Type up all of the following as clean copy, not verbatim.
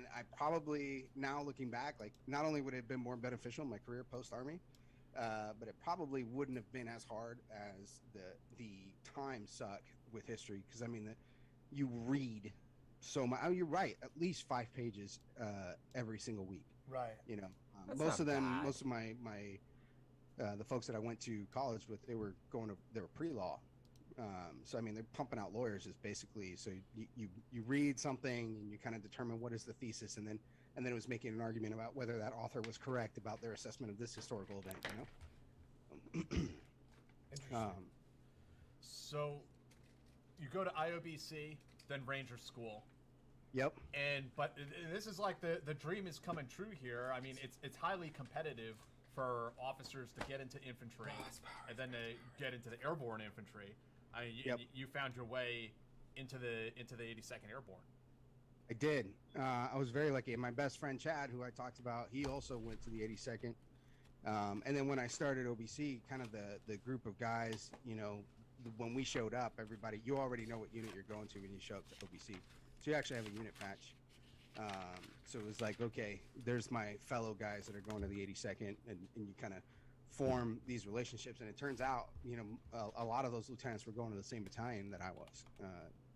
And I probably, now looking back, like not only would it have been more beneficial in my career post Army, but it probably wouldn't have been as hard as the time suck with history. Because I mean, you read so much. Oh, you're right. At least 5 pages every single week. Right. You know, That's most not of them, bad. most of my the folks that I went to college with, they were pre-law. So I mean, they're pumping out lawyers is basically, so you read something and you kind of determine what is the thesis, and then it was making an argument about whether that author was correct about their assessment of this historical event. Interesting. So you go to IOBC, then Ranger School. Yep. But this is like the dream is coming true here. I mean, it's highly competitive for officers to get into infantry and then to get into the airborne infantry. I mean, you found your way into the 82nd Airborne. I did. I was very lucky. And my best friend Chad, who I talked about, he also went to the 82nd. And then when I started OBC, kind of the group of guys, you know, when we showed up, everybody, you already know what unit you're going to when you show up to OBC. So you actually have a unit patch. So it was like, okay, there's my fellow guys that are going to the 82nd, and you kind of form these relationships. And it turns out, you know, a lot of those lieutenants were going to the same battalion that I was,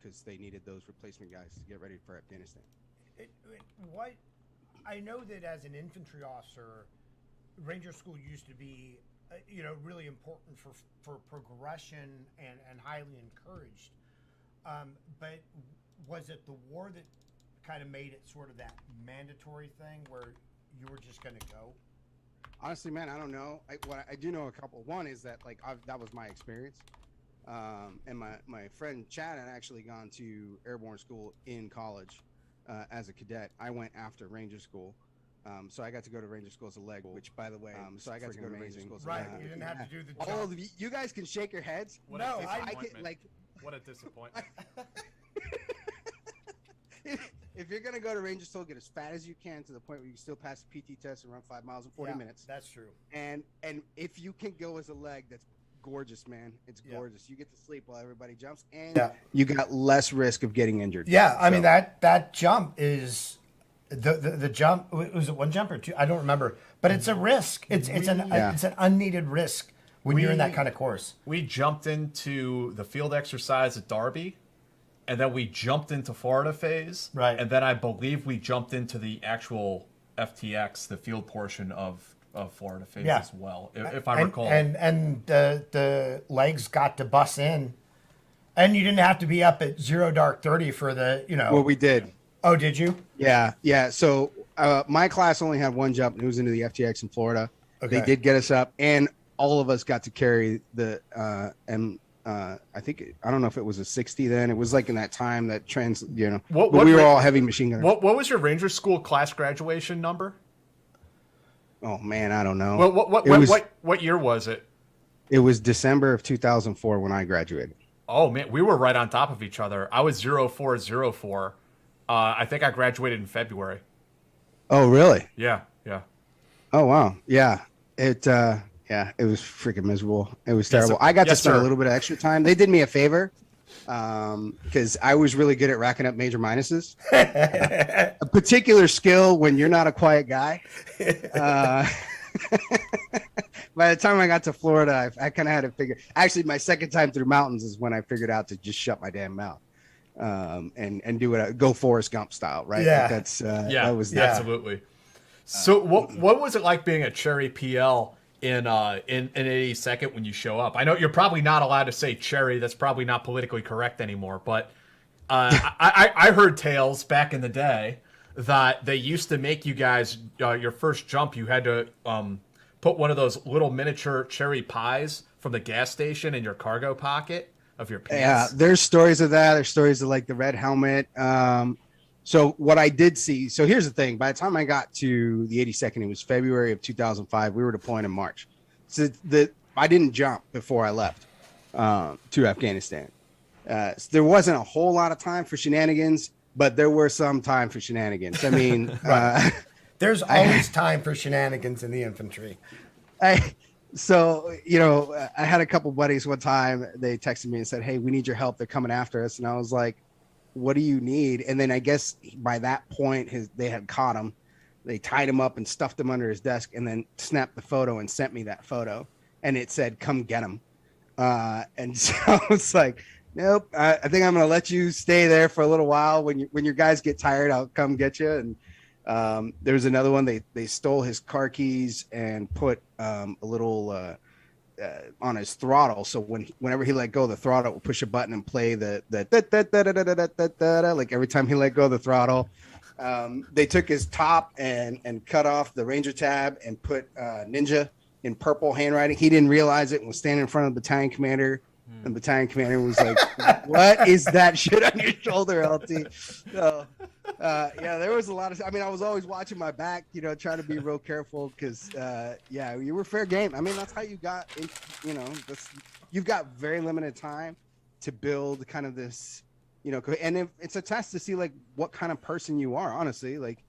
because they needed those replacement guys to get ready for Afghanistan. What I know that as an infantry officer, Ranger School used to be, you know, really important for progression and highly encouraged. But was it the war that kind of made it sort of that mandatory thing where you were just going to go? Honestly, man, I don't know. I do know a couple. One is that that was my experience, and my friend Chad had actually gone to airborne school in college as a cadet. I went after Ranger School, so I got to go to Ranger School as a leg. Which, by the way, so I got to go to Ranger School. Right, you didn't have to do the jump. All of you guys can shake your heads. What No, a I disappointment. What a disappointment. If you're gonna go to Ranger School, get as fat as you can to the point where you can still pass the PT test and run 5 miles in 40 minutes. That's true. And if you can go as a leg, that's gorgeous, man. It's gorgeous. You get to sleep while everybody jumps, and you got less risk of getting injured. Yeah, I mean that jump is the jump. Was it one jump or two? I don't remember. But it's a risk. It's an unneeded risk when you're in that kind of course. We jumped into the field exercise at Darby, and then we jumped into Florida phase. Right. And then I believe we jumped into the actual FTX, the field portion of Florida phase as well, if I recall. And the legs got to bus in, and you didn't have to be up at 0 dark 30 for the, you know. Well, we did. Oh, did you? Yeah. So my class only had one jump, and it was into the FTX in Florida. Okay. They did get us up, and all of us got to carry the I think, I don't know if it was a 60 then. It was like in that time that we were all heavy machine gunners. What was your Ranger School class graduation number? Oh man, I don't know. What year was it? It was December of 2004 when I graduated. Oh man, we were right on top of each other. I was 0404. I think I graduated in February. Oh really? Yeah. Oh wow. Yeah. It was freaking miserable. It was terrible. I got to spend a little bit of extra time. They did me a favor because I was really good at racking up major minuses. A particular skill when you're not a quiet guy. By the time I got to Florida, I kind of had to figure. Actually, my second time through mountains is when I figured out to just shut my damn mouth and do it. Go Forrest Gump style, right? Yeah. Like that was absolutely. So what was it like being a Cherry PL in 82nd when you show up? I know you're probably not allowed to say Cherry. That's probably not politically correct anymore. But I heard tales back in the day that they used to make you guys your first jump. You had to put one of those little miniature cherry pies from the gas station in your cargo pocket of your pants. Yeah, there's stories of that. There's stories of like the red helmet. So what I did see, so here's the thing. By the time I got to the 82nd, it was February of 2005. We were deploying in March. So I didn't jump before I left to Afghanistan. So there wasn't a whole lot of time for shenanigans, but there were some time for shenanigans. I mean, there's always time for shenanigans in the infantry. So, I had a couple buddies one time. They texted me and said, "Hey, we need your help. They're coming after us." And I was like, what do you need? And then I guess by that point, they had caught him. They tied him up and stuffed him under his desk, and then snapped the photo and sent me that photo. And it said, "Come get him." And so I was like, "Nope, I think I'm gonna let you stay there for a little while. When your guys get tired, I'll come get you." And there was another one. They stole his car keys and put a little on his throttle. So whenever he let go of the throttle, it would push a button and play the like every time he let go of the throttle. They took his top and cut off the Ranger tab and put Ninja in purple handwriting. He didn't realize it and was standing in front of the battalion commander. And the battalion commander was like, "What is that shit on your shoulder, LT?" So, yeah, there was a lot of. I mean, I was always watching my back, trying to be real careful because, yeah, you were fair game. I mean, that's how you got, you've got very limited time to build kind of this, and it's a test to see like what kind of person you are. Honestly, like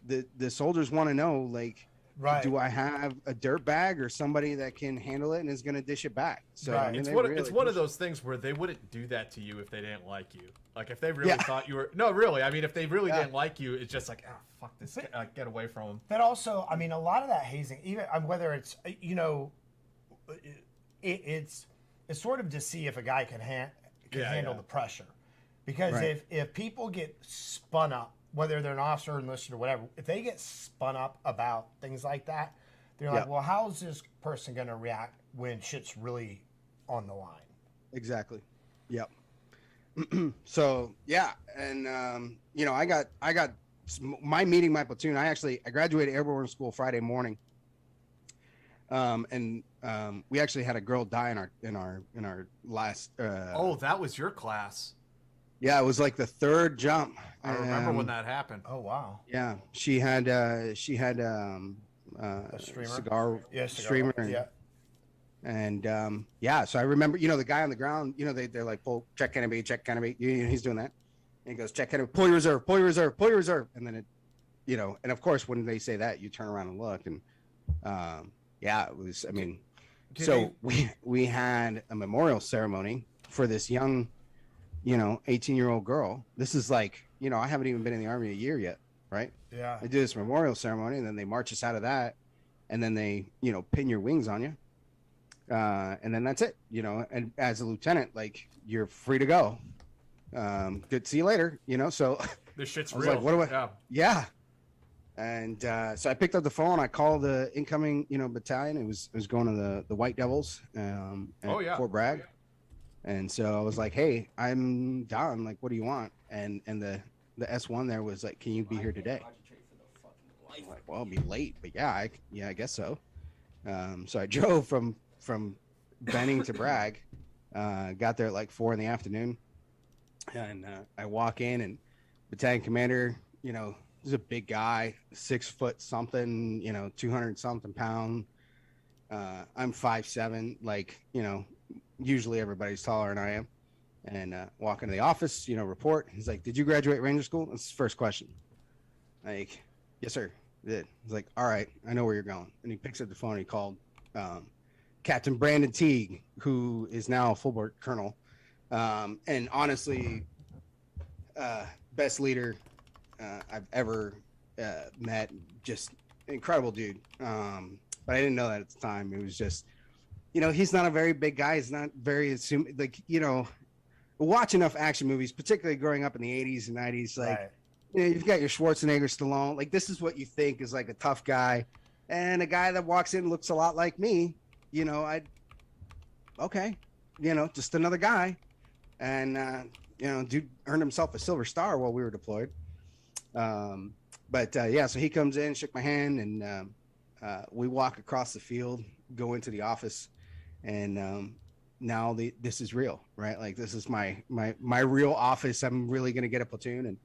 the soldiers want to know, like. Right. Do I have a dirt bag or somebody that can handle it and is going to dish it back? So right. I mean, it's one of those things where they wouldn't do that to you if they didn't like you. Like if they really thought you were really. I mean, if they really didn't like you, it's just like, oh fuck this, get away from them. But also, I mean, a lot of that hazing, even whether it's it's sort of to see if a guy can handle the pressure, because if people get spun up, whether they're an officer, enlisted, or whatever, if they get spun up about things like that, they're like, well, how's this person going to react when shit's really on the line? Exactly. Yep. So, yeah. And, I got my platoon. I graduated airborne school Friday morning. And we actually had a girl die in our last, that was your class. Yeah, it was like the third jump. I remember when that happened. Oh wow! Yeah, she had a streamer. cigar streamer. And so I remember, the guy on the ground. They're like, pull, check Kennedy, check Kennedy. He's doing that, and he goes, check Kennedy, pull your reserve, pull your reserve, pull your reserve, and then it, and of course when they say that, you turn around and look, and it was. I mean, we had a memorial ceremony for this young. 18-year-old girl. This is like, I haven't even been in the Army a year yet, right? Yeah. They do this memorial ceremony, and then they march us out of that, and then they, pin your wings on you. And then that's it, and as a lieutenant, like, you're free to go. Good to see you later, so. This shit's I was real. like, what do I? Yeah. And so I picked up the phone. I called the incoming, battalion. It was going to the White Devils at Fort Bragg. And so I was like, "Hey, I'm Don. Like, what do you want?" And the S1 there was like, "Can you be here today?" I'm like, "Well, I'll be late, but I guess so." So I drove from Benning to Bragg, got there at like 4 p.m, and I walk in, and battalion commander, he's a big guy, 6 foot something, 200 something pound. I'm 5'7", like, usually everybody's taller than I am, and walk into the office, report. He's like, "Did you graduate Ranger School?" That's his first question. Like, "Yes, sir, I did." He's like, "All right, I know where you're going." And he picks up the phone. And he called Captain Brandon Teague, who is now a full-board colonel, and honestly, best leader I've ever met. Just incredible dude. But I didn't know that at the time. It was just. He's not a very big guy. He's not very assuming, like, watch enough action movies, particularly growing up in the 80s and 90s. Like, you've got your Schwarzenegger, Stallone. Like, this is what you think is like a tough guy. And a guy that walks in looks a lot like me, just another guy. And, dude earned himself a Silver Star while we were deployed. So he comes in, shook my hand, and we walk across the field, go into the office. And now this is real, right? Like, this is my real office. I'm really going to get a platoon. And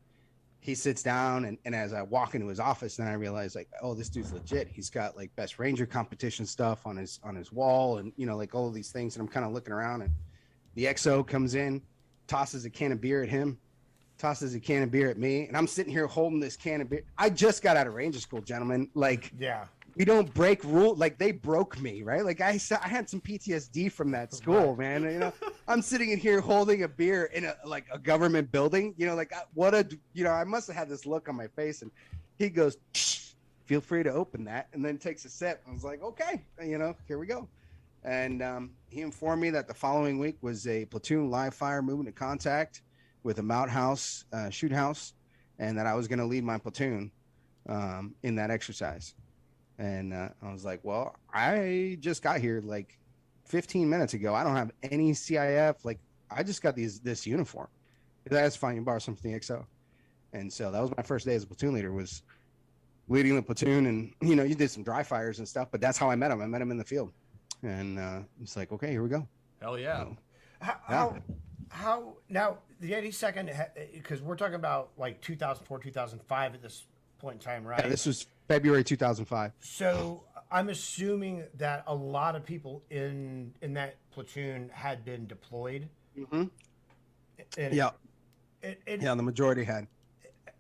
he sits down, and as I walk into his office, then I realize, like, oh, this dude's legit. He's got like best Ranger competition stuff on his wall, and like all of these things. And I'm kind of looking around, and the XO comes in, tosses a can of beer at him, tosses a can of beer at me, and I'm sitting here holding this can of beer. I just got out of Ranger School, gentlemen. Like, we don't break rule. Like they broke me, right? Like I had some PTSD from that school, man. You know, I'm sitting in here holding a beer in a government building. You know, like I must have had this look on my face, and he goes, "Feel free to open that," and then takes a sip. I was like, "Okay, you know, here we go." And he informed me that the following week was a platoon live fire movement to contact with a Mount House shoot house, and that I was going to lead my platoon in that exercise. And I was like, well, I just got here like 15 minutes ago. I don't have any CIF. Like, I just got this uniform. That's fine. You borrow something from the XO. And so that was my first day as a platoon leader, was leading the platoon. And, you know, you did some dry fires and stuff, but that's how I met him. I met him in the field. And it's like, okay, here we go. Hell yeah. How now the 82nd, because we're talking about like 2004, 2005 at this point in time, right? Yeah, this was February 2005. So I'm assuming that a lot of people in that platoon had been deployed. Mm-hmm. And, Yeah, the majority had.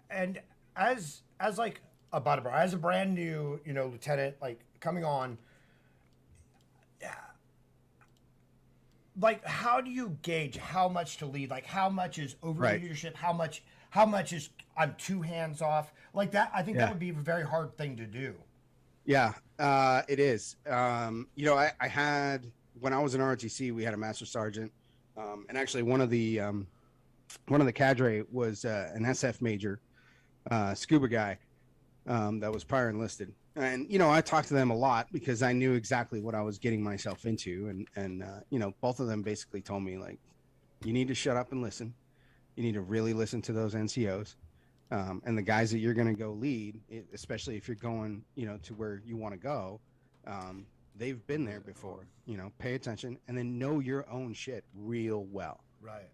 And as like a body bar, as a brand new, you know, lieutenant, like coming on, like how do you gauge how much to lead? Like how much is over leadership? How much is I'm too hands off? Like that, I think that would be a very hard thing to do. Yeah, it is. You know, I had, when I was in ROTC, we had a master sergeant, and actually one of the cadre was an SF major, scuba guy, that was prior enlisted. And, you know, I talked to them a lot because I knew exactly what I was getting myself into. And you know, both of them basically told me, like, you need to shut up and listen. You need to really listen to those NCOs. And the guys that you're going to go lead, especially if you're going, you know, to where you want to go, they've been there before. You know, pay attention and then know your own shit real well. Right.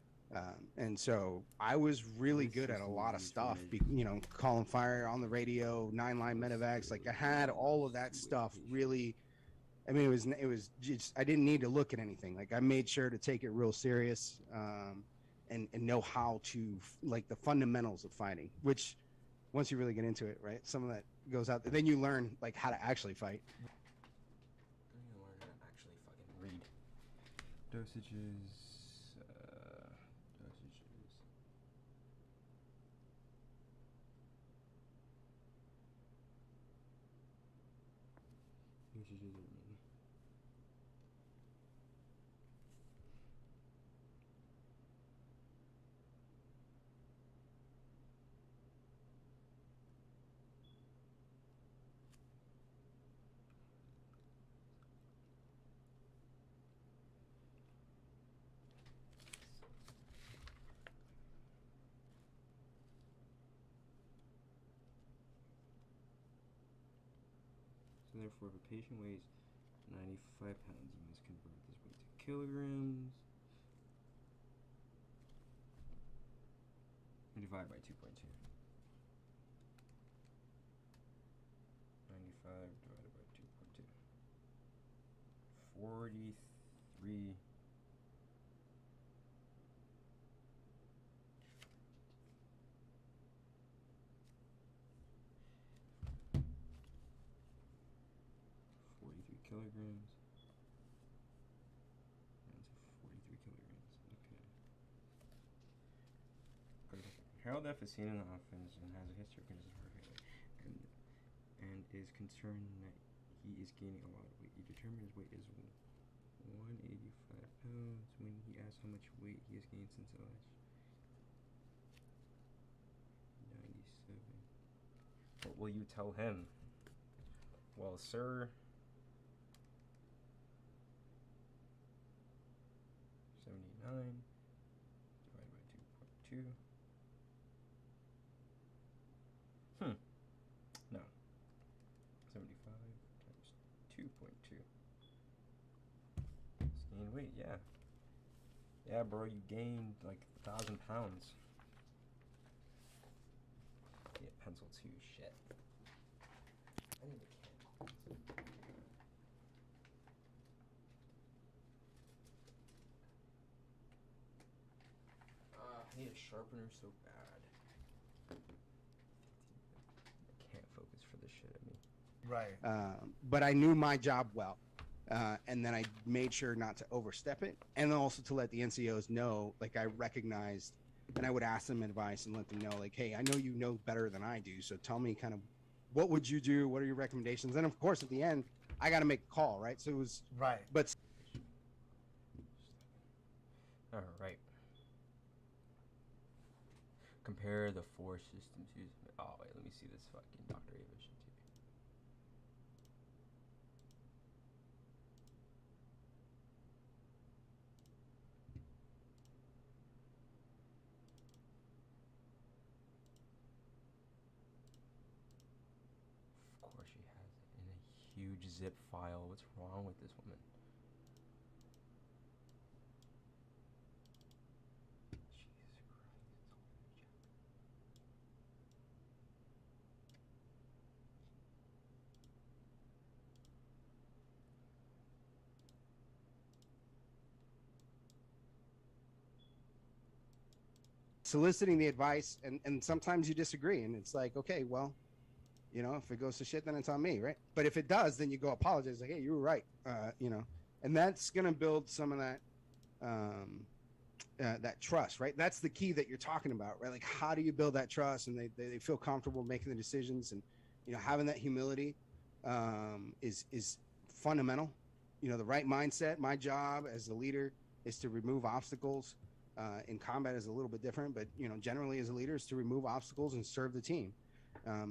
And so I was really good at a lot of stuff, you know, calling fire on the radio, 9-line medevacs. Like I had all of that stuff really. I mean, it was just, I didn't need to look at anything. Like I made sure to take it real serious. And know how to, like, the fundamentals of fighting, which once you really get into it, right, some of that goes out there. Then you learn, like, how to actually fight. Then you learn how to actually fucking read. Dosages. So therefore, if a patient weighs 95 pounds, you must convert this weight to kilograms. And divide by 2.2. 95 divided by 2.2. 43. Kilograms. That's 43 kilograms. Okay. Harold F. is seen in the offense and has a history of congestive heart failure, and is concerned that he is gaining a lot of weight. He determined his weight is 185 pounds when he asked how much weight he has gained since the last 97. What will you tell him? Well, sir, 79 divided by 2.2. No. 75 times 2.2. Gain weight, yeah. Yeah, bro, you gained like 1,000 pounds. Yeah, pencil too, shit. I need a can. I need a sharpener so bad. I can't focus for this shit at me. Right. But I knew my job well. And then I made sure not to overstep it, and also to let the NCOs know, like, I recognized, and I would ask them advice and let them know, like, hey, I know you know better than I do, so tell me kind of what would you do, what are your recommendations, and of course at the end I got to make a call, right? So it was, Right. but All right. Compare the four systems used. Oh wait, let me see this fucking Dr. Avish too. Of course she has it in a huge zip file. What's wrong with this woman? Jesus Christ. soliciting the advice, and sometimes you disagree, and it's like, okay, well, you know, if it goes to shit, then it's on me, right? But if it does, then you go apologize, like, hey, you were right, you know, and that's gonna build some of that trust, right? That's the key that you're talking about, right? Like, how do you build that trust, and they feel comfortable making the decisions, and you know, having that humility is fundamental. You know, the right mindset. My job as a leader is to remove obstacles. In combat is a little bit different, but you know, generally as a leader is to remove obstacles and serve the team.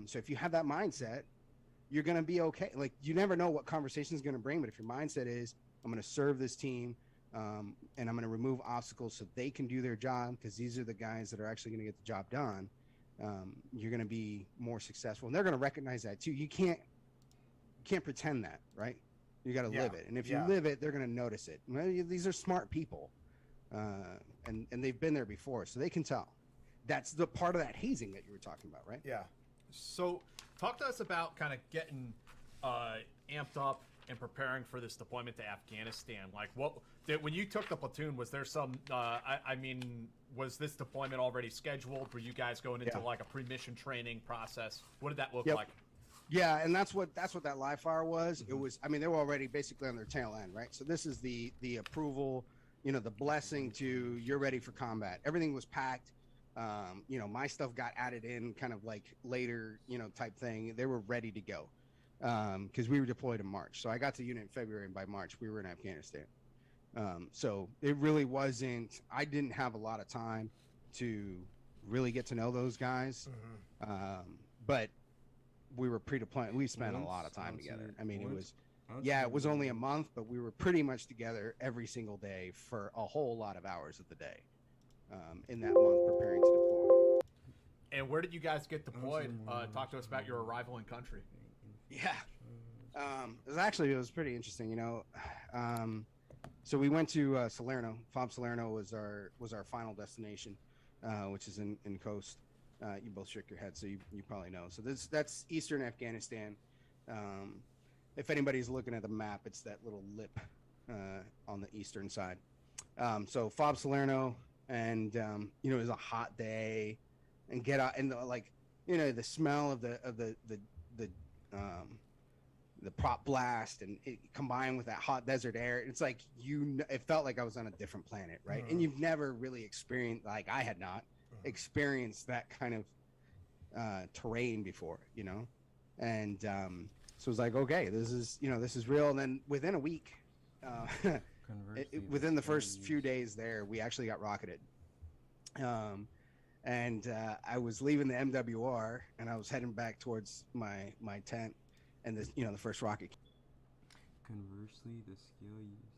So if you have that mindset, you're going to be okay. Like, you never know what conversation is going to bring, but if your mindset is, I'm going to serve this team, and I'm going to remove obstacles so they can do their job, because these are the guys that are actually going to get the job done, you're going to be more successful, and they're going to recognize that too. You can't pretend that, right? You got to live it, and if you live it, they're going to notice it. Well, these are smart people, and they've been there before, so they can tell. That's the part of that hazing that you were talking about, right? Yeah. So, talk to us about kind of getting amped up and preparing for this deployment to Afghanistan. Like, when you took the platoon, was there some? I mean, was this deployment already scheduled? Were you guys going into like a pre-mission training process? What did that look like? Yeah, and that's what that live fire was. It was, I mean, they were already basically on their tail end, right? So this is the approval, you know, the blessing to you're ready for combat. Everything was packed. You know, my stuff got added in kind of like later, you know, type thing. They were ready to go because we were deployed in March. So I got to unit in February, and by March we were in Afghanistan. So it really wasn't. I didn't have a lot of time to really get to know those guys, but we were pre-deployed. We spent a lot of time together. I mean, it was only a month, but we were pretty much together every single day for a whole lot of hours of the day in that month preparing to deploy. And where did you guys get deployed? Talk to us about your arrival in country. Yeah, it was pretty interesting. You know, so we went to Salerno. FOB Salerno was our final destination, which is in Coast. You both shook your head, so you probably know. So that's eastern Afghanistan. If anybody's looking at the map, it's that little lip on the eastern side. So FOB Salerno, and you know, it was a hot day, and get out, and like, you know, the smell of the prop blast, and it combined with that hot desert air, it's like, it felt like I was on a different planet, right? And you've never really experienced, like I had not experienced that kind of terrain before, you know, and so it was like, okay, this is real. And then within a week, within the first few days there, we actually got rocketed. And I was leaving the MWR, and I was heading back towards my tent, and the first rocket. Conversely, the skill used.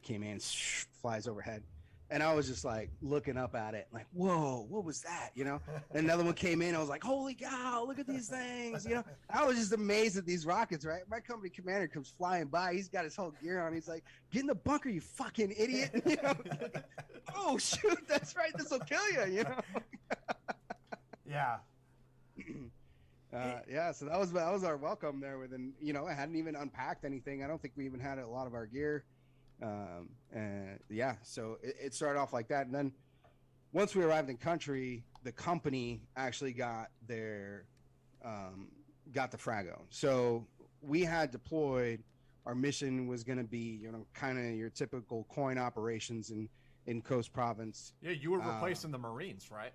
came in, flies overhead. And I was just like looking up at it, like, whoa, what was that? You know, and another one came in. I was like, holy cow, look at these things. You know, I was just amazed at these rockets, right? My company commander comes flying by. He's got his whole gear on. He's like, get in the bunker, you fucking idiot. You know, like, oh, shoot, that's right. This will kill you, you know? Yeah. Yeah, so that was our welcome there. Within, you know, I hadn't even unpacked anything. I don't think we even had a lot of our gear. And yeah, so it started off like that, and then once we arrived in country, the company actually got their got the Frago. So we had deployed. Our mission was going to be, you know, kind of your typical coin operations in Coast Province. Yeah, you were replacing the Marines, right?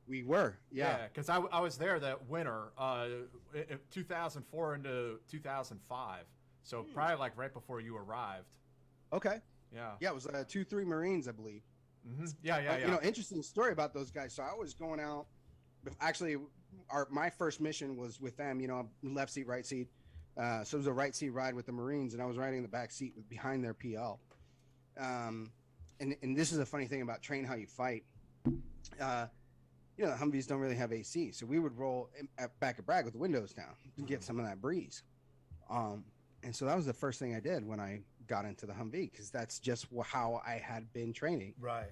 We were, yeah. Because I was there that winter, 2004 into 2005. So probably like right before you arrived. Okay. Yeah. Yeah, it was 2-3 Marines, I believe. Mm-hmm. Yeah. You know, interesting story about those guys. So I was going out. Actually, my first mission was with them. You know, left seat, right seat. So it was a right seat ride with the Marines, and I was riding in the back seat behind their PL. And this is a funny thing about Train How You Fight. You know, the Humvees don't really have AC, so we would roll back at Bragg with the windows down to get some of that breeze. And so that was the first thing I did when I got into the Humvee, because that's just how I had been training. Right.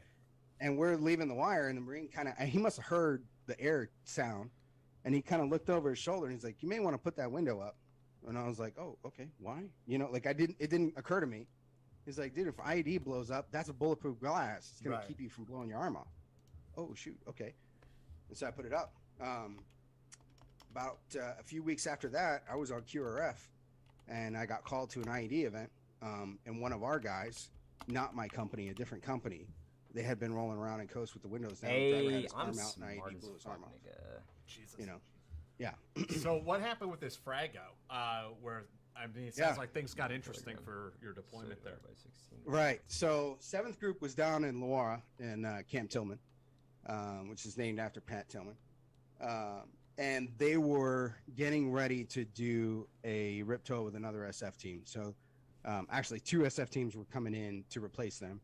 And we're leaving the wire, and the Marine he must have heard the air sound, and he kind of looked over his shoulder, and he's like, you may want to put that window up. And I was like, oh, okay, why? You know, like it didn't occur to me. He's like, dude, if IED blows up, that's a bulletproof glass. It's going to keep you from blowing your arm off. Oh, shoot, okay. And so I put it up. About a few weeks after that, I was on QRF, and I got called to an IED event. And one of our guys, not my company, a different company, they had been rolling around in Coast with the windows down. The driver had his arm out, and IED blew his arm off. Jesus. You know, yeah. So what happened with this Frago? Where I mean, it sounds like things got interesting for your deployment there. Right. So 7th Group was down in Loara in Camp Tillman, which is named after Pat Tillman. And they were getting ready to do a RIPTO with another SF team. So actually 2 SF teams were coming in to replace them.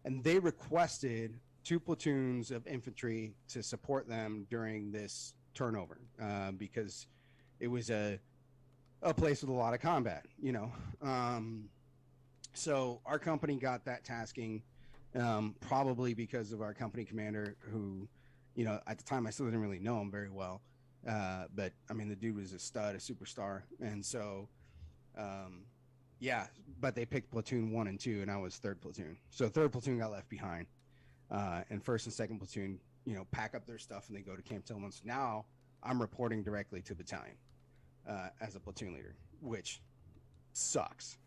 And they requested 2 platoons of infantry to support them during this turnover because it was a place with a lot of combat, you know. So our company got that tasking probably because of our company commander who, you know, at the time I still didn't really know him very well. But I mean, the dude was a stud, a superstar. And so, yeah, but they picked platoon 1 and 2, and I was 3rd platoon. So 3rd platoon got left behind. And 1st and 2nd platoon, you know, pack up their stuff and they go to Camp Tillman. So now I'm reporting directly to battalion as a platoon leader, which sucks.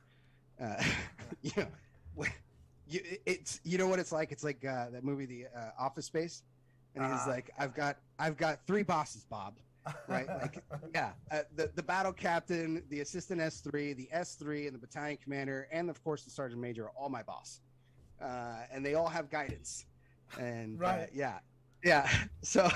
You know, it's, you know what it's like? It's like that movie, The Office Space. And he's like, I've got 3 bosses, Bob. Right? Like, yeah, the battle captain, the assistant S3, the S3, and the battalion commander, and of course the sergeant major are all my boss, and they all have guidance. And yeah. So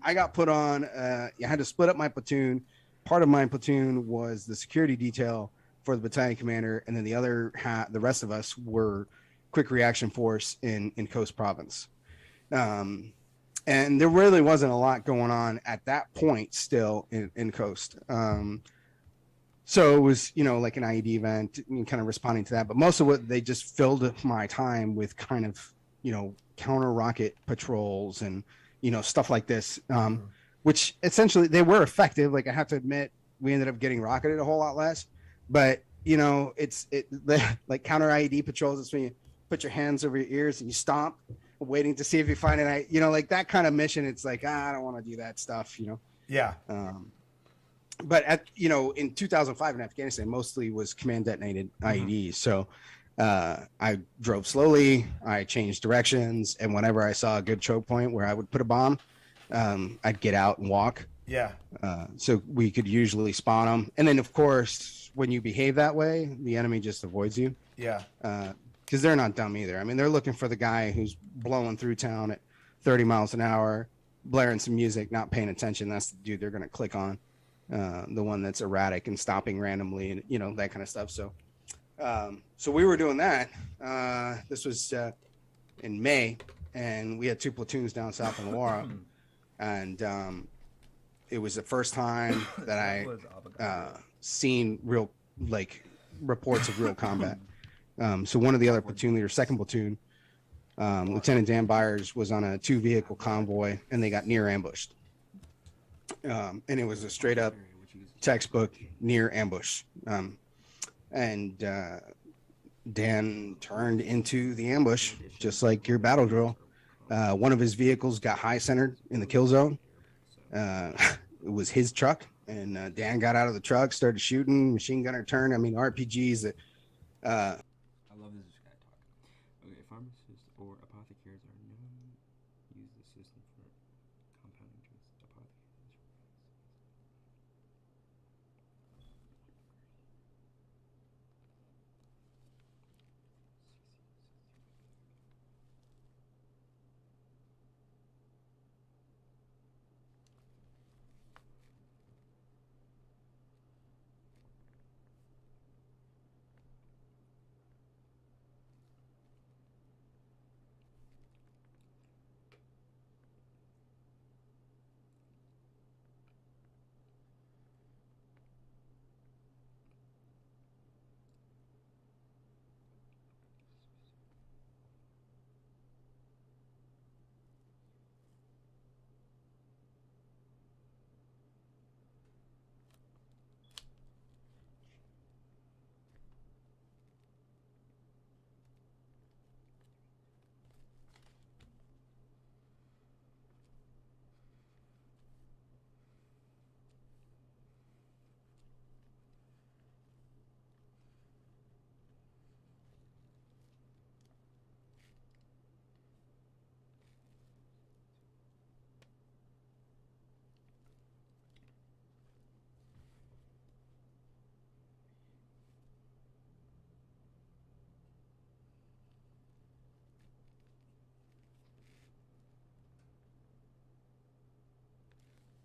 I got put on. I had to split up my platoon. Part of my platoon was the security detail for the battalion commander, and then the rest of us were quick reaction force in Coast Province. And there really wasn't a lot going on at that point still in Coast. So it was, you know, like an IED event and kind of responding to that. But most of what they just filled my time with kind of, you know, counter rocket patrols and, you know, stuff like this, which essentially they were effective. Like I have to admit, we ended up getting rocketed a whole lot less. But, you know, like counter IED patrols, it's when you put your hands over your ears and you stomp, waiting to see if you find it, you know, like that kind of mission. It's like, I don't want to do that stuff, you know? Yeah. But you know, in 2005 in Afghanistan, mostly was command detonated IEDs. So I drove slowly, I changed directions. And whenever I saw a good choke point where I would put a bomb, I'd get out and walk. Yeah. So we could usually spawn them. And then of course, when you behave that way, the enemy just avoids you. Yeah. Because they're not dumb either. I mean, they're looking for the guy who's blowing through town at 30 miles an hour, blaring some music, not paying attention. That's the dude they're going to click on, the one that's erratic and stopping randomly and, you know, that kind of stuff. So, So we were doing that. This was in May, and we had 2 platoons down south in Laura, and it was the first time that I seen real like reports of real combat. So one of the other platoon leaders, second platoon, Lieutenant Dan Byers, was on a 2-vehicle convoy, and they got near ambushed. And it was a straight up textbook near ambush. And Dan turned into the ambush, just like your battle drill. One of his vehicles got high centered in the kill zone. It was his truck, and Dan got out of the truck, started shooting, machine gunner turned. I mean, RPGs that. I love this guy talking. Okay, pharmacists or apothecaries are known use the system for compounding drugs. Apothecaries.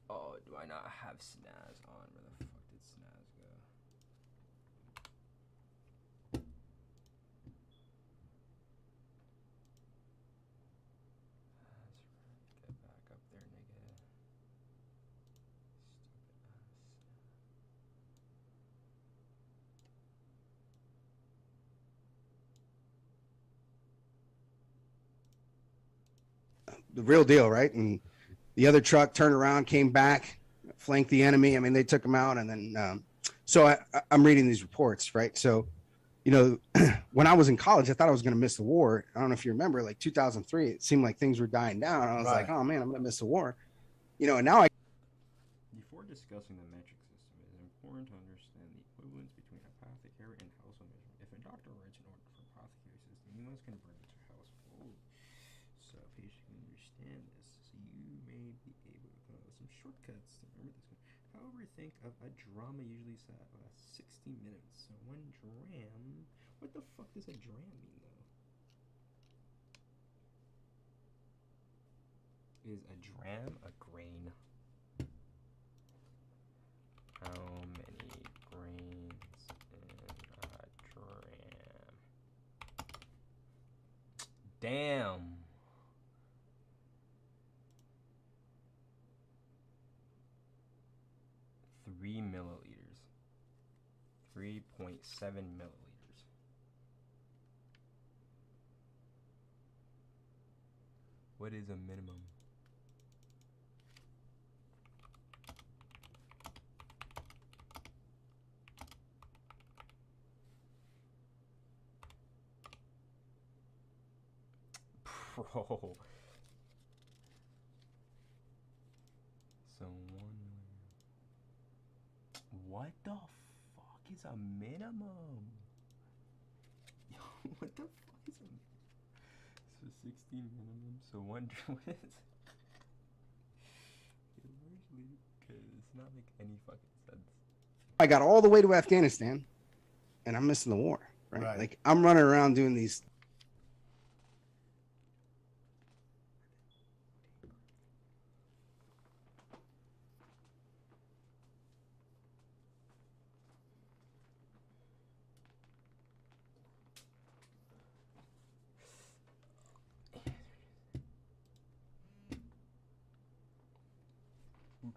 Oh, do I not have Snaz on? Where the fuck did Snaz go? Get back up there, nigga. The real deal, right? And the other truck turned around, came back, flanked the enemy. I mean, they took him out, and then I'm reading these reports, right? So, you know, when I was in college, I thought I was going to miss the war. I don't know if you remember, like 2003, it seemed like things were dying down. I was like, oh man, I'm going to miss the war, you know. And now Before discussing the metric system, it is important to understand the equivalence between apothecary and household measurement. If a doctor writes an order for apothecary system, he must convert it to household. So patient can understand this. So you may be able to come up with some shortcuts to remember this one. However, think of a drama usually set at 60 minutes. So 1 dram. What the fuck does a dram mean though? Is a dram a grain? How many grains in a dram? Damn. Three milliliters. 3.7 milliliters. What is a minimum? Bro. So 1 million. What the fuck is a minimum? Yo, what the fuck is a so 16 minimum? So 1 what is because it's not make any fucking sense. I got all the way to Afghanistan, and I'm missing the war, right? Like I'm running around doing these.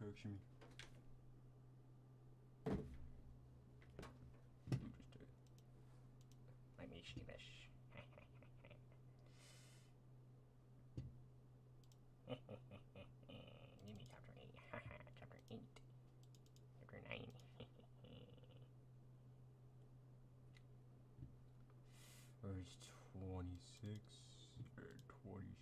approaching me. Let me see this. Give me chapter 8. Chapter 8. Chapter 9. Verse 26 or 27.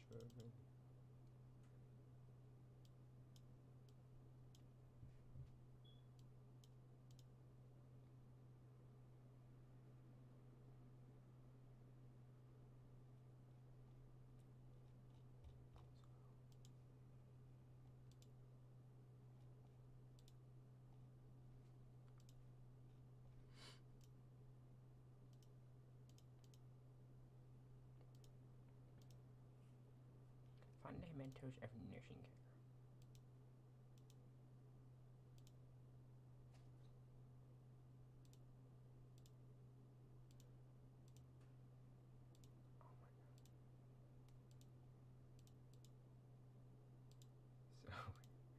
Fundamentals of nursing care. Oh my god.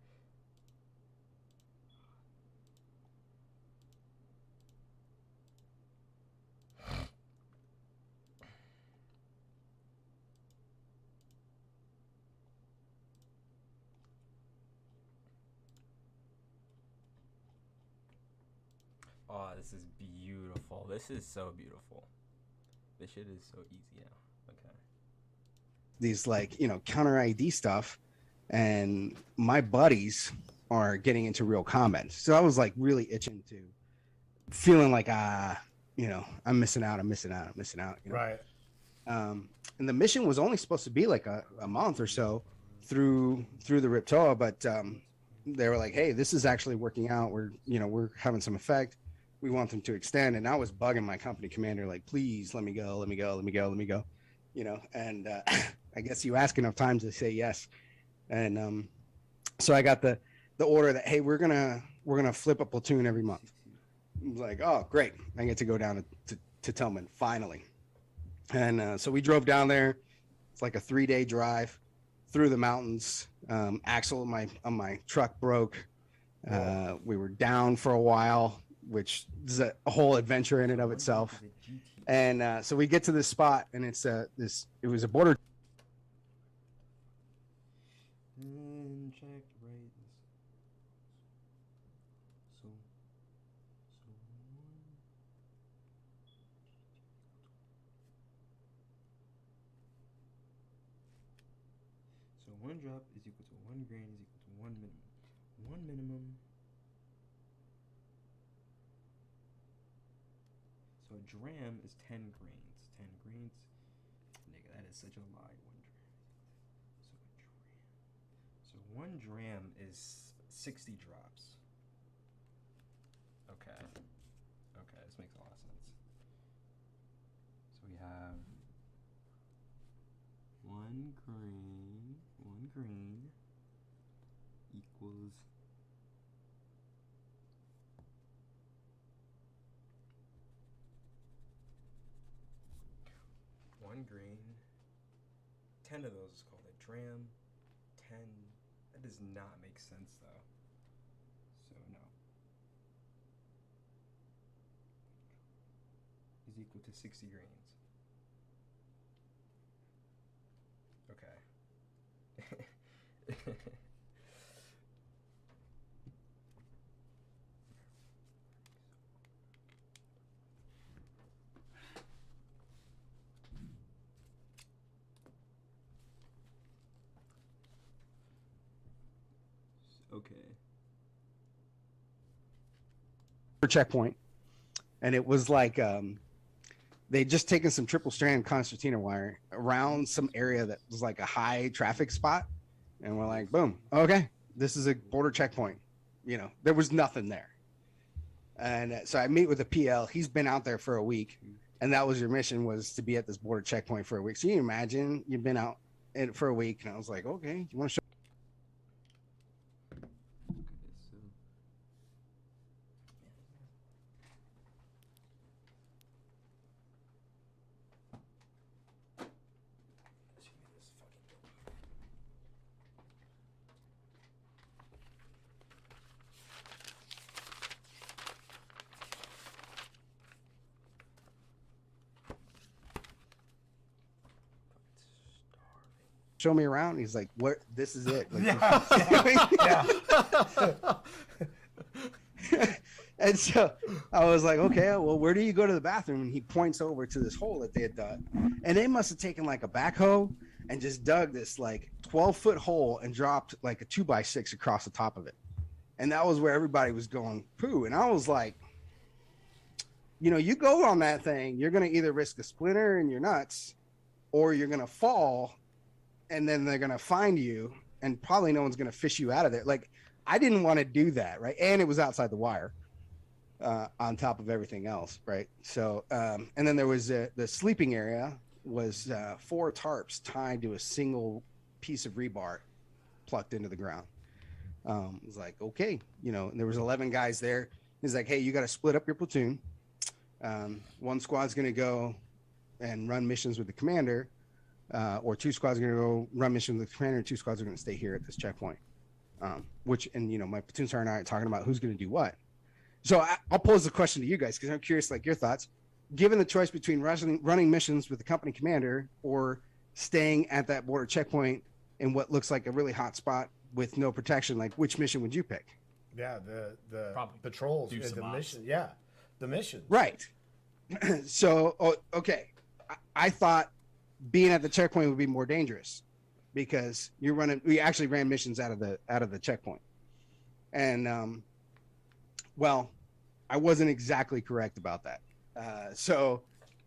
So oh, this is beautiful. This is so beautiful. This shit is so easy now. Okay. These like, you know, counter ID stuff, and my buddies are getting into real combat. So I was like really itching to feeling like you know, I'm missing out, you know? Right. And the mission was only supposed to be like a month or so through the Riptoa, but they were like, hey, this is actually working out. We're having some effect. We want them to extend. And I was bugging my company commander, like, please let me go. You know, and I guess you ask enough times to say yes. And so I got the order that, hey, we're gonna flip a platoon every month. I was like, oh, great. I get to go down to Tillman finally. And so we drove down there. It's like a 3-day drive through the mountains. Axle on my truck broke. We were down for a while, which is a whole adventure in and of itself. And so we get to this spot, and it's it was a border. Check right. So 1 drop is equal to 1 grain is equal to 1 minimum. 1 minimum. So a dram is 10 grains. 10 grains. Nigga, that is such a lie. 1 dram. So 1 dram is 60 drops. Okay. Okay, this makes a lot of sense. So we have 1 grain equals 1 grain. 10 of those is called a dram. 10. That does not make sense though. So no. Is equal to 60 grains. Okay. Okay. Checkpoint, and it was like they'd just taken some triple strand concertina wire around some area that was like a high traffic spot, and we're like, boom, okay, this is a border checkpoint. You know, there was nothing there. And so I meet with the PL. He's been out there for a week, and that was your mission, was to be at this border checkpoint for a week. So you imagine you've been out for a week, and I was like, okay, you want to show? show me around. He's like, what? This is it. Like, Yeah. And so I was like, okay, well, where do you go to the bathroom? And he points over to this hole that they had dug. And they must have taken like a backhoe and just dug this like 12-foot hole and dropped like a 2x6 across the top of it. And that was where everybody was going poo. And I was like, you know, you go on that thing, you're going to either risk a splinter in your nuts or you're going to fall and then they're going to find you and probably no one's going to fish you out of there. Like, I didn't want to do that. Right. And it was outside the wire. On top of everything else, right? So, and then there was the sleeping area was 4 tarps tied to a single piece of rebar plucked into the ground. It was like, okay, you know, and there was 11 guys there. He's like, hey, you got to split up your platoon. One squad's going to go and run missions with the commander, or 2 squads are going to go run missions with the commander, and 2 squads are going to stay here at this checkpoint. And, you know, my platoon sergeant and I are talking about who's going to do what. So I'll pose the question to you guys because I'm curious, like your thoughts. Given the choice between running missions with the company commander or staying at that border checkpoint in what looks like a really hot spot with no protection, like which mission would you pick? Yeah, the Probably patrols, do some the ops. mission. Yeah, the mission. Right. So, okay. I thought being at the checkpoint would be more dangerous because we actually ran missions out of the checkpoint. And, well, I wasn't exactly correct about that. So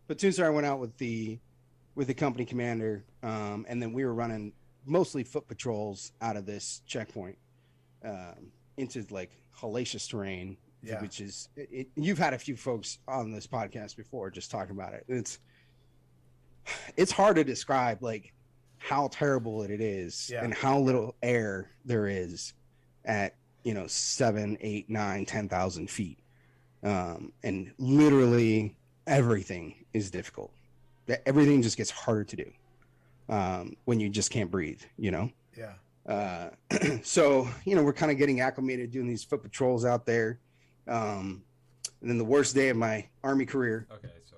platoon sergeant went out with the company commander, and then we were running mostly foot patrols out of this checkpoint into like hellacious terrain, which is you've had a few folks on this podcast before just talking about it. It's hard to describe like how terrible it is and how little air there is at 7, 8, 9, 10,000 feet. And literally everything is difficult. Everything just gets harder to do when you just can't breathe, Yeah. So, we're kind of getting acclimated doing these foot patrols out there. And then the worst day of my Army career. Okay, so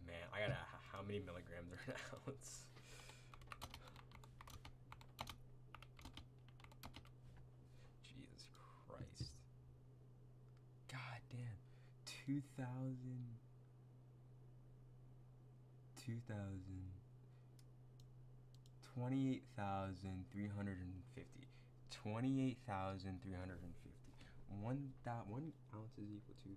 man, I gotta how many milligrams are an ounce? Jesus Christ. God damn. 28,350. 28,350. 1 ounce is equal to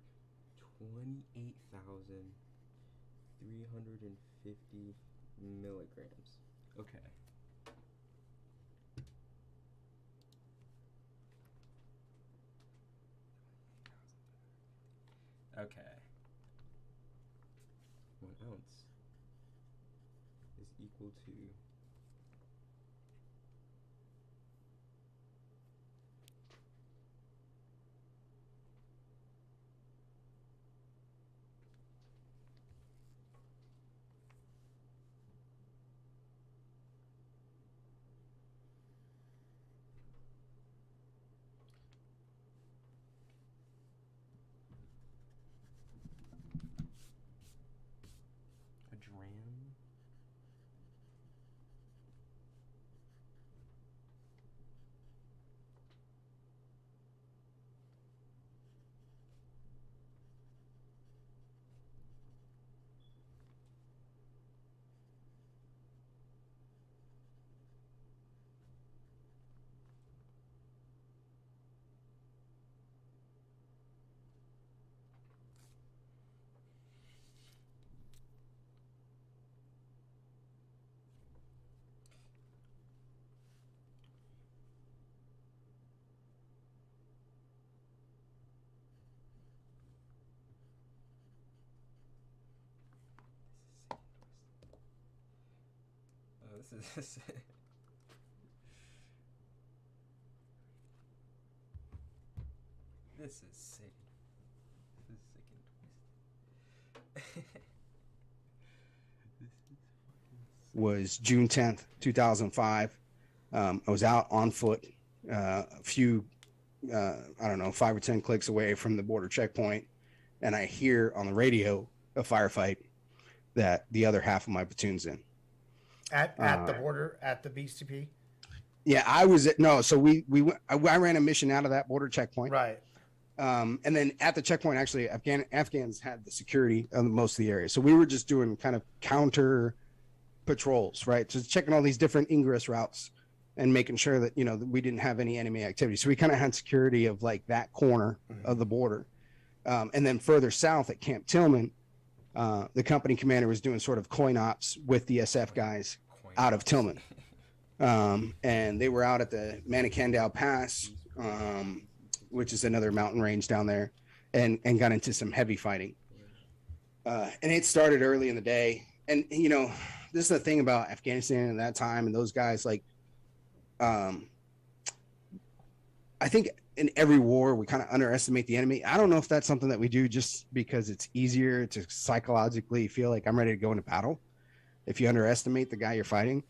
28,350 milligrams. Okay. Okay. 1 ounce is equal to a dram. This is this is sick. This is sick and twisted. Was June 10th, 2005. I was out on foot, a few, 5 or 10 clicks away from the border checkpoint. And I hear on the radio a firefight that the other half of my platoon's in. At the border, at the BCP. Yeah, I was at no. So we went, I ran a mission out of that border checkpoint. Right. And then at the checkpoint, actually, Afghans had the security of most of the area. So we were just doing kind of counter patrols, right? Just checking all these different ingress routes and making sure that, you know, that we didn't have any enemy activity. So we kind of had security of like that corner of the border. And then further south at Camp Tillman, the company commander was doing sort of coin ops with the SF guys out of Tillman. And they were out at the Manikandau Pass, which is another mountain range down there, and got into some heavy fighting. And it started early in the day. And, you know, this is the thing about Afghanistan at that time and those guys, like, I think in every war, we kind of underestimate the enemy. I don't know if that's something that we do just because it's easier to psychologically feel like I'm ready to go into battle if you underestimate the guy you're fighting.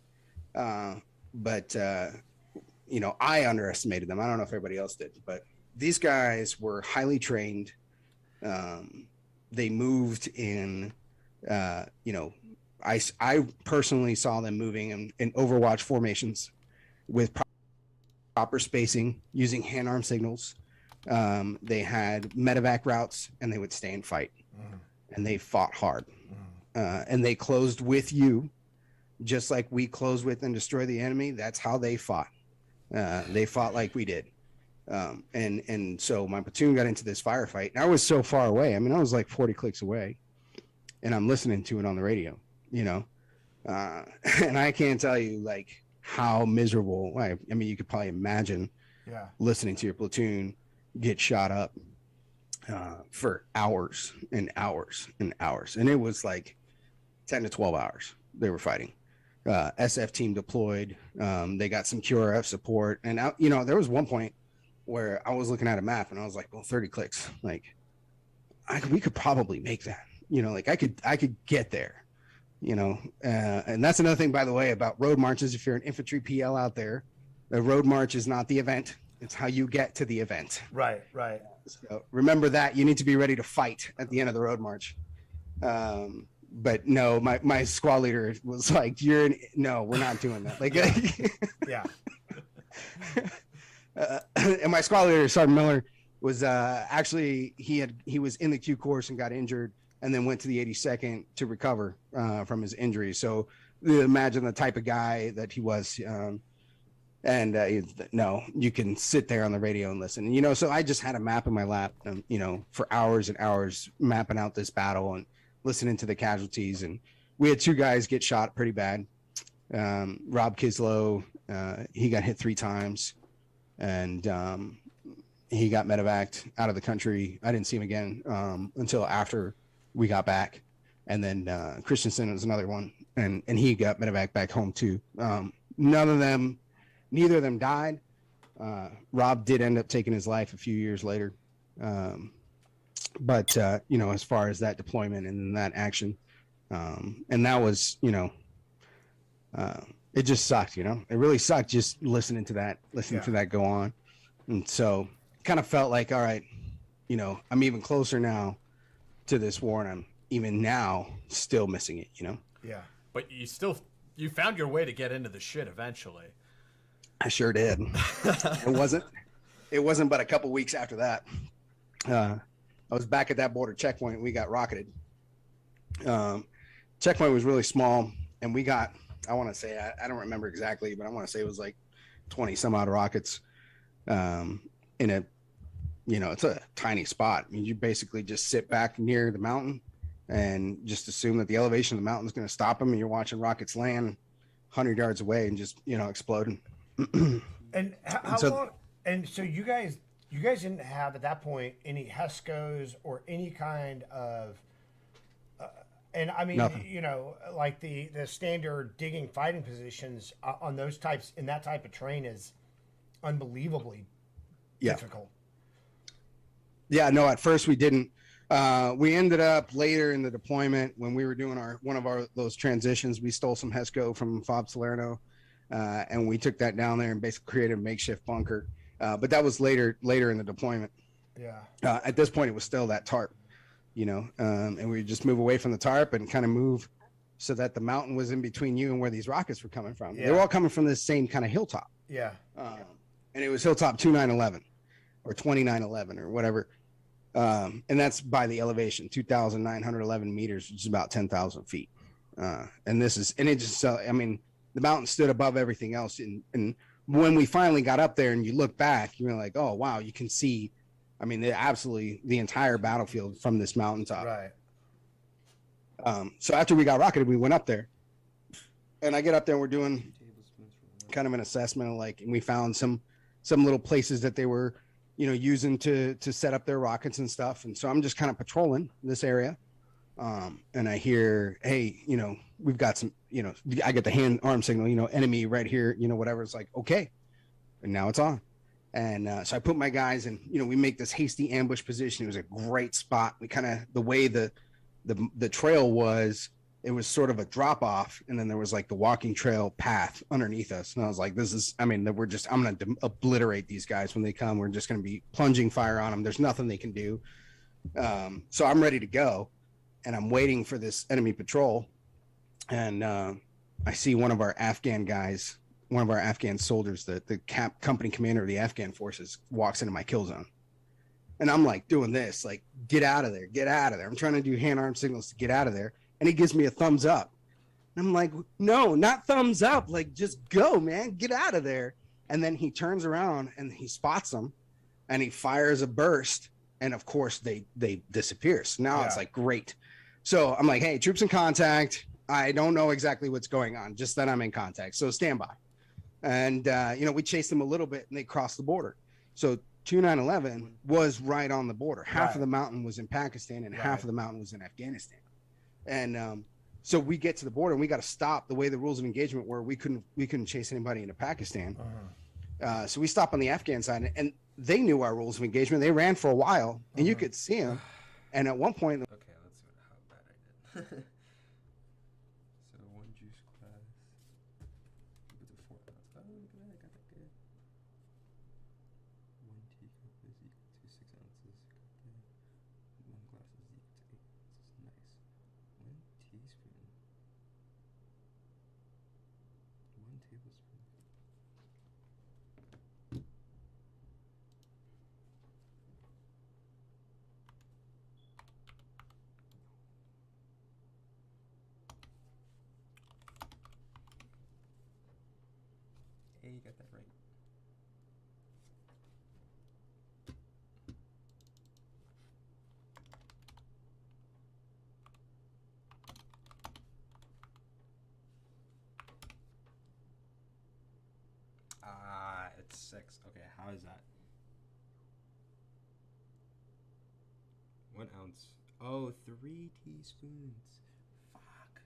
But you know, I underestimated them. I don't know if everybody else did, but these guys were highly trained. They moved in, you know, I personally saw them moving in Overwatch formations with proper spacing, using hand-arm signals. They had medevac routes, and they would stay and fight. And they fought hard. And they closed with you, just like we close with and destroy the enemy. That's how they fought. They fought like we did. And so my platoon got into this firefight, and I was so far away. I mean, I was like 40 clicks away, and I'm listening to it on the radio, you know? And I can't tell you like how miserable, I mean, you could probably imagine listening to your platoon get shot up for hours and hours and hours. And it was like 10 to 12 hours they were fighting. SF team deployed. They got some QRF support. And, you know, there was one point where I was looking at a map and I was like, well, 30 clicks. Like, we could probably make that. You know, like I could get there, you know. And that's another thing, by the way, about road marches. If you're an infantry PL out there, the road march is not the event. It's how you get to the event. Right, right. So remember that. You need to be ready to fight at the end of the road march. But no, my squad leader was like, no, we're not doing that. Like, yeah. And my squad leader, Sergeant Miller, was actually, he was in the Q course and got injured and then went to the 82nd to recover from his injury. So imagine the type of guy that he was. No, you can sit there on the radio and listen. You know, so I just had a map in my lap, you know, for hours and hours mapping out this battle and listening to the casualties. And we had 2 guys get shot pretty bad. Rob Kislow, he got hit 3 times, and he got medevaced out of the country. I didn't see him again until after we got back. And then Christensen was another one, and he got medevaced back home too. Neither of them died. Rob did end up taking his life a few years later. But you know, as far as that deployment and that action, and that was, you know, it just sucked, you know, it really sucked just listening to that go on. And so kind of felt like, all right, you know, I'm even closer now to this war, and I'm even now still missing it, you know? Yeah. But you found your way to get into the shit eventually. I sure did. It wasn't but a couple weeks after that. I was back at that border checkpoint. We got rocketed. Checkpoint was really small, and we got, I want to say, I don't remember exactly, but I want to say it was like 20 some odd rockets in a, you know, it's a tiny spot. I mean, you basically just sit back near the mountain and just assume that the elevation of the mountain is going to stop them, and you're watching rockets land 100 yards away and just, you know, exploding. And how long? And so you guys didn't have at that point any HESCOs or any kind of, and I mean, Nothing. you know, like the standard digging fighting positions on those types in that type of terrain is unbelievably difficult. Yeah, no, at first we didn't. We ended up later in the deployment when we were doing those transitions. We stole some HESCO from FOB Salerno. And we took that down there and basically created a makeshift bunker. But that was later in the deployment. Yeah. At this point, it was still that tarp, you know, and we just move away from the tarp and kind of move so that the mountain was in between you and where these rockets were coming from. They Yeah. were all coming from this same kind of hilltop. Yeah. And it was hilltop 2911 or 2911 or whatever. And that's by the elevation, 2,911 meters, which is about 10,000 feet. And it just, I mean, the mountain stood above everything else. And when we finally got up there and you look back, you're like, oh, wow, you can see, I mean, absolutely the entire battlefield from this mountaintop. Right. So after we got rocketed, we went up there. And I get up there and we're doing Tablespoons for one. kind of an assessment of like, and we found some little places that they were, using to set up their rockets and stuff. And so I'm just kind of patrolling this area. And I hear, hey, we've got some, I get the hand arm signal, enemy right here, whatever. It's like, okay. And now it's on. And so I put my guys in, we make this hasty ambush position. It was a great spot. We kind of, the way the trail was, it was sort of a drop off. And then there was like the walking trail path underneath us. And I was like, I'm going to obliterate these guys when they come. We're just going to be plunging fire on them. There's nothing they can do. So I'm ready to go. And I'm waiting for this enemy patrol. And I see one of our Afghan guys, one of our Afghan soldiers, the company commander of the Afghan forces, walks into my kill zone. And I'm like doing this, like, get out of there, get out of there. I'm trying to do hand arm signals to get out of there. And he gives me a thumbs up. And I'm like, no, not thumbs up. Like, just go, man, get out of there. And then he turns around and he spots them and he fires a burst. And of course they disappear. So now it's like, great. So I'm like, hey, troops in contact. I don't know exactly what's going on, just that I'm in contact. So stand by. And, we chased them a little bit and they crossed the border. So 2911 was right on the border. Half of the mountain was in Pakistan and half of the mountain was in Afghanistan. And so we get to the border and we got to stop. The way the rules of engagement were, we couldn't chase anybody into Pakistan. So we stopped on the Afghan side and they knew our rules of engagement. They ran for a while and you could see them. And at one point, Okay, let's see how bad I did. So one juice glass with a 4 ounce. Oh, look at that, I got that good. 1 teacup is equal to 6 ounces. Got that. 1 glass is equal to 8 ounces. Nice. 1 teaspoon. 1 tablespoon. Hey, you got that right. It's 6. Okay, how is that? 1 ounce. Oh, 3 teaspoons. Fuck.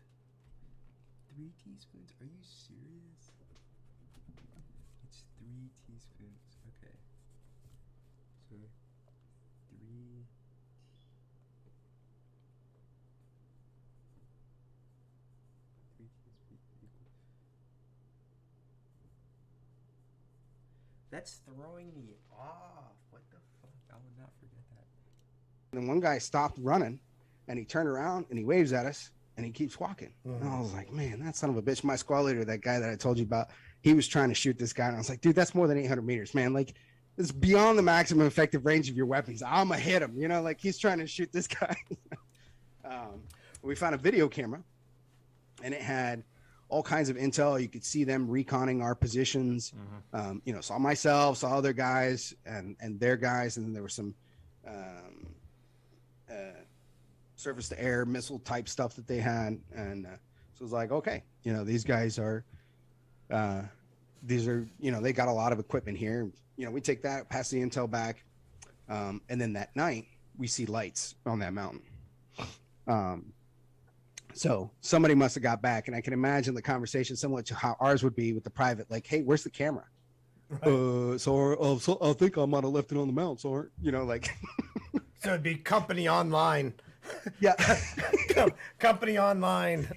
3 teaspoons? Are you serious? It's 3 teaspoons. Okay. So 3 teaspoons equal. That's throwing me off. What the fuck? I will not forget that. and one guy stopped running and he turned around and he waves at us and he keeps walking. And I was like, man, that son of a bitch. My squad leader, that guy that I told you about, he was trying to shoot this guy. And I was like, dude, that's more than 800 meters, man. Like, it's beyond the maximum effective range of your weapons. I'm going to hit him, like he's trying to shoot this guy. We found a video camera and it had all kinds of intel. You could see them reconning our positions. Saw myself, saw other guys and their guys. And then there was some surface to air missile type stuff that they had. And so it was like, okay, these guys are, they got a lot of equipment here. We take that, pass the intel back. And then that night we see lights on that mountain. So somebody must have got back, and I can imagine the conversation similar to how ours would be with the private, like, hey, where's the camera? Right. So I think I might have left it on the mount. So, like. So it'd be company online. Yeah. Company online.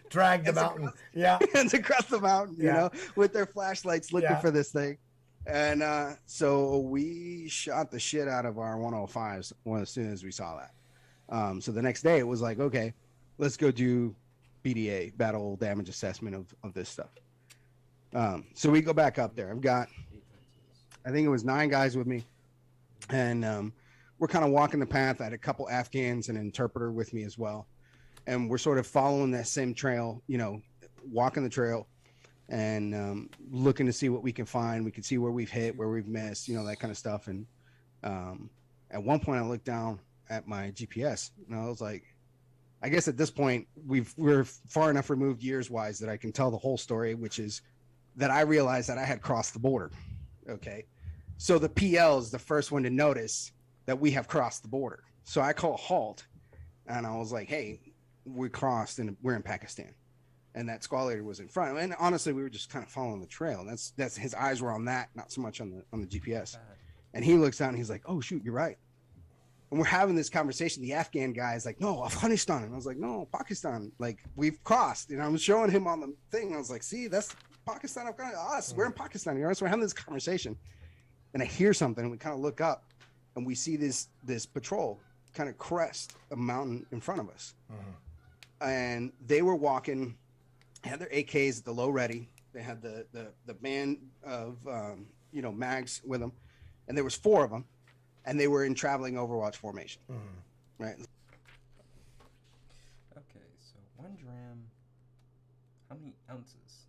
Drag the mountain. Hands across the mountain, with their flashlights looking for this thing. And so we shot the shit out of our 105s as soon as we saw that. So the next day it was like, okay, let's go do BDA, battle damage assessment of this stuff. So we go back up there. I've got, I think it was 9 guys with me, and we're kind of walking the path. I had a couple Afghans and an interpreter with me as well, and we're sort of following that same trail, you know, walking the trail and looking to see what we can find. We can see where we've hit, where we've missed, you know, that kind of stuff. And at one point I looked down at my GPS and I was like, I guess at this point we're far enough removed years wise that I can tell the whole story, which is that I realized that I had crossed the border. Okay. So the PL is the first one to notice that we have crossed the border. So I call halt and I was like, hey, we crossed and we're in Pakistan. And that squad leader was in front. And honestly, we were just kind of following the trail. That's his eyes were on that, not so much on the GPS. And he looks down and he's like, oh shoot, you're right. And we're having this conversation. The Afghan guy is like, no, Afghanistan. And I was like, no, Pakistan. Like, we've crossed. And I was showing him on the thing. I was like, see, that's Pakistan, Afghanistan, us. We're in Pakistan. You know, so we're having this conversation. And I hear something, and we kind of look up, and we see this patrol kind of crest a mountain in front of us. And they were walking, had their AKs at the low ready. They had the band of you know, mags with them, and there was 4 of them, and they were in traveling Overwatch formation. Right. Okay, so 1 dram. How many ounces?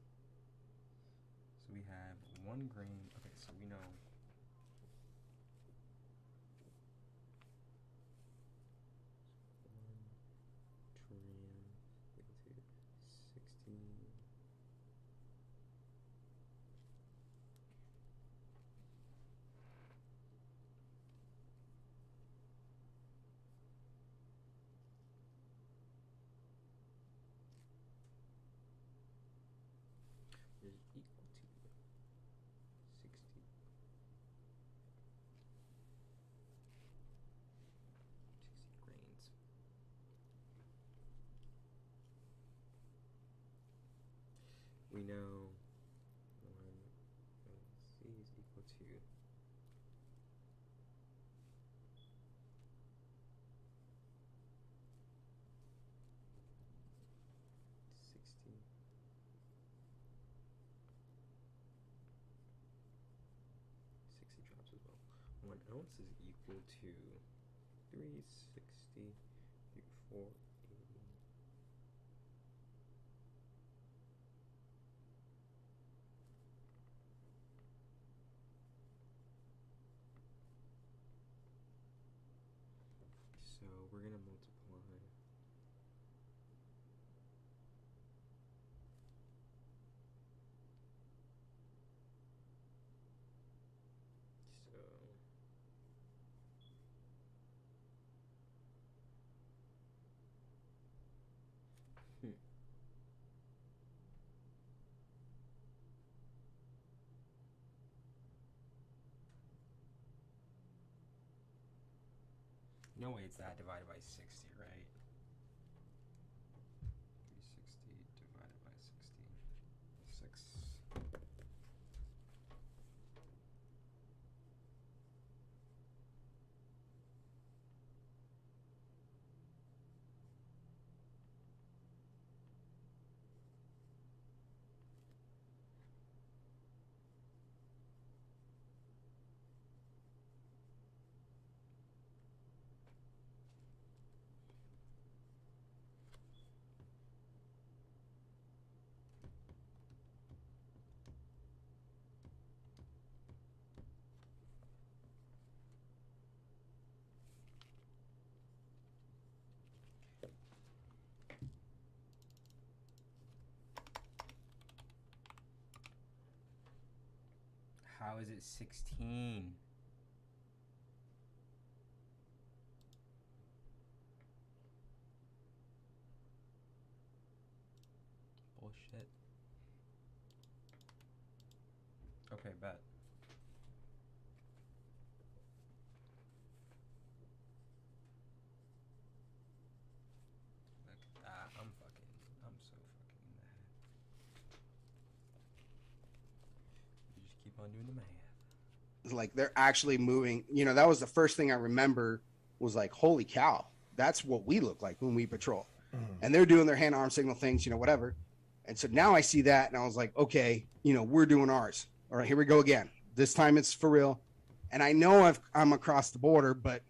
So we have 1 grain. Okay, so we know. 1 dram equal to 60. Is equal to 60. 60 grains. We know 1 C is equal to 60. 60 drops as well. 1 ounce is equal to 360, 480. So we're gonna multiply. So no way it's that divided by 60, right? 360 divided by 60. 6. How is it 16? Bullshit. Okay, bet. Look at that. I'm so fucking in the head. You just keep on doing the math. Like, they're actually moving. You know, that was the first thing I remember was like, holy cow, that's what we look like when we patrol. and they're doing their hand arm signal things, whatever. And so now I see that, and I was like, okay, we're doing ours. All right, here we go again. This time it's for real. And I know I'm across the border, but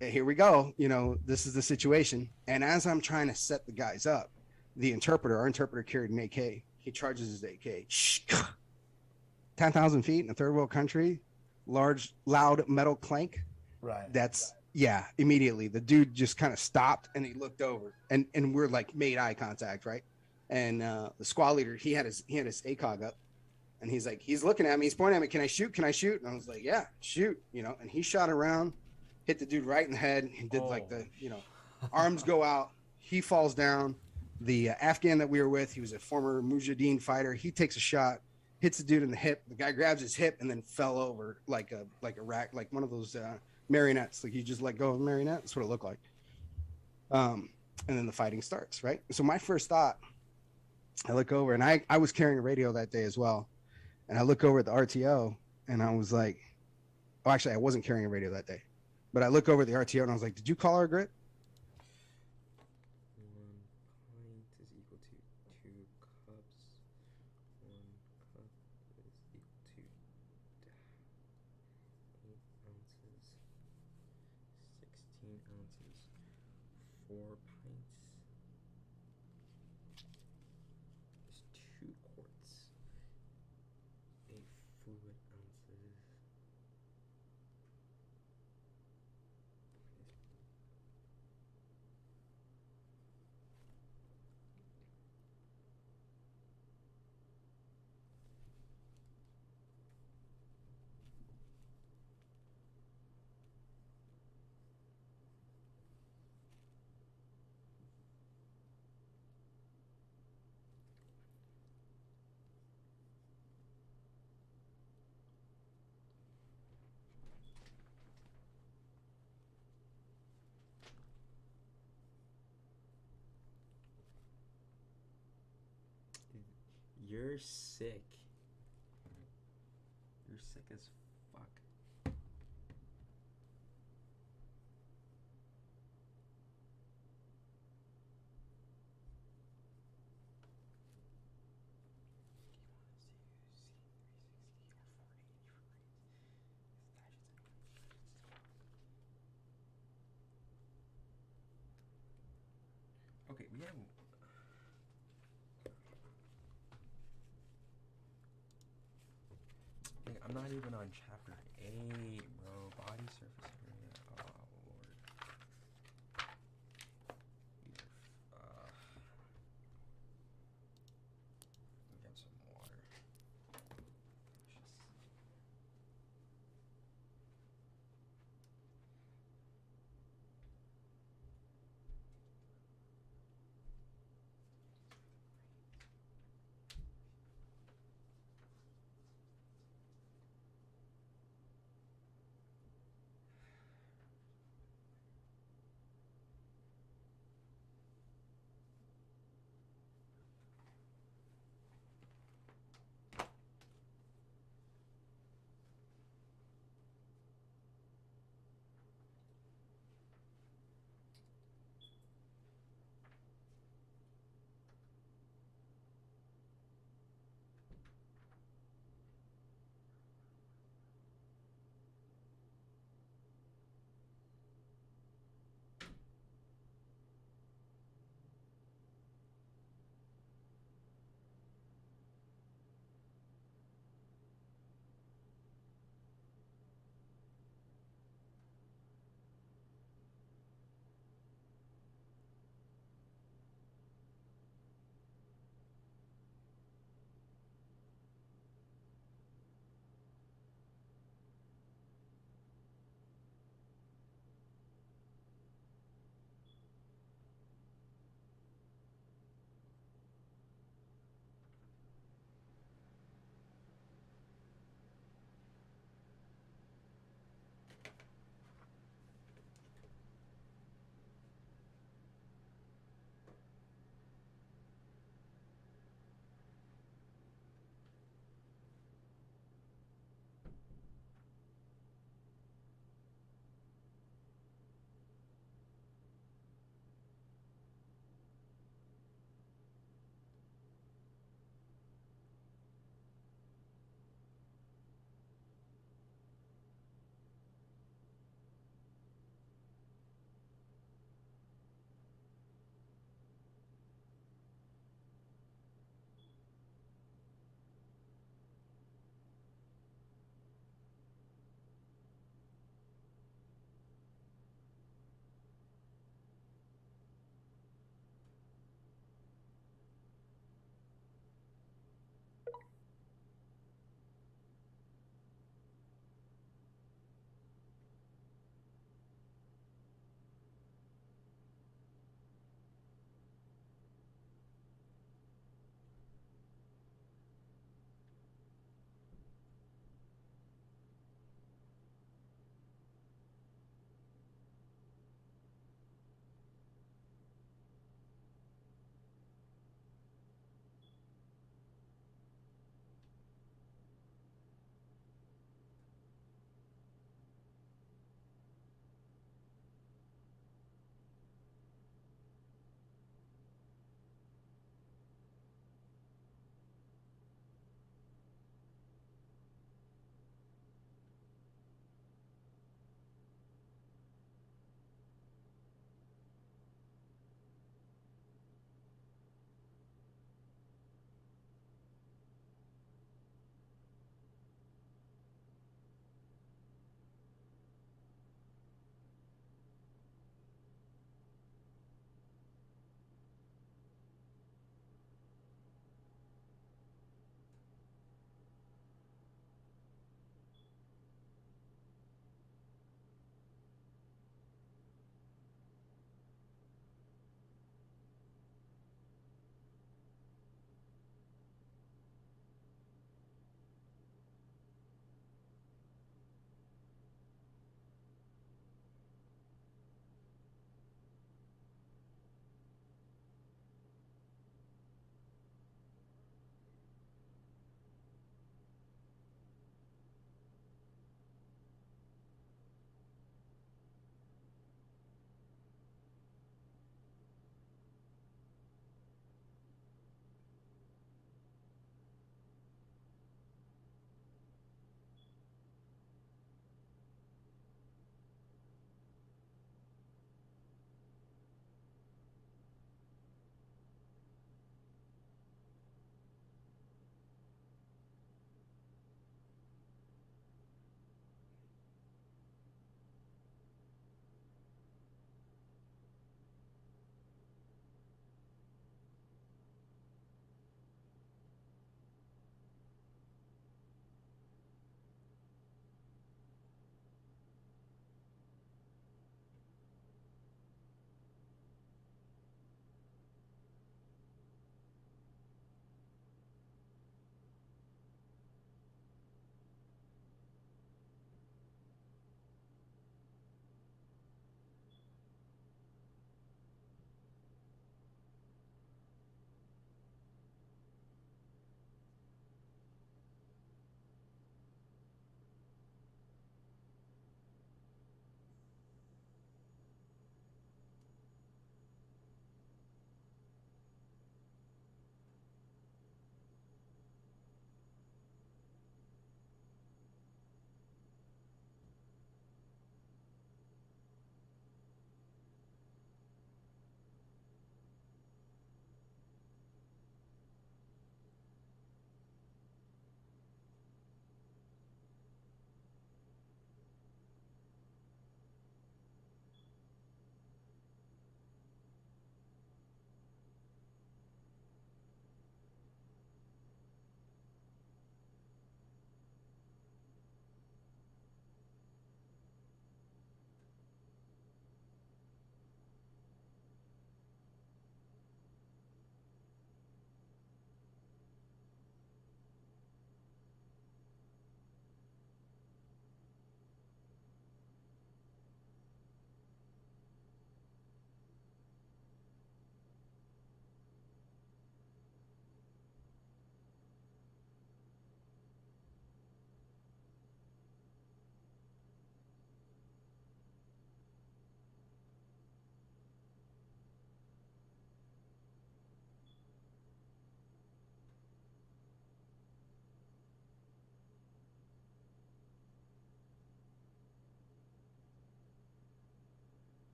here we go. This is the situation. And as I'm trying to set the guys up, our interpreter carried an AK. He charges his AK. 10,000 feet in a third world country, large, loud metal clank. Right. Immediately the dude just kind of stopped and he looked over and we're like made eye contact, right? And the squad leader, he had his ACOG up, and he's looking at me, he's pointing at me, can I shoot? And I was like, yeah, shoot, and he shot around, hit the dude right in the head, and did arms go out, he falls down. The Afghan that we were with, he was a former Mujahideen fighter, he takes a shot, hits the dude in the hip, the guy grabs his hip and then fell over like a rack, like one of those marionettes, like you just let go of a marionette. That's what it looked like. And then the fighting starts, right? So my first thought, I look over, and I was carrying a radio that day as well, and I look over at the RTO, and I was like, oh, actually I wasn't carrying a radio that day, but I look over at the RTO and I was like, did you call our grit? 1 pint is equal to 2 cups. 1 cup is equal to 8 ounces. 16 ounces. 4 pints is 2 quarts. 8 fluid ounces. You're sick. You're sick as fuck. Okay, we have. Like, I'm not even on chapter 8, bro. Body surface area. Oh, lord. We got some water.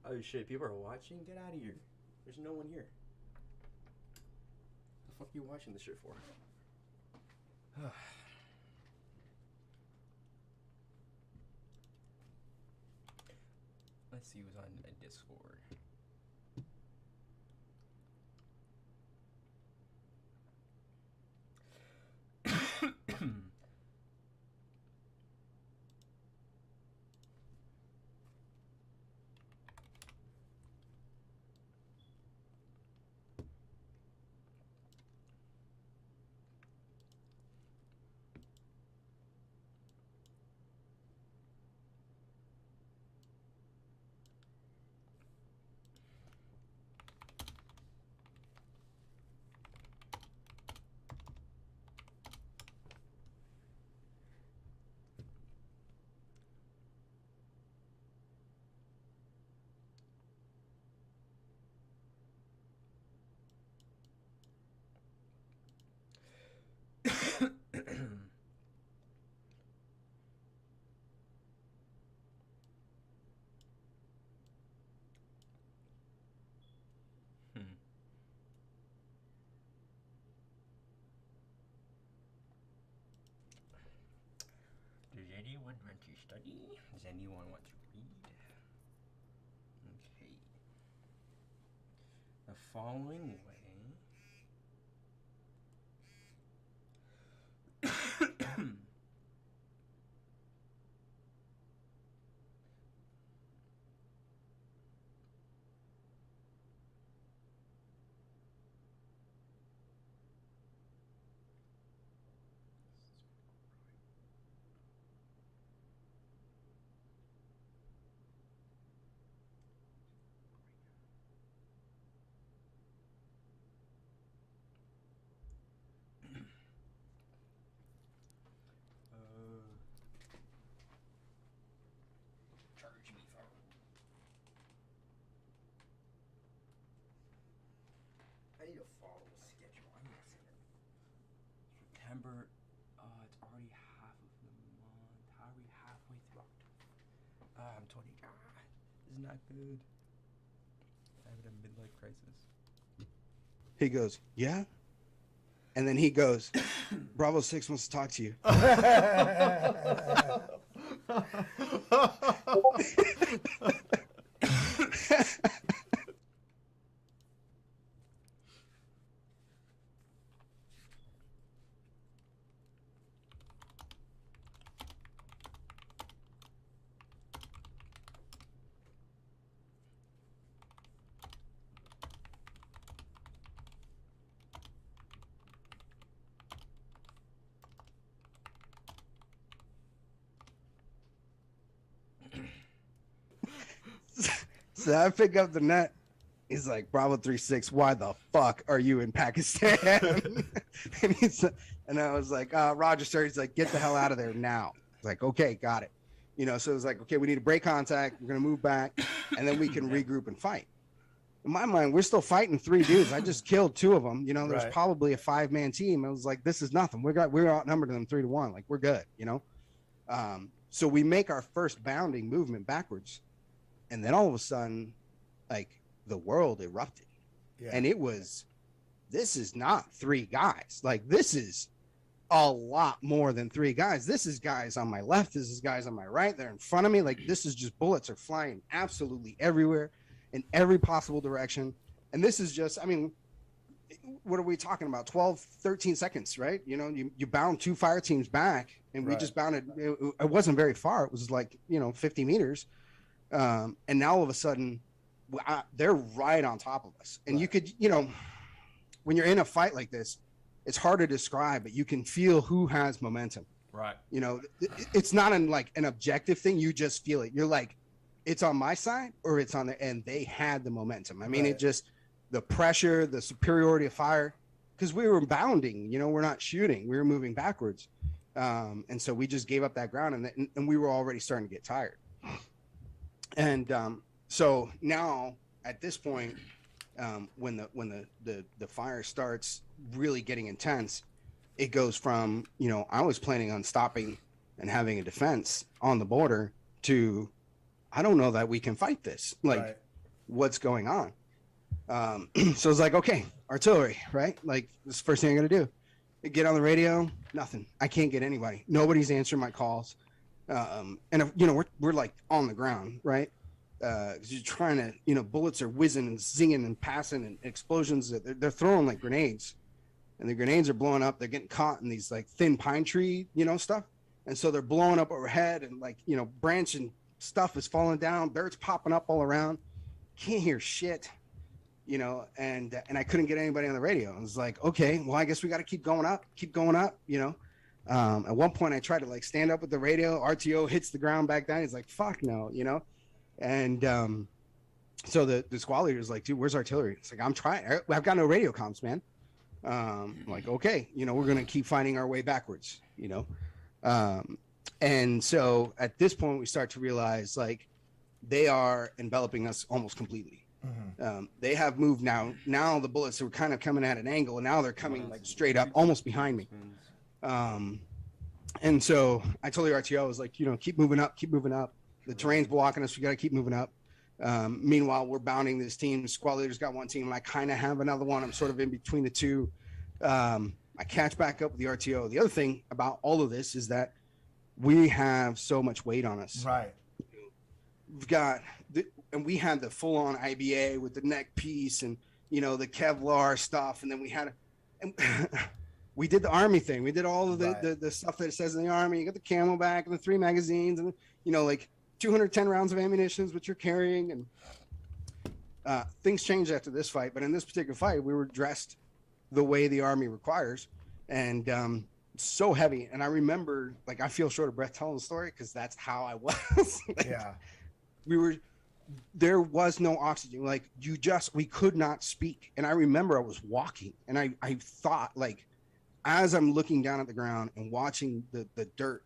Oh shit, people are watching? Get out of here. There's no one here. The fuck are you watching this shit for? Let's see who's on Discord. Does anyone want to study? Does anyone want to read? Okay. The following way. Charge me for. I need to follow a schedule. I'm missing it. September. It's already half of the month. How are we halfway through October? I'm 20. This is not good. I'm having a midlife crisis. He goes, yeah? And then he goes, Bravo 6 wants to talk to you. So I pick up the net. He's like, Bravo 3-6, why the fuck are you in Pakistan? and I was like, Roger, sir. He's like, get the hell out of there now. I was like, okay, got it. You know, so it was like, okay, we need to break contact. We're going to move back, and then we can regroup and fight. In my mind, we're still fighting 3 dudes. I just killed 2 of them. You know, there's Right. probably a 5-man team. I was like, this is nothing. We're outnumbered them 3-1. Like, we're good, you know? So we make our first bounding movement backwards. And then all of a sudden, like, the world erupted. Yeah. And it was, this is not 3 guys. Like, this is a lot more than 3 guys. This is guys on my left. This is guys on my right. They're in front of me. Like, this is just bullets are flying absolutely everywhere in every possible direction. And this is just, I mean, what are we talking about? 12, 13 seconds, right? You know, you bound 2 fire teams back, and we Right. just bounded. It wasn't very far. It was like, 50 meters. And now all of a sudden, they're right on top of us. And you could, when you're in a fight like this, it's hard to describe, but you can feel who has momentum. Right. It's not an objective thing. You just feel it. You're like, it's on my side or it's on and they had the momentum. I mean, Right. it just, the pressure, the superiority of fire, because we were bounding, we're not shooting, we were moving backwards. And so we just gave up that ground, and we were already starting to get tired. And so now at this point, when the fire starts really getting intense, it goes from, I was planning on stopping and having a defense on the border to, I don't know that we can fight this. Like, Right. what's going on. So it's like, okay, artillery, right? Like, this is the first thing I got to do. Get on the radio, nothing. I can't get anybody. Nobody's answering my calls. And if, you know, we're like on the ground, right? Because you're trying to, you know, bullets are whizzing and zinging and passing, and explosions. They're throwing like grenades, and the grenades are blowing up. They're getting caught in these like thin pine tree, you know, stuff. And so they're blowing up overhead, and like, you know, branch and stuff is falling down. Dirt's popping up all around. Can't hear shit, you know, and I couldn't get anybody on the radio. I was like, okay, well, I guess we got to keep going up, you know. At one point I tried to like stand up with the radio. RTO hits the ground back down. He's like, fuck no, you know. And so the squad leader is like, dude, where's artillery? It's like, I'm trying. I've got no radio comms, man. I'm like, okay, you know, we're going to keep finding our way backwards, you know. And so at this point we start to realize like they are enveloping us almost completely. They have moved now. Now the bullets are kind of coming at an angle, and now they're coming like straight up, almost behind me. And so I told the RTO, I was like, you know, keep moving up, keep moving up. The terrain's blocking us. We got to keep moving up. Meanwhile, we're bounding this team. Squad leader's got one team, and I kind of have another one. I'm sort of in between the two. I catch back up with the RTO. The other thing about all of this is that we have so much weight on us. Right. We've got, and we had the full-on IBA with the neck piece and, you know, the Kevlar stuff. And then we had, and we did the Army thing. We did all of the stuff that it says in the Army. You got the Camelback and the 3 magazines and, you know, like 210 rounds of ammunition is what you're carrying. And things changed after this fight. But in this particular fight, we were dressed the way the Army requires. And so heavy. And I remember, like, I feel short of breath telling the story because that's how I was. Like, Yeah. There was no oxygen. Like, we could not speak. And I remember I was walking and I thought, like, as I'm looking down at the ground and watching the dirt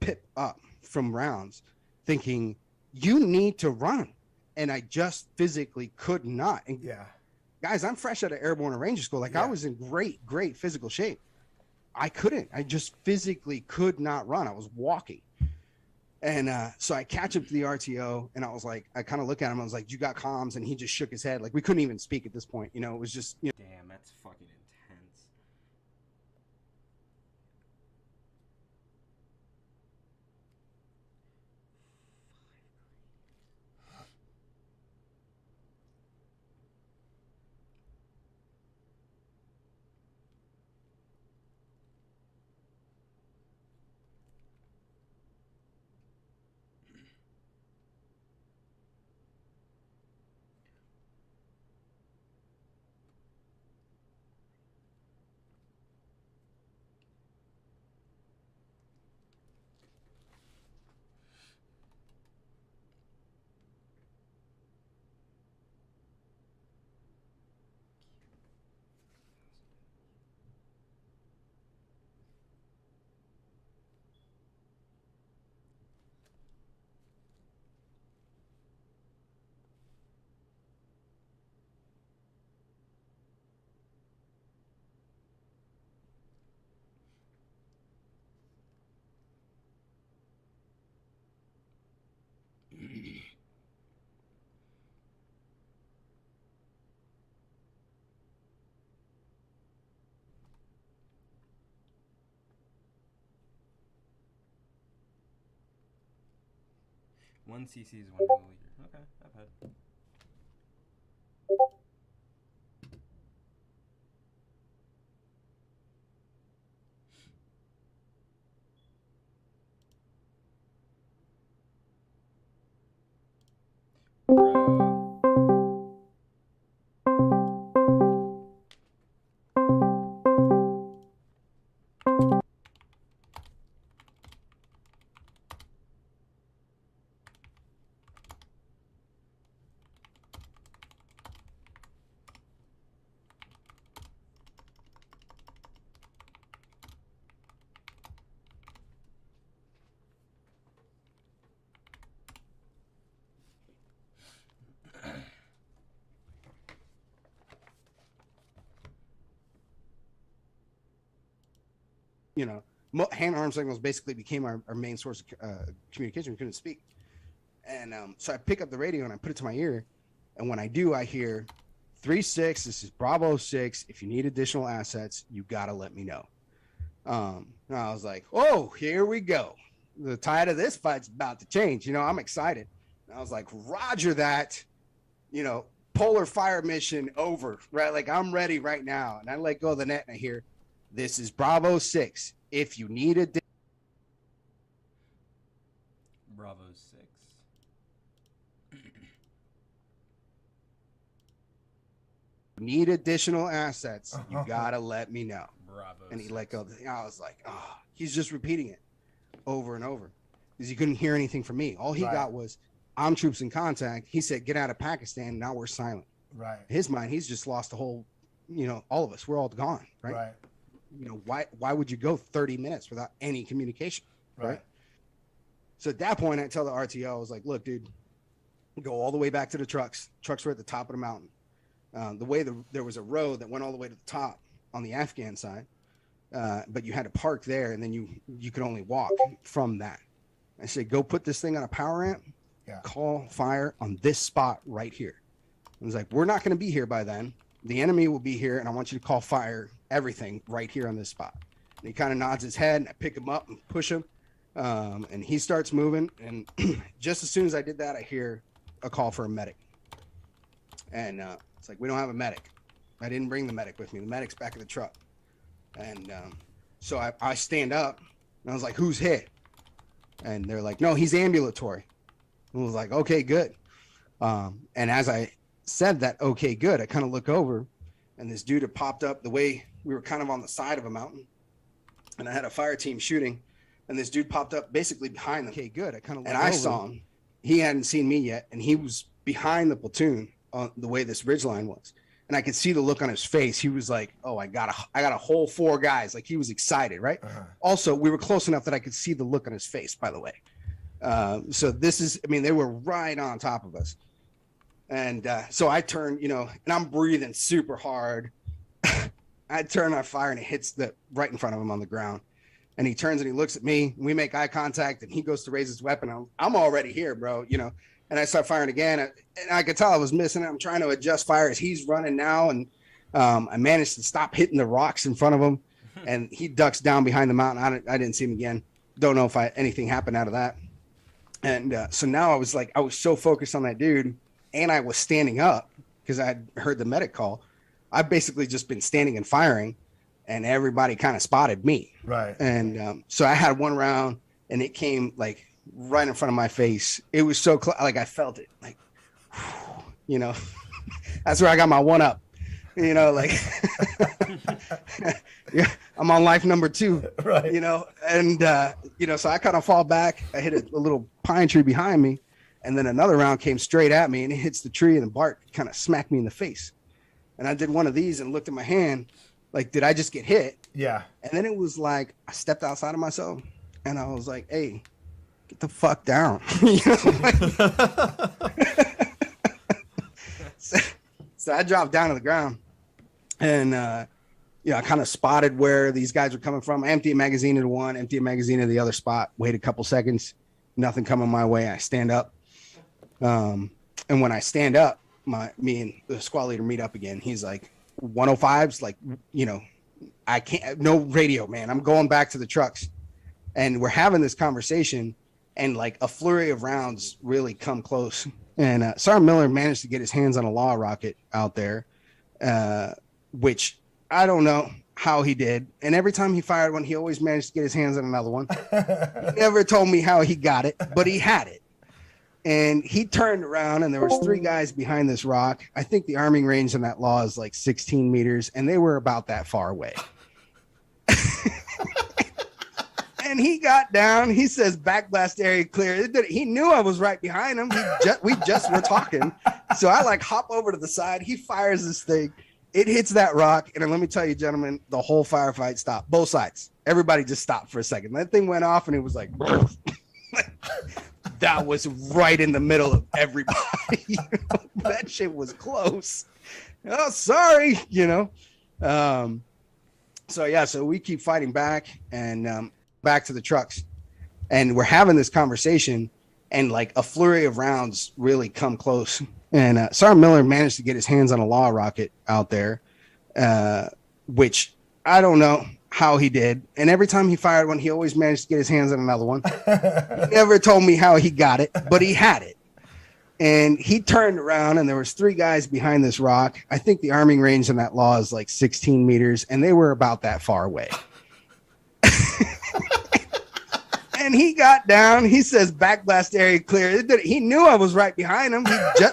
pip up from rounds, thinking, you need to run. And I just physically could not. And Yeah. guys, I'm fresh out of airborne and ranger school. Like, I was in great physical shape. I couldn't. I just physically could not run. I was walking. And so I catch up to the RTO, and I was like, I kind of look at him. I was like, you got comms? And he just shook his head. Like, we couldn't even speak at this point. You know, it was just, you know. Damn, that's fucking intense. One CC is 1 milliliter. Okay, I've had. You know, hand arm signals basically became our main source of communication. We couldn't speak. And so I pick up the radio and I put it to my ear, And when I do, I hear 3-6. This is Bravo 6. If you need additional assets, you got to let me know. And I was like, oh, here we go. The tide of this fight's about to change. You know, I'm excited. And I was like, roger that, you know, polar fire mission over, right? Like, I'm ready right now. And I let go of the net and I hear, this is Bravo 6. If you need a Bravo 6. need additional assets, you gotta let me know. Bravo. And he let go of the thing. I was like, oh, he's just repeating it over and over because he couldn't hear anything from me. All he got was, I'm troops in contact. He said, get out of Pakistan. Now we're silent. Right. In his mind, he's just lost the whole, you know, all of us. We're all gone, right? Right. You know, why would you go 30 minutes without any communication? Right. So at that point, I tell the RTO, I was like, look, dude, go all the way back to the trucks. Trucks were at the top of the mountain. There was a road that went all the way to the top on the Afghan side, but you had to park there, and then you could only walk from that. I said, go put this thing on a power ramp, call fire on this spot right here. I was like, we're not going to be here by then. The enemy will be here, and I want you to call fire everything right here on this spot. And he kind of nods his head, and I pick him up and push him, and he starts moving. And just as soon as I did that, I hear a call for a medic. And it's like, we don't have a medic. I didn't bring the medic with me. The medic's back in the truck. And so I stand up, and I was like, who's hit? And they're like, no, he's ambulatory. And I was like, okay, good. And as I said that, okay, good, I kind of look over, and this dude had popped up the way we were kind of on the side of a mountain. And I had a fire team shooting, and this dude popped up basically behind them. Okay, good. I kind of looked over. I saw him. He hadn't seen me yet, and he was behind the platoon on the way this ridgeline was. And I could see the look on his face. He was like, oh, I got a whole 4 guys. Like, he was excited, right? Also, we were close enough that I could see the look on his face, by the way. So this is, I mean, they were right on top of us. And so I turn, you know, and I'm breathing super hard. I turn my fire, and it hits right in front of him on the ground. And he turns and he looks at me. We make eye contact, and he goes to raise his weapon. I'm already here, bro, you know. And I start firing again, and I could tell I was missing it. I'm trying to adjust fire as he's running now, and I managed to stop hitting the rocks in front of him, and he ducks down behind the mountain. I didn't see him again. Don't know if anything happened out of that. And so now I was so focused on that dude, and I was standing up because I had heard the medic call. I've basically just been standing and firing, and everybody kind of spotted me. Right. And so I had one round, and it came like right in front of my face. It was so like I felt it, like, you know. That's where I got my one up, you know, like yeah, I'm on life number 2, right? You know, and you know, so I kind of fall back. I hit a little pine tree behind me, and then another round came straight at me, and it hits the tree, and the bark kind of smacked me in the face. And I did one of these and looked at my hand, like, did I just get hit? Yeah. And then it was like I stepped outside of myself, and I was like, hey, get the fuck down. You know, so I dropped down to the ground, and I kind of spotted where these guys were coming from. I empty a magazine into one, empty a magazine into the other spot, wait a couple seconds, nothing coming my way. I stand up, and when I stand up, me and the squad leader meet up again. He's like, 105s, like, you know, I can't, no radio, man. I'm going back to the trucks. And we're having this conversation, and like a flurry of rounds really come close. And Sergeant Miller managed to get his hands on a law rocket out there, which I don't know how he did. And every time he fired one, he always managed to get his hands on another one. He never told me how he got it, but he had it. And he turned around, and there was 3 guys behind this rock. I think the arming range on that law is like 16 meters, and they were about that far away. And he got down. He says, backblast area clear. He knew I was right behind him. We just were talking. So I like hop over to the side. He fires this thing. It hits that rock. And then let me tell you, gentlemen, the whole firefight stopped. Both sides. Everybody just stopped for a second. That thing went off, and it was like, that was right in the middle of everybody. You know? That shit was close. Oh, sorry. You know? So we keep fighting back, and back to the trucks, and we're having this conversation, and like a flurry of rounds really come close. And Sergeant Miller managed to get his hands on a law rocket out there, which I don't know how he did. And every time he fired one, he always managed to get his hands on another one. He never told me how he got it, but he had it. And he turned around, and there was 3 guys behind this rock. I think the arming range on that law is like 16 meters, and they were about that far away. And he got down. He says, "Backblast area clear." He knew I was right behind him.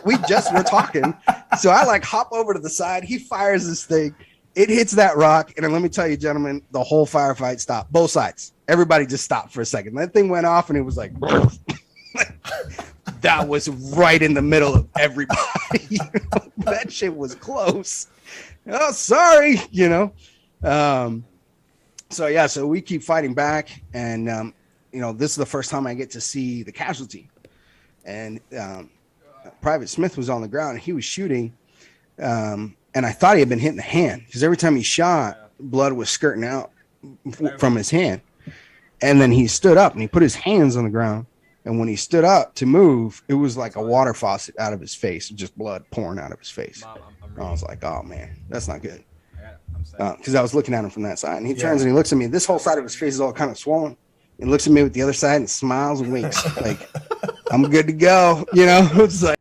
We just were talking. So I like hop over to the side. He fires this thing. It hits that rock. And then let me tell you, gentlemen, the whole firefight stopped. Both sides. Everybody just stopped for a second. That thing went off, and it was like, that was right in the middle of everybody. You know? That shit was close. Oh, sorry. You know? So we keep fighting back. And, you know, this is the first time I get to see the casualty. And Private Smith was on the ground, and he was shooting. And I thought he had been hitting the hand, because every time he shot, blood was skirting out from his hand. And then he stood up, and he put his hands on the ground. And when he stood up to move, it was like a water faucet out of his face, just blood pouring out of his face. Mom, I was like, oh, man, that's not good. Because I was looking at him from that side. And he turns and he looks at me. This whole side of his face is all kind of swollen. And looks at me with the other side and smiles and winks. Like, I'm good to go. You know, it's like.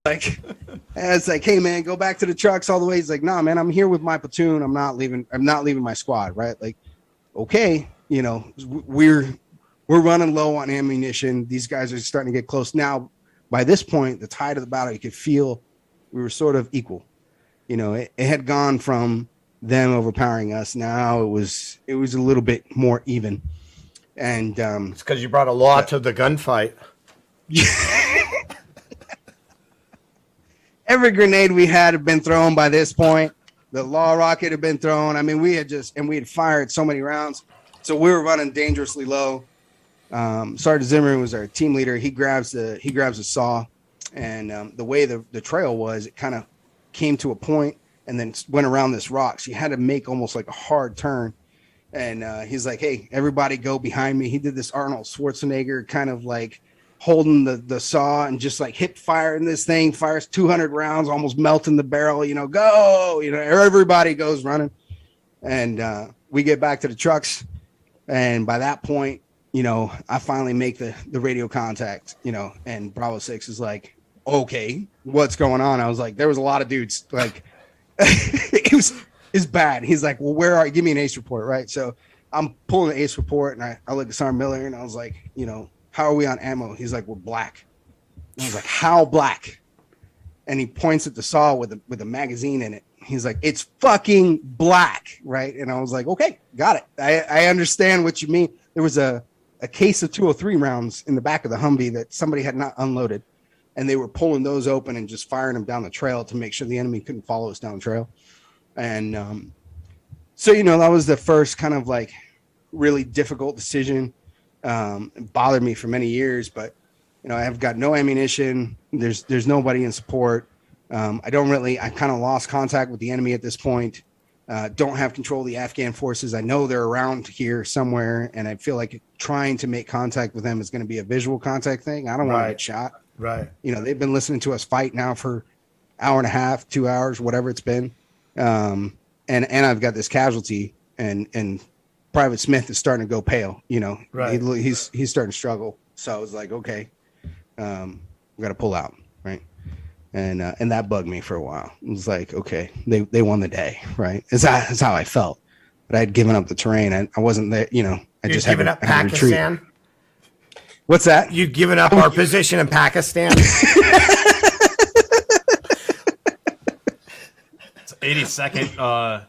Like, and it's like, hey man, go back to the trucks all the way. He's like, nah, man, I'm here with my platoon. I'm not leaving my squad, right? Like, okay, you know, we're running low on ammunition. These guys are starting to get close. Now, by this point, the tide of the battle, you could feel we were sort of equal. You know, it had gone from them overpowering us. Now it was a little bit more even. And it's because you brought a law to the gunfight. Every grenade we had been thrown by this point. The law rocket had been thrown. I mean, we had fired so many rounds. So we were running dangerously low. Sergeant Zimmerman was our team leader. He grabs a saw, and the way the trail was, it kind of came to a point and then went around this rock. So you had to make almost like a hard turn. And he's like, hey, everybody go behind me. He did this Arnold Schwarzenegger kind of like holding the saw and just like hip fire in this thing, fires 200 rounds, almost melting the barrel, you know, go, you know, everybody goes running. And we get back to the trucks. And by that point, you know, I finally make the radio contact, you know, and Bravo 6 is like, okay, what's going on? I was like, there was a lot of dudes, like, it's bad. He's like, well, where are you? Give me an ace report, right? So I'm pulling the ace report, and I look at Sergeant Miller, and I was like, you know, how are we on ammo? He's like, we're black. And I was like, how black? And he points at the saw with a magazine in it. He's like, it's fucking black, right? And I was like, okay, got it. I understand what you mean. There was a case of 203 rounds in the back of the Humvee that somebody had not unloaded, and they were pulling those open and just firing them down the trail to make sure the enemy couldn't follow us down the trail. And so, you know, that was the first kind of like really difficult decision. It bothered me for many years, but you know, I've got no ammunition. There's nobody in support. I kind of lost contact with the enemy at this point. Don't have control of the Afghan forces. I know they're around here somewhere, and I feel like trying to make contact with them is going to be a visual contact thing. I don't want to get shot. Right. You know, they've been listening to us fight now for hour and a half, 2 hours, whatever it's been. And I've got this casualty, and Private Smith is starting to go pale. You know, right. He's starting to struggle. So I was like, okay, we got to pull out, right? And that bugged me for a while. It was like, okay, they won the day, right? That's how I felt. But I had given up the terrain, and I wasn't there. You know, I just given up Pakistan. What's that? You've given up our position in Pakistan. 82nd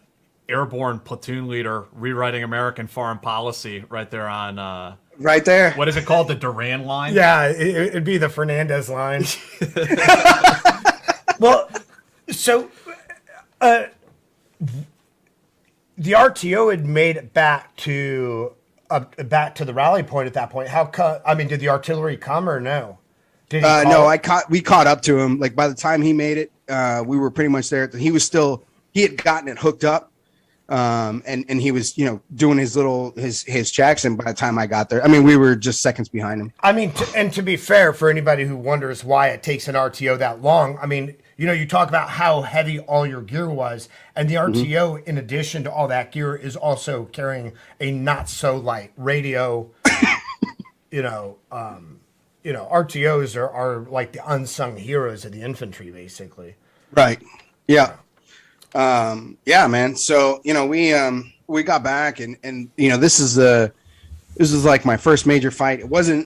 Airborne Platoon Leader rewriting American foreign policy right there on right there. What is it called? The Duran line? Yeah, it'd be the Fernandez line. Well, so the RTO had made it back to the rally point at that point. Did the artillery come or no? No, we caught up to him. Like by the time he made it, we were pretty much there. He had gotten it hooked up, and he was, you know, doing his checks. And by the time I got there, I mean, we were just seconds behind him. I mean, and to be fair, for anybody who wonders why it takes an RTO that long, I mean, you know, you talk about how heavy all your gear was, and the RTO, in addition to all that gear, is also carrying a not so light radio. RTOs are like the unsung heroes of the infantry, basically. Right. Yeah. Yeah, man. So, you know, we got back, and you know, this is like my first major fight. It wasn't.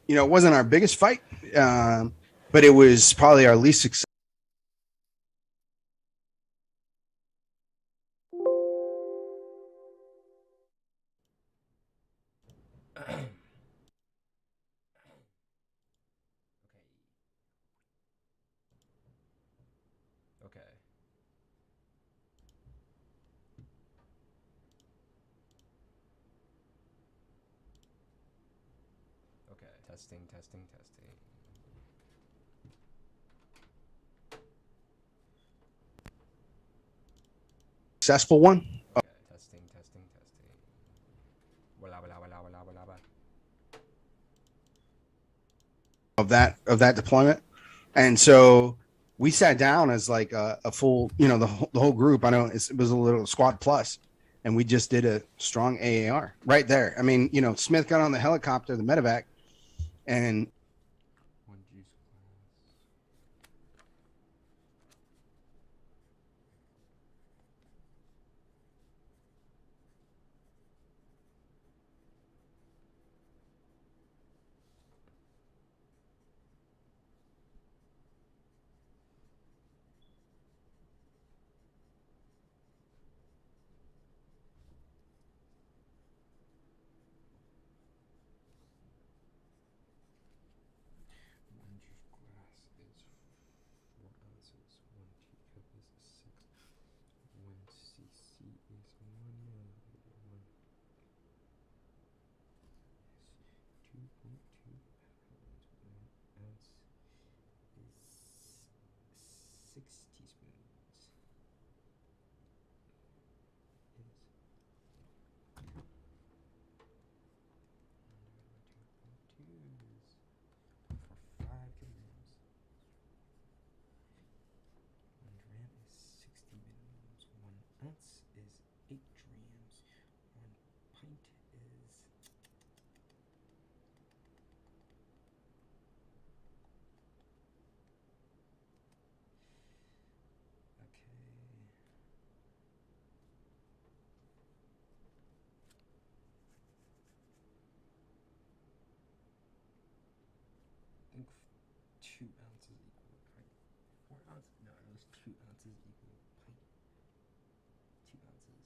you know, it wasn't our biggest fight, but it was probably our least successful. Okay. Okay. Testing, testing, testing. Successful one Okay. Testing, testing, testing. Wala, wala, wala, wala, wala, wala. of that deployment, and so we sat down as like a full, you know, the whole group. I know it was a little squad plus, and we just did a strong AAR right there. I mean, you know, Smith got on the helicopter, the medevac, and One juice glass. One juice glass is 4 ounces. One teacup is 6. 1 cc is 1 milliliter. 1 is 2.2 pounds. 1 ounce is 6 teaspoons. Is 1 is for 5 kilograms. 1 gram is 60 milligrams. 1 ounce is 8 grams. 1 pint is okay. I think 2 ounces equal a pint. 4 ounces? No, it was 2 ounces equal a pint. 2 ounces.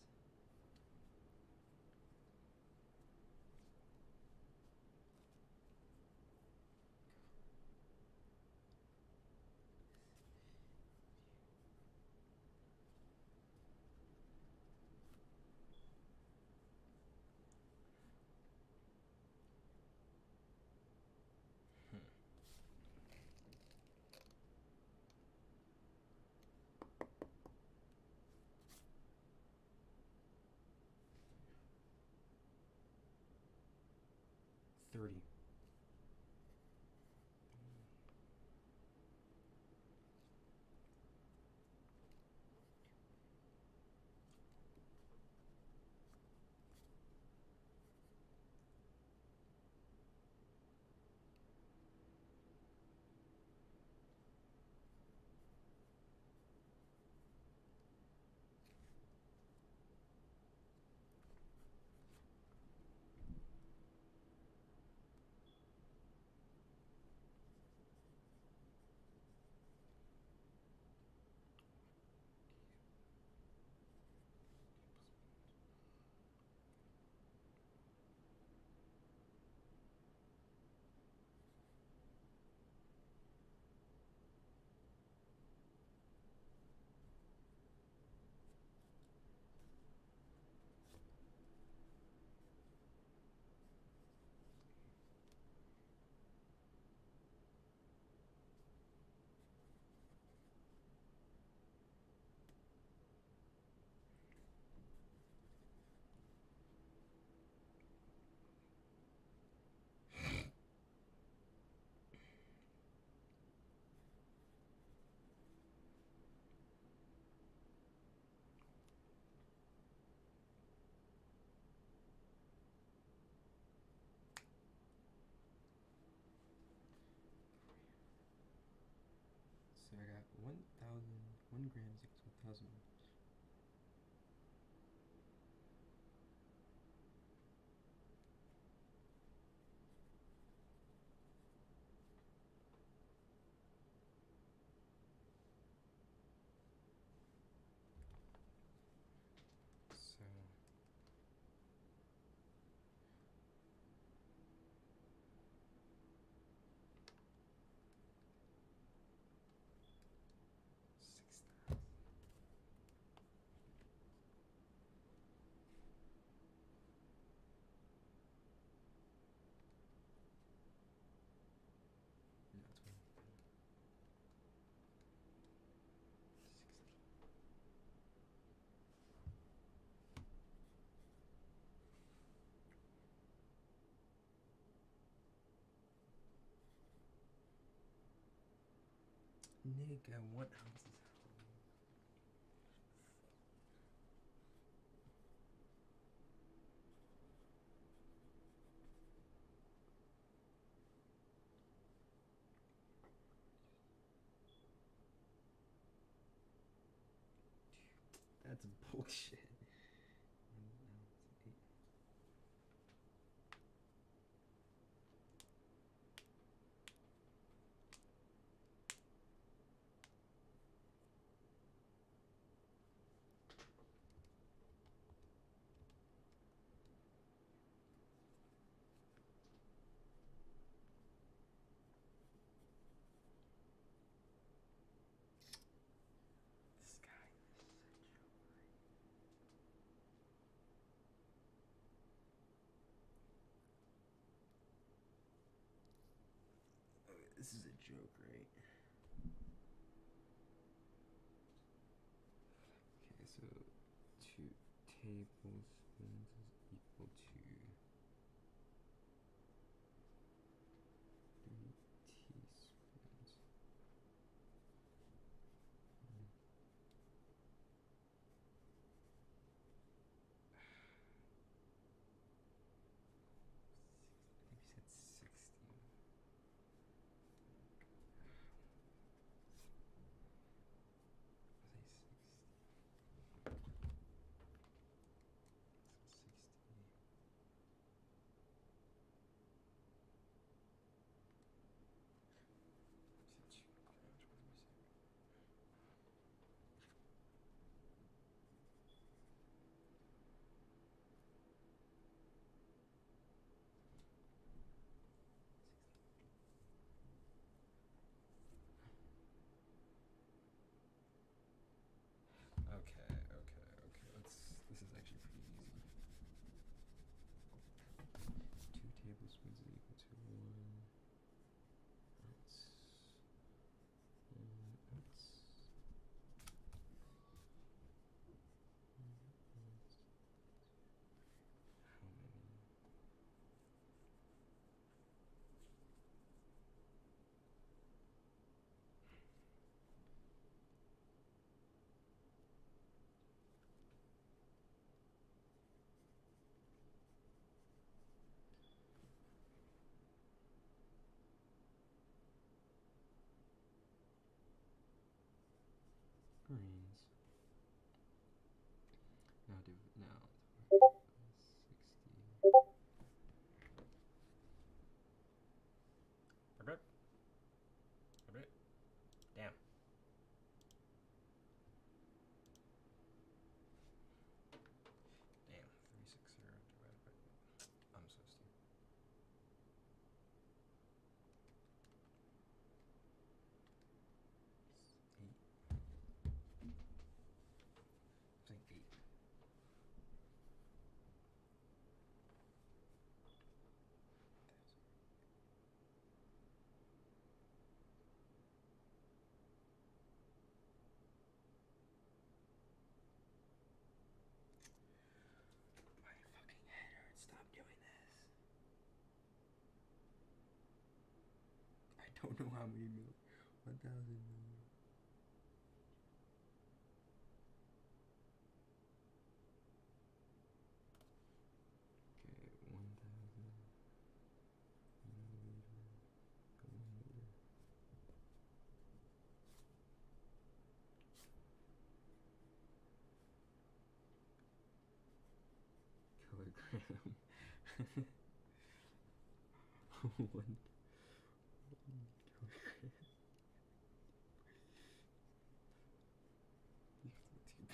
Hmm. 30. So I got 1 gram is equal to 1,000. Nigga, what else is happening? That's bullshit. This guy is such a this is a joke, right? Okay, so 2 tablespoons is equal to 3 teaspoons. I think you said 60. I'll say 60. So 60. Is it 2 grams? What did we say? Okay. This is actually pretty easy. 2 tablespoons is equal to 1 ounce. 1 ounce. 1 ounce. How many? Greens. Now 60. Damn. Damn. 360 divided by. I'm so stupid. 8. It's like 8. My fucking head hurts. Stop doing this. I don't know how many mil. 1,000 mil. Okay, 1,000 milliliter per liter. Kilogram. 1 kilogram.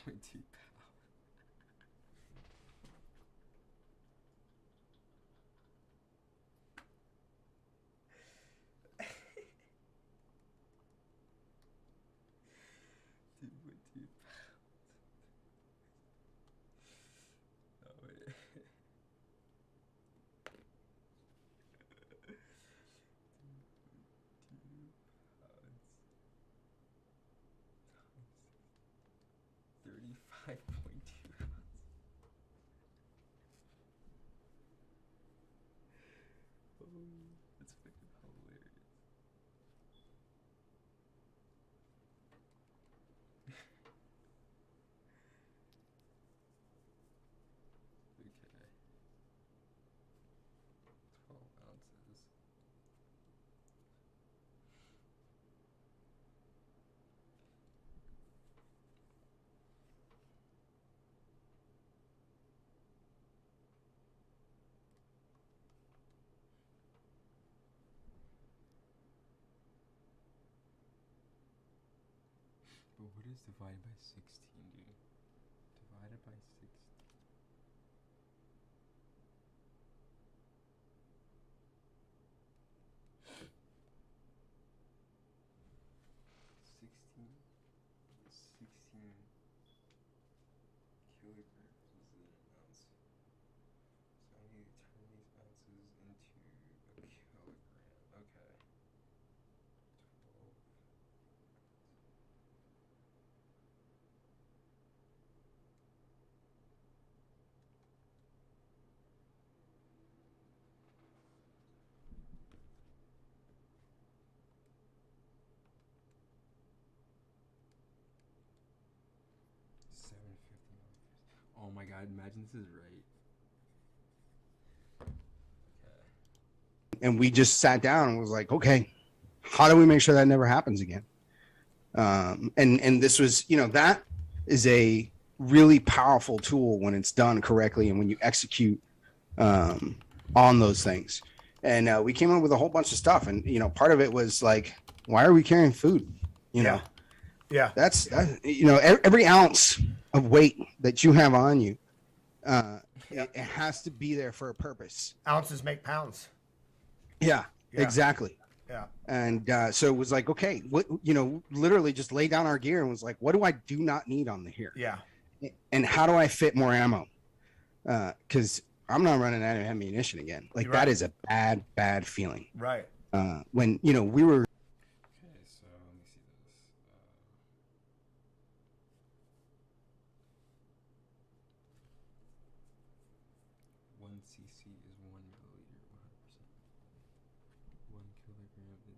2.2 pounds. Oh wait. 35.2 ounces. Oh, that's fucking hilarious. But what is divided by 16, dude? Divided by 16. 16 kilograms is an ounce. So I need to turn these ounces into a kilogram. Okay. 12. $7.50. Oh my god, imagine this is right. Okay. And we just sat down and was like, okay, how do we make sure that never happens again? And this was, that is a really powerful tool when it's done correctly and when you execute on those things. And we came up with a whole bunch of stuff. And, part of it was like, why are we carrying food? Yeah. That's, every ounce of weight that you have on you, it has to be there for a purpose. Ounces make pounds. Yeah. Yeah. Exactly. Yeah. And so it was like, okay, what, literally just lay down our gear and was like, what do I do not need on the here? Yeah. And how do I fit more ammo? Because I'm not running out of ammunition again. Like, You're that right. is a bad, bad feeling. Right. When, we were, Okay, so let me see this. 1 cc is 1 milliliter, 100%. 1 kilogram is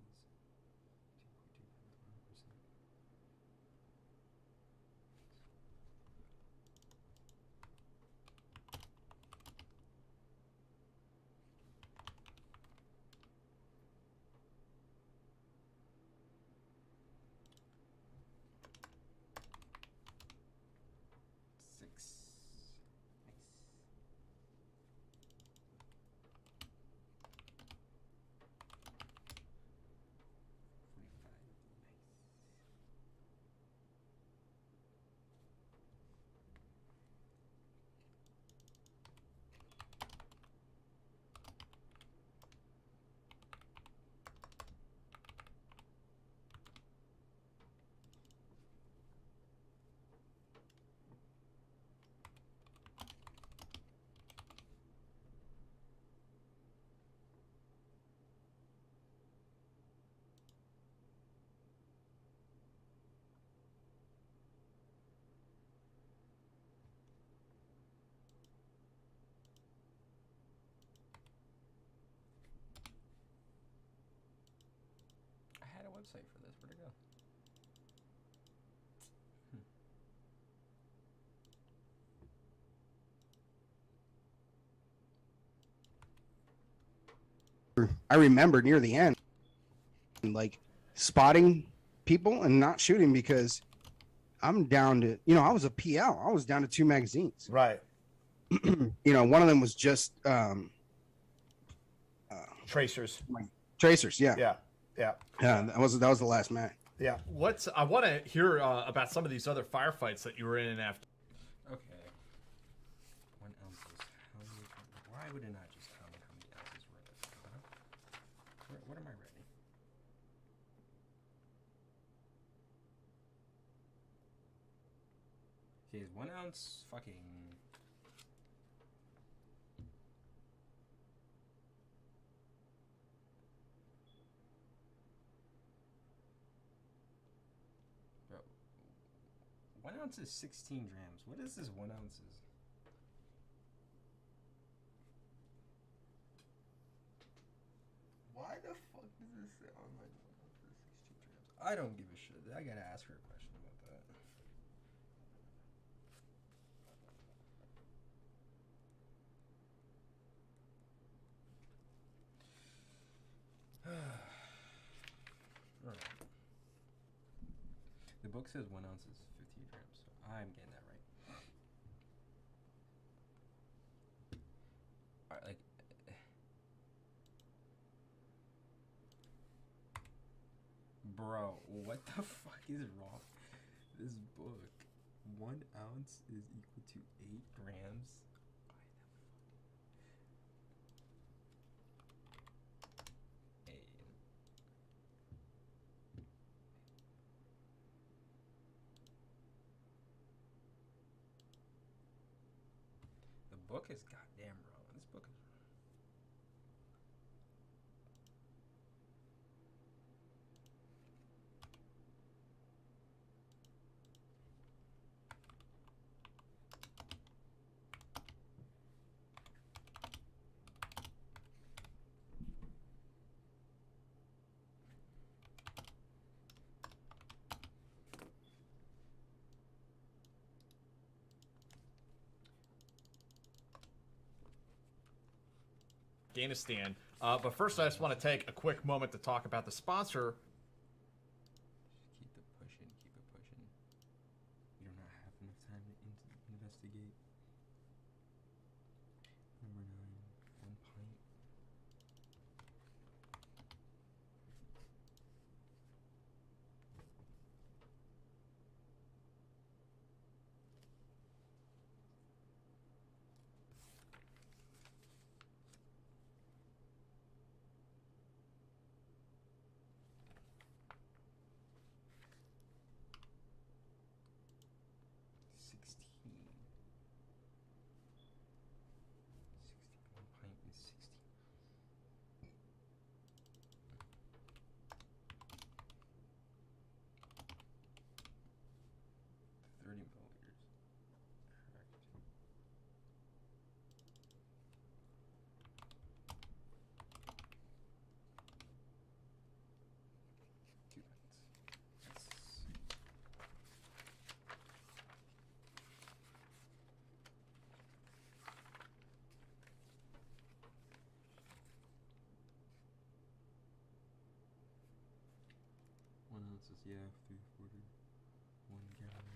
2.25, 100%. Six. Nice. I had a website for this. Where'd it go? I remember near the end, like, spotting people and not shooting because I'm down to, I was a PL. I was down to 2 magazines. Right. One of them was just Tracers. tracers. Yeah. Yeah. Yeah. Yeah. That was the last man. Yeah. I want to hear about some of these other firefights that you were in after. Okay. 1 ounces. How many? Why would it not just tell me how many ounces were in it? Huh? What am I writing? Okay, is 1 ounce fucking. Bro, 1 ounce is 16 grams. What is this 1 ounces? Why the fuck does this say online 1 ounce is 16 grams? I don't give a shit. I gotta ask her a question about that. Alright. The book says 1 ounce is 15 grams, so I'm getting that right. Alright, like. Bro, what the fuck is wrong? this book, 1 ounce is equal to 8 grams. Why the fuck? The book is goddamn wrong. This book is wrong. Afghanistan. But first, I just want to take a quick moment to talk about the sponsor. Keep it pushing. Keep it pushing. We do not have enough time to investigate. Number 9, 1 pint. One pint is 16. 30 milliliters. Correct. 2 pints. Yes. One ounce is 3/4. 1 gallon.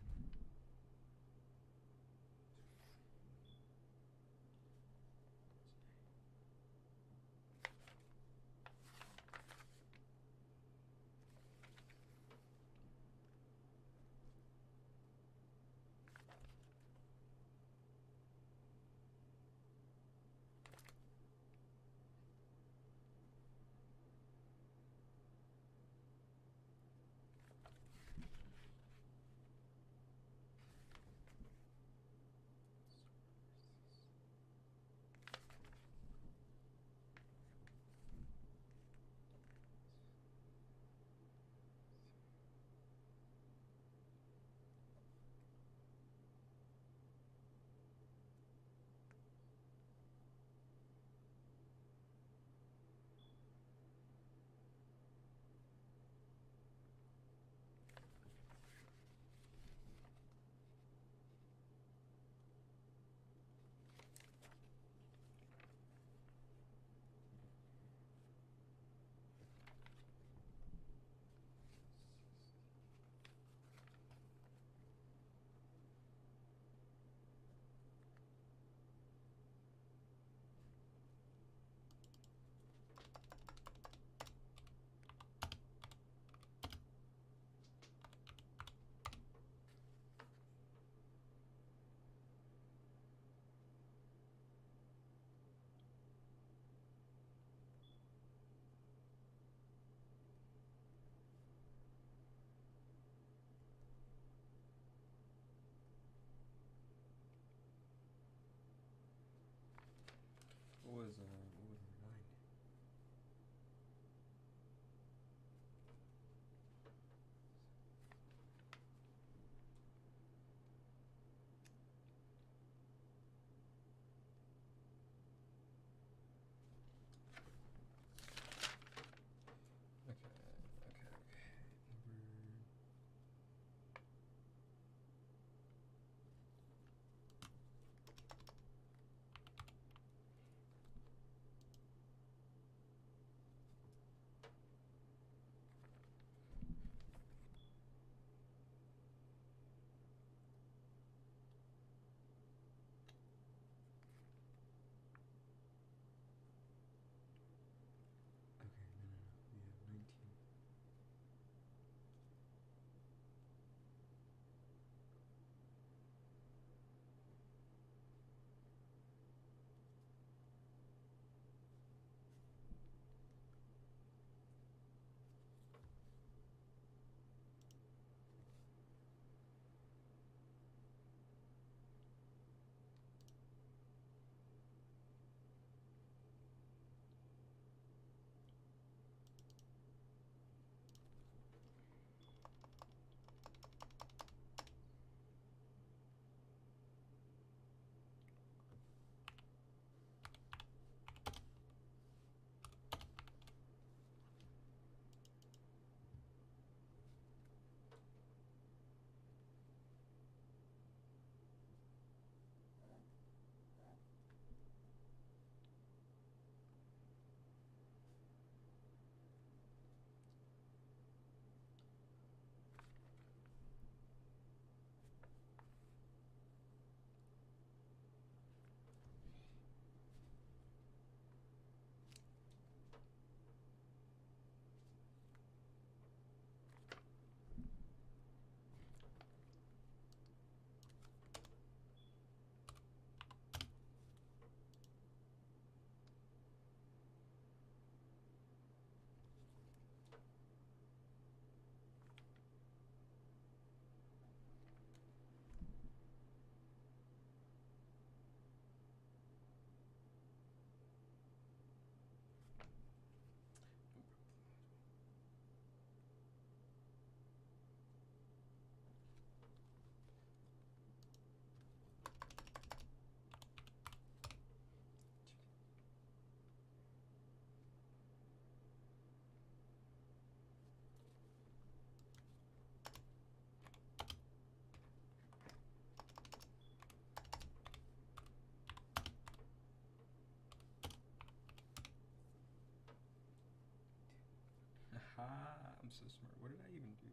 so smart. What did I even do?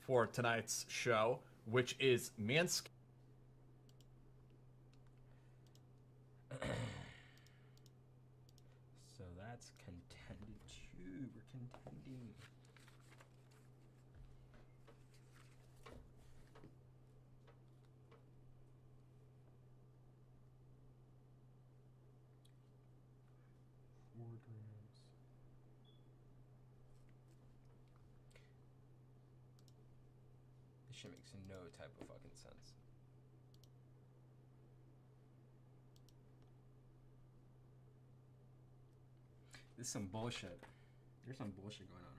For tonight's show, which is Manscaped. So that's contended too. We're contending. Four grams. This shit makes no type of fucking sense. This is some bullshit. There's some bullshit going on around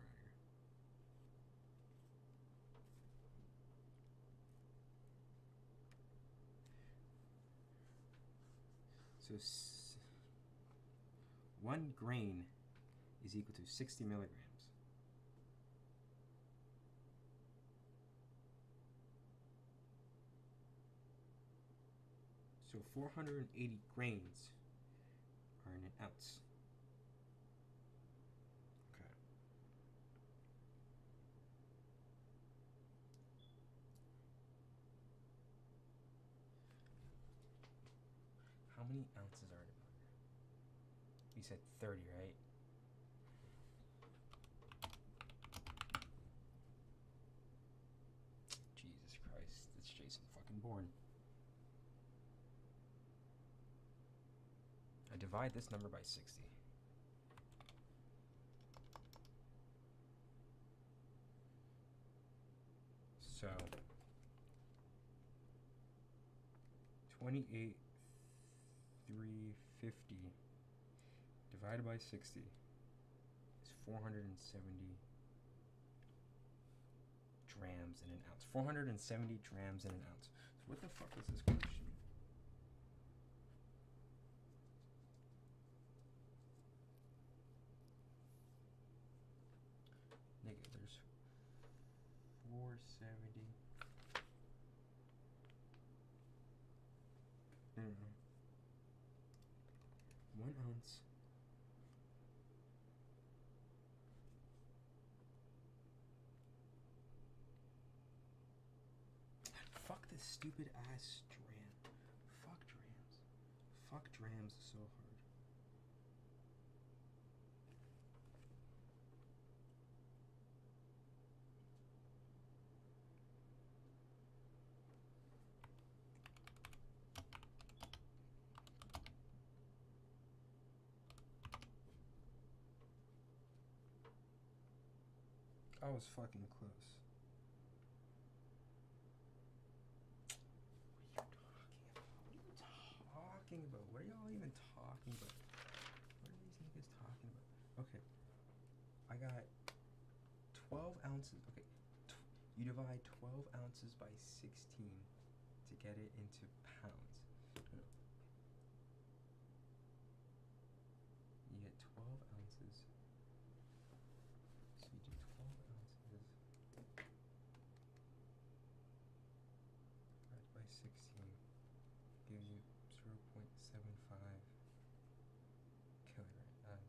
here. So 1 grain is equal to 60 milligrams. So 480 grains are in an ounce. Okay. How many ounces are in a burger? You said 30, right? Jesus Christ, it's Jason fucking Bourne. I divide this number by 60. So 28,350 divided by 60 is 470 drams in an ounce. 470 drams in an ounce. So what the fuck is this question? Nigga, there's 470. No. 1 ounce. Fuck this stupid ass dram. Fuck drams. Fuck drams so hard. I was fucking close. What are you talking about? What are y'all even talking about? What are these niggas talking about? Okay. I got 12 ounces. Okay. You divide 12 ounces by 16 to get it into pounds. No. You get 12 ounces. So you do 12 ounces divided by 16 gives you 0.75 kilogram.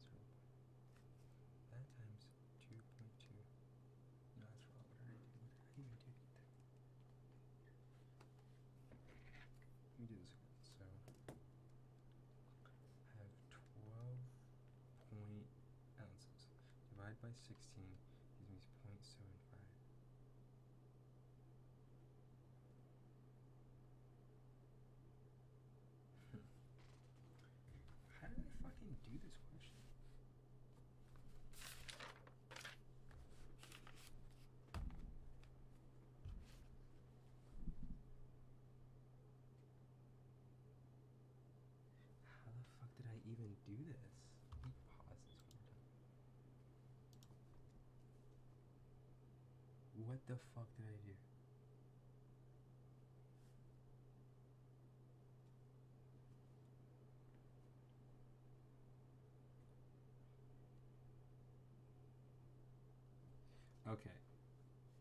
That times 2.2. No, that's wrong. What did I do? What did I even do? Let me do this again. So I have 12 ounces. Divide by 16 gives me 0.75. What the fuck did I do? Okay.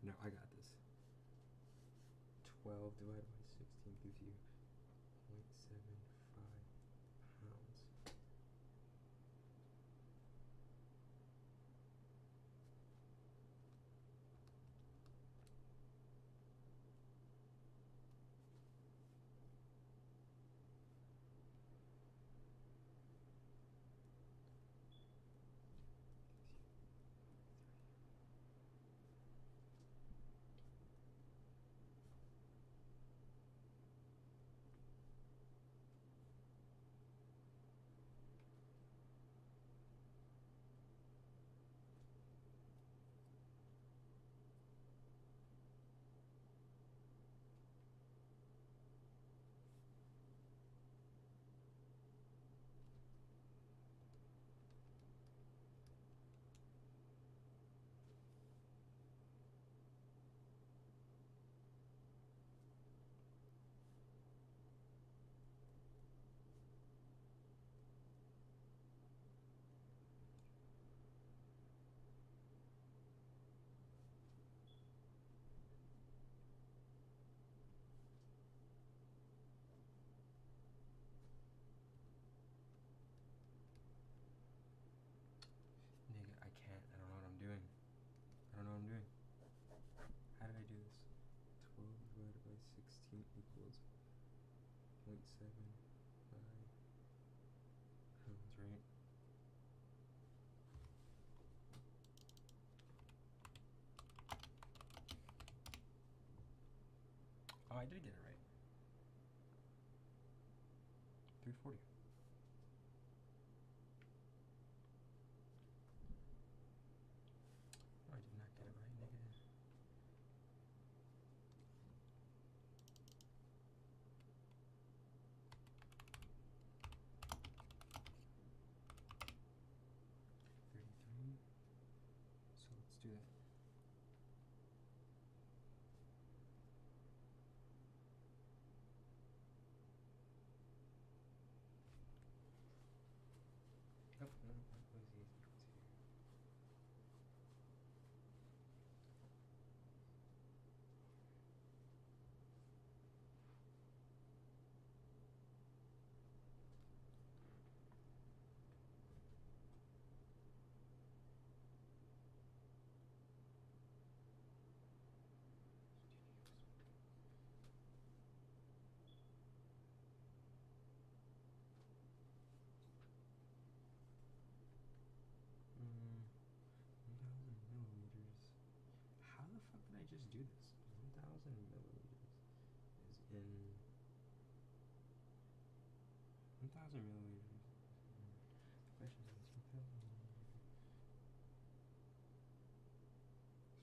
No, I got this. 12 divided by 16 gives you 0.75 pounds. Nigga, I can't. I don't know what I'm doing. I don't know what I'm doing. How did I do this? 12 divided by 16 equals 0.75 pounds, right? Oh, I did get it right. 340. Oh, I did not get it right, nigga. So let's do that. Oh, no, what was the equals here? Mm, 1,000 milliliters. How the fuck did I just do this? 1,000 milliliters is in 1,000 milliliters. The question is 1,000 milliliters.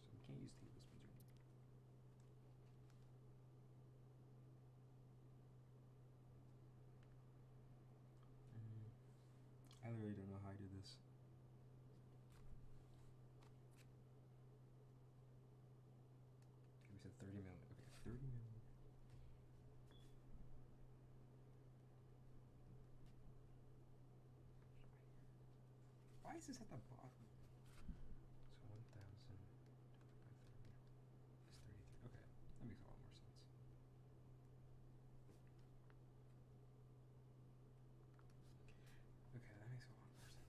So we can't use tablespoons or anything. I literally don't know how I did this. Okay, we said 30 milliliters. Okay, 30 milliliters. Why is this at the bottom? So 1,000 divided by 30 is 33. Okay, that makes a lot more sense. Okay, that makes a lot more sense.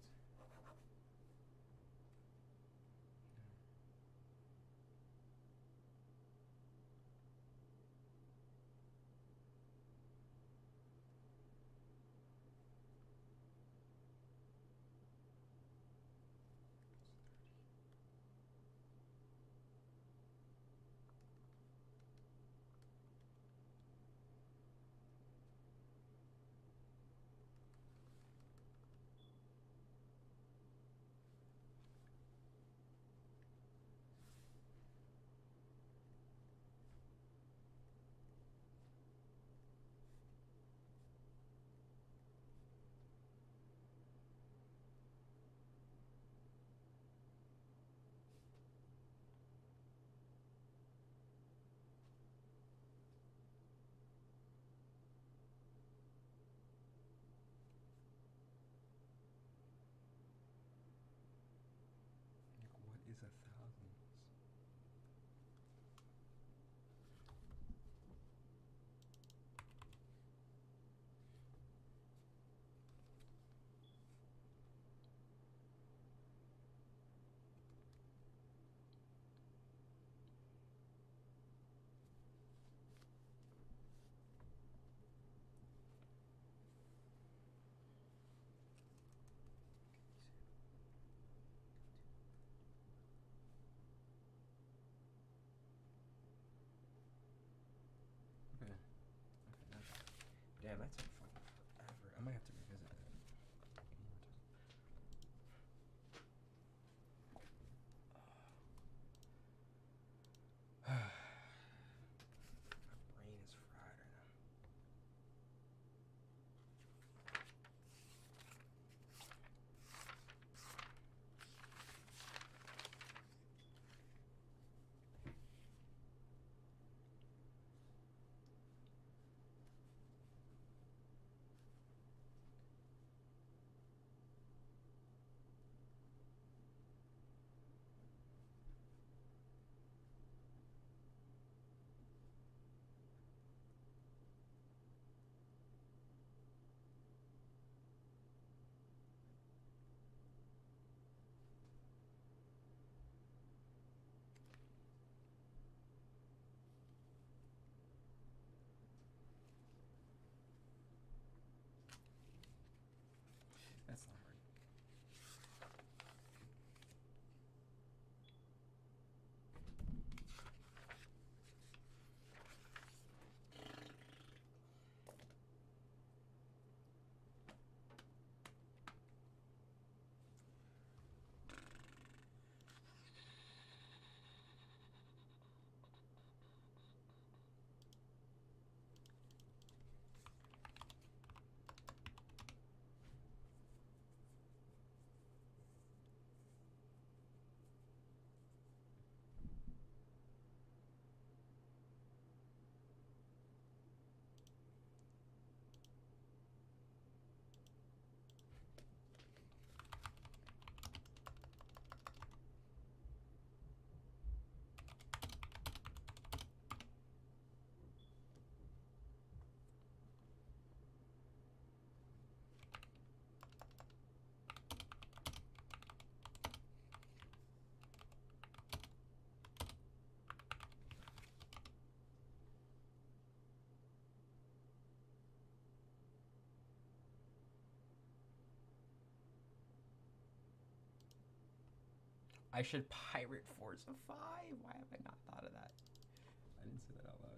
I should pirate Forza 5. Why have I not thought of that? I didn't say that out loud.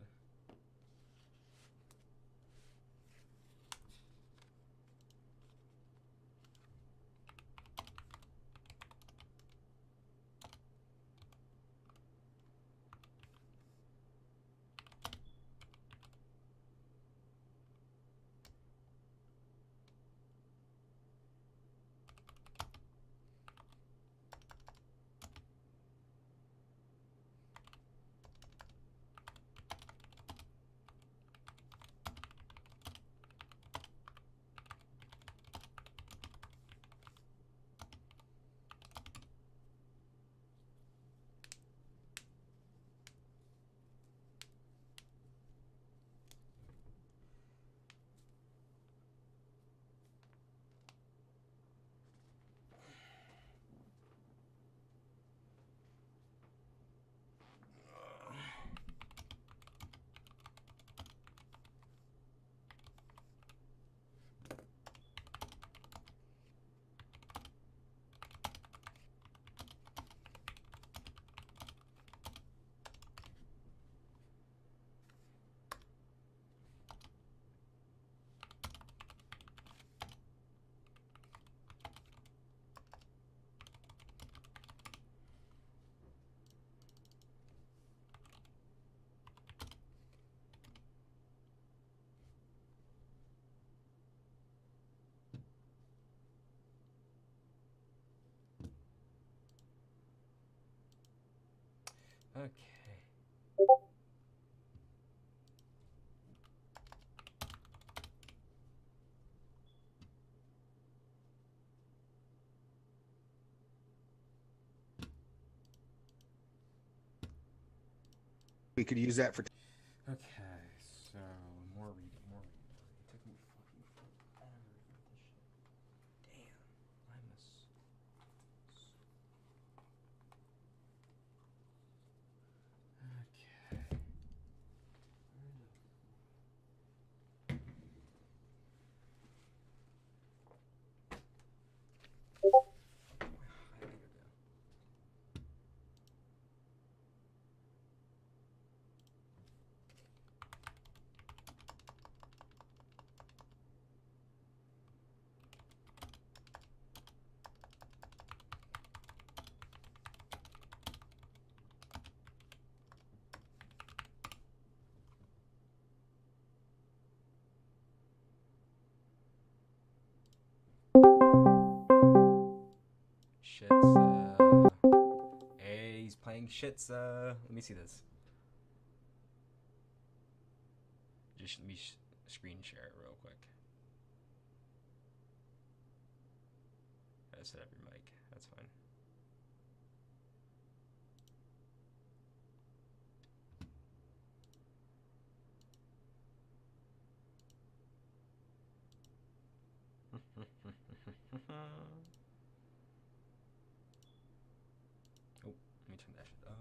Okay. We could use that for. Okay, so more reading, more reading. It took me fucking forever for this shit. Damn, I must. Okay. Where my highlighter go? Shitza. Hey, he's playing Shitza. Let me see this. Just let me screen share it real quick. Gotta set up your mic. That's fine. Oh, let me turn that shit up.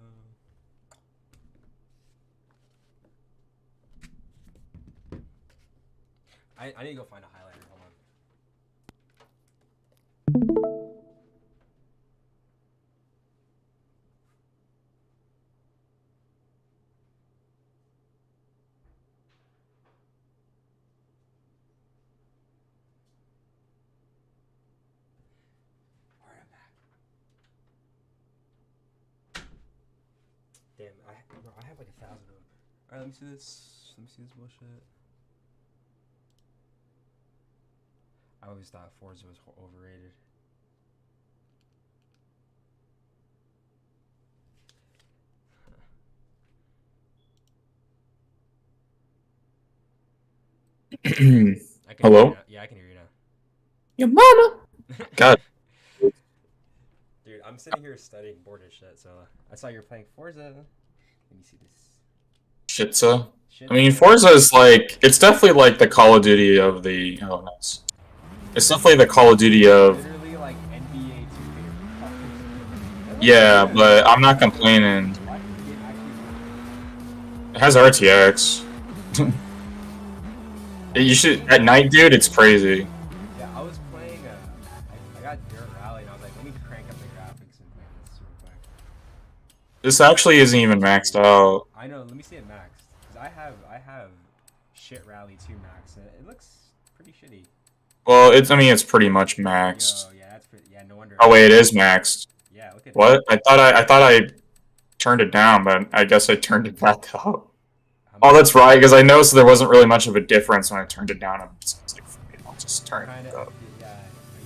I need to go find a highlighter. Hold on. Alright, I'm back. Damn, bro, I have like 1,000 of them. Alright, let me see this. Let me see this bullshit. I always thought Forza was overrated. I can hear you Hello? now. Yeah, I can hear you now. Your mama. God. Dude, I'm sitting here studying bored as shit, so I saw you were playing Forza. Let me see this. Shitza. Shit. I mean, Forza is like, it's definitely like the Call of Duty of the, oh, nice. It's definitely the Call of Duty of, Literally like NBA 2K. yeah, but I'm not complaining. Why did the game actually work? It has RTX. You should, at night, dude, it's crazy. Yeah, I was playing, I got Dirt Rally and I was like, let me crank up the graphics and play this real quick. This actually isn't even maxed out. I know. Let me see it maxed. Cause I have shit rally 2 max. And it looks pretty shitty. Well, I mean, it's pretty much maxed. Yo, yeah, that's pretty. Yeah, no wonder. Oh wait, it is maxed. Yeah, look at What? I thought I turned it down, but I guess I turned it back up. How Oh, many- that's right, because I noticed there wasn't really much of a difference when I turned it down. So I was like, fuck it, I'll just turn it Kinda, up. yeah. Are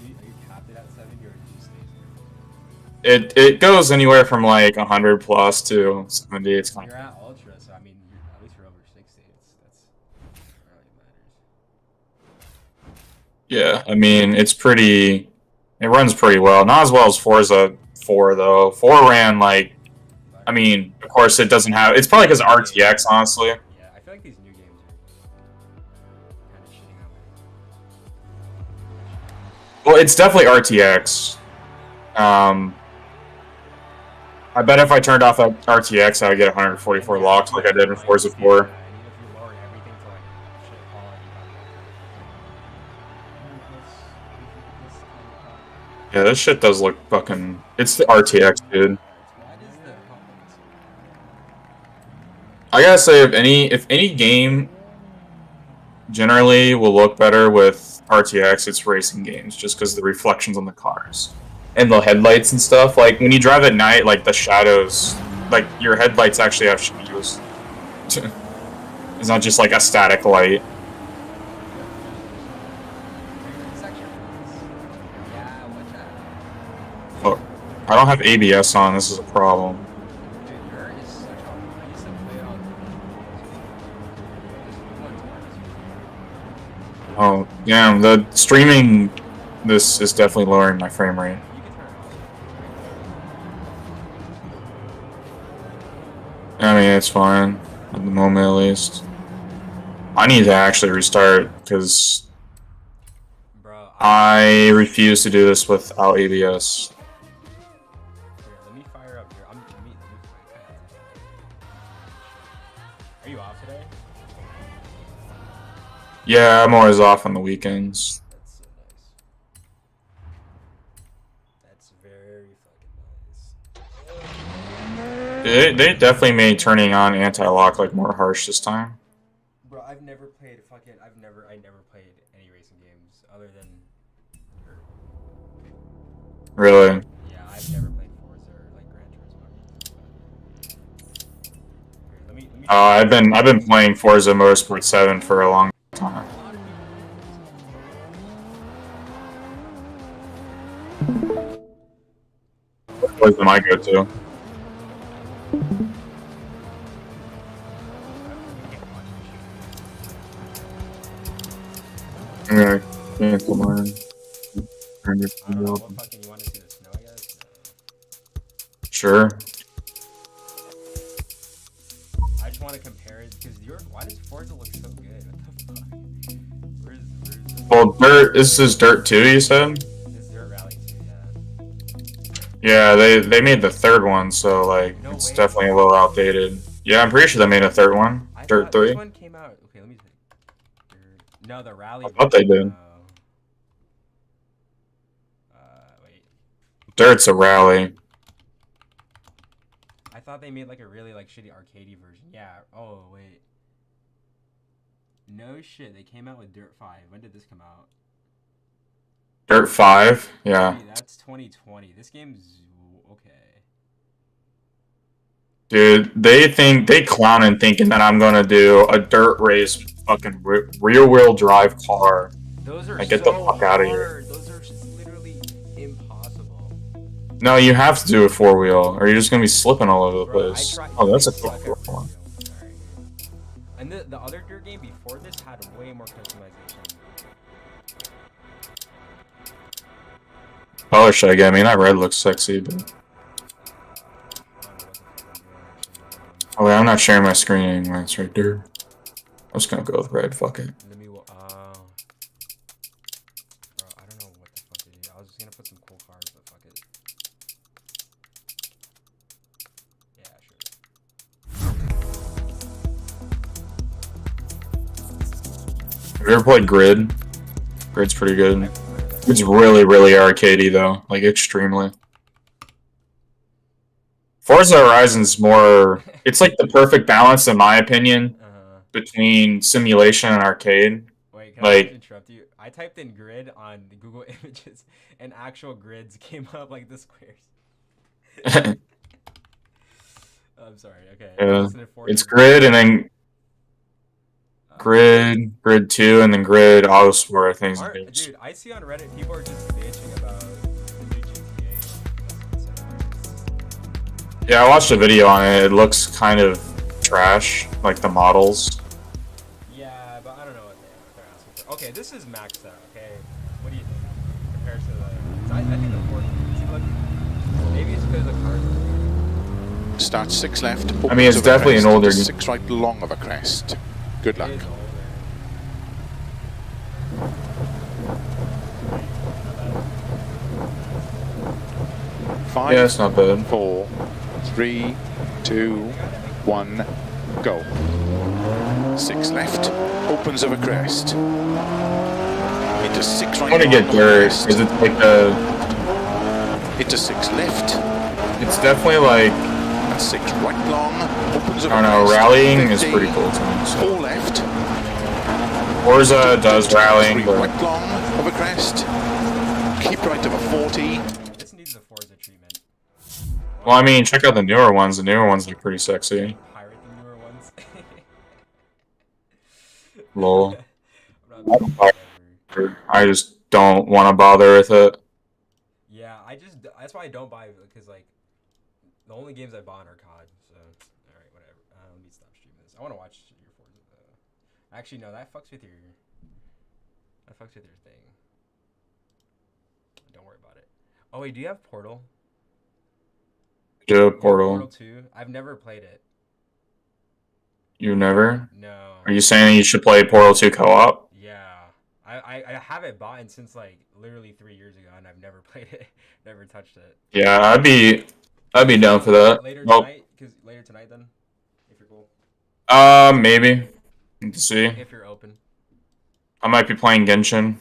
you capped it at 70 or did you stay there? It goes anywhere from like 100 plus to 70. It's kind You're of at ultra, so I mean, at least you're over 60. That's really matters. yeah. I mean, it's pretty. It runs pretty well. Not as well as Forza 4 though. 4 ran like. I mean, of course, it doesn't have. It's probably because RTX, honestly. Yeah, I feel like these new games are kind of shitting on me. Well, it's definitely RTX. I bet if I turned off that RTX, I would get 144 locks like I did in Forza 4. Yeah, and even if you lower everything to like shit quality, Yeah, this shit does look fucking. It's the RTX, dude. why does the compliments? I gotta say, if any game generally will look better with RTX, it's racing games, just because the reflections on the cars and the headlights and stuff. Like when you drive at night, like the shadows, like your headlights actually have shadows. It's not just like a static light. Yeah, watch out. Oh, I don't have ABS on. This is a problem. Dude, there is such a. I used to play it on. Oh, damn. The streaming, this is definitely lowering my frame rate. You can turn it off. I mean, it's fine at the moment, at least. I need to actually restart because Bro, I refuse to do this without ABS. here, let me fire up here. Let me Are you off today? Yeah, I'm always off on the weekends. That's so nice. That's very fucking nice. They definitely made turning on anti-lock like more harsh this time. Bro, I've never played fucking. I never played any racing games other than. Really. Yeah, I've never played Forza or like Gran Turismo. Here, let me. I've been playing Forza Motorsport 7 for a long time. What am I go to? Yeah, cancel mine. Turn your I don't know, phone what open. fucking you want to see the snow, I guess? Sure. I just want to compare it because why does Forza look so good? What the fuck? Where's Well, Dirt. This is Dirt 2, you said? this Dirt Rally 2, Yeah, yeah. they made the third one, so like No it's way. definitely a little outdated. Yeah, I'm pretty sure they made a third one. I Dirt thought 3. This one came out. Okay, let me see. No, the Rally. I thought they did. Wait. Dirt's a rally. I thought they made like a really like shitty arcadey version. Yeah. Oh wait. No shit. They came out with Dirt 5. When did this come out? Dirt 5? Yeah. Hey, that's 2020. This game's okay. Dude, they clowning thinking that I'm gonna do a dirt race fucking rear wheel drive car. Those are Like, get so the fuck outta here. hard. Those are just literally impossible. No, you have to do a 4-wheel, or you're just gonna be slipping all over the Bro, place. I tried. Oh, that's a it cool suck at one. four-wheel. Sorry. And the other dirt game before this had way more customization. Color should I get? I mean, that red looks sexy, but I don't know what the fuck I'm doing, actually. oh wait, I'm not sharing my screen anymore. It's right there. I'm just gonna go with red. Fuck it. Let me. Bro, I don't know what the fuck to do. I was just gonna put some cool cars, but fuck it. Yeah, sure. Have you ever played Grid? Grid's pretty good. It's really, really arcadey though, like extremely. Forza Horizon's more. It's like the perfect balance, in my opinion, between simulation and arcade. Wait, can I Like- just interrupt you? I typed in grid on the Google Images, and actual grids came up like the squares. I'm sorry. Okay. Yeah, Listen to Forza It's grid and then grid 2, and then grid Autosport, I think. is the biggest. Dude, I see on Reddit people are just bitching about the new GTA. Yeah, I watched a video on it. It looks kind of trash, like the models. Yeah, but I don't know what they're asking for. Okay, this is maxed out. Okay, what do you think compared to the? I think the Ford. See, look, maybe it's because the cars. Start 6 left. I mean, it's opens of a definitely an crest, older- 6 right, long of a crest. Good luck. It is older. 5, Yeah, it's not bad. 4, 3, 2, 1, go. 6 left, opens of a crest. Into 6 right. I want to long get of a dirt. crest. Is it like Into 6 left, It's definitely like, and 6 right long, opens of I a don't know. crest. Rallying is 50, pretty cool to me. So. 4 left, Forza does rallying, 3 but right long of a crest. Keep right of a 40. This needs the Forza treatment. well, I mean, check out the newer ones. The newer ones look pretty sexy. Pirate the newer ones. Lol. I'm not doing whatever. I just don't want to bother with it. Yeah, that's why I don't buy it, because like the only games I bought are COD. So all right, whatever. Let me stop streaming this. I want to watch your Forza. Actually, no, that fucks with your thing. Don't worry about it. Oh wait, do you have Portal? Do You have Portal. 2. I've never played it. You never? No. Are you saying you should play Portal 2 co-op? Yeah. I have it bought since like literally 3 years ago, and I've never played it, never touched it. Yeah, I'd be down for that. Later Nope. tonight, later tonight then, if you're cool, Maybe. Need to see. if you're open. I might be playing Genshin.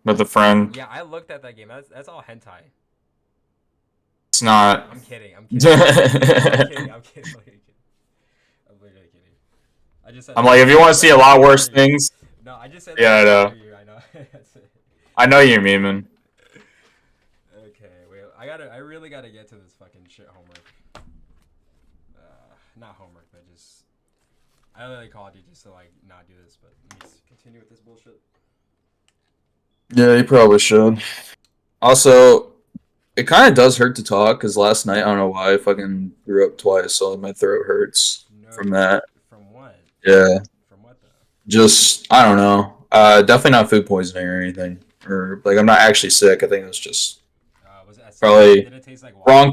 With a friend. Yeah, I looked at that game. That's all hentai. It's not. I'm kidding. I'm kidding. I'm kidding. I'm kidding. I'm literally kidding. I just said. I'm like, if you want to see a lot worse things, No, I just said. Yeah, I know. I know. That's it. I know you're memeing. Okay, wait. I really gotta get to this fucking shit homework. Not homework, but just. I literally called you just to like not do this, but let me just continue with this bullshit. Yeah, you probably should. Also, it kind of does hurt to talk because last night, I don't know why, I fucking threw up twice, so my throat hurts No. from that. From what? Yeah, From what though? just, I don't know. Definitely not food poisoning or anything. Or, like, I'm not actually sick. I think it's just Was it acidic? Probably Did it taste like water?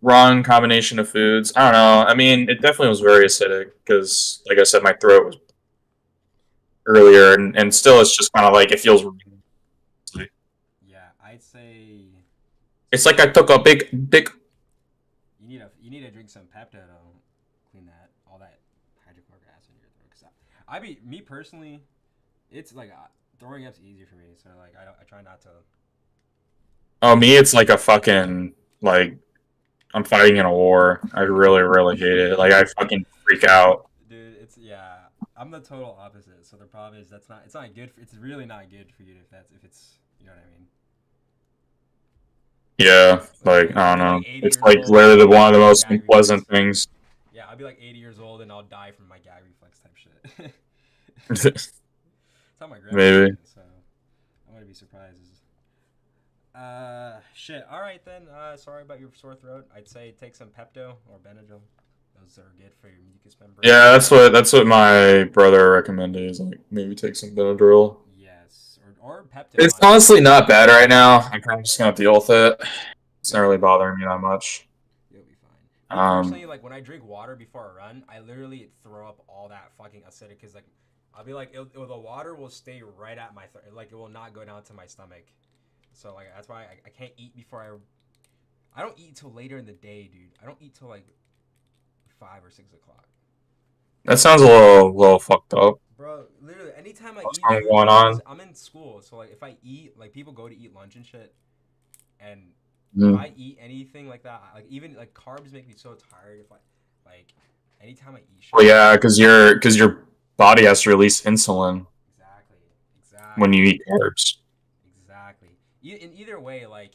wrong combination of foods. I don't know. I mean, it definitely was very acidic because, like I said, my throat was earlier, and still it's just kind of like, it feels. Yeah, I'd say It's like I took a big you need to drink some Pepto to clean that all that hydrochloric acid in your throat. 'Cause me personally, it's like throwing up's easy for me, so like I try not to. Oh, me, it's like a fucking, like, I'm fighting in a war. I really, really hate it. Like, I fucking freak out. Dude, I'm the total opposite. So the problem is it's not good. It's really not good for you if it's you know what I mean. Yeah, like, I don't know. Like 80 It's years like old, literally one of the gag most reflex. unpleasant things. Yeah, I'll be like 80 years old and I'll die from my gag reflex type shit. That's how my grandma Maybe. did, so I'm gonna be surprised. Shit. All right then. Sorry about your sore throat. I'd say take some Pepto or Benadryl. Those are good for your mucous membrane. Yeah, that's what my brother recommended. Is like maybe take some Benadryl. Yes, or Pepto. It's honestly not bad right now. I'm probably just gonna deal with it. It's not really bothering me that much. You'll be fine. Me personally, like when I drink water before I run, I literally throw up all that fucking acidic. Cause like I'll be like, the water will stay right at my throat. Like it will not go down to my stomach. So like that's why I can't eat before I don't eat till later in the day, dude. I don't eat till like 5 or 6 o'clock. That sounds a little fucked up. Bro, literally, anytime I What's eat, going food, on? I'm in school, so like if I eat, like people go to eat lunch and shit, and if I eat anything like that, like even like carbs make me so tired. If I like anytime I eat Well, sugar. yeah, because your body has to release insulin Exactly. when Exactly. you eat carbs. Exactly. In either way, like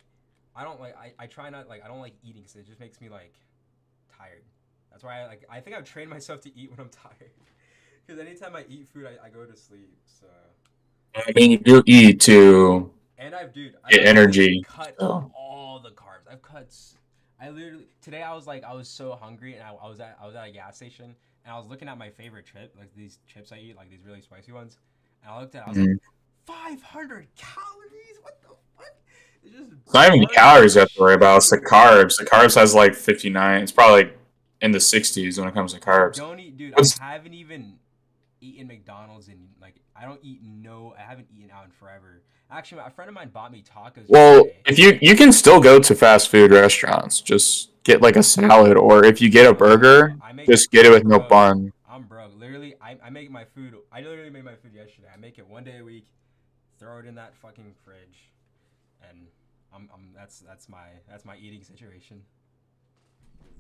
I don't like I try not like I don't like eating because it just makes me like tired. That's why I think I've trained myself to eat when I'm tired. Because anytime I eat food, I go to sleep. So. I mean, you do eat to And I've get literally energy. cut So. all the carbs. I literally today I was so hungry and I was at a gas station and I was looking at my favorite chip, like these chips I eat, like these really spicy ones. And I looked at it, I was like, 500 calories? What the fuck? It's just It's not even the calories you have to worry about. It's the sugar. carbs. The carbs has like 59. It's probably like in the 60s when it comes to carbs. Don't eat, dude. What's- I haven't even eaten McDonald's in like I haven't eaten out in forever. Actually, a friend of mine bought me tacos. Well, Yesterday. if you can still go to fast food restaurants, just get like a salad, or if you get a burger, just get it with no bun. I'm broke. Literally, I make my food. I literally made my food yesterday. I make it one day a week, throw it in that fucking fridge, and that's my eating situation.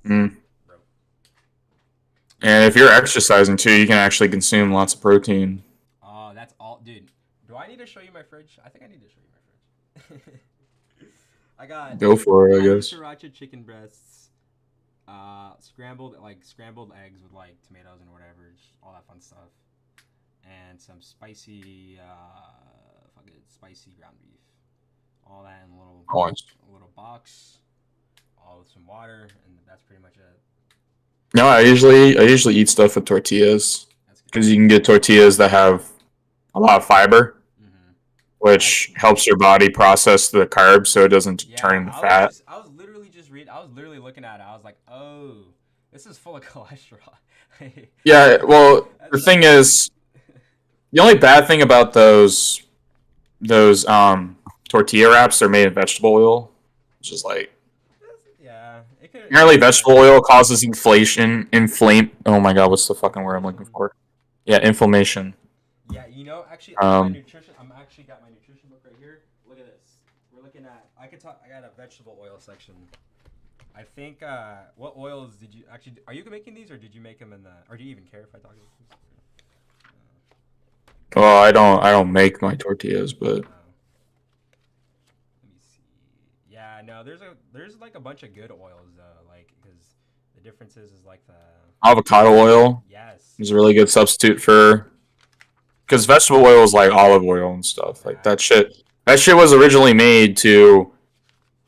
Mm. Bro. And if you're exercising too, you can actually consume lots of protein. Oh, that's all, dude. Do I need to show you my fridge? I think I need to show you my fridge. I got Go for it, I honey guess. sriracha chicken breasts, scrambled eggs with like tomatoes and whatever, just all that fun stuff, and some spicy spicy ground beef. All that in Nice. a little box, all with some water, and that's pretty much it. No, I usually eat stuff with tortillas That's good. because you can get tortillas that have a lot of fiber, Mm-hmm. which helps your body process the carbs so it doesn't turn into fat. I was literally looking at it. I was like, oh, this is full of cholesterol. Yeah, well, the thing is, the only bad thing about those tortilla wraps, they're made in vegetable oil, which is like yeah, it could. apparently vegetable oil causes inflame. Oh my god, what's the fucking word I'm looking for? Yeah, inflammation. Yeah, you know, actually, Um, I'm actually got my nutrition book right here. Look at this. We're looking at. I got a vegetable oil section. I think. What oils did you actually? Are you making these, or did you make them in the? Or do you even care if I talk about this? Well, I don't make my tortillas, but Let me see. Yeah, no, there's like a bunch of good oils though, like because the difference is like the. avocado oil Yes. is a really good substitute for, because vegetable oil is like olive oil and stuff. Like that shit was originally made to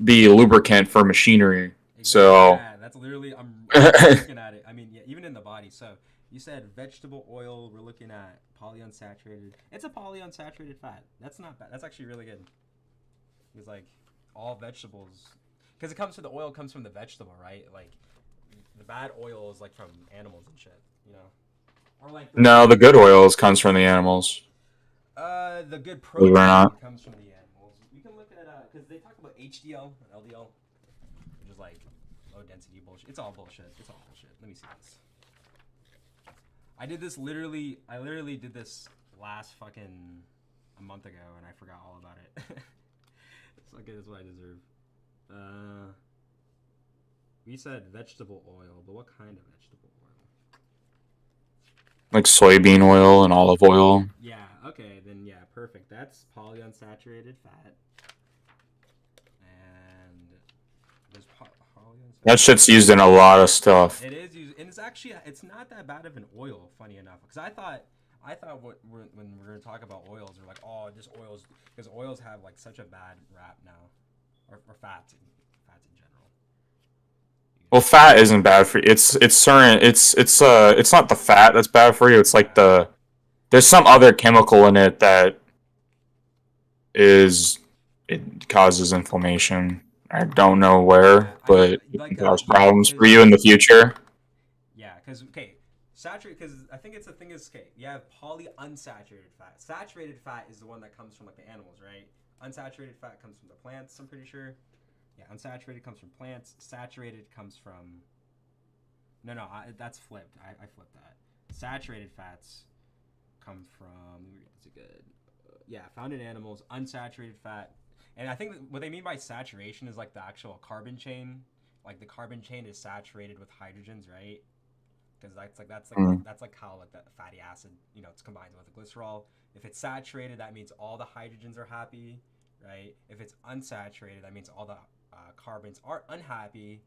be lubricant for machinery. So Yeah, that's literally I'm looking at it. I mean, yeah, even in the body. So you said vegetable oil. We're looking at polyunsaturated. It's a polyunsaturated fat. That's not bad. That's actually really good. It's like all vegetables, because the oil comes from the vegetable, right? Like the bad oil is like from animals and shit, you know. Or like no, the good oils comes from the animals. the good Believe it or protein not. comes from the animals. We can look at because they talk about HDL and LDL, which is like low density bullshit. It's all bullshit. Let me see this. I literally did this last fucking a month ago, and I forgot all about it. It's okay. That's what I deserve. We said vegetable oil, but what kind of vegetable oil? Like soybean oil and olive oil. Yeah. Okay. Then yeah. Perfect. That's polyunsaturated fat. And there's polyunsaturated. That shit's used in a lot of stuff. It is used, and it's not that bad of an oil. Funny enough, because I thought when we're gonna talk about oils, we're like, oh, just oils, because oils have like such a bad rap now, or fats in general. Well, fat isn't bad for you. It's not the fat that's bad for you. It's like there's some other chemical in it that it causes inflammation. I don't know where, but it can cause problems for you in the future. Yeah, because I think it's the thing is, okay, you have polyunsaturated fat. Saturated fat is the one that comes from like the animals, right? Unsaturated fat comes from the plants, I'm pretty sure. Yeah, unsaturated comes from plants. Saturated comes from. No, that's flipped. I flipped that. Saturated fats come from. It's a good. Yeah, found in animals. Unsaturated fat. And I think what they mean by saturation is like the actual carbon chain. Like the carbon chain is saturated with hydrogens, right? Because that's like how like that fatty acid, it's combined with the glycerol. If it's saturated, that means all the hydrogens are happy, right? If it's unsaturated, that means all the carbons are unhappy,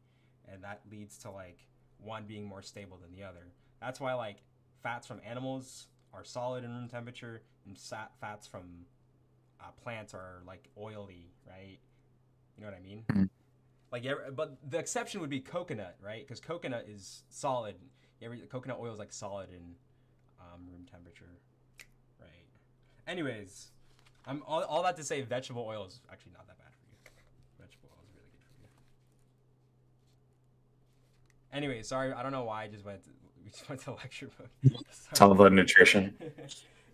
and that leads to like one being more stable than the other. That's why like fats from animals are solid in room temperature, and fats from plants are like oily, right? You know what I mean? Like, but the exception would be coconut, right? Because coconut is solid. Coconut oil is like solid in room temperature, right? Anyways, I'm all that to say, vegetable oil is actually not that bad for you. Vegetable oil is really good for you. Anyway, sorry, I don't know why we just went to lecture mode. It's all about nutrition.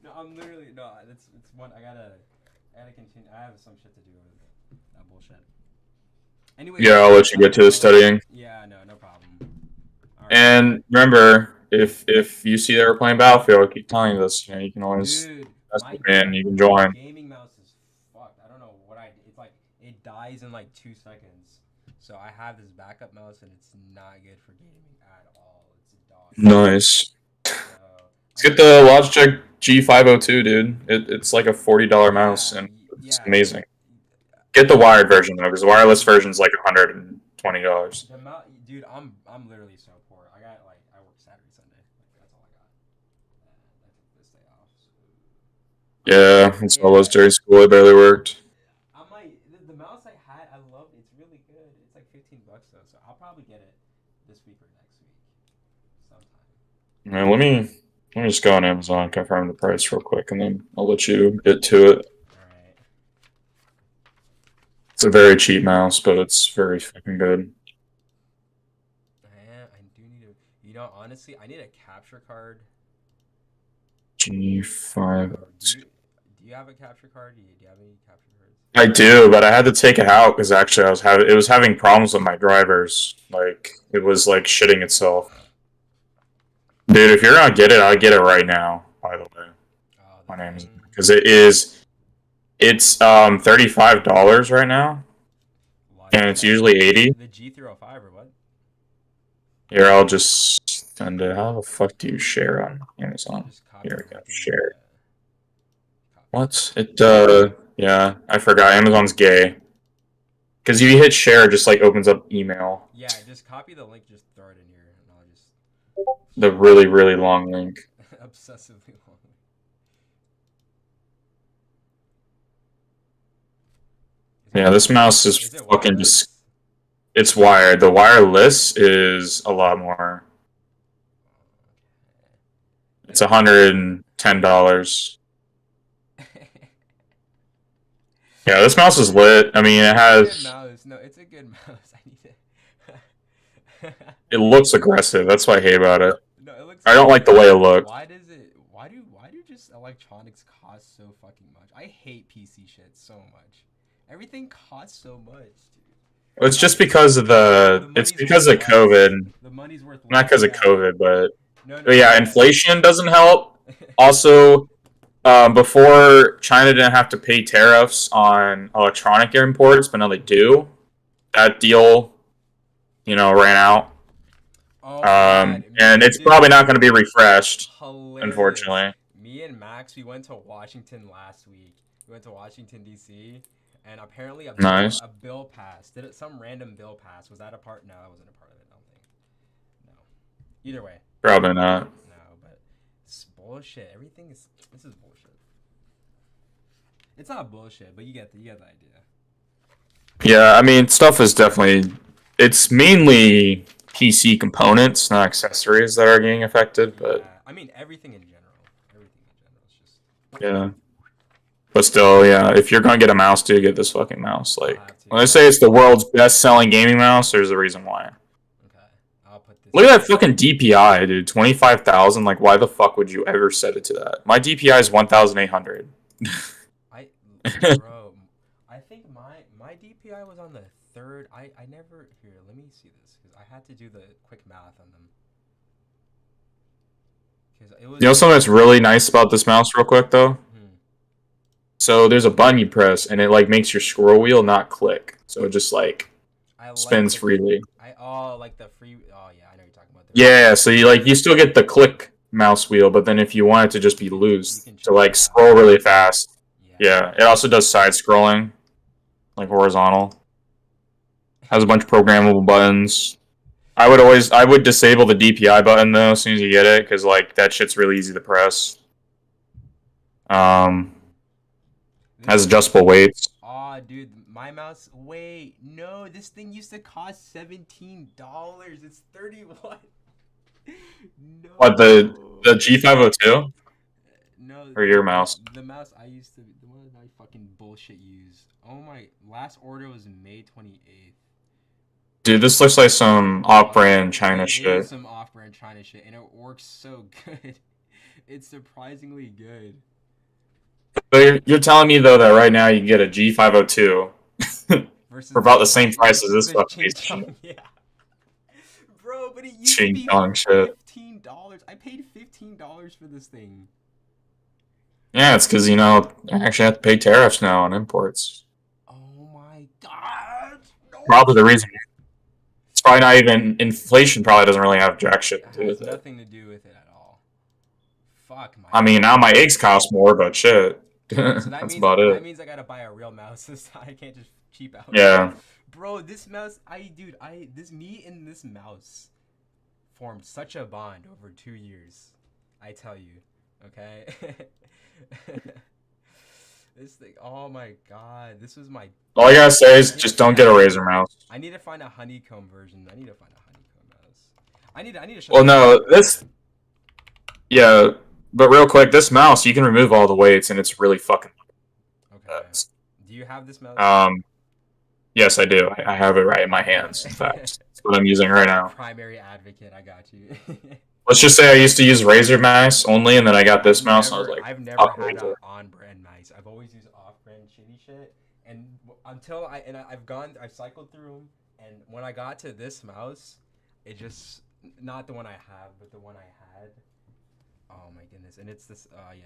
No, I'm literally it's one. I gotta continue. I have some shit to do with that bullshit. Anyway. Yeah, I'll let you get to the studying. Yeah, no problem. All right. And remember, if you see that we're playing Battlefield, keep telling us. You can always message me and you can join. Gaming mouse is fucked. I don't know what it's like. It dies in like 2 seconds. So I have this backup mouse and it's not good for gaming at all. It's a dog. Nice. Let's get the Logitech G502, dude. It's like a $40 mouse and it's amazing. Get the wired version though, because the wireless version is like $120. Dude, I'm literally so poor. I work Saturday, Sunday. That's all I got. I took this day off. So. Yeah, that's all I was during school. I barely worked. The mouse I had, I love it. It's really good. It's like $15 though, so I'll probably get it this week or next week, sometime. Man, let me just go on Amazon, confirm the price real quick, and then I'll let you get to it. Alright. It's a very cheap mouse, but it's very fucking good. I do need honestly, I need a capture card. G5. Do you have a capture card? Do you have any capture cards? I do, but I had to take it out because actually it was having problems with my drivers. Like it was like shitting itself. Dude, if you're gonna get it, I'll get it right now. By the way, my name is because it's $35 right now, and it's usually $80. The G305 or what? Here, I'll just send it. How the fuck do you share on Amazon? Here, I go. Share. What? Yeah, I forgot. Amazon's gay. Because if you hit share, it just like opens up email. Yeah, just copy the link, just throw it in here, and I'll just. The really, really long link. Obsessively long. Yeah, this mouse is fucking just. It's wired. The wireless is a lot more. It's $110. Yeah, this mouse is lit. I mean, it has. No, it's a good mouse. I need it. It looks aggressive. That's what I hate about it. No, it looks. I don't like the way it looks. Why do just electronics cost so fucking much? I hate PC shit so much. Everything costs so much, dude. It's just because of it's because of COVID. The money's worth. Not because of COVID, but No, yeah, inflation doesn't help. Also, before China didn't have to pay tariffs on electronic imports, but now they do. That deal, ran out. Oh, and it's probably not going to be refreshed, hilarious. Unfortunately. Me and Max, we went to Washington last week. We went to Washington, D.C., and apparently a bill passed. Some random bill passed? Was that a part? No, that wasn't a part of it, I don't think. No. Either way. Probably not. No, but it's bullshit. This is bullshit. It's not bullshit, but you get the idea. Yeah, I mean, stuff is definitely... It's mainly PC components, not accessories that are getting affected, but... Yeah, I mean, everything in general. It's just... Yeah. But still, yeah, if you're gonna get a mouse, do get this fucking mouse. Like, when I say it's the world's best-selling gaming mouse, there's a reason why. Okay, I'll put this... Look at that fucking DPI, dude. 25,000. Like, why the fuck would you ever set it to that? My DPI is 1,800. Bro, I think my DPI was on the third. I never... Here, let me see this, because I had to do the quick math on them. It was, something that's really nice about this mouse, real quick, though? So there's a button you press, and it like makes your scroll wheel not click. So it just like I like spins the- freely. like the free. Oh yeah, I know what you're talking about. Yeah, so you still get the click mouse wheel, but then if you want it to just be loose, can to like change that. scroll really fast. Yeah, it also does side scrolling, like horizontal. Has a bunch of programmable buttons. I would disable the DPI button though as soon as you get it, because like that shit's really easy to press. Has adjustable weights. Aw, dude, my mouse. Wait, no, this thing used to cost $17. It's 31. No. What the G502 No. or your mouse? The mouse I used to. The one I fucking bullshit used. Oh my! Last order was May 28th. Dude, this looks like some off-brand China It shit. is some off-brand China shit, and it works so good. It's surprisingly good. But you're telling me though that right now you can get a G502 for about the same price as this fucking piece of shit. Yeah. Bro, but it used to Ching be chong shit. $15. I paid $15 for this thing. Yeah, it's because I actually have to pay tariffs now on imports. Oh my god. No. Probably the reason. It's probably not even inflation. Probably doesn't really have jack shit to do It has with it. nothing to do with it at all. Fuck my. I mean, now my eggs cost more, but shit. So that That's means, about That it. means I gotta buy a real mouse this time. I can't just cheap out. Yeah. Bro, this mouse, me and this mouse formed such a bond over 2 years. I tell you, okay. This thing, oh my god, this was my. All I gotta say is just don't get a Razer mouse. I need to find a honeycomb version. I need to find a honeycomb mouse. I need to. Show Well, you no, the this. Yeah, but real quick, this mouse you can remove all the weights, and it's really fucking. Okay. Do you have this mouse? Yes, I do. I have it right in my hands. In fact, that's what I'm using right now. Primary advocate, I got you. Let's just say I used to use Razer mouse only, and then I got this mouse, and I was like, I've never fuck had Razer. an on-brand mouse. I've always used off-brand shitty shit, and until I've cycled through them, and when I got to this mouse, it just not the one I have, but the one I had. Oh my goodness, and it's this. Oh yeah.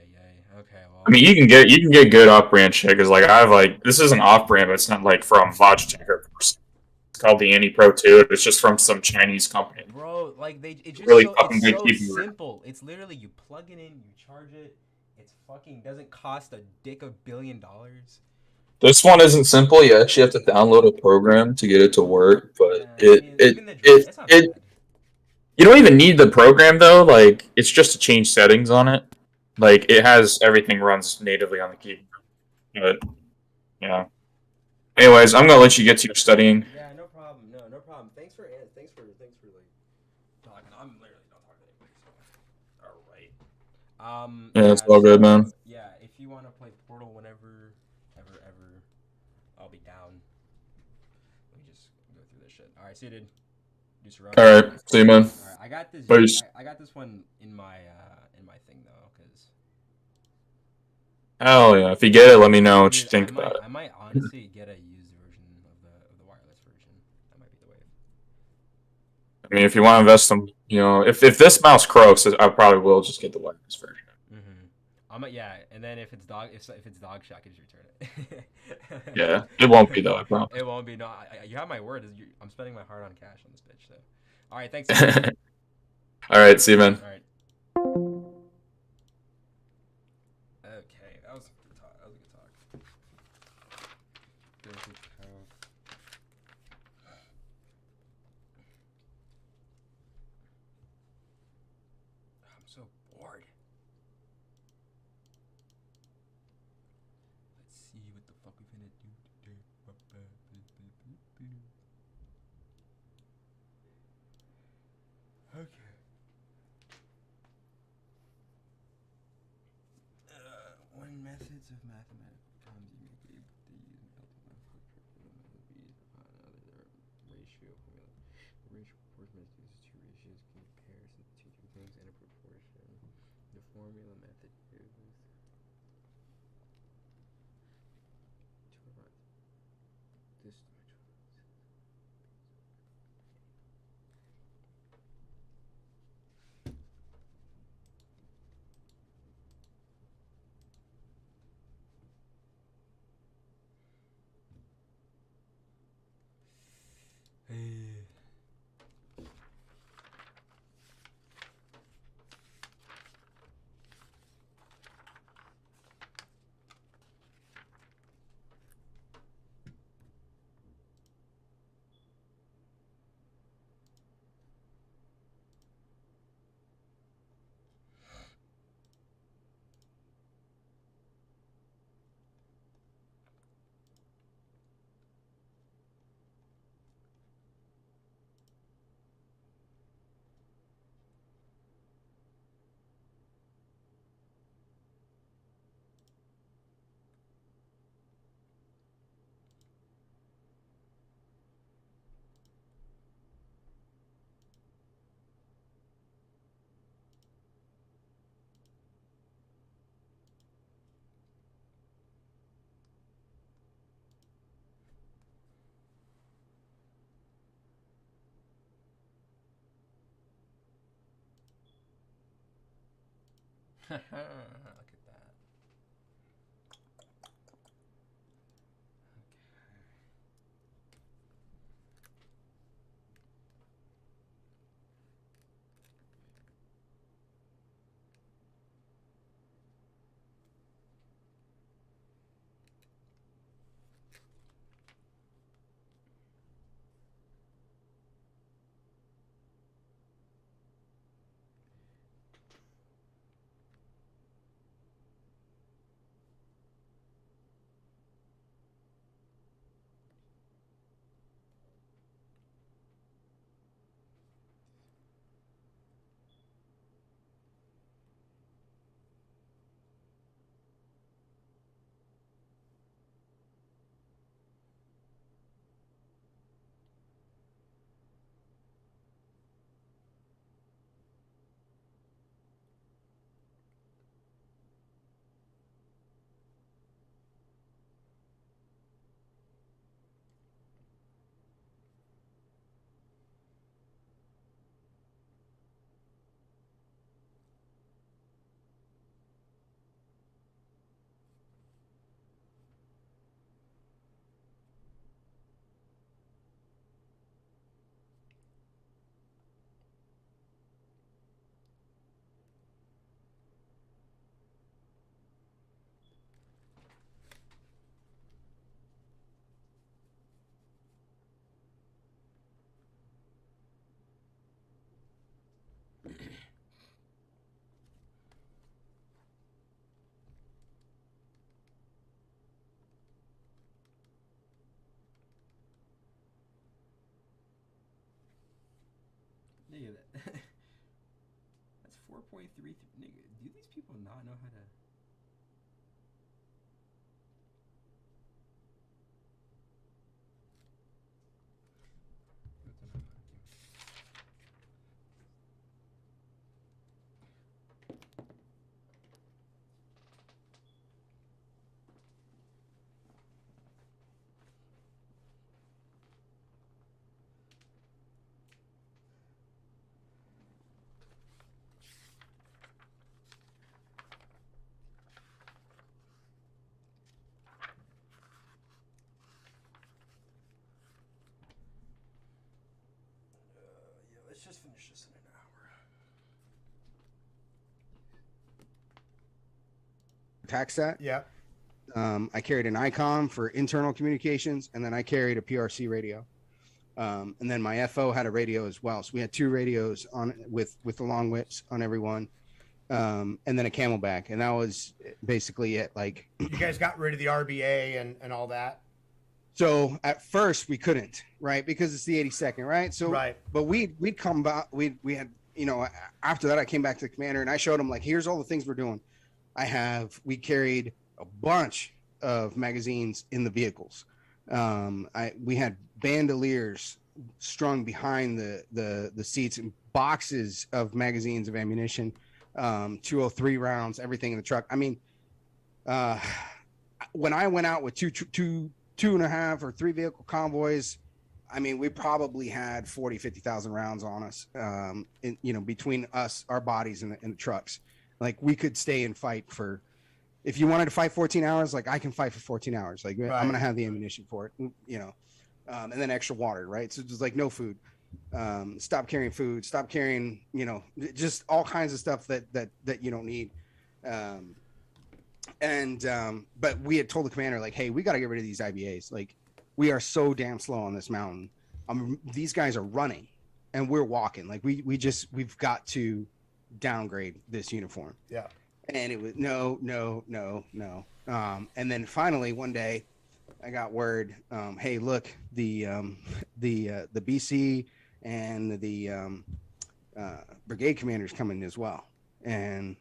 Okay, well. I mean, you can get good off-brand shit because like I have this isn't off-brand, but it's not like from Logitech or it's called the Anti Pro 2. It's just from some Chinese company. Bro, like it's just Really so, fucking it's good so keeping it. simple. It's literally you plug it in, you charge it. It's fucking doesn't cost a dick $1 billion. This one isn't simple. You actually have to download a program to get it to work, but Yeah, I mean, even the it's not bad. you don't even need the program though. Like it's just to change settings on it. Like it has everything runs natively on the keyboard. But yeah. Anyways, I'm gonna let you get to your studying. Yeah, no problem. No problem. Thanks for like talking. I'm literally not talking anyway. So. All right. Yeah, it's all good, man. Yeah, if you want to play Portal whenever, ever, I'll be down. Let me just go through this shit. All right, see you, dude. Do some All right, see you, man. All right, I got this. Peace. I got this one in my thing though, because. Hell yeah! If you get it, let me know what you think about it. I might honestly get a used version of the wireless version. That might be the way. I mean, if you want to invest some, if this mouse croaks, I probably will just get the wireless version. Yeah, and then if it's dog shit, I can just return it. Yeah, it won't be though. I promise. It won't be. No, you have my word. I'm spending my hard on cash on this bitch. So, all right, thanks. All right, see you, man. All right. Okay, that was a good talk. I'm so bored. Let's see what the fuck we're gonna do today. Okay. When methods of mathematical terms you may be able to use multiple ratio formula. The ratio proportion uses two ratios, comparison of two things, and a proportion. The formula method uses this. Look at that. Nigga, that's 4.3. Nigga, do these people not know how to? Yeah, let's just finish this in an hour. TACSAT. Yeah. I carried an ICOM for internal communications, and then I carried a PRC radio. And then my FO had a radio as well. So we had 2 radios on with the long whips on every one, and then a Camelback, and that was basically it. Like, You guys got rid of the RBA and all that. so at first we couldn't, right, because it's the 82nd, right? So, Right. but we'd come back. We had, you know, after that I came back to the commander and I showed him, like, here's all the things we're doing. We carried a bunch of magazines in the vehicles. We had bandoliers strung behind the seats and boxes of magazines of ammunition, 203 rounds, everything in the truck. I mean, when I went out with two and a half or 3 vehicle convoys, I mean, we probably had 50,000 rounds on us, between us, our bodies and the trucks. Like, we could stay and fight for, if you wanted to fight 14 hours, like, I can fight for 14 hours. Like, Right. I'm going to have the ammunition for it, and then extra water, right? So just like no food, stop carrying food, stop carrying, just all kinds of stuff that you don't need. But we had told the commander, like, hey, we got to get rid of these IBAs. Like, we are so damn slow on this mountain. These guys are running and we're walking. Like, we've got to downgrade this uniform. Yeah. And it was no. And then finally one day I got word, hey, look, the BC and the brigade commander's coming as well. And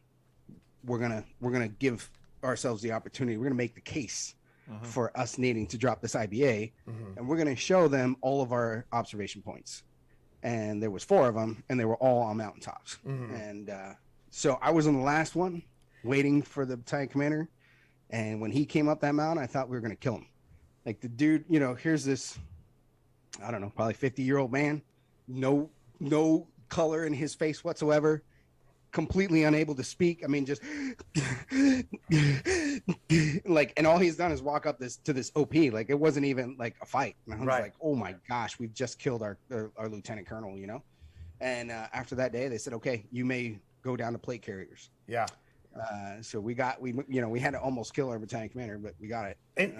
we're gonna give ourselves the opportunity. We're gonna make the case for us needing to drop this IBA, and we're gonna show them all of our observation points. And there was 4 of them, and they were all on mountaintops. And so I was on the last one, waiting for the battalion commander. And when he came up that mountain, I thought we were gonna kill him. Like, the dude, here's this, I don't know, probably 50-year-old man, no color in his face whatsoever, completely unable to speak. I mean, just like, and all he's done is walk up to this OP. Like, it wasn't even like a fight. And I was Right. like, oh my gosh, we've just killed our lieutenant colonel, you know? And after that day, they said, okay, you may go down to plate carriers. Yeah. So we had to almost kill our battalion commander, but we got it. And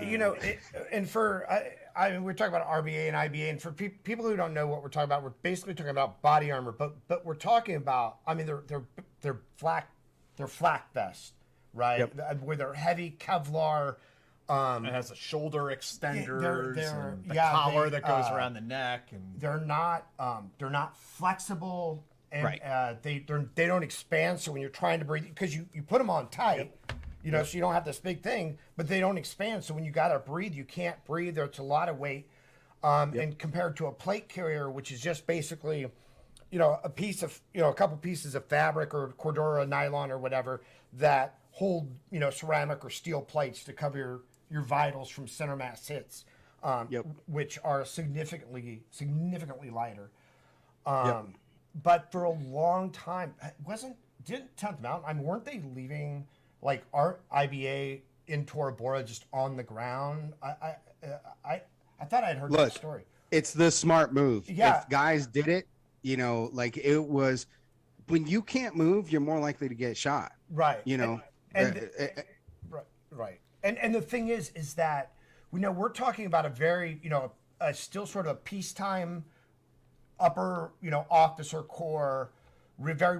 and for I mean, we're talking about RBA and IBA, and for people who don't know what we're talking about, we're basically talking about body armor, but we're talking about, I mean, they're flak vest, right? Yep. Where they're heavy Kevlar. It has the shoulder extenders, they're- and the yeah, collar they, that goes around the neck, and They're not flexible, and Right. they don't expand. So when you're trying to breathe, because you put them on tight, you know, so you don't have this big thing, but they don't expand. So when you gotta breathe, you can't breathe. It's a lot of weight, and compared to a plate carrier, which is just basically, you know, a piece of, you know, a couple pieces of fabric or Cordura nylon or whatever that hold, you know, ceramic or steel plates to cover your vitals from center mass hits, which are significantly lighter. But for a long time, didn't 10th Mountain, I mean, weren't they leaving like our IBA in Tora Bora just on the ground? I thought I'd heard that story. It's the smart move. Yeah. If guys did it, you know, like it was, when you can't move, you're more likely to get shot. Right. You know, Right. And the thing is that, you know, we're talking about a very, you know, still sort of peacetime upper, you know, officer corps, very.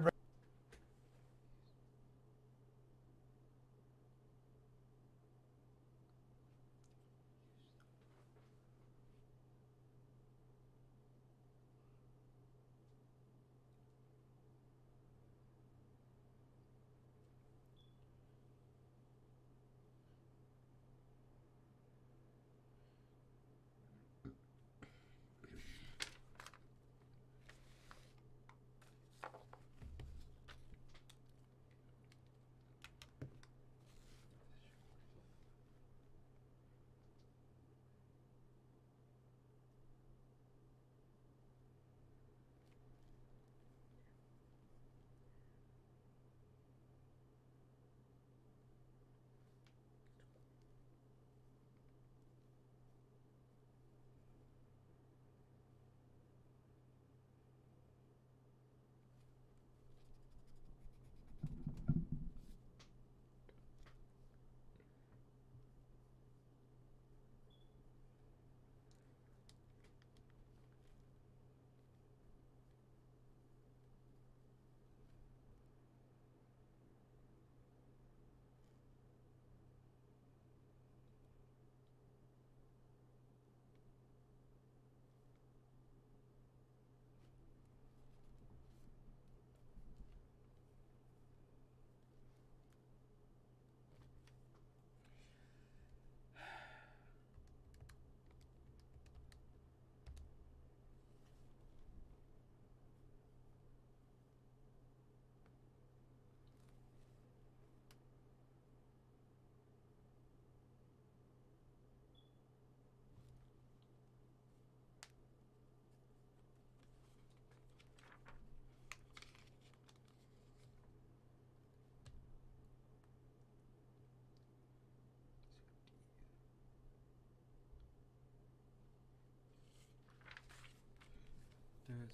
There's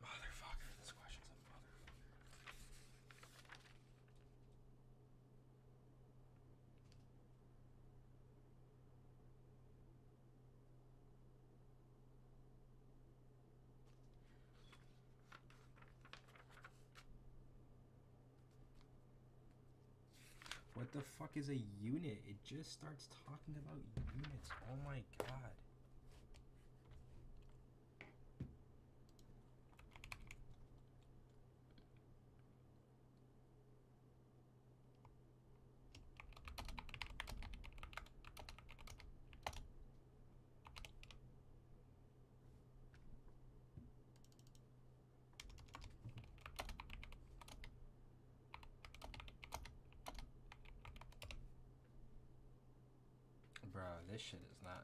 motherfucker. This question's a motherfucker. What the fuck is a unit? It just starts talking about units. Oh my god. this shit is not.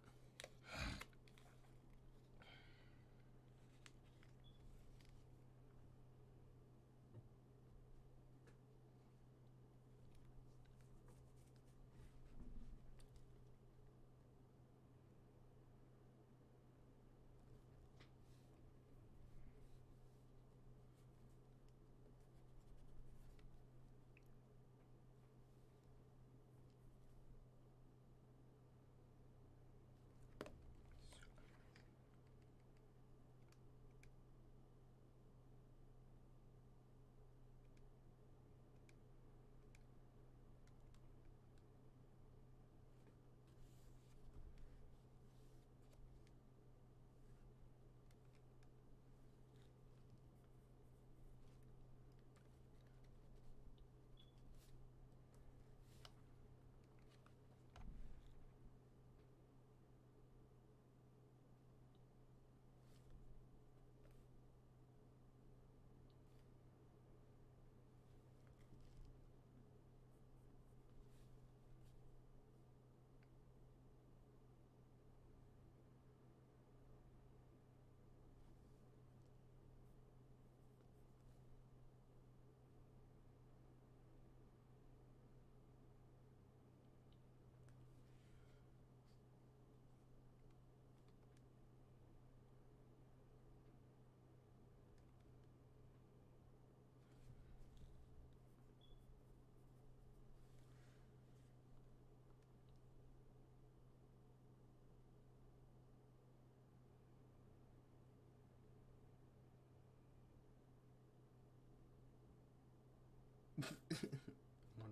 One.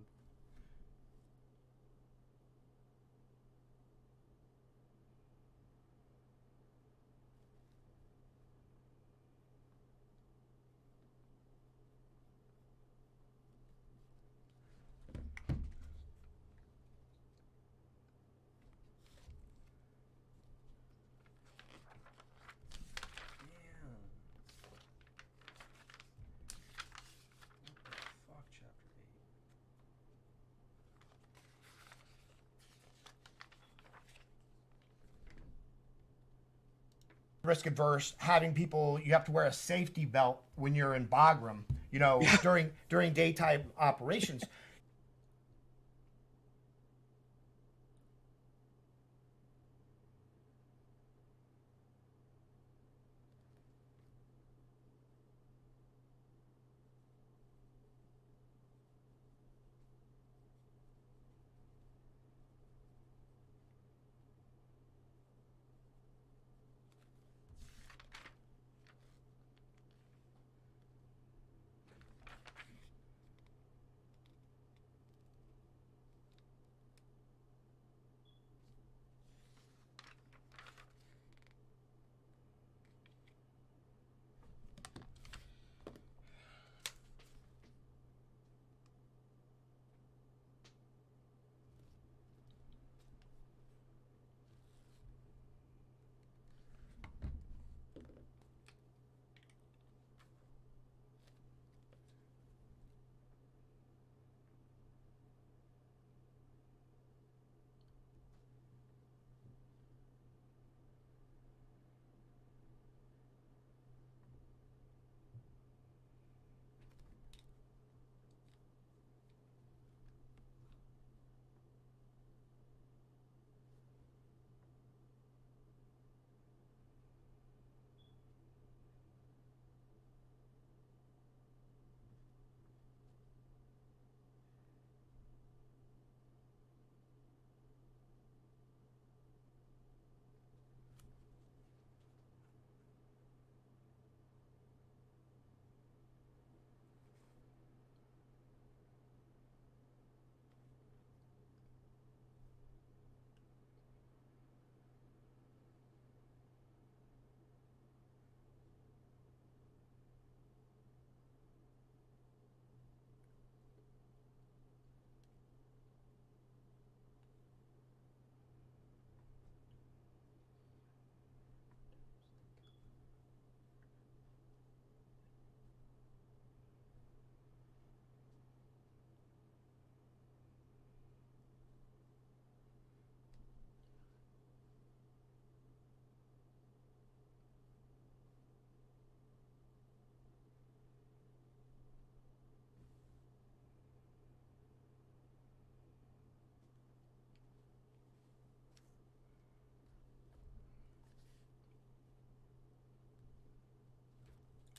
Damn. What the fuck, chapter 8? Risk adverse, having people, you have to wear a safety belt when you're in Bagram, you know, during daytime operations.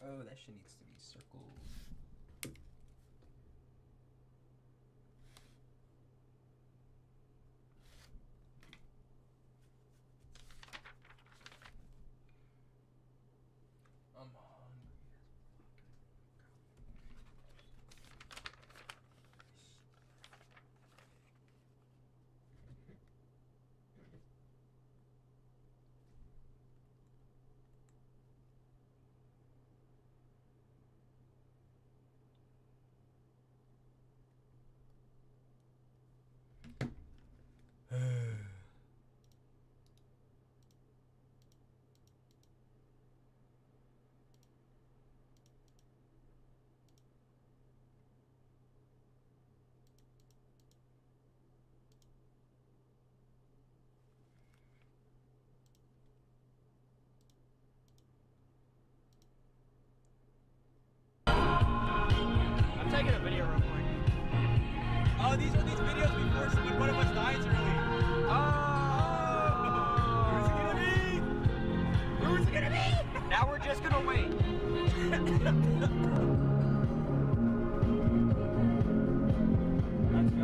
Oh, that shit needs to be circled. I'm hungry. I'm taking a video real quick. Oh, these are these videos before when one of us dies early. Oh! Who's it gonna be? Who's it gonna be? Now we're just gonna wait. Let's go.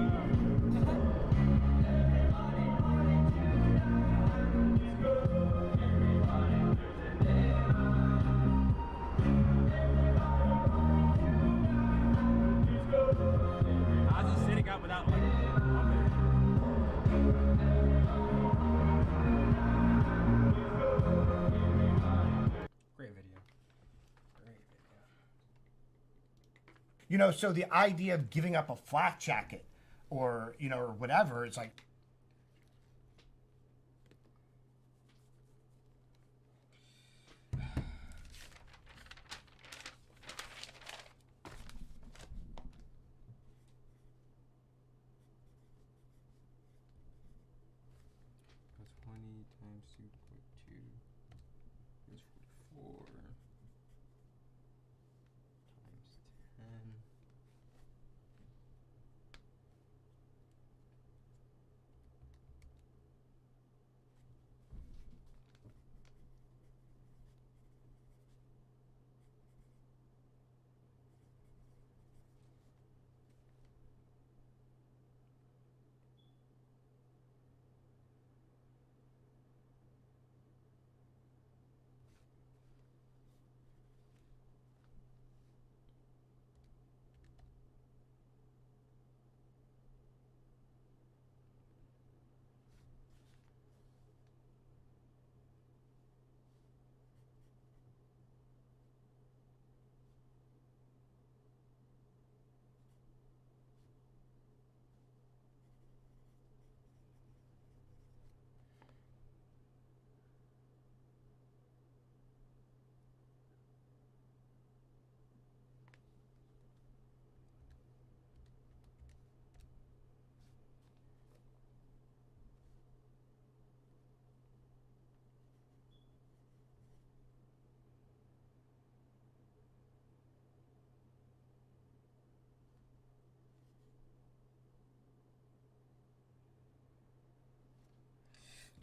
How's he sitting up without like? Great video. Great video. You know, so the idea of giving up a flak jacket or, you know, or whatever, it's like, So 20 times 2.2 is 44 times 10.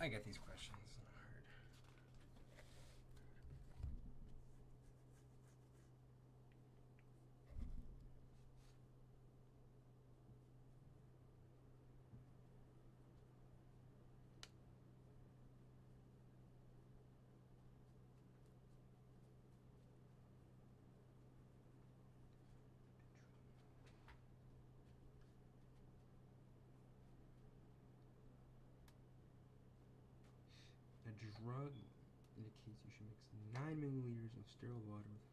I get these questions. It's not hard. A drug indicates you should mix 9 milliliters of sterile water with.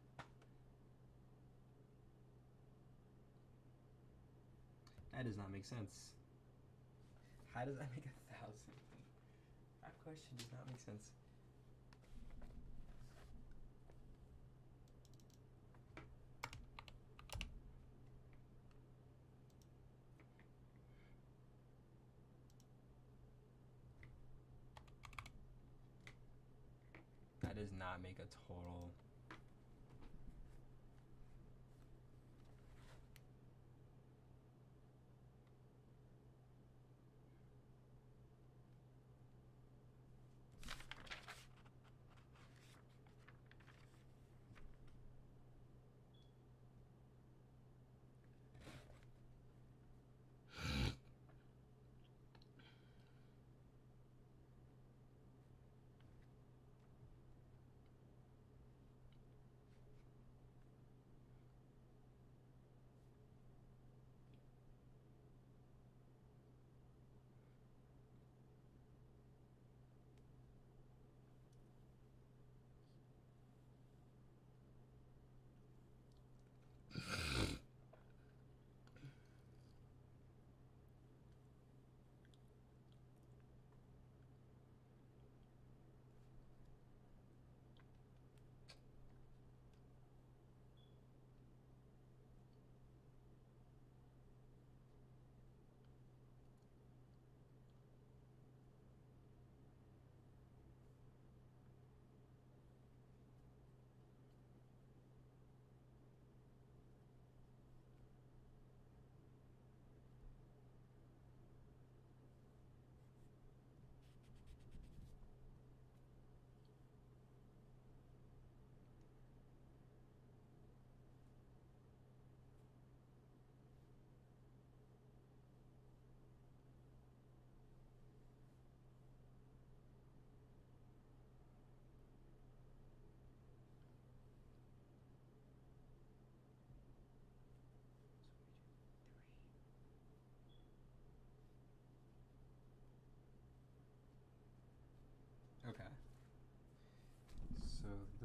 That does not make sense. How does that make 1,000? That question does not make sense. That does not make a total.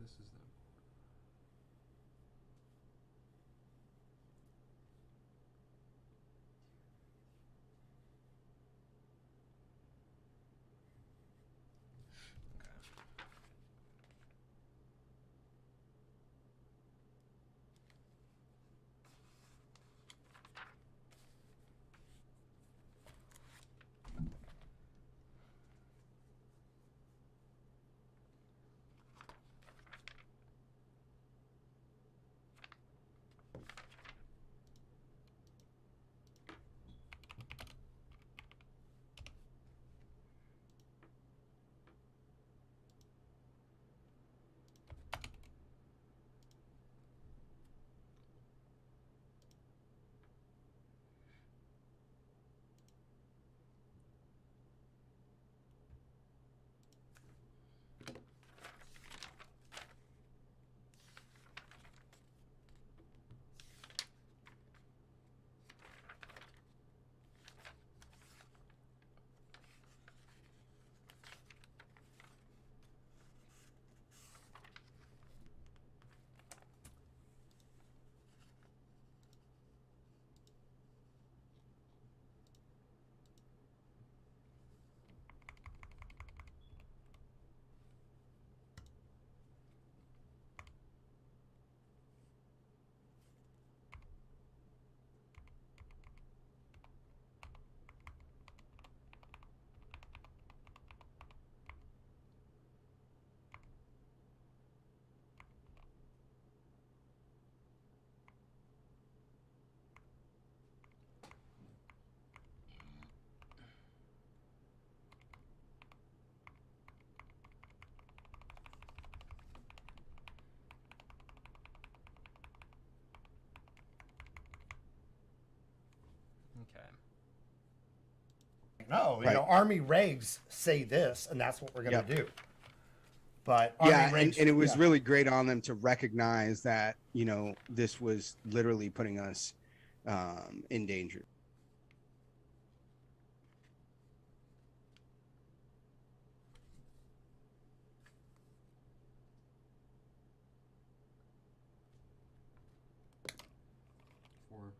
this is them. Okay. No, you Right. know, Army regs say this, and that's what we're going to Yep. do. But Army Yeah, regs, and it was yeah. really great on them to recognize that, you know, this was literally putting us in danger. Four.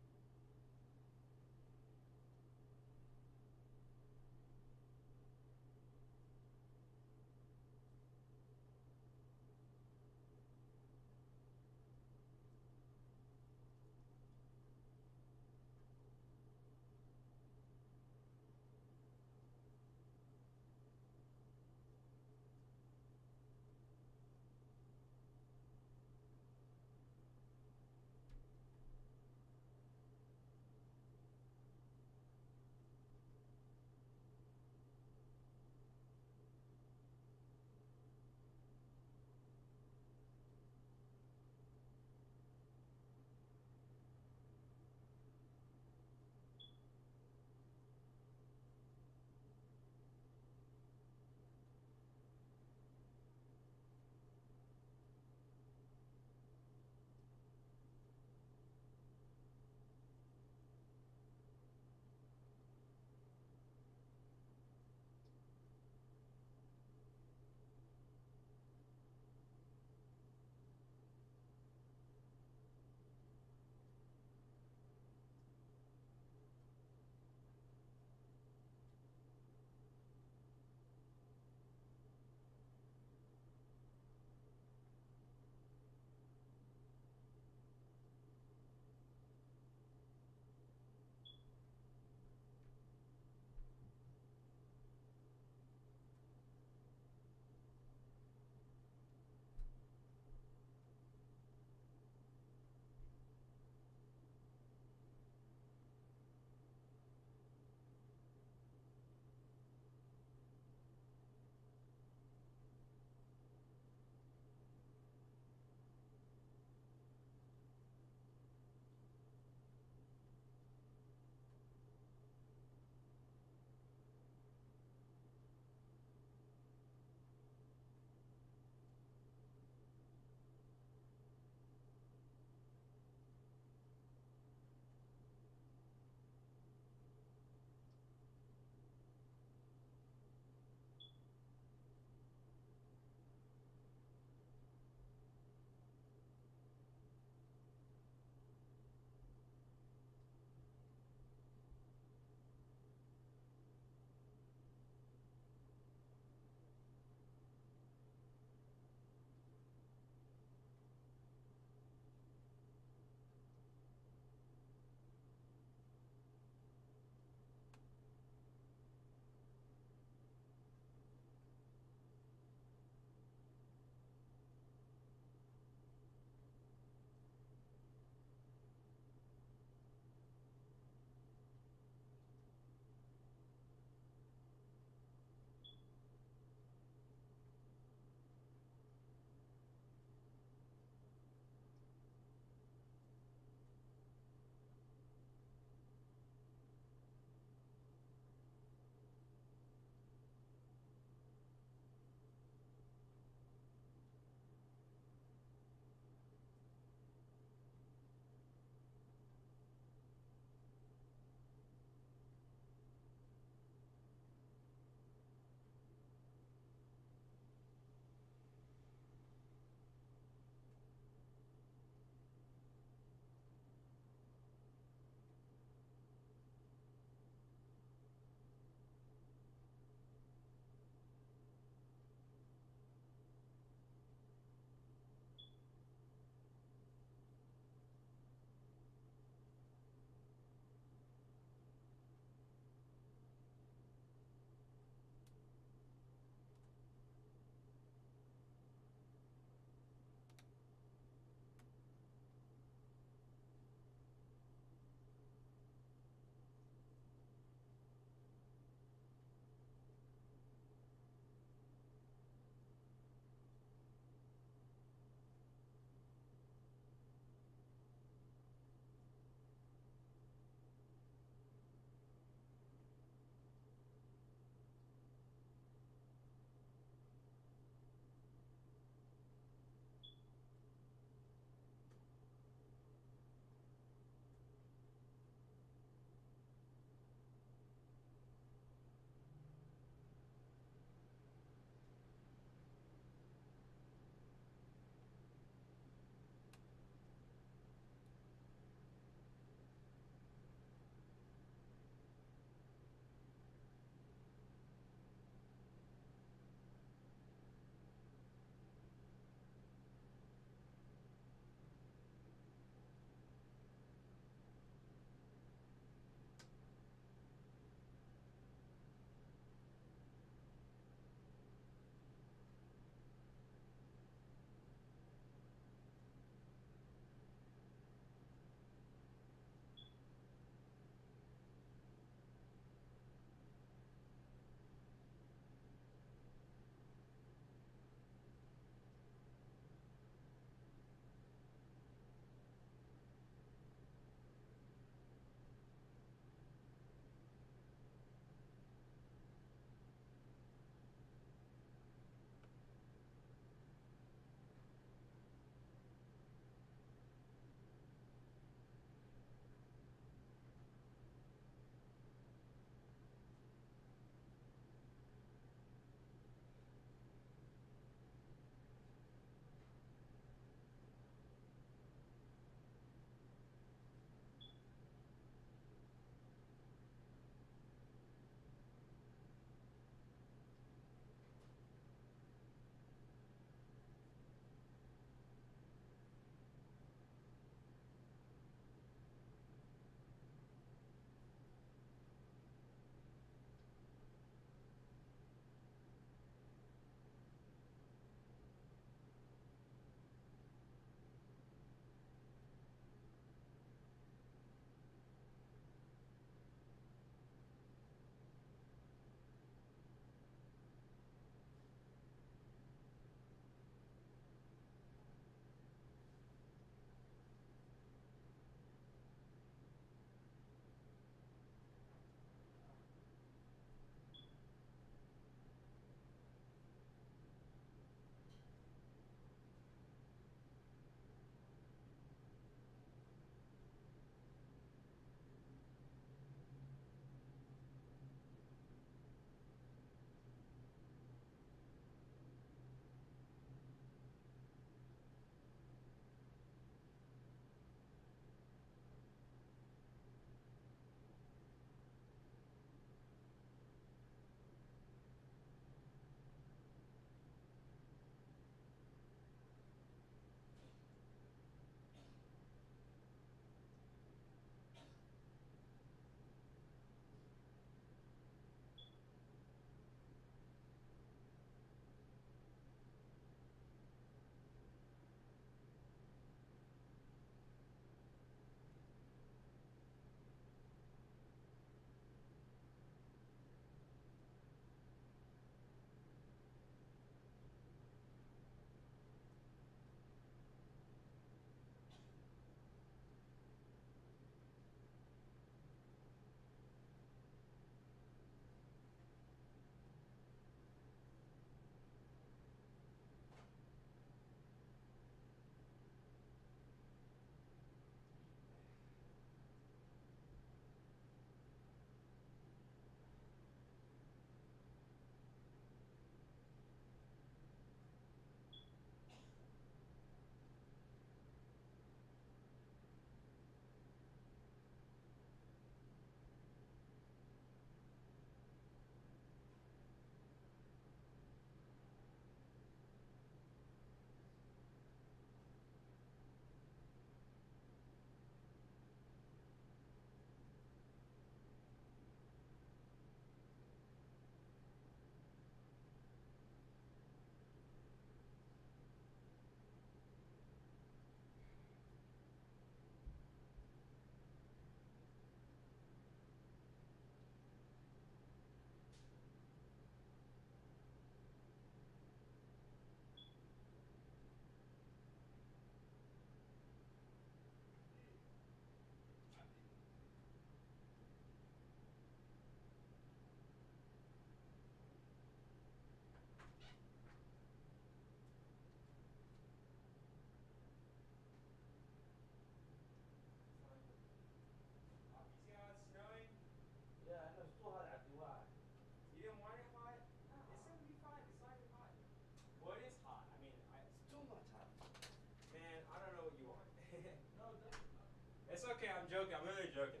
joking. I'm literally joking.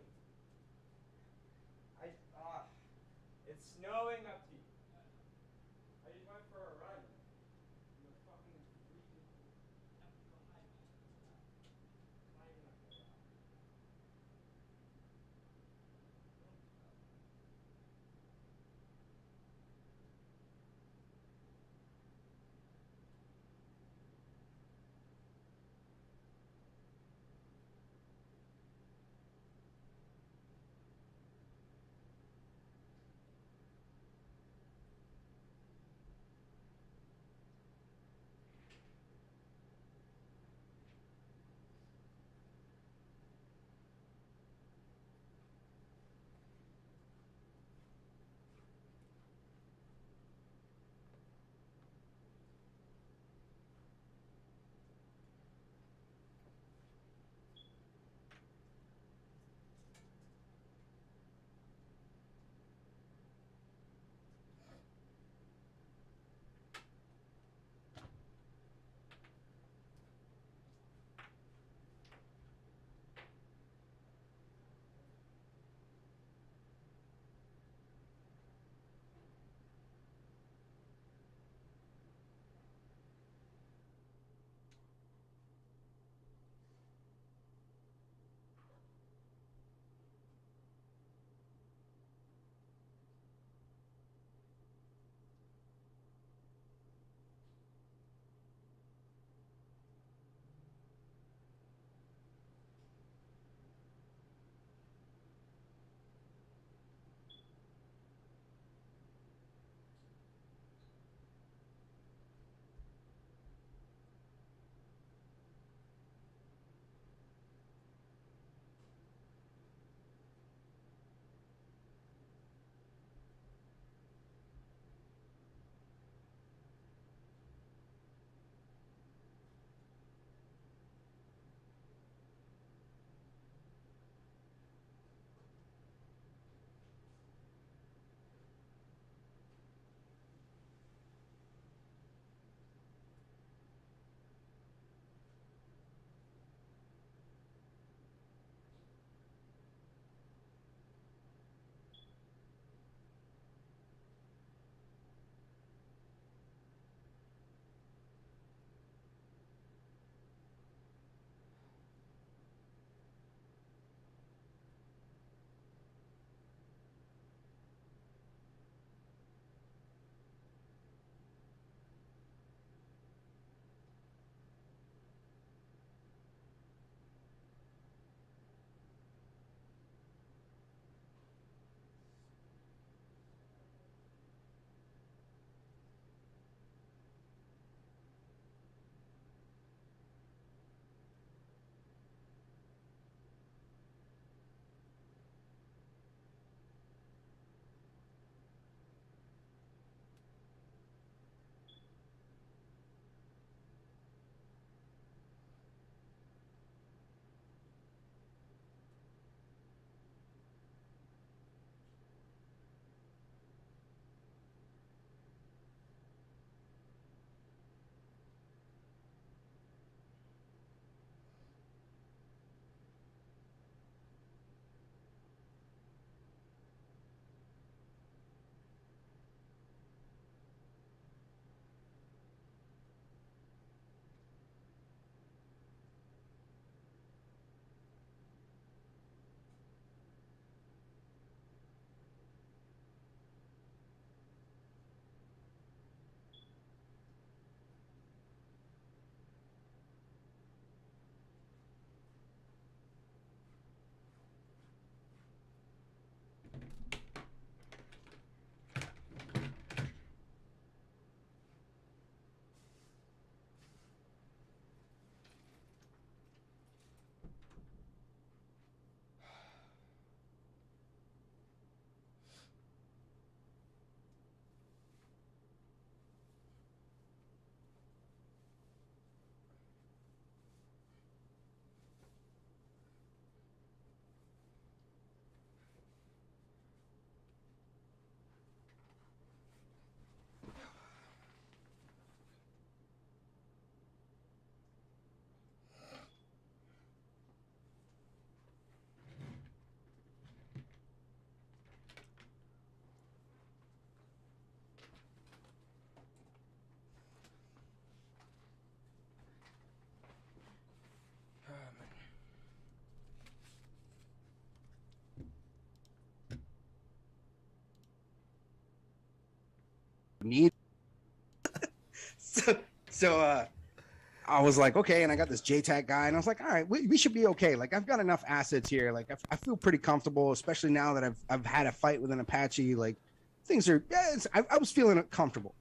It's snowing up to you. I just went for a run. In the fucking freezing. Not even a good hour. need. so I was like, okay, and I got this JTAC guy, and I was like, all right, we should be okay. Like, I've got enough assets here. Like, I feel pretty comfortable, especially now that I've had a fight with an Apache. Like, things are, I was feeling comfortable.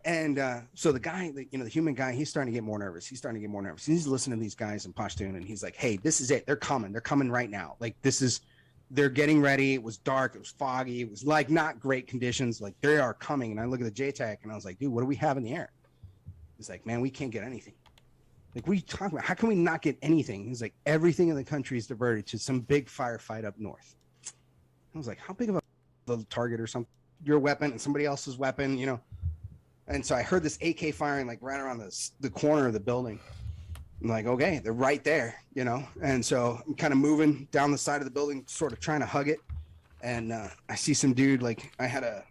And so the guy, the human guy, he's starting to get more nervous. He's listening to these guys in Pashtun, and he's like, hey, this is it. They're coming. They're coming right now. Like, they're getting ready. It was dark. It was foggy. It was like not great conditions. Like, they are coming. And I look at the JTAC, and I was like, dude, what do we have in the air? He's like, man, we can't get anything. Like, what are you talking about? How can we not get anything? He's like, everything in the country is diverted to some big firefight up north. I was like, how big of a target or something? Your weapon and somebody else's weapon, And so I heard this AK firing like right around the corner of the building. I'm like, okay, they're right there, And so I'm kind of moving down the side of the building, sort of trying to hug it. And I see some dude, like I had a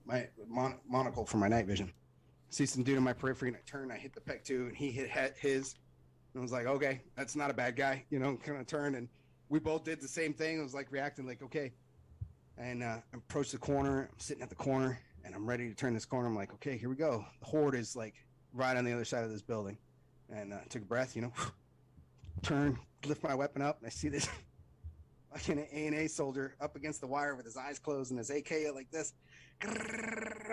my monocle for my night vision. See some dude in my periphery, and I turn, I hit the PEC 2, and he hit his. And I was like, okay, that's not a bad guy, kind of turned, and we both did the same thing. I was like reacting like, okay. And I approached the corner. I'm sitting at the corner, and I'm ready to turn this corner. I'm like, okay, here we go. The horde is like right on the other side of this building. And took a breath, turn, lift my weapon up, and I see this fucking A&A soldier up against the wire with his eyes closed and his AK like this.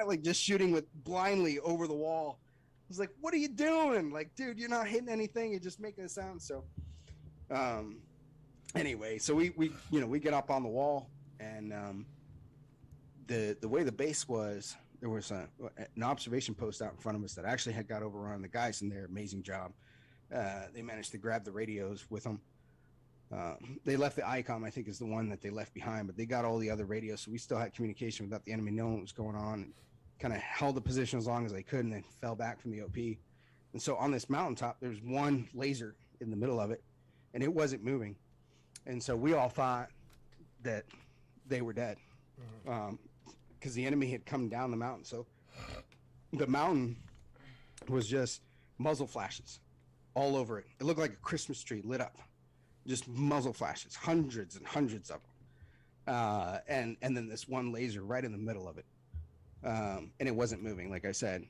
Like just shooting with blindly over the wall. I was like, what are you doing? Like, dude, you're not hitting anything. You're just making a sound. So anyway, so we get up on the wall, and the way the base was, there was an observation post out in front of us that actually had got overrun. The guys in there, amazing job. They managed to grab the radios with them. They left the ICOM, I think, is the one that they left behind, but they got all the other radios, so we still had communication without the enemy knowing what was going on, and kind of held the position as long as they could, and then fell back from the OP. And so on this mountaintop, there's one laser in the middle of it, and it wasn't moving. And so we all thought that they were dead, because the enemy had come down the mountain. So the mountain was just muzzle flashes all over it. It looked like a Christmas tree lit up. Just muzzle flashes, hundreds and hundreds of them, and then this one laser right in the middle of it, and it wasn't moving. Like I said,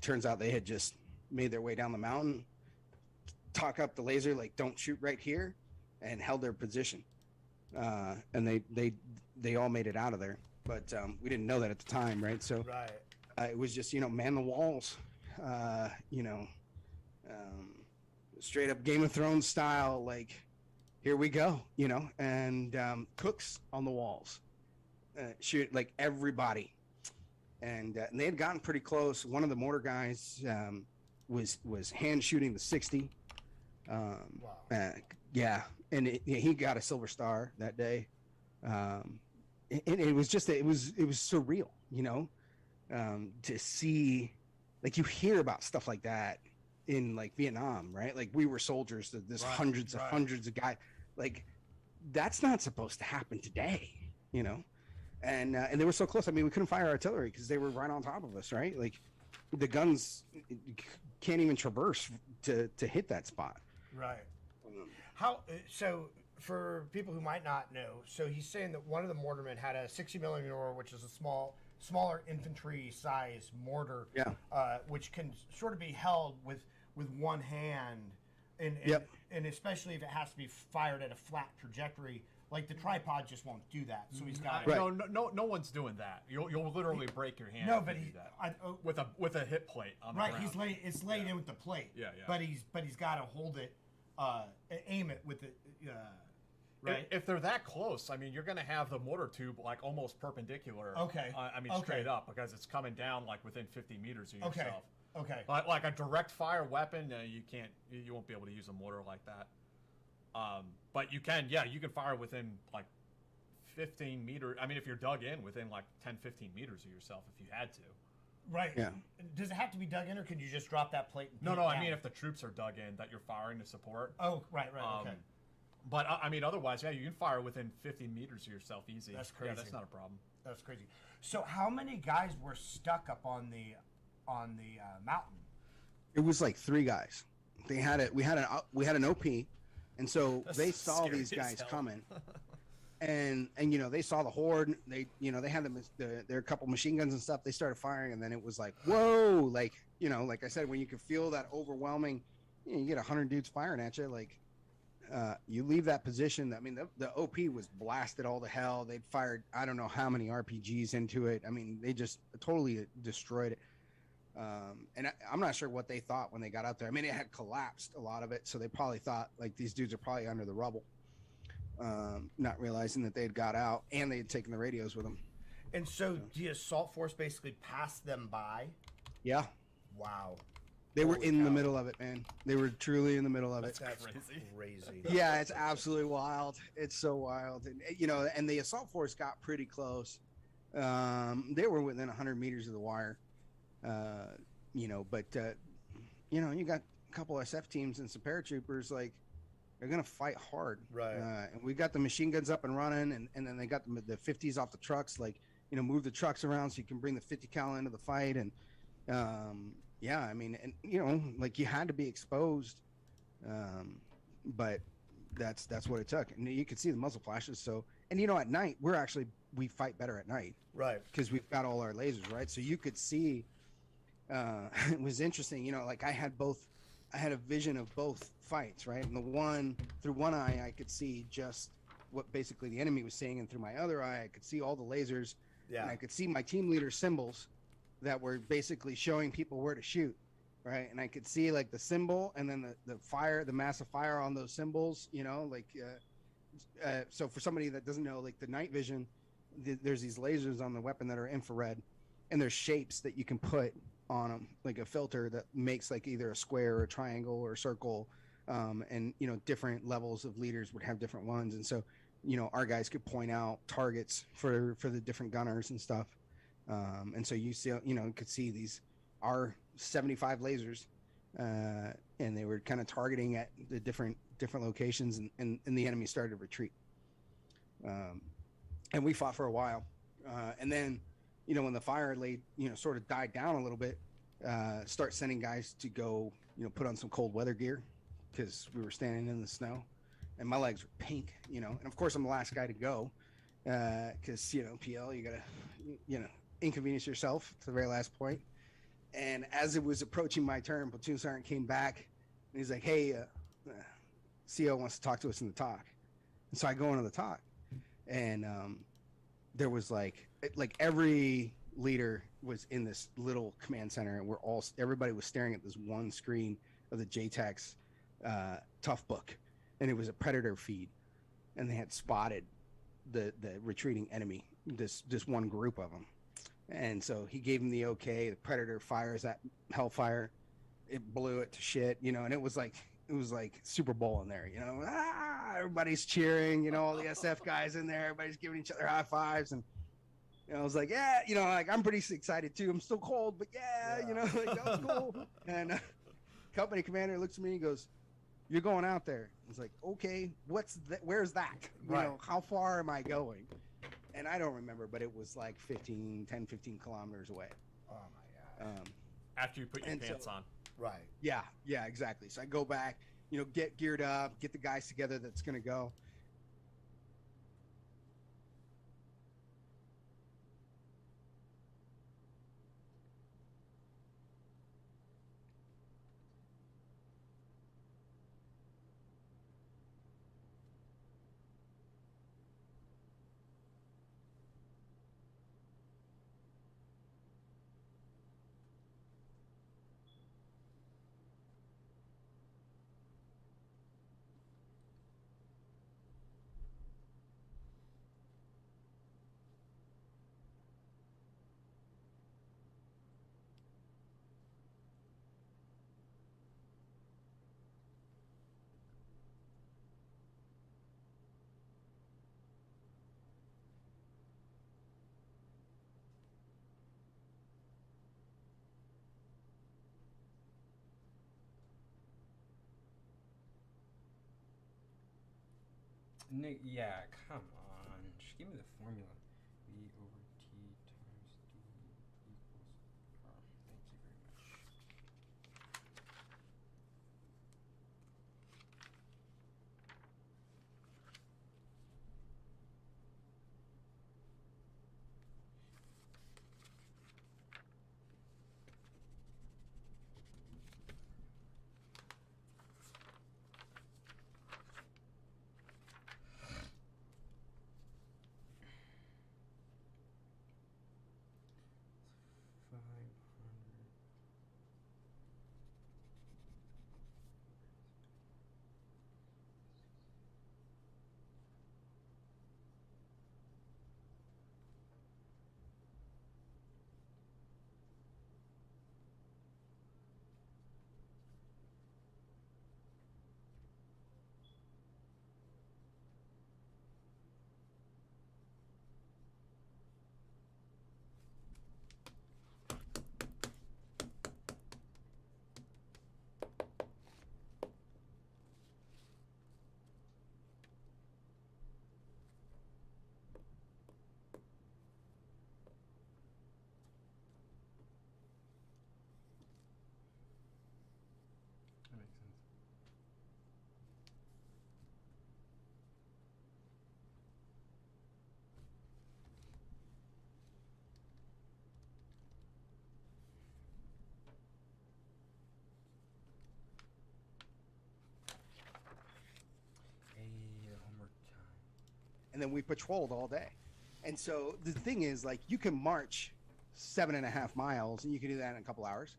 turns out they had just made their way down the mountain, talk up the laser like "Don't shoot right here," and held their position, and they all made it out of there. But we didn't know that at the time, right? So it was just man the walls, straight up Game of Thrones style, like, here we go, and cooks on the walls, shoot like everybody, and they had gotten pretty close. One of the mortar guys was hand shooting the 60. Wow. Yeah, and he got a silver star that day, and it was just it was surreal, to see, like, you hear about stuff like that in like Vietnam, right? Like, we were soldiers, there's hundreds of guys, like, that's not supposed to happen today, and they were so close. I mean, we couldn't fire artillery because they were right on top of us, right? Like, the guns can't even traverse to hit that spot. Right. How so? For people who might not know, so he's saying that one of the mortarmen had a 60 millimeter, which is a smaller infantry size mortar, which can sort of be held with one hand, and especially if it has to be fired at a flat trajectory, like the tripod just won't do that. So he's got no one's doing that. You'll literally break your hand. No, but he do that. with a hip plate on the ground. It's laid in with the plate. Yeah. But he's got to hold it, aim it with the. Right. If they're that close, I mean, you're going to have the mortar tube like almost perpendicular. Okay. Straight up, because it's coming down like within 50 meters of yourself. Okay. Like a direct fire weapon, you won't be able to use a mortar like that. But you can fire within like 15 meters. I mean, if you're dug in within like 10, 15 meters of yourself, if you had to. Right. Yeah. Does it have to be dug in, or could you just drop that plate? No. I mean, if the troops are dug in, that you're firing to support. Oh, right. Okay. But I mean, otherwise, you can fire within 50 meters of yourself easy. That's crazy. Yeah, that's not a problem. That's crazy. So, how many guys were stuck up on the mountain? It was like 3 guys. We had an OP, and so they saw these guys coming, and you know, they saw the horde. They, you know, they had their couple machine guns and stuff. They started firing, and then it was like, whoa, like, you know, like I said, when you can feel that overwhelming, you know, you get 100 dudes firing at you, like, you leave that position. I mean, the OP was blasted all to hell. They'd fired I don't know how many RPGs into it. I mean, they just totally destroyed it. And I'm not sure what they thought when they got out there. I mean, it had collapsed, a lot of it, so they probably thought like these dudes are probably under the rubble, not realizing that they had got out and they had taken the radios with them. And so the assault force basically passed them by. Yeah, Wow. they were Holy in the cow. middle of it, man. They were truly in the middle of it. That's crazy. crazy. Yeah, it's absolutely wild. It's so wild, and you know, and the assault force got pretty close. They were within 100 meters of the wire. You know, but you know, you got a couple SF teams and some paratroopers, like they're gonna fight hard, Right. And we got the machine guns up and running, and then they got the 50s off the trucks, like, you know, move the trucks around so you can bring the 50 cal into the fight, and yeah, I mean, and you know, like you had to be exposed, but that's what it took, and you could see the muzzle flashes. So, and you know, at night we fight better at night Right. because we've got all our lasers, right? So you could see. It was interesting, you know, like I had a vision of both fights, right? And the one through one eye I could see just what basically the enemy was seeing, and through my other eye I could see all the lasers, Yeah. and I could see my team leader symbols that were basically showing people where to shoot, right? And I could see like the symbol and then the fire, the massive fire on those symbols, you know, like so for somebody that doesn't know, like the night vision, there's these lasers on the weapon that are infrared, and there's shapes that you can put on them, like a filter that makes like either a square or a triangle or a circle, and you know, different levels of leaders would have different ones, and so, you know, our guys could point out targets for the different gunners and stuff, and so you see, you know, could see these R75 lasers, and they were kind of targeting at the different locations, and the enemy started to retreat, and we fought for a while, and then, you know, when the fire sort of died down a little bit, start sending guys to go, you know, put on some cold weather gear because we were standing in the snow, and my legs were pink, you know, and of course I'm the last guy to go because, you know, PL, you gotta, you know, inconvenience yourself to the very last point. And as it was approaching my turn, platoon sergeant came back and he's like, hey, CO wants to talk to us in the talk. And so I go into the talk, and there was like every leader was in this little command center, and everybody was staring at this one screen of the JTAX tough book, and it was a predator feed, and they had spotted the retreating enemy, this one group of them, and so he gave him the okay. The predator fires that hellfire, it blew it to shit, you know, and it was like Super Bowl in there, you know, everybody's cheering, you know, all the SF guys in there, everybody's giving each other high fives, and you know, I was like, yeah, you know, like I'm pretty excited too. I'm still cold, but yeah. You know, like that was cool. And company commander looks at me and goes, "You're going out there." I was like, "Okay, where's that? You know, how far am I going?" And I don't remember, but it was like 15 kilometers away. Oh my god. After you put your pants on. Right. Yeah, exactly. So I go back, you know, get geared up, get the guys together that's gonna go. Nick, yeah, come on. Just give me the formula. V over T times D equals R. Thank you very much. and then we patrolled all day. And so the thing is, like, you can march 7.5 miles, and you can do that in a couple hours.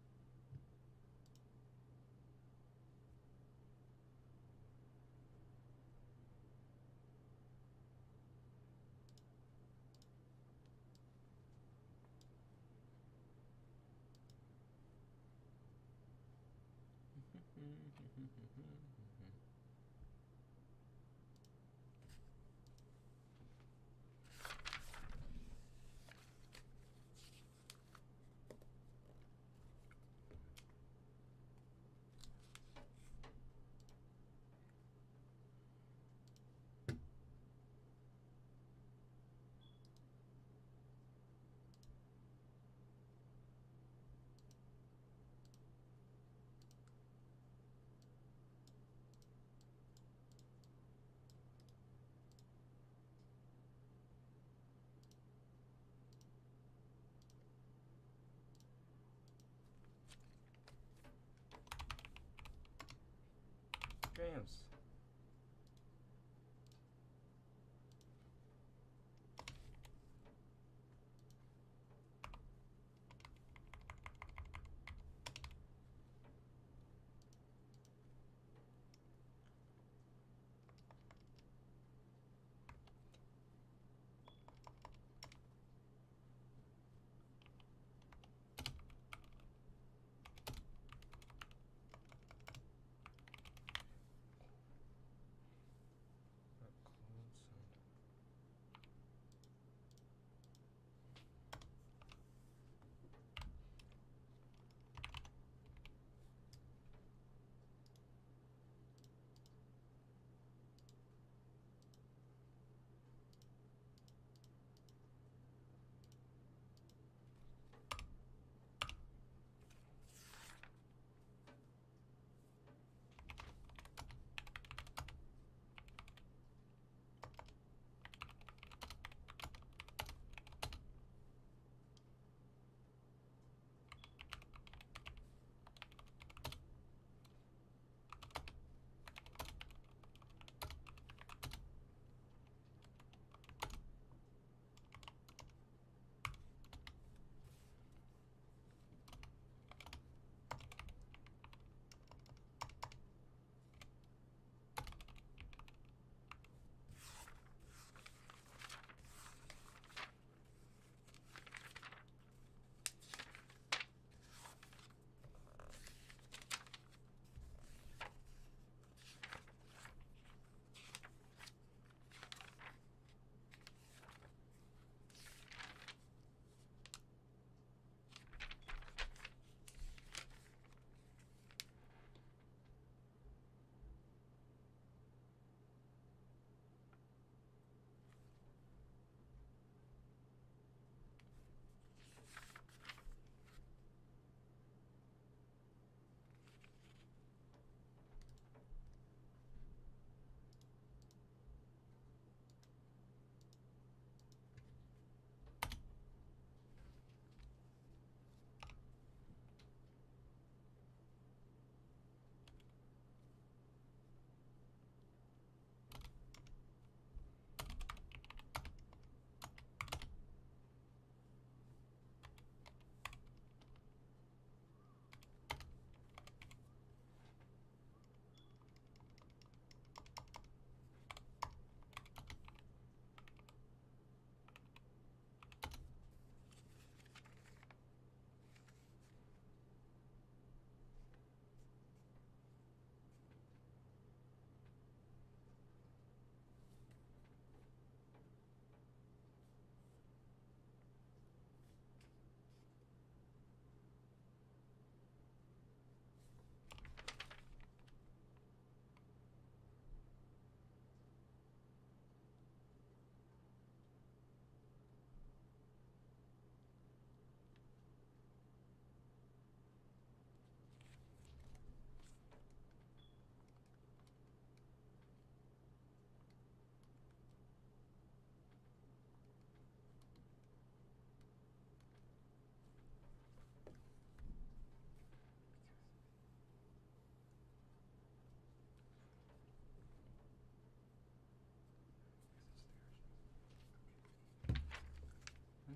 James.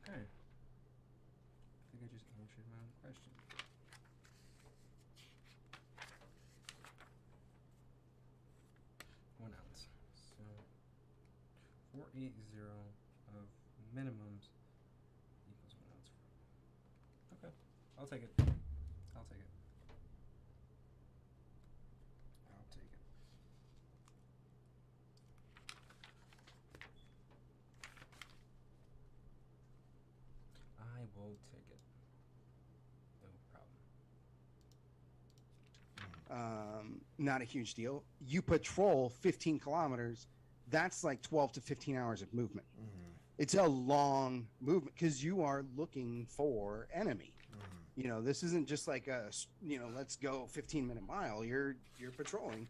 Okay. I think I just answered my own question. One ounce. So 480 of minimums equals 1 ounce. Okay. I'll take it. I'll take it. I'll take it. I will take it. No problem. Not a huge deal. You patrol 15 kilometers. That's like 12 to 15 hours of movement. It's a long movement because you are looking for enemy. You know, this isn't just like let's go 15-minute mile. You're patrolling,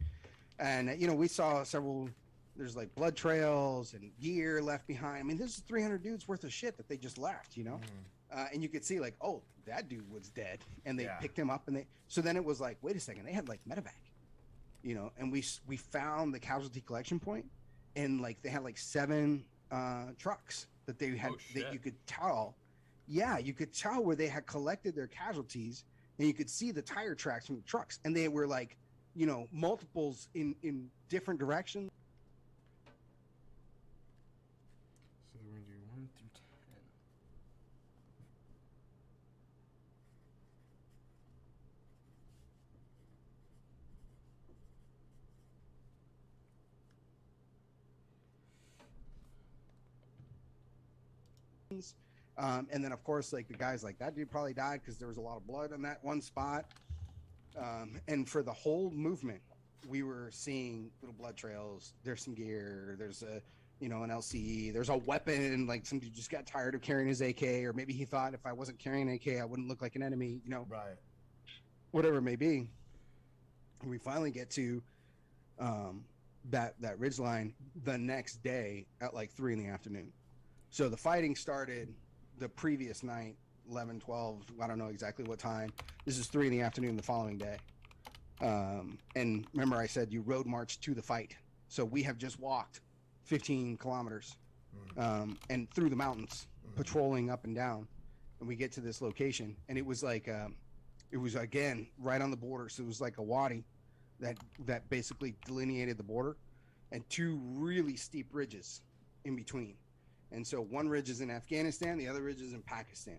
and we saw several. There's like blood trails and gear left behind. I mean, this is 300 dudes worth of shit that they just left. And you could see like, oh, that dude was dead, and they picked him up, and so then it was like, wait a second, they had like medevac, and we found the casualty collection point, and like they had like 7 trucks that they had that you could tell. Yeah, you could tell where they had collected their casualties, and you could see the tire tracks from the trucks, and they were like, multiples in different directions. So we're gonna do 1 through 10. And then of course, like the guys like that dude probably died because there was a lot of blood on that one spot. And for the whole movement, we were seeing little blood trails. There's some gear. There's an LCE. There's a weapon. Like some dude just got tired of carrying his AK, or maybe he thought if I wasn't carrying an AK, I wouldn't look like an enemy. Right. Whatever it may be. We finally get to that ridge line the next day at like 3 p.m. So the fighting started the previous night, 11, 12, I don't know exactly what time. This is 3 p.m. the following day. And remember I said you road march to the fight. So we have just walked 15 kilometers and through the mountains, patrolling up and down. And we get to this location, and it was like, it was again, right on the border. So it was like a wadi that basically delineated the border, and 2 really steep ridges in between. And so one ridge is in Afghanistan, the other ridge is in Pakistan.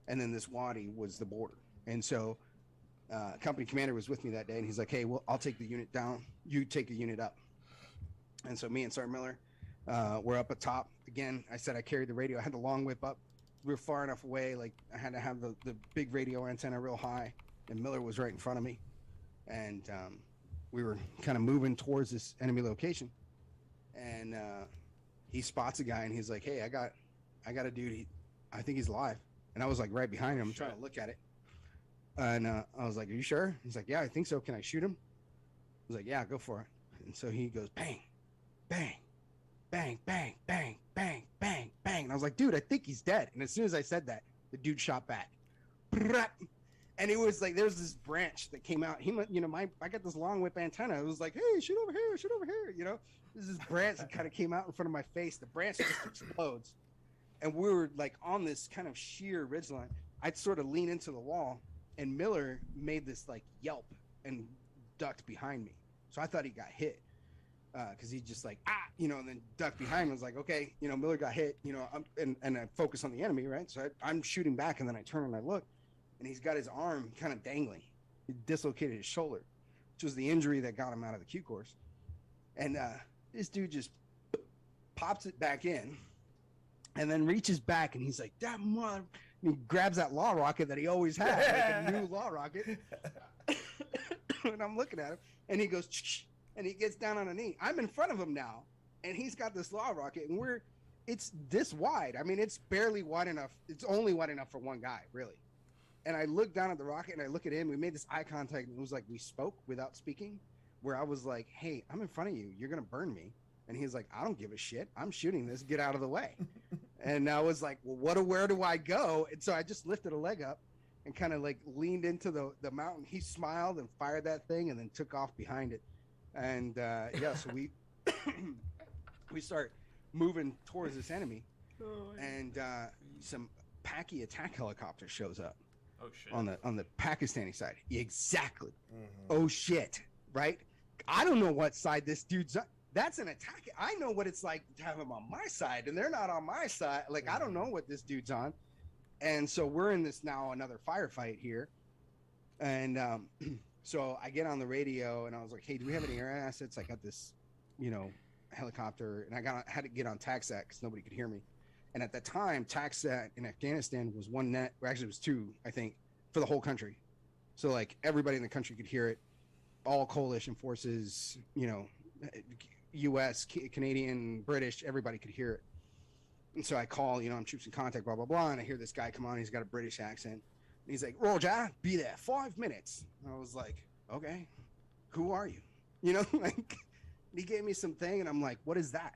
And then this wadi was the border. And so company commander was with me that day, and he's like, hey, well, I'll take the unit down. You take the unit up. And so me and Sergeant Miller, we're up at top. Again, I said I carried the radio. I had the long whip up. We were far enough away. Like I had to have the big radio antenna real high, and Miller was right in front of me. And we were kind of moving towards this enemy location. And he spots a guy, and he's like, hey, I got a dude. I think he's alive. And I was like right behind him, trying to look at it. And I was like, are you sure? He's like, yeah, I think so. Can I shoot him? I was like, yeah, go for it. And so he goes, bang, bang, bang, bang, bang, bang, bang, bang. And I was like, dude, I think he's dead. And as soon as I said that, the dude shot back. And it was like, there's this branch that came out. I got this long whip antenna. It was like, hey, shoot over here, shoot over here. There's this branch that kind of came out in front of my face. The branch just explodes. And we were like on this kind of sheer ridgeline. I'd sort of lean into the wall, and Miller made this like yelp and ducked behind me. So I thought he got hit because he just like, and then ducked behind me. I was like, okay, Miller got hit, and I focus on the enemy, right? So I'm shooting back, and then I turn and I look, and he's got his arm kind of dangling. He dislocated his shoulder, which was the injury that got him out of the Q course. And this dude just pops it back in, and then reaches back, and he's like, that mother. And he grabs that law rocket that he always had, like a new law rocket. And I'm looking at him, and he goes, shh, and he gets down on a knee. I'm in front of him now, and he's got this law rocket, and it's this wide. I mean, it's barely wide enough. It's only wide enough for one guy, really. And I look down at the rocket, and I look at him. We made this eye contact, and it was like we spoke without speaking, where I was like, hey, I'm in front of you. You're going to burn me. And he's like, I don't give a shit. I'm shooting this. Get out of the way. And I was like, well, where do I go? And so I just lifted a leg up and kind of like leaned into the mountain. He smiled and fired that thing and then took off behind it. And so we we start moving towards this enemy. and some Paki attack helicopter shows up Oh shit. on the Pakistani side. Exactly. Oh shit! Right? I don't know what side this dude's on. That's an attack. I know what it's like to have him on my side, and they're not on my side. Like I don't know what this dude's on, and so we're in this now another firefight here, and so I get on the radio and I was like, "Hey, do we have any air assets? I got this, helicopter," and had to get on TACSAT because nobody could hear me. And at the time, TACSAT in Afghanistan was one net, or actually it was two, I think, for the whole country. So like everybody in the country could hear it. All coalition forces, U.S., Canadian, British, everybody could hear it. And so I call, I'm troops in contact, blah, blah, blah. And I hear this guy come on. He's got a British accent. And he's like, Roger, be there 5 minutes. And I was like, okay, who are you? Like he gave me some thing. And I'm like, what is that?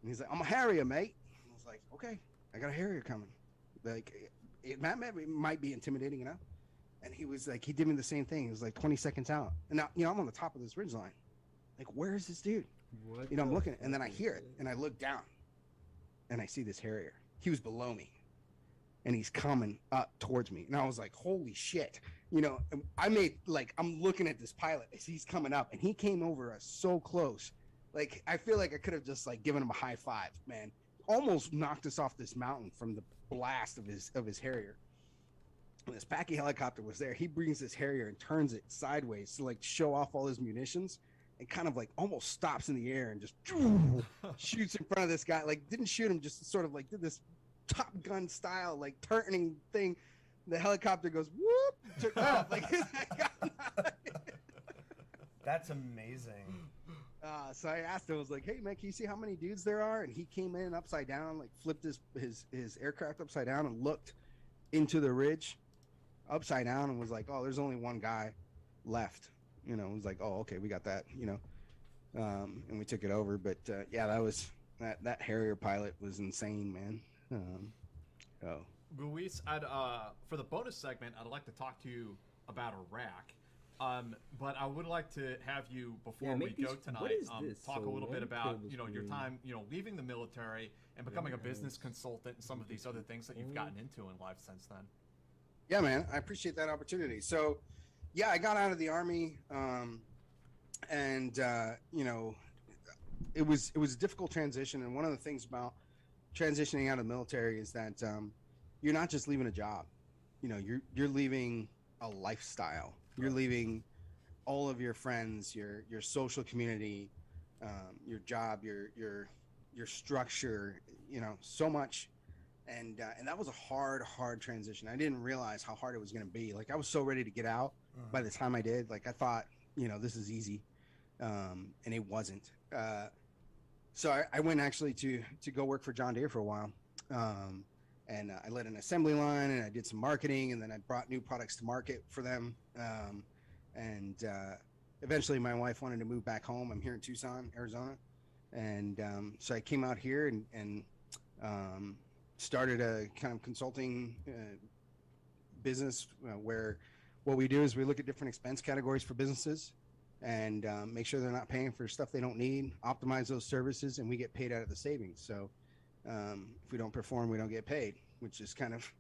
And he's like, I'm a Harrier, mate. And I was like, okay, I got a Harrier coming. Like, it might be intimidating enough. And he was like, he did me the same thing. It was like 20 seconds out. And now, I'm on the top of this ridge line. Like, where is this dude? What I'm the looking, and then I fuck hear is it, this? and I look down, and I see this Harrier. He was below me, and he's coming up towards me. And I was like, holy shit. I made, like, I'm looking at this pilot as he's coming up, and he came over us so close. Like, I feel like I could have just, like, given him a high five, man. Almost knocked us off this mountain from the blast of his Harrier. When this Paki helicopter was there, he brings this Harrier and turns it sideways to, like, show off all his munitions. And kind of like almost stops in the air and just shoots in front of this guy. Like didn't shoot him, just sort of like did this Top Gun style like turning thing. The helicopter goes whoop, took off. Like That's amazing. So I asked him, I was like, "Hey man, can you see how many dudes there are?" And he came in upside down, like flipped his aircraft upside down and looked into the ridge upside down and was like, "Oh, there's only one guy left." It was like, oh, okay, we got that, and we took it over. But yeah, that Harrier pilot was insane, man. Luis, for the bonus segment, I'd like to talk to you about Iraq. But I would like to have you, before we make go these- tonight, what is this? talk So a little bit one about, cable your screen. time, leaving the military and becoming a business Yes. consultant and some of these other things that you've gotten into in life since then. Yeah, man, I appreciate that opportunity. So, yeah, I got out of the Army, and it was a difficult transition. And one of the things about transitioning out of the military is that you're not just leaving a job. You're leaving a lifestyle. You're leaving all of your friends, your social community, your job, your structure. So much. And that was a hard transition. I didn't realize how hard it was going to be. Like I was so ready to get out by the time I did. Like I thought, this is easy, and it wasn't. So I went actually to go work for John Deere for a while, and I led an assembly line, and I did some marketing, and then I brought new products to market for them. And eventually, my wife wanted to move back home. I'm here in Tucson, Arizona, and so I came out here and started a kind of consulting business where what we do is we look at different expense categories for businesses and make sure they're not paying for stuff they don't need, optimize those services, and we get paid out of the savings. So if we don't perform, we don't get paid, which is kind of,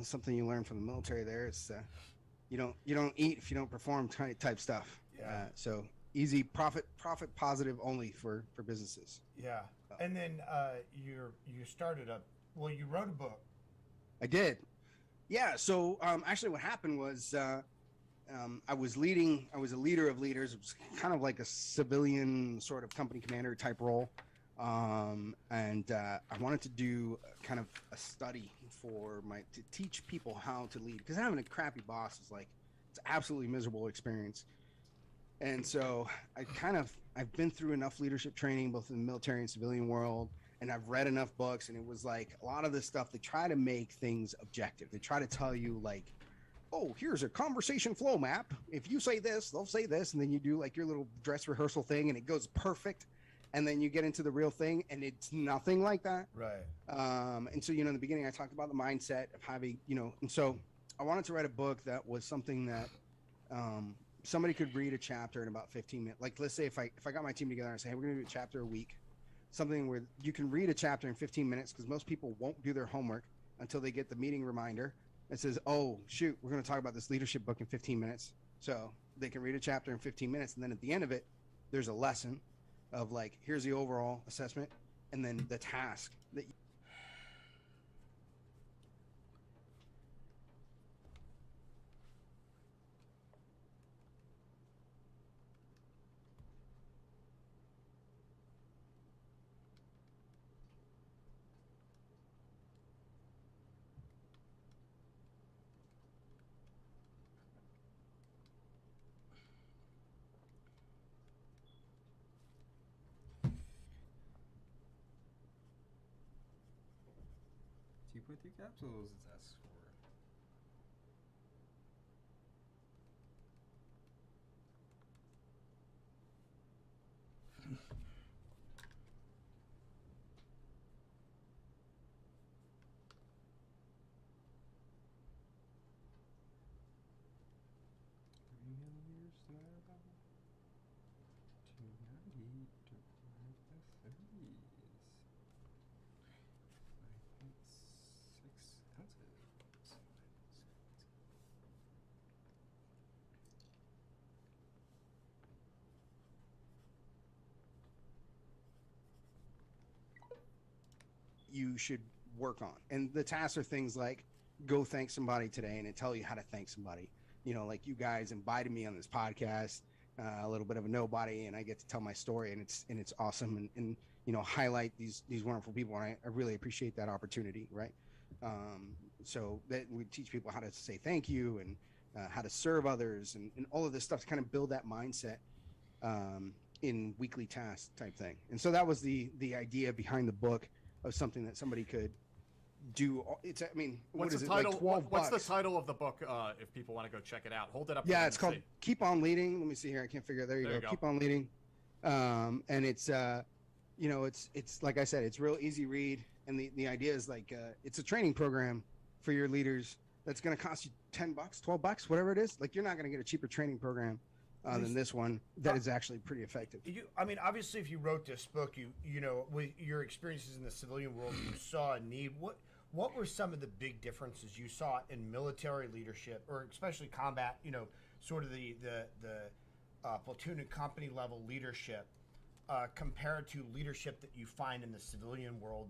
something you learn from the military there. It's you don't eat if you don't perform type stuff. Yeah. So easy profit positive only for businesses. Yeah. And then you started you wrote a book. I did. Yeah. So actually what happened was I was a leader of leaders. It was kind of like a civilian sort of company commander type role. And I wanted to do kind of a study to teach people how to lead, because having a crappy boss is like, it's an absolutely miserable experience. And so I've been through enough leadership training, both in the military and civilian world, and I've read enough books, and it was like a lot of this stuff, they try to make things objective. They try to tell you like, oh, here's a conversation flow map. If you say this, they'll say this. And then you do like your little dress rehearsal thing and it goes perfect. And then you get into the real thing and it's nothing like that. Right. And so, in the beginning I talked about the mindset of having, and so I wanted to write a book that was something that somebody could read a chapter in about 15 minutes. Like, let's say if I got my team together and I say, hey, we're going to do a chapter a week. something where you can read a chapter in 15 minutes, because most people won't do their homework until they get the meeting reminder that says, oh shoot, we're going to talk about this leadership book in 15 minutes. So they can read a chapter in 15 minutes, and then at the end of it, there's a lesson of like, here's the overall assessment, and then the task that Two point three capsules. It's S4. Millimeters divided by 290 divided by 30 is 5.6 ounces. you should work on. And the tasks are things like go thank somebody today, and it tell you how to thank somebody. You know, like you guys invited me on this podcast, a little bit of a nobody, and I get to tell my story, and it's awesome, and you know, highlight these wonderful people, and I really appreciate that opportunity, right? So that we teach people how to say thank you, and how to serve others, and all of this stuff to kind of build that mindset in weekly tasks type thing. And so that was the idea behind the book, of something that somebody could do. It's, I mean, What's what is the it, title? like 12 What's the bucks? title of the book? If people want to go check it out, hold it up. Yeah, it's called Keep On Leading. Let me see here. I can't figure it. There you go. Keep On Leading. And it's, you know, it's like I said, it's real easy read. And the idea is like, it's a training program for your leaders that's going to cost you $10, $12, whatever it is. Like, you're not going to get a cheaper training program than this one that is actually pretty effective. I mean, obviously, if you wrote this book, you know, with your experiences in the civilian world, you saw a need. What were some of the big differences you saw in military leadership, or especially combat? You know, sort of the platoon and company level leadership compared to leadership that you find in the civilian world.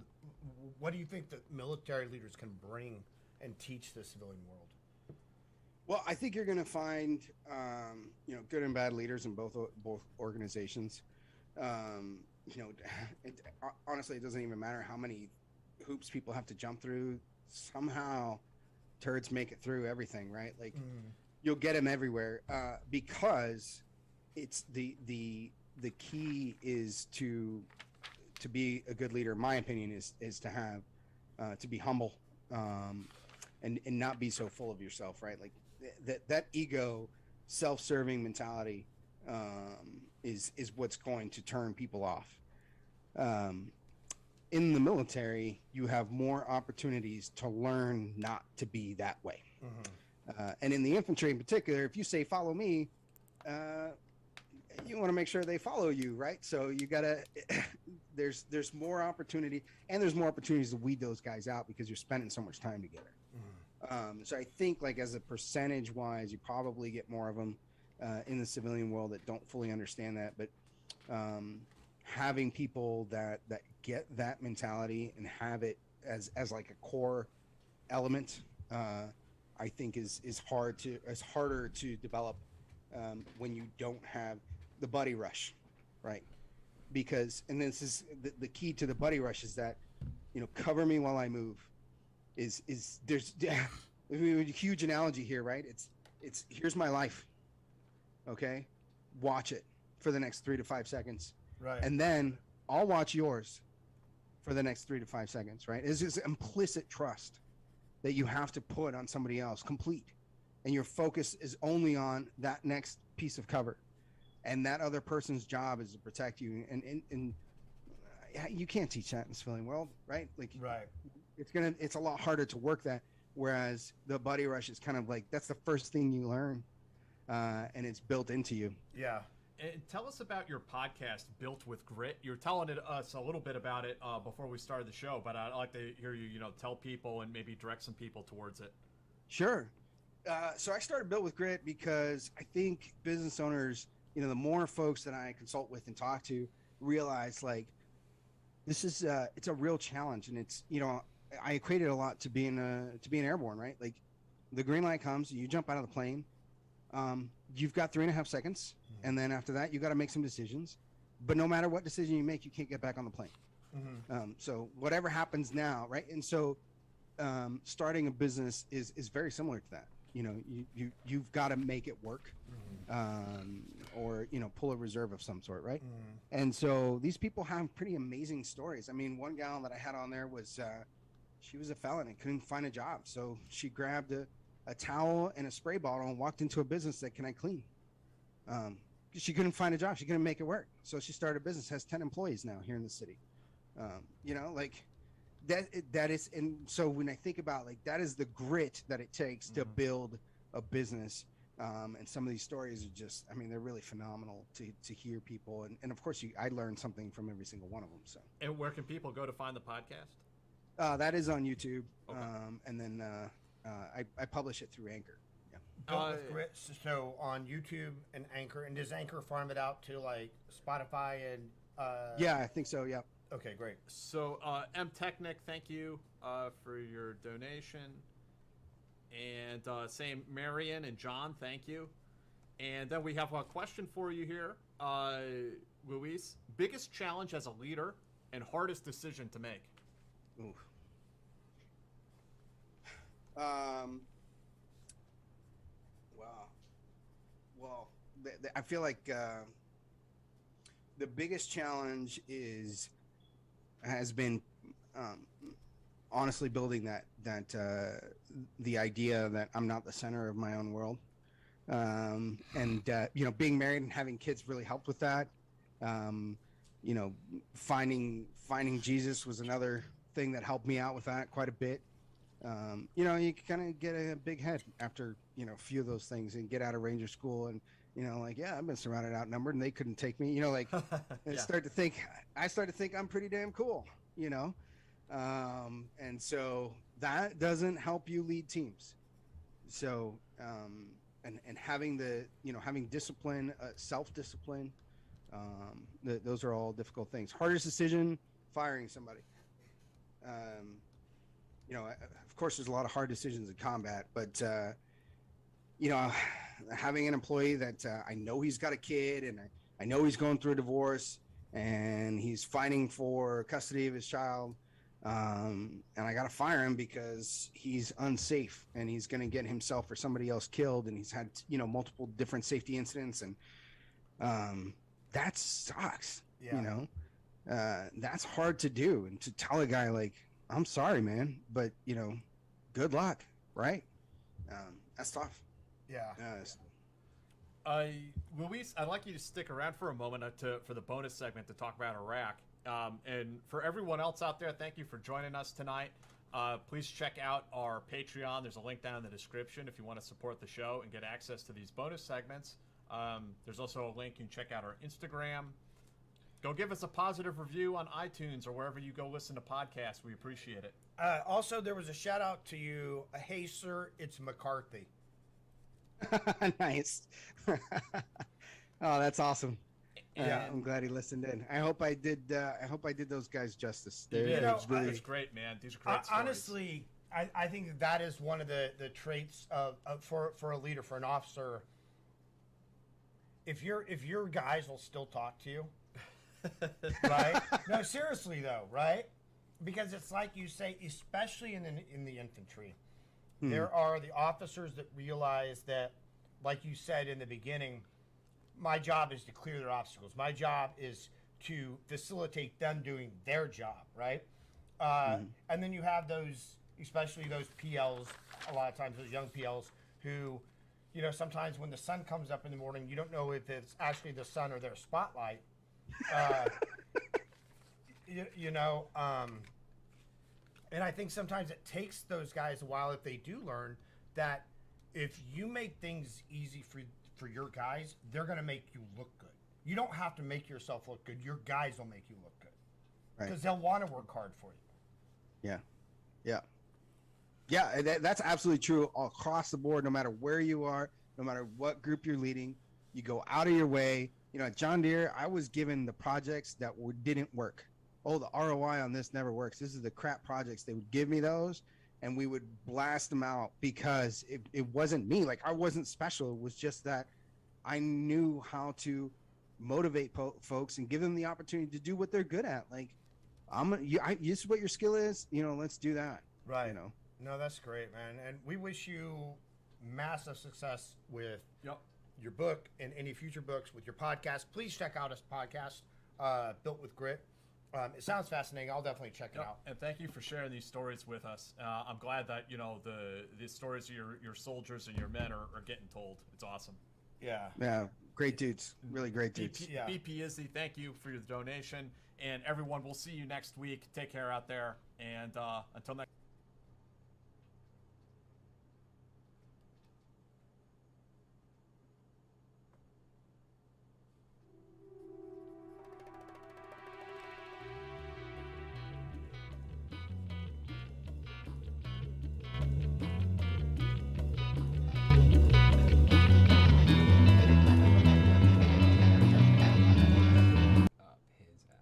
What do you think that military leaders can bring and teach the civilian world? Well, I think you're going to find, you know, good and bad leaders in both organizations. You know, honestly, it doesn't even matter how many hoops people have to jump through. Somehow, turds make it through everything, right? Like, you'll get them everywhere because it's the key is to be a good leader. In my opinion, is to have to be humble and not be so full of yourself, right? Like, that ego, self-serving mentality is what's going to turn people off. In the military, you have more opportunities to learn not to be that way. And in the infantry in particular, if you say follow me, you want to make sure they follow you, right? So you gotta there's more opportunity, and there's more opportunities to weed those guys out because you're spending so much time together. So I think, like, as a percentage wise, you probably get more of them in the civilian world that don't fully understand that. But having people that get that mentality and have it as like a core element, I think is harder to develop when you don't have the buddy rush, right? Because, and this is the key to the buddy rush, is that, you know, cover me while I move. Is there's a huge analogy here, right? It's here's my life. Okay, watch it for the next 3 to 5 seconds, Right. and then I'll watch yours for the next 3 to 5 seconds, right? It's this implicit trust that you have to put on somebody else, complete, and your focus is only on that next piece of cover, and that other person's job is to protect you. And you can't teach that in the civilian world, right? Like, Right. it's a lot harder to work that. Whereas the buddy rush is kind of like, that's the first thing you learn, and it's built into you. Yeah. and tell us about your podcast, Built with Grit. You were telling us a little bit about it before we started the show, but I'd like to hear you, tell people and maybe direct some people towards it. Sure. So I started Built with Grit because I think business owners, the more folks that I consult with and talk to, realize like this is it's a real challenge, and it's I equate it a lot to being airborne, right? Like the green light comes, you jump out of the plane, you've got 3.5 seconds, and then after that you got to make some decisions. But no matter what decision you make, you can't get back on the plane. So whatever happens now, right? And so starting a business is very similar to that. You've got to make it work, or pull a reserve of some sort, right? And so these people have pretty amazing stories. I mean, one gal that I had on there was she was a felon and couldn't find a job, so she grabbed a towel and a spray bottle and walked into a business that, can I clean? She couldn't find a job, she couldn't make it work, so she started a business, has 10 employees now here in the city. Like that is, and so when I think about like that is the grit that it takes to build a business. And some of these stories are just, I mean, they're really phenomenal to hear people, and of course I learned something from every single one of them. So, and where can people go to find the podcast? That is on YouTube. Okay. And then I publish it through Anchor. Yeah. Built with Grit, so on YouTube and Anchor, and does Anchor farm it out to like Spotify and? Yeah, I think so. Yeah. Okay, great. So, M Technic, thank you for your donation. And same Marion and John, thank you. And then we have a question for you here, Luis. Biggest challenge as a leader and hardest decision to make? Ooh. Wow. Well, I feel like the biggest challenge has been honestly building that the idea that I'm not the center of my own world, and being married and having kids really helped with that. Finding Jesus was another thing that helped me out with that quite a bit. You kind of get a big head after a few of those things, and get out of Ranger School, and I've been surrounded, outnumbered, and they couldn't take me. I started to think I'm pretty damn cool. And so that doesn't help you lead teams. So and having having discipline, self-discipline, those are all difficult things. Hardest decision, firing somebody. Of course there's a lot of hard decisions in combat, but having an employee that I know he's got a kid, and I know he's going through a divorce, and he's fighting for custody of his child, and I got to fire him because he's unsafe and he's going to get himself or somebody else killed, and he's had multiple different safety incidents, and that sucks. That's hard to do, and to tell a guy like, I'm sorry, man, but good luck, right? That's tough. Yeah. Luis, I'd like you to stick around for a moment for the bonus segment to talk about Iraq. And for everyone else out there, thank you for joining us tonight. Please check out our Patreon. There's a link down in the description if you want to support the show and get access to these bonus segments. There's also a link. You can check out our Instagram. Go give us a positive review on iTunes or wherever you go listen to podcasts. We appreciate it. Also, there was a shout out to you. Hey, sir, it's McCarthy. Nice. Oh, that's awesome. Yeah. I'm glad he listened in. I hope I did those guys justice. It's great, man. These are great stories. Honestly, I think that is one of the traits for a leader, for an officer. If your guys will still talk to you, right? No, seriously though, right? Because it's like you say, especially in the infantry, there are the officers that realize that, like you said in the beginning, my job is to clear their obstacles. My job is to facilitate them doing their job, right? And then you have those, especially those PLs, a lot of times those young PLs who, sometimes when the sun comes up in the morning, you don't know if it's actually the sun or their spotlight. And I think sometimes it takes those guys a while, if they do learn, that if you make things easy for your guys, they're going to make you look good. you don't have to make yourself look good. Your guys will make you look good Right. because they'll want to work hard for you. Yeah, that's absolutely true across the board. No matter where you are, no matter what group you're leading, you go out of your way. You know, at John Deere, I was given the projects that didn't work. Oh, the ROI on this never works. This is the crap projects. They would give me those, and we would blast them out because it wasn't me. Like, I wasn't special. It was just that I knew how to motivate folks and give them the opportunity to do what they're good at. Like, this is what your skill is. You know, let's do that. Right. You know. No, that's great, man. And we wish you massive success with your book and any future books, with your podcast. Please check out his podcast, Built with Grit. It sounds fascinating. I'll definitely check it out. And thank you for sharing these stories with us. I'm glad that the stories of your soldiers and your men are getting told. It's awesome. Yeah. Great dudes. Really great dudes. BP Izzy, thank you for your donation. And everyone, we'll see you next week. Take care out there. And until next. Up his ass.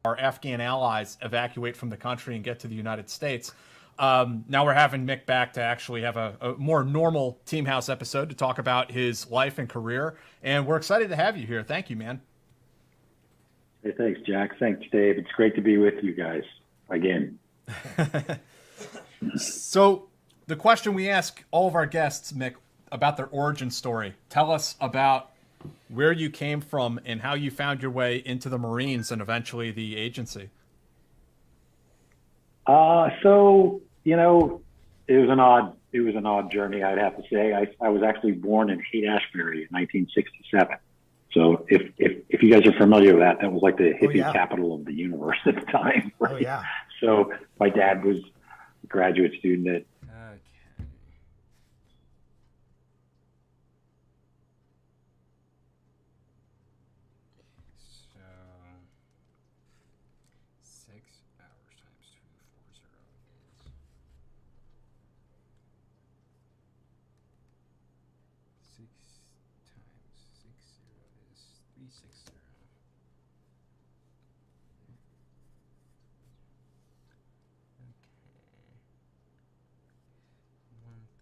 Our Afghan allies evacuate from the country and get to the United States. Now we're having Mick back to actually have a more normal Team House episode to talk about his life and career. And we're excited to have you here. Thank you, man. Hey, thanks, Jack. Thanks, Dave. It's great to be with you guys again. So the question we ask all of our guests, Mick, about their origin story. Tell us about where you came from and how you found your way into the Marines and eventually the agency. So, you know, it was an odd journey, I'd have to say. I was actually born in Haight-Ashbury in 1967. So if you guys are familiar with that, that was like the hippie capital of the universe at the time. Right? Oh, yeah. So my dad was a graduate student at Okay. So 6 hours times 240 is 6 times 60 is 360. Okay.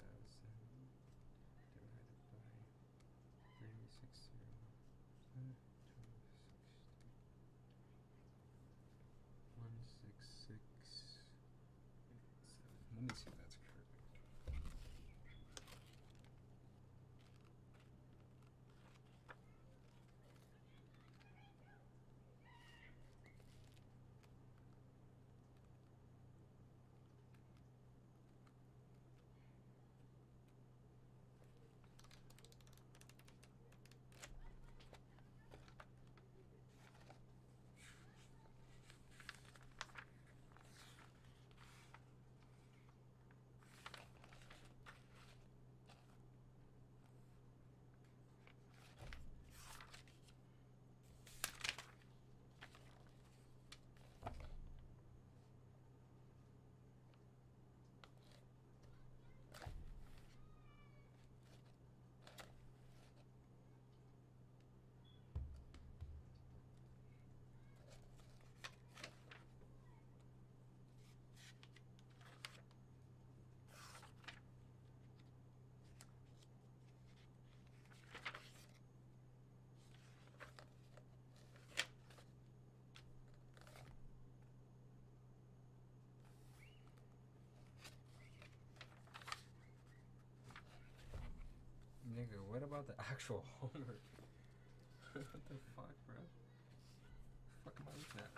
1,000 divided by 360. 166. Let me see if that's correct. Nigga, what about the actual homework? What the fuck, bro? Fuck am I looking at?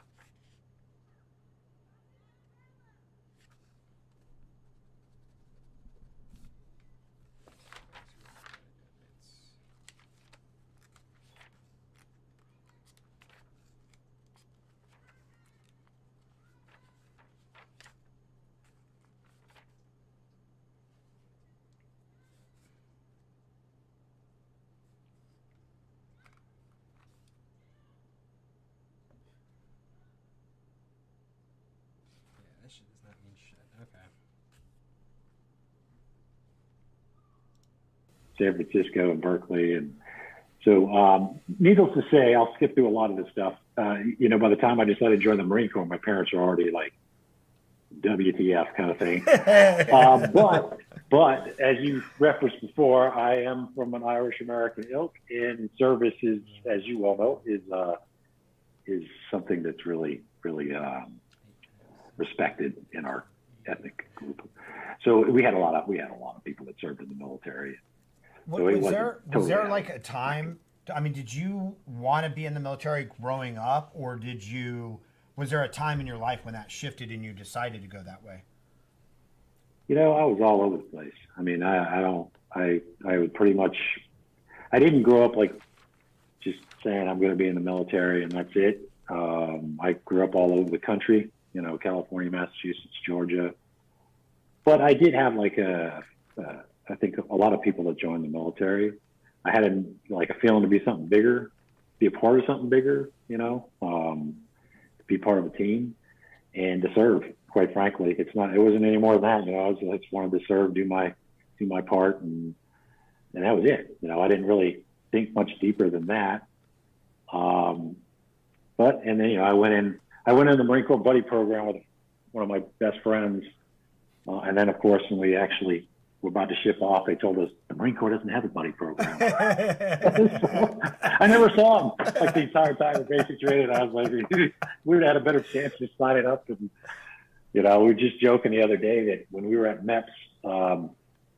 San Francisco and Berkeley. And so, needless to say, I'll skip through a lot of this stuff. You know, by the time I decided to join the Marine Corps, my parents were already like, WTF kind of thing. But as you referenced before, I am from an Irish American ilk, and service is, as you all know, is something that's really, really respected in our ethnic group. So we had a lot of people that served in the military. So Was there like a time? I mean, did you want to be in the military growing up, or was there a time in your life when that shifted and you decided to go that way? You know, I was all over the place. I mean, I would pretty much, I didn't grow up like just saying I'm going to be in the military and that's it. I grew up all over the country, you know, California, Massachusetts, Georgia. But I did have like I think a lot of people that joined the military, I had a feeling to be something bigger, be a part of something bigger, you know, to be part of a team and to serve. Quite frankly, it wasn't any more than that. You know, I just wanted to serve, do my part, and that was it. You know, I didn't really think much deeper than that. And then, you know, I went in the Marine Corps buddy program with one of my best friends. And then, of course, when we actually were about to ship off, they told us the Marine Corps doesn't have a buddy program. So, I never saw him like the entire time of basic training. I was like, we would have had a better chance to sign it up. And, you know, we were just joking the other day that when we were at MEPS,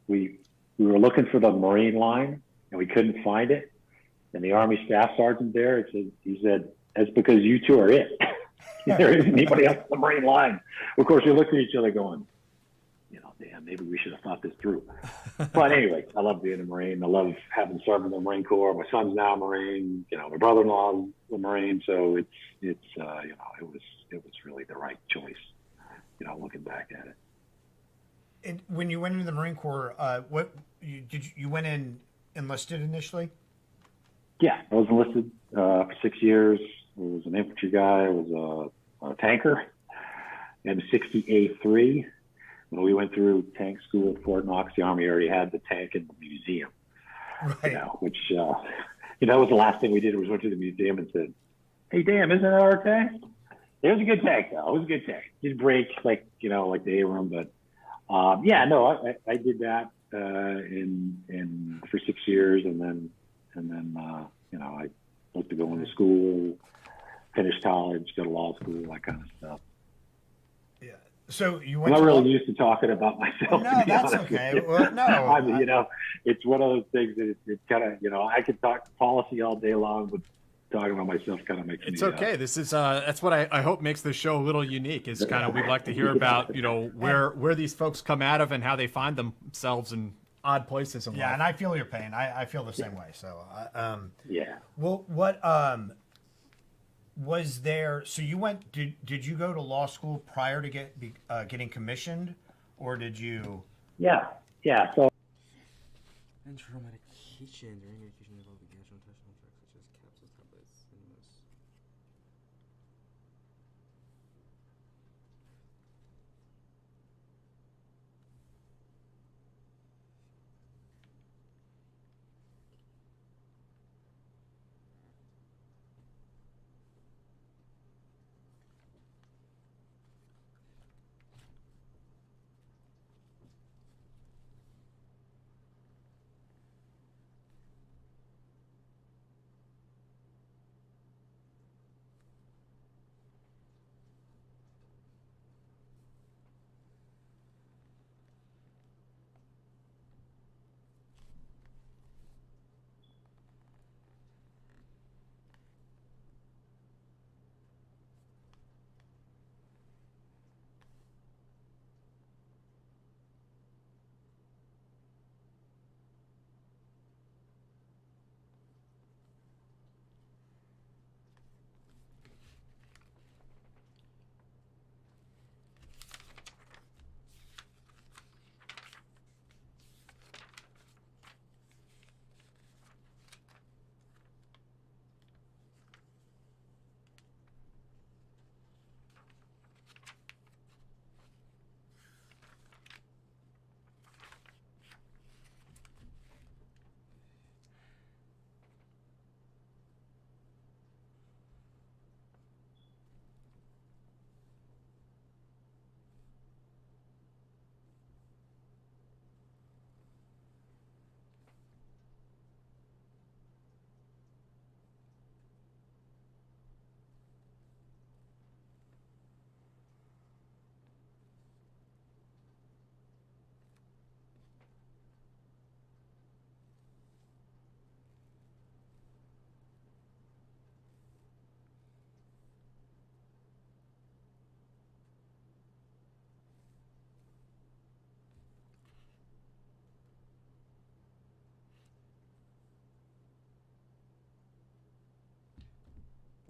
we were looking for the Marine line and we couldn't find it. And the Army Staff Sergeant there, he said, that's because you two are it. There isn't anybody else on the Marine line. Of course, we looked at each other going, you know, damn, maybe we should have thought this through. But anyway, I love being a Marine. I love having served in the Marine Corps. My son's now a Marine. You know, my brother-in-law is a Marine. So it's you know, it was really the right choice. You know, looking back at it. And when you went into the Marine Corps, you went in enlisted initially? Yeah, I was enlisted for 6 years. I was an infantry guy. I was a tanker, M60A3. When we went through tank school at Fort Knox, the Army already had the tank in the museum. Right. You know, which you know, was the last thing we did was went to the museum and said, "Hey, damn, isn't that our tank?" It was a good tank, though. It was a good tank. Did break like, you know, like the A-room, but yeah, no, I did that in for 6 years, and then you know, I looked to go into school, finish college, go to law school, that kind of stuff. Yeah. So you I'm went. not really used to talking about myself. No, to be that's honest okay. with you. Well, no, I mean, you know, it's one of those things that it kind of, you know, I could talk policy all day long, but talking about myself kind of makes It's me. okay. This is that's what I hope makes this show a little unique. Is kind of we'd like to hear about, you know, where these folks come out of and how they find themselves in odd places in life. and I feel your pain. I feel the same way. So, Yeah. well, what was there? So you went? Did you go to law school prior to getting commissioned, or did you? Yeah. Yeah. So. And for medication, during medication involved with gastrointestinal tracts such as capsules, tablets, and most.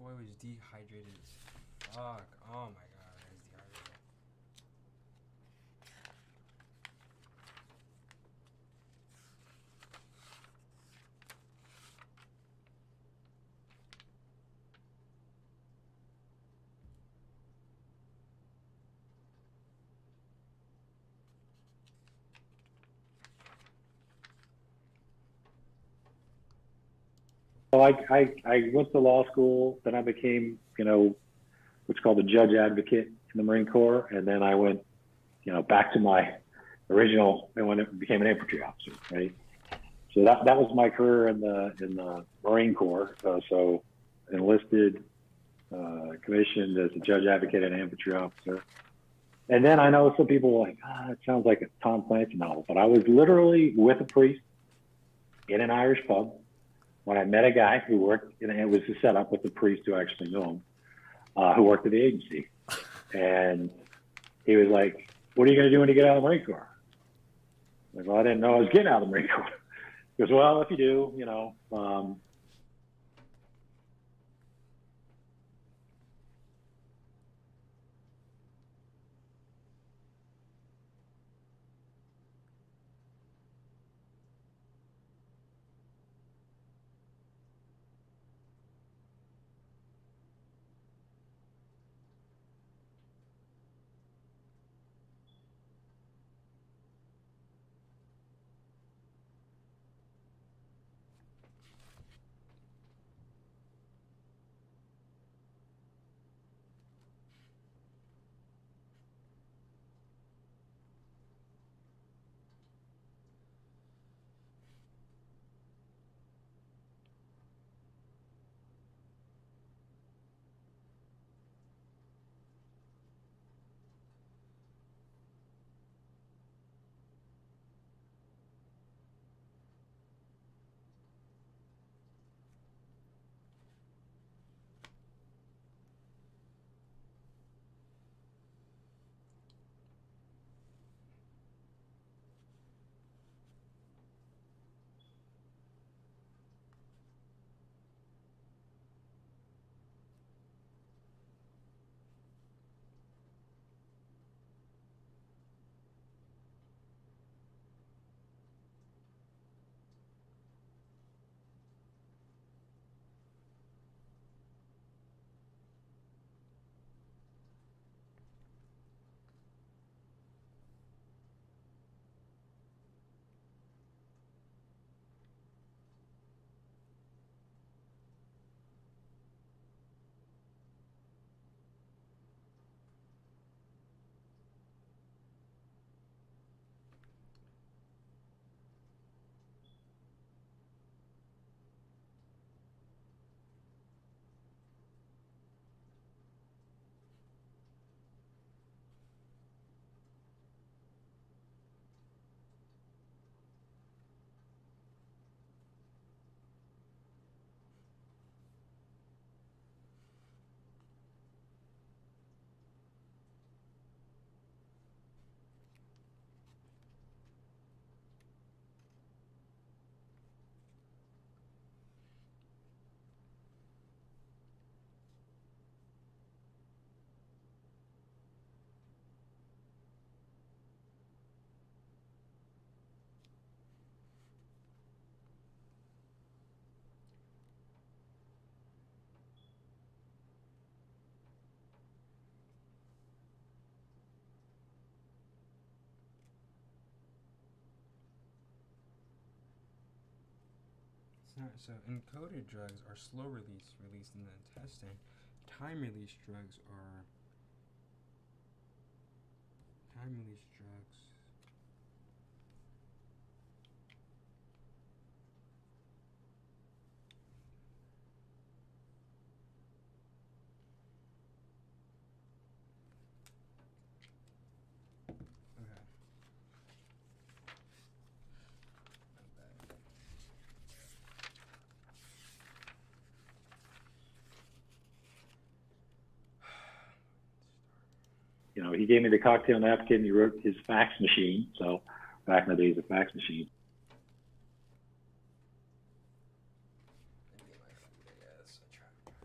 boy was dehydrated as fuck. Oh my god, he's dehydrated. So I went to law school, then I became, what's called a judge advocate in the Marine Corps. And then I went, back to my original, and when it became an infantry officer, right? So that was my career in the Marine Corps. So enlisted, commissioned as a judge advocate and infantry officer. And then I know some people are like, it sounds like a Tom Clancy novel, but I was literally with a priest in an Irish pub when I met a guy who worked, and it was a setup with the priest who actually knew him, who worked at the agency. And he was like, what are you going to do when you get out of the Marine Corps? I'm like, well, I didn't know I was getting out of the Marine Corps. He goes, well, if you do, So encoded drugs are slow release, released in the intestine. Time release drugs are time release drugs. Okay. Not bad. he gave me the cocktail napkin. He wrote his fax machine. So back in the days of fax machines. Maybe my food, I guess. I tried.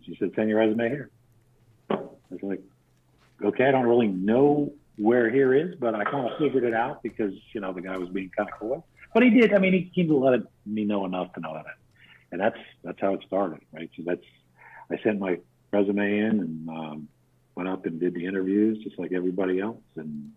She said, send your resume here. I was like, okay, I don't really know where here is, but I kind of figured it out because, you know, the guy was being kind of cool. But he did. I mean, he let me know enough to know that. And that's how it started, right? So I sent my resume in and went up and did the interviews just like everybody else. And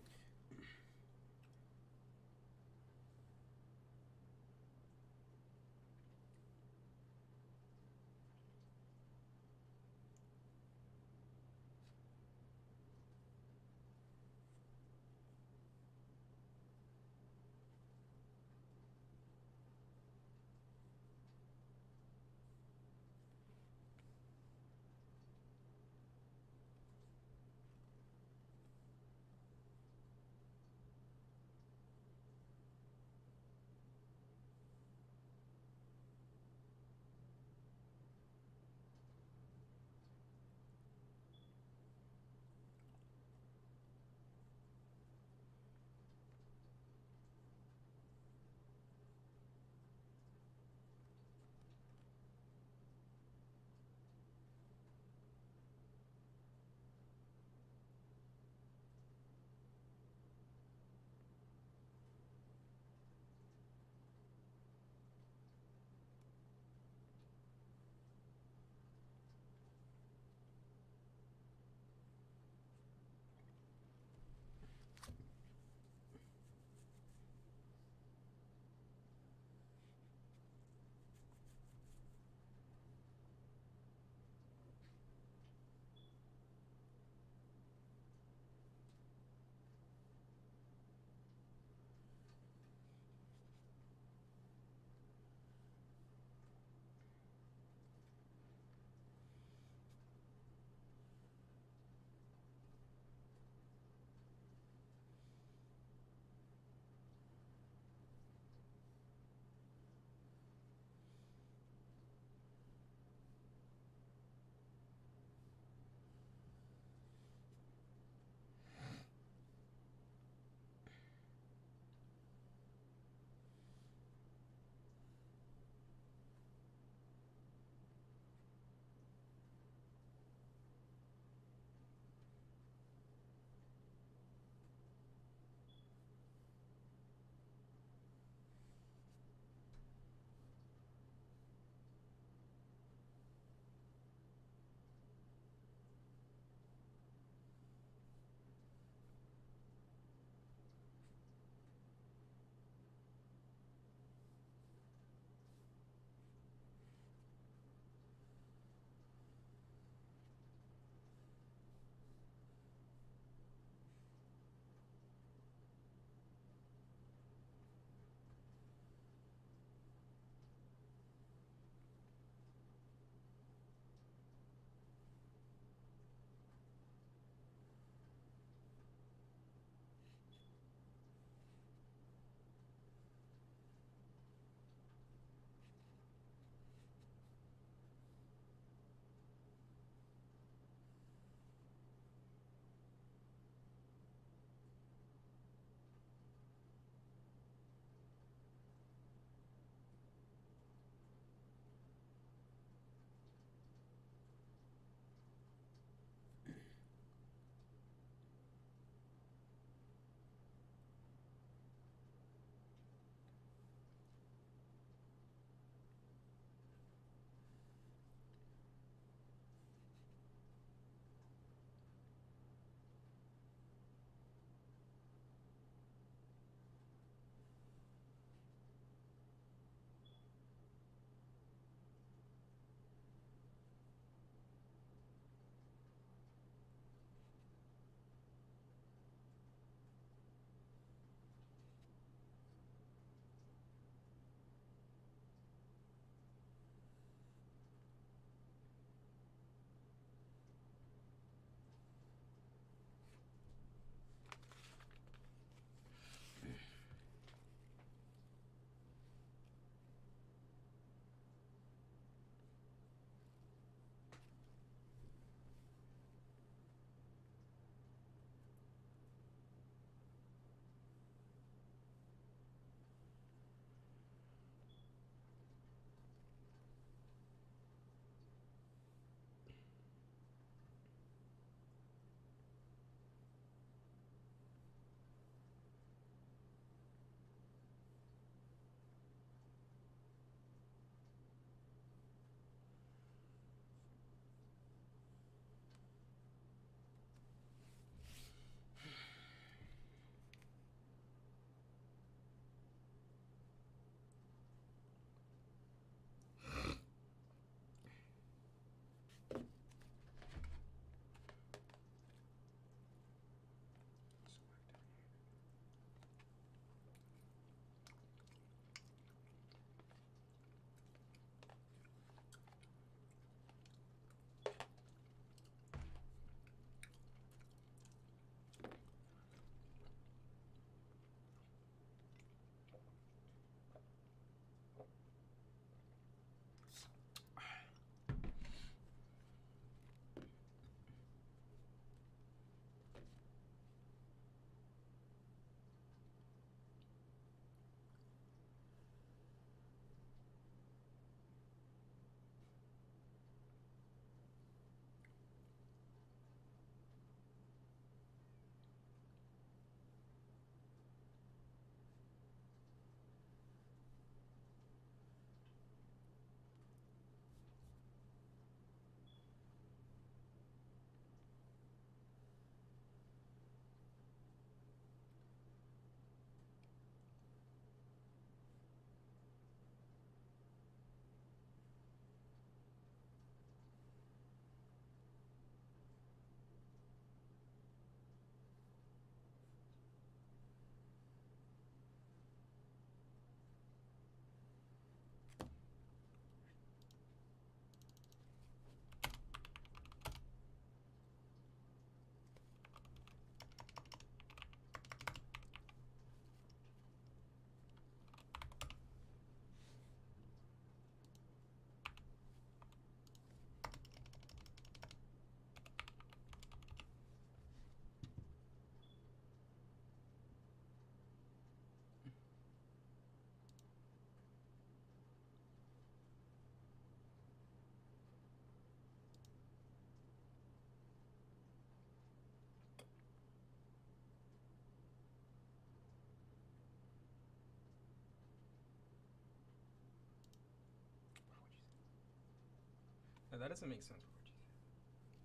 That doesn't make sense.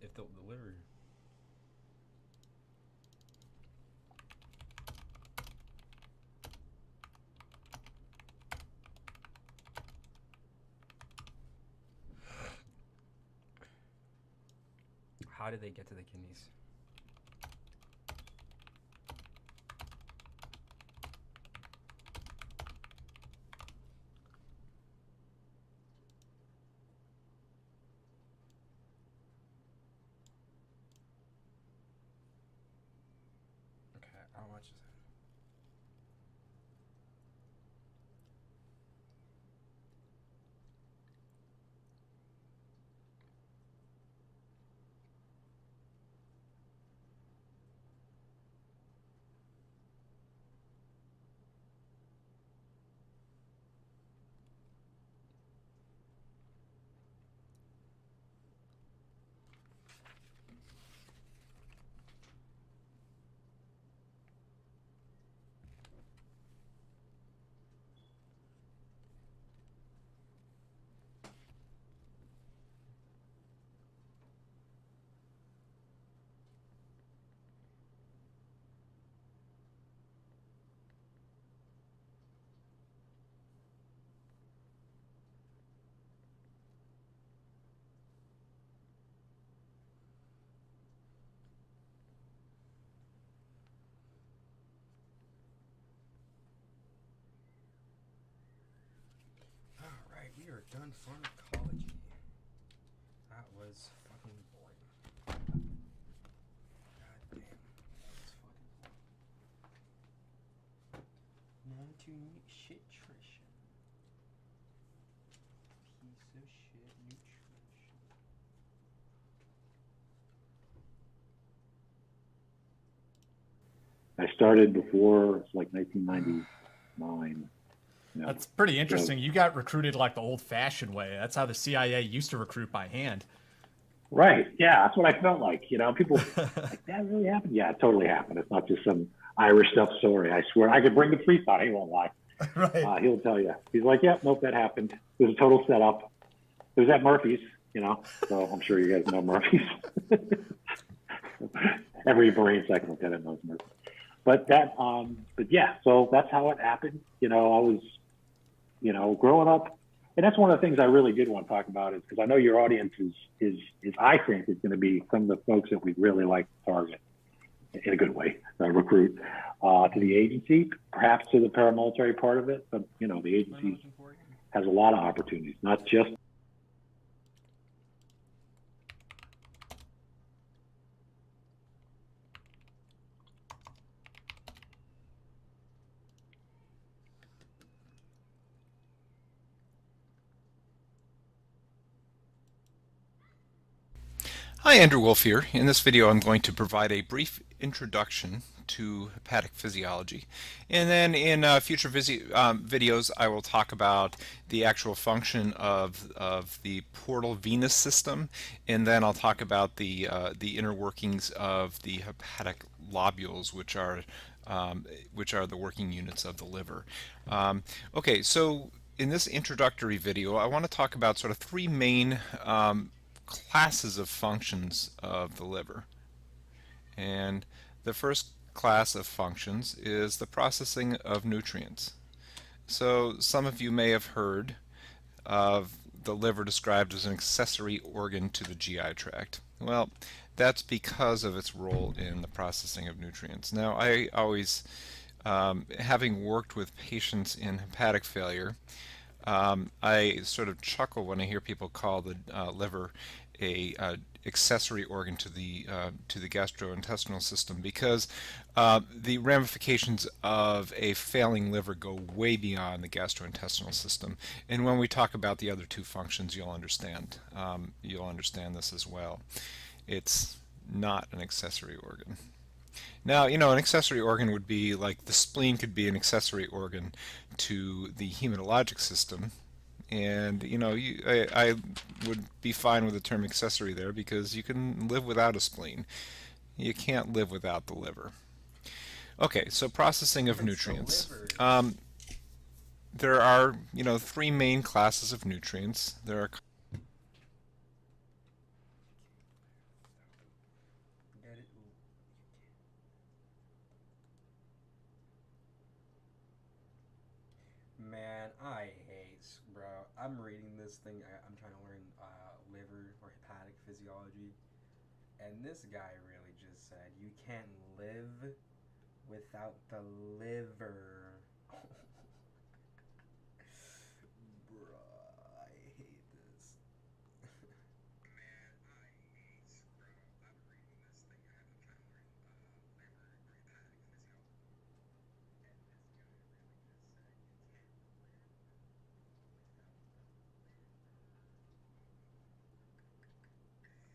If the liver. How did they get to the kidneys? Okay, how much is that? Alright, we are done pharmacology. That was fucking boring. God damn. That was fucking boring. Now to shit nutrition. Piece of shit nutrition. I started before, it's like 1999. You know, That's pretty interesting. You got recruited like the old-fashioned way. That's how the CIA used to recruit by hand. right. Yeah, that's what I felt like. You know, people like, that really happened? Yeah, it totally happened. It's not just some Irish stuff story. I swear. I could bring the priest on. He won't lie. Right. He'll tell you. He's like, yep, nope, that happened. It was a total setup. It was at Murphy's, you know, so I'm sure you guys know Murphy's. Every Marine second lieutenant knows Murphy's. But that, but yeah, so that's how it happened. You know, I was, you know, growing up, and that's one of the things I really did want to talk about is because I know your audience is I think is going to be some of the folks that we really like to target in a good way, recruit to the agency, perhaps to the paramilitary part of it. But you know, the agency has a lot of opportunities, not just. Hi, Andrew Wolf here. In this video I'm going to provide a brief introduction to hepatic physiology, and then in future videos I will talk about the actual function of the portal venous system, and then I'll talk about the inner workings of the hepatic lobules, which are the working units of the liver. Okay, so in this introductory video I want to talk about sort of three main classes of functions of the liver. And the first class of functions is the processing of nutrients. So some of you may have heard of the liver described as an accessory organ to the GI tract. Well, that's because of its role in the processing of nutrients. Now, I always, having worked with patients in hepatic failure, I sort of chuckle when I hear people call the liver a accessory organ to the gastrointestinal system, because the ramifications of a failing liver go way beyond the gastrointestinal system. And when we talk about the other two functions, you'll understand. You'll understand this as well. It's not an accessory organ. Now, you know, an accessory organ would be like the spleen could be an accessory organ to the hematologic system, and you know, I would be fine with the term accessory there, because you can live without a spleen. You can't live without the liver. Okay, so processing of nutrients. There are, you know, three main classes of nutrients. There are I'm reading this thing. I'm trying to learn liver or hepatic physiology, and this guy really just said you can't live without the liver. Bruh, I hate this. Man, I hate bro. I'm reading this thing. I'm trying to learn liver or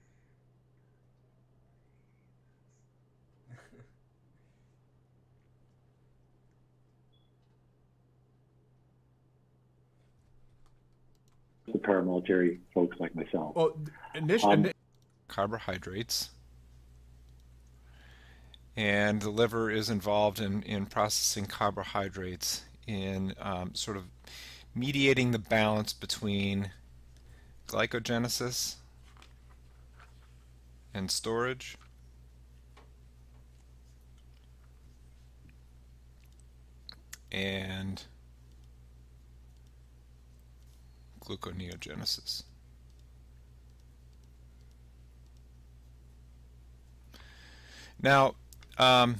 hepatic physiology, and this guy really just said you can't live without the liver. The paramilitary folks like myself. Well, initially, Carbohydrates. And the liver is involved in processing carbohydrates, in sort of mediating the balance between glycogenesis and storage. And gluconeogenesis. Now, and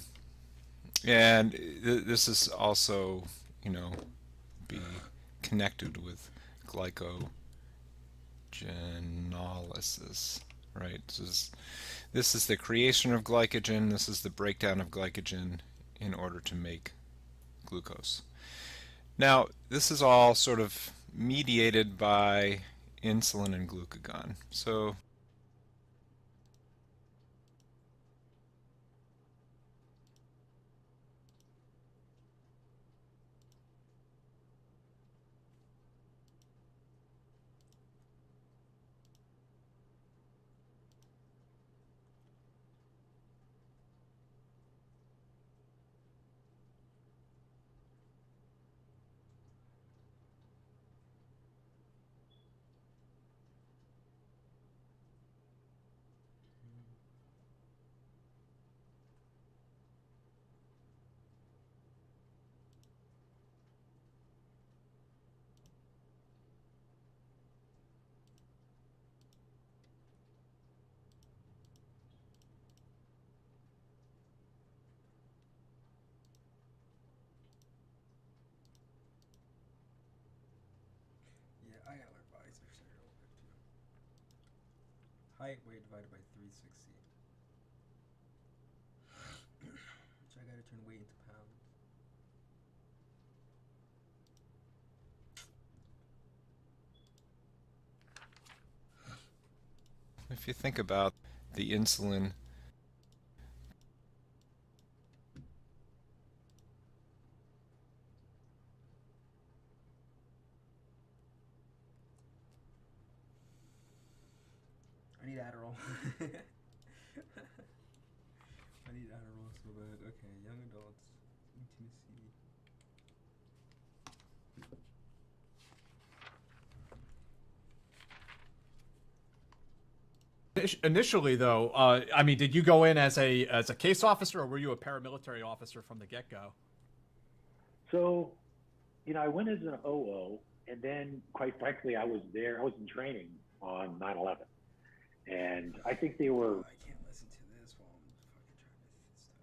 this is also, be connected with glycogenolysis, right? This is the creation of glycogen. This is the breakdown of glycogen in order to make glucose. Now, this is all sort of mediated by insulin and glucagon. So Yeah, I gotta learn body section real quick too. Height, weight divided by 360. Which I gotta turn weight into pounds. if you think about the insulin I need Adderall. I need Adderall so bad. Okay, young adults, intimacy. initially, though, I mean, did you go in as a case officer, or were you a paramilitary officer from the get-go? So, I went as an OO, and then, quite frankly, I was in training on 9/11. And I think they were. I can't listen to this while I'm fucking trying to study.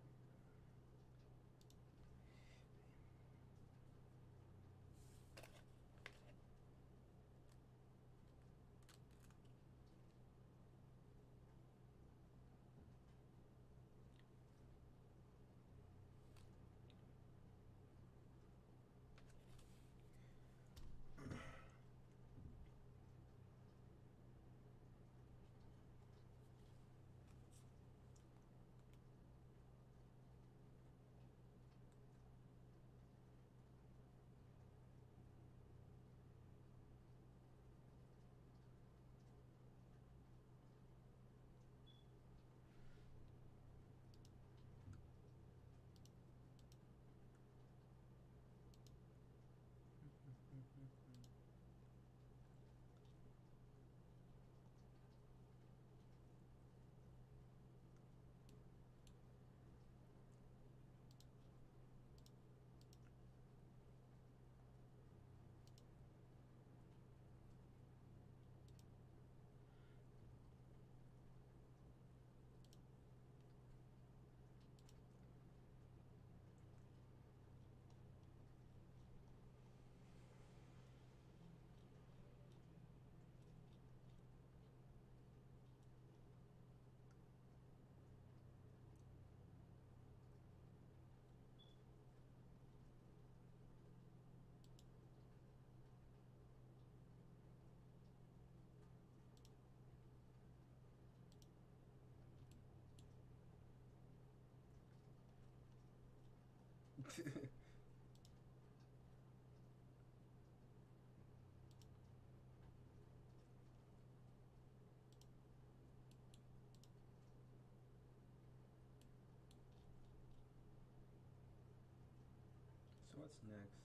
what's next?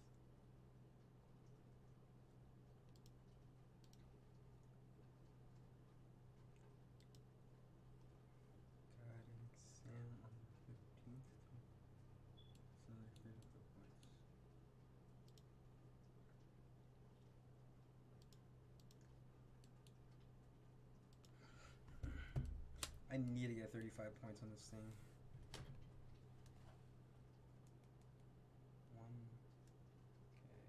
Got an exam on the 15th. So here's the points. I need to get 35 points on this thing. One. Okay.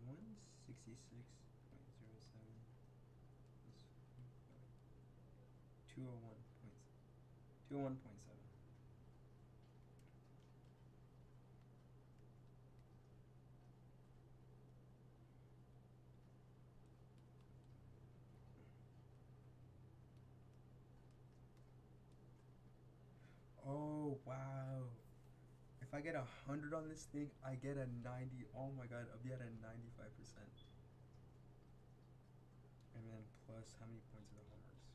166.07. 201 points. 201.7. Oh wow. If I get 100 on this thing, I get a 90. Oh my god, I'll be at a 95%. And then plus how many points are the homeworks?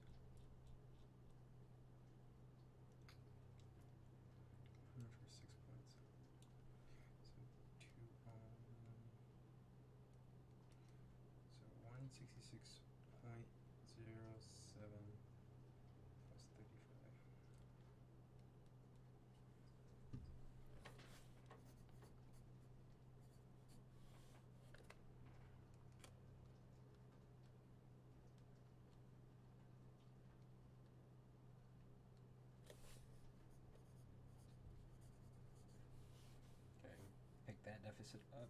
100 for 6 points. So 201. So 166.07 plus 35. Okay, pick that deficit up.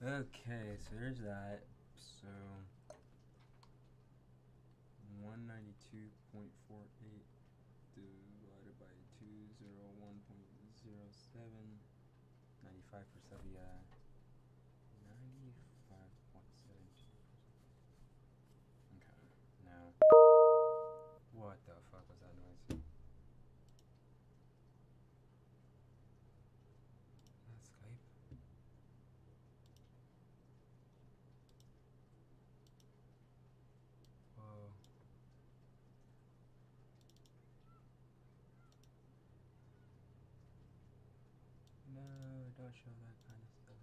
Okay, so there's that. So 192.48 divided by 201.07. 95%, yeah. 95.72%. Okay, now. What the fuck was that noise? Is that Skype? Whoa. No, don't show that kind of stuff.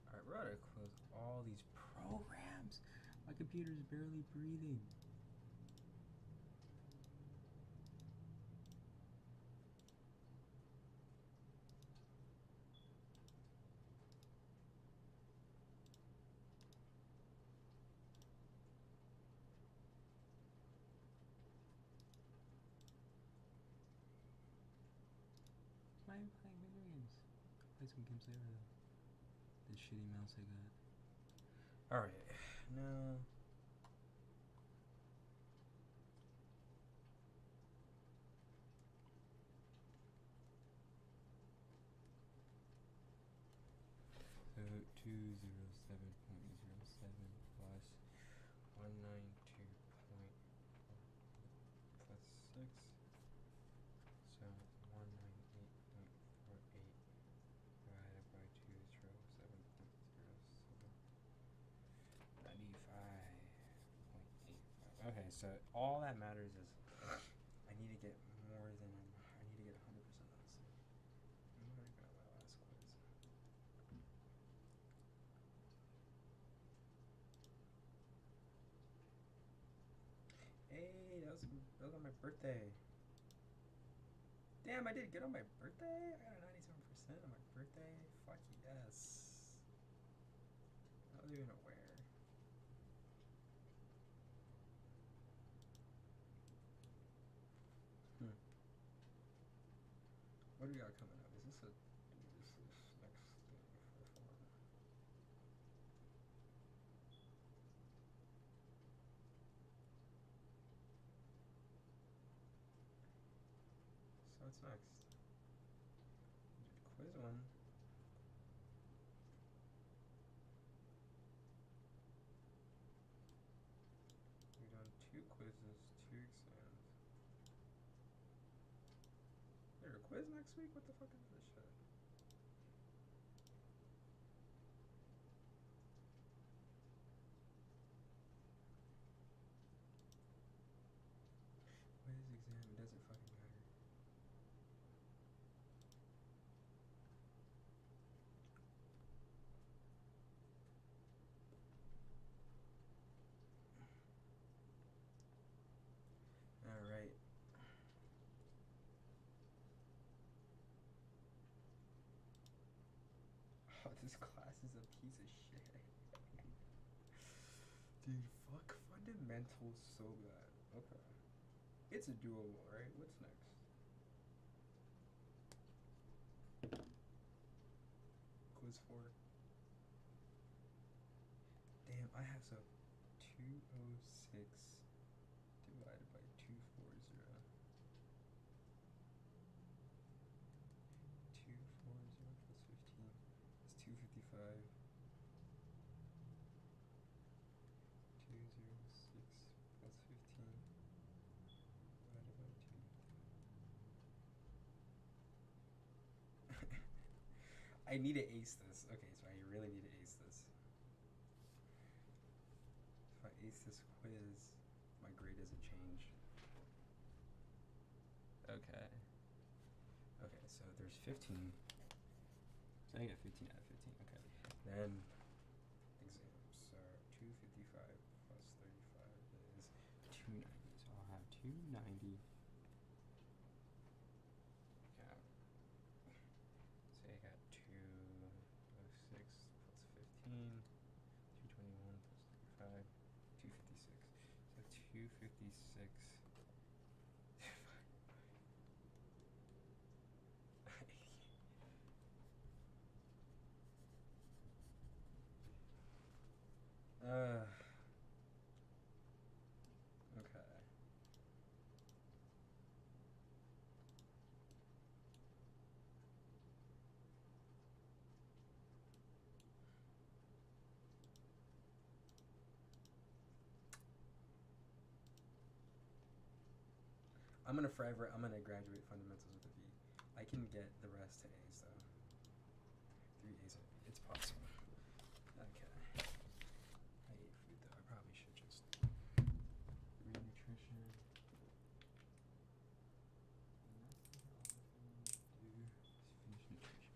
Alright, we're gonna close all these programs. My computer's barely breathing. Why am I playing video games? Play some games later though. The shitty mouse I got. Alright, now. So 207.07 plus 192 plus 6. So 198.48 divided by 207.07. 95.85. Okay, so all that matters is I need to get more than I need to get 100% on this thing. I'm already got my last quiz. Hey, that was on my birthday. Damn, I did good on my birthday? I got a 97% on my birthday? Fuck yes. I wasn't even aware. What do we got coming up? Is this next thing for fun? what's next? Quiz one. We've done 2 quizzes, 2 exams. Is there a quiz next week? What the fuck is this shit? Quiz, exam, it doesn't fucking matter. Alright. Oh, this class is a piece of shit. Dude, fuck fundamentals so bad. Okay. It's a doable, right? What's next? Quiz 4. Damn, I have so 206 divided by 240. 240 plus 15 is 255. 206 plus 15 divided by 2. I need to ace this. Okay, so I really need to ace this. If I ace this quiz, my grade doesn't change. Okay. Okay, so there's 15. So I get 15 out of 15. Okay. Then exams. So 255 plus 35 is 290. So I'll have 290. Okay. So I got 206 plus 15. 221 plus 35. 256. So 256. Okay. I'm gonna graduate fundamentals with a B. I can get the rest to A's though. 3 A's and a B. It's possible. Okay. I ate food though. I probably should just read nutrition. And that's all I do is finish nutrition.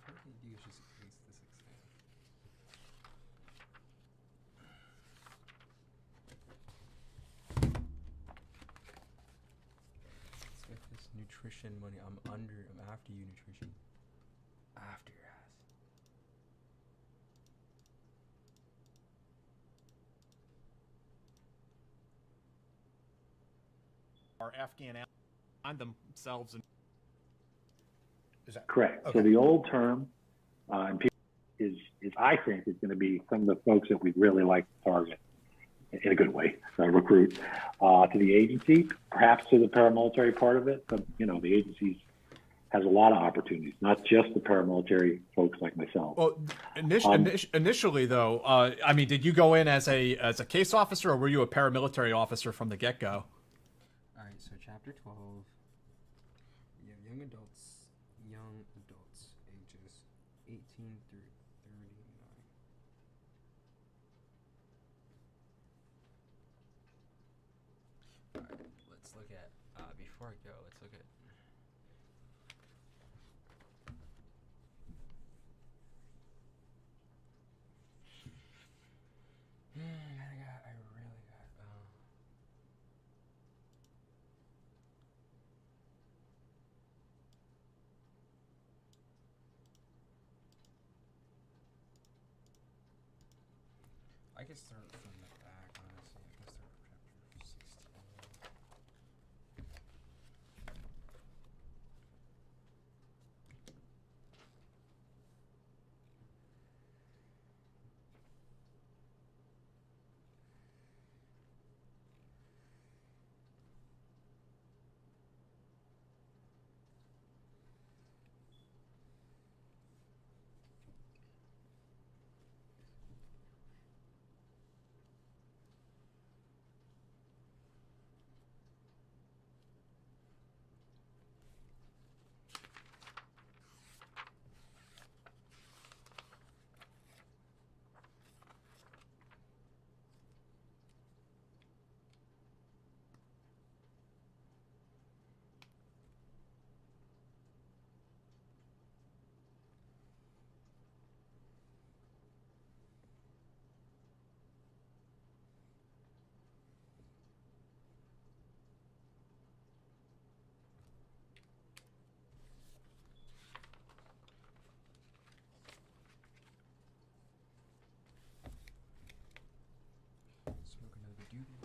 What I do is just ace this exam. Let's get this nutrition money. I'm after you, nutrition. After your ass. Are Afghan on themselves and Is that Correct. Okay. So the old term is I think is going to be some of the folks that we'd really like to target in a good way, recruit to the agency, perhaps to the paramilitary part of it. But the agency has a lot of opportunities, not just the paramilitary folks like myself. well, initially though, I mean, did you go in as a case officer or were you a paramilitary officer from the get-go? Alright, so chapter 12. We have young adults, ages 18 through 39. Alright, let's look at, before I go, let's look at I really got, could start from the back, honestly. I can start from chapter 16. Smoke another doobie.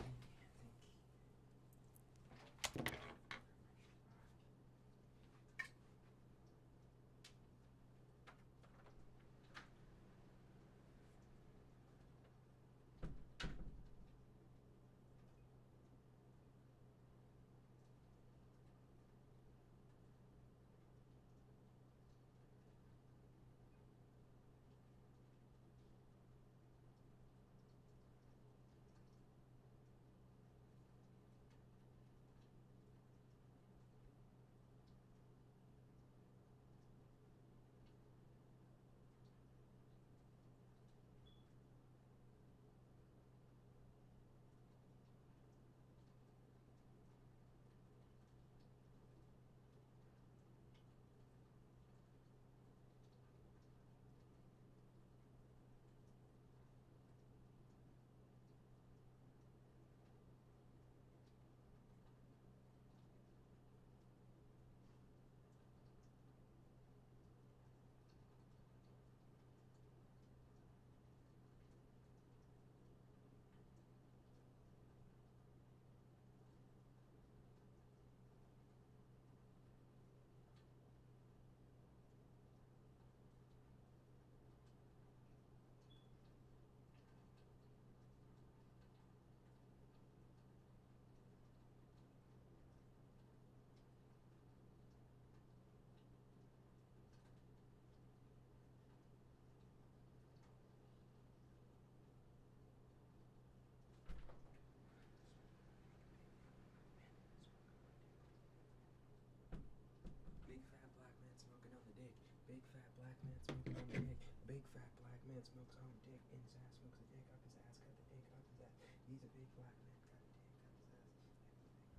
Big fat black man smoking on the dick. Big fat black man smoking on the dick. Big fat black man smokes on dick. In his ass smokes a dick up his ass. Got the dick up his ass. He's a big black man. Got the dick up his ass. Having a fucking coffee this morning.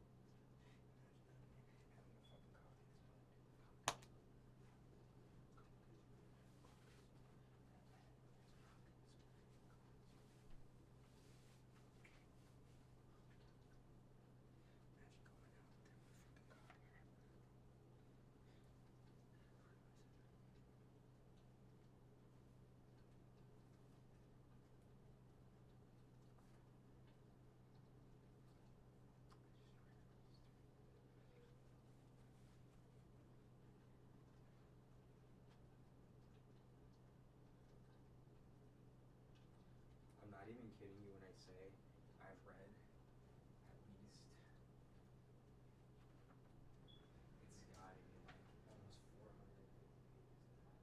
Imagine going out with them fucking coffee. I'm not even kidding you when I say I've read at least, it's gotta be like almost 400 pages in the last 2 months.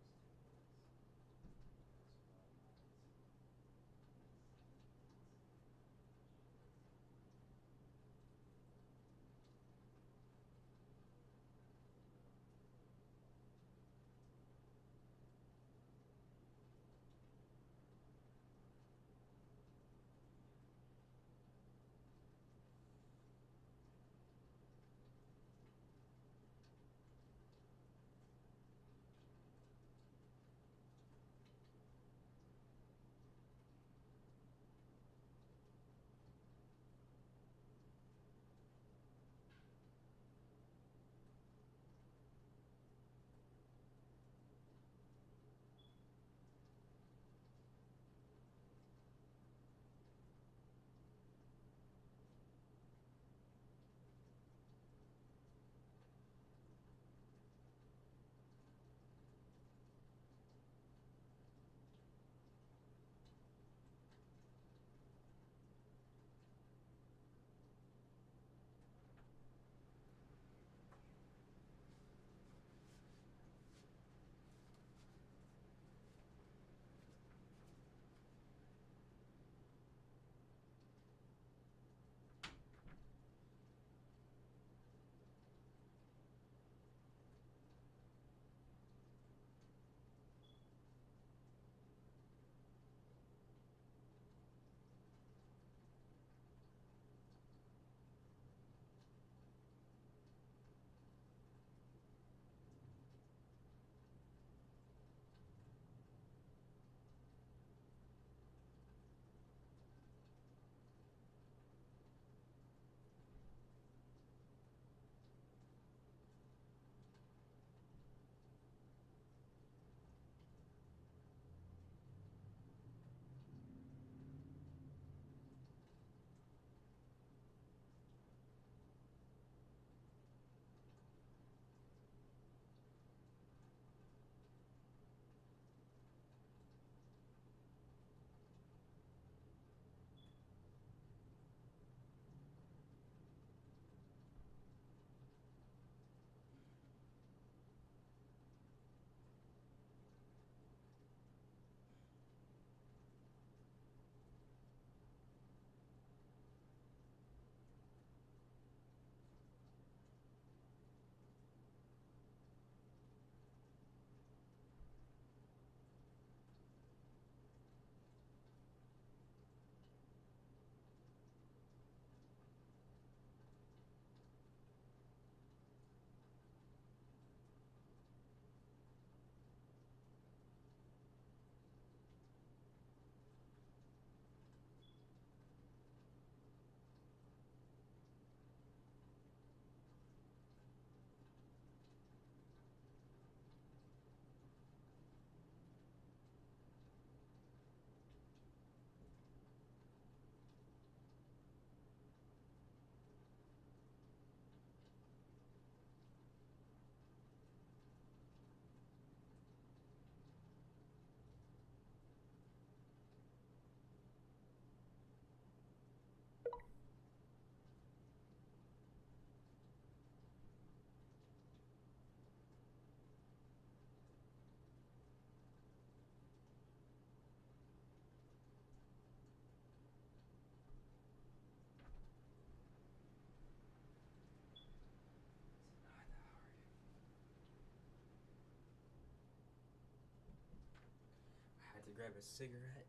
grab a cigarette.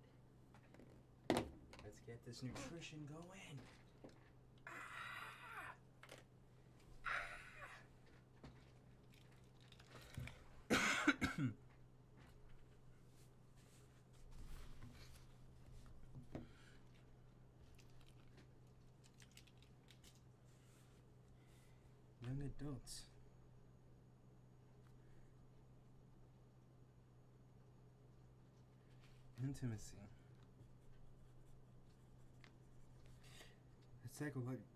Let's get this nutrition going. Young adults. Intimacy.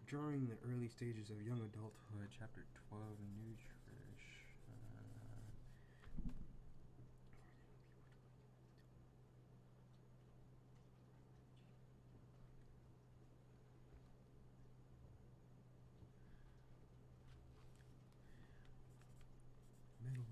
During the early stages of young adulthood, chapter 12, Nutrish. Middle.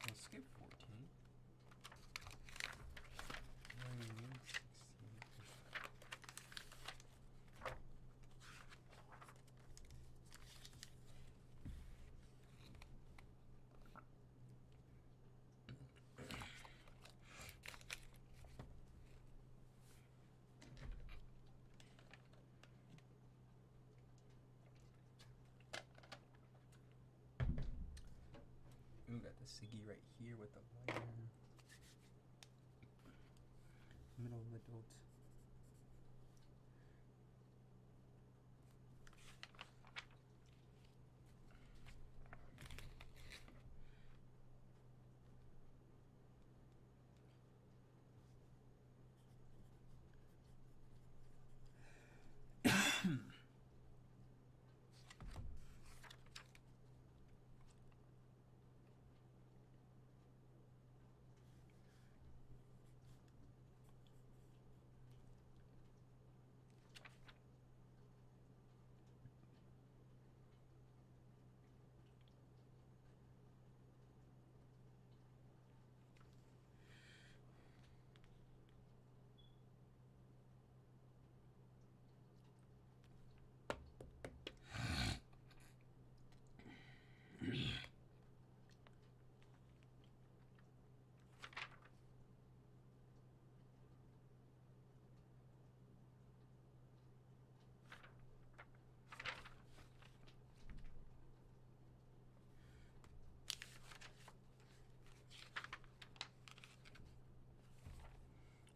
I'll skip 14. 16. Ooh, got the Siggy right here with the lighter. Middle of adult.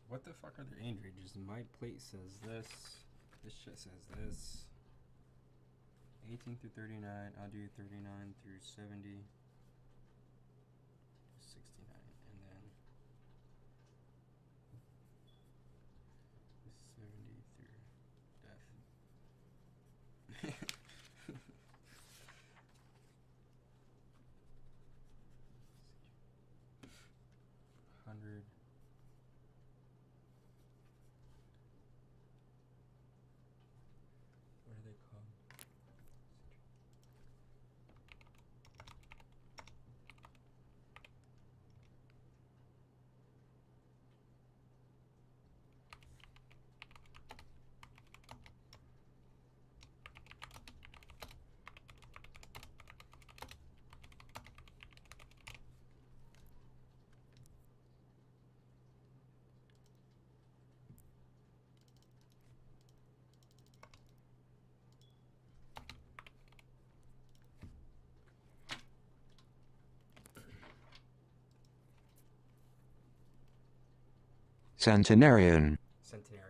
What the fuck are their age ranges? My plate says this. This shit says this. 18 through 39. I'll do 39 through 70. 69. And then 70 through death. 100. What are they called? Centenarian. Centenarian.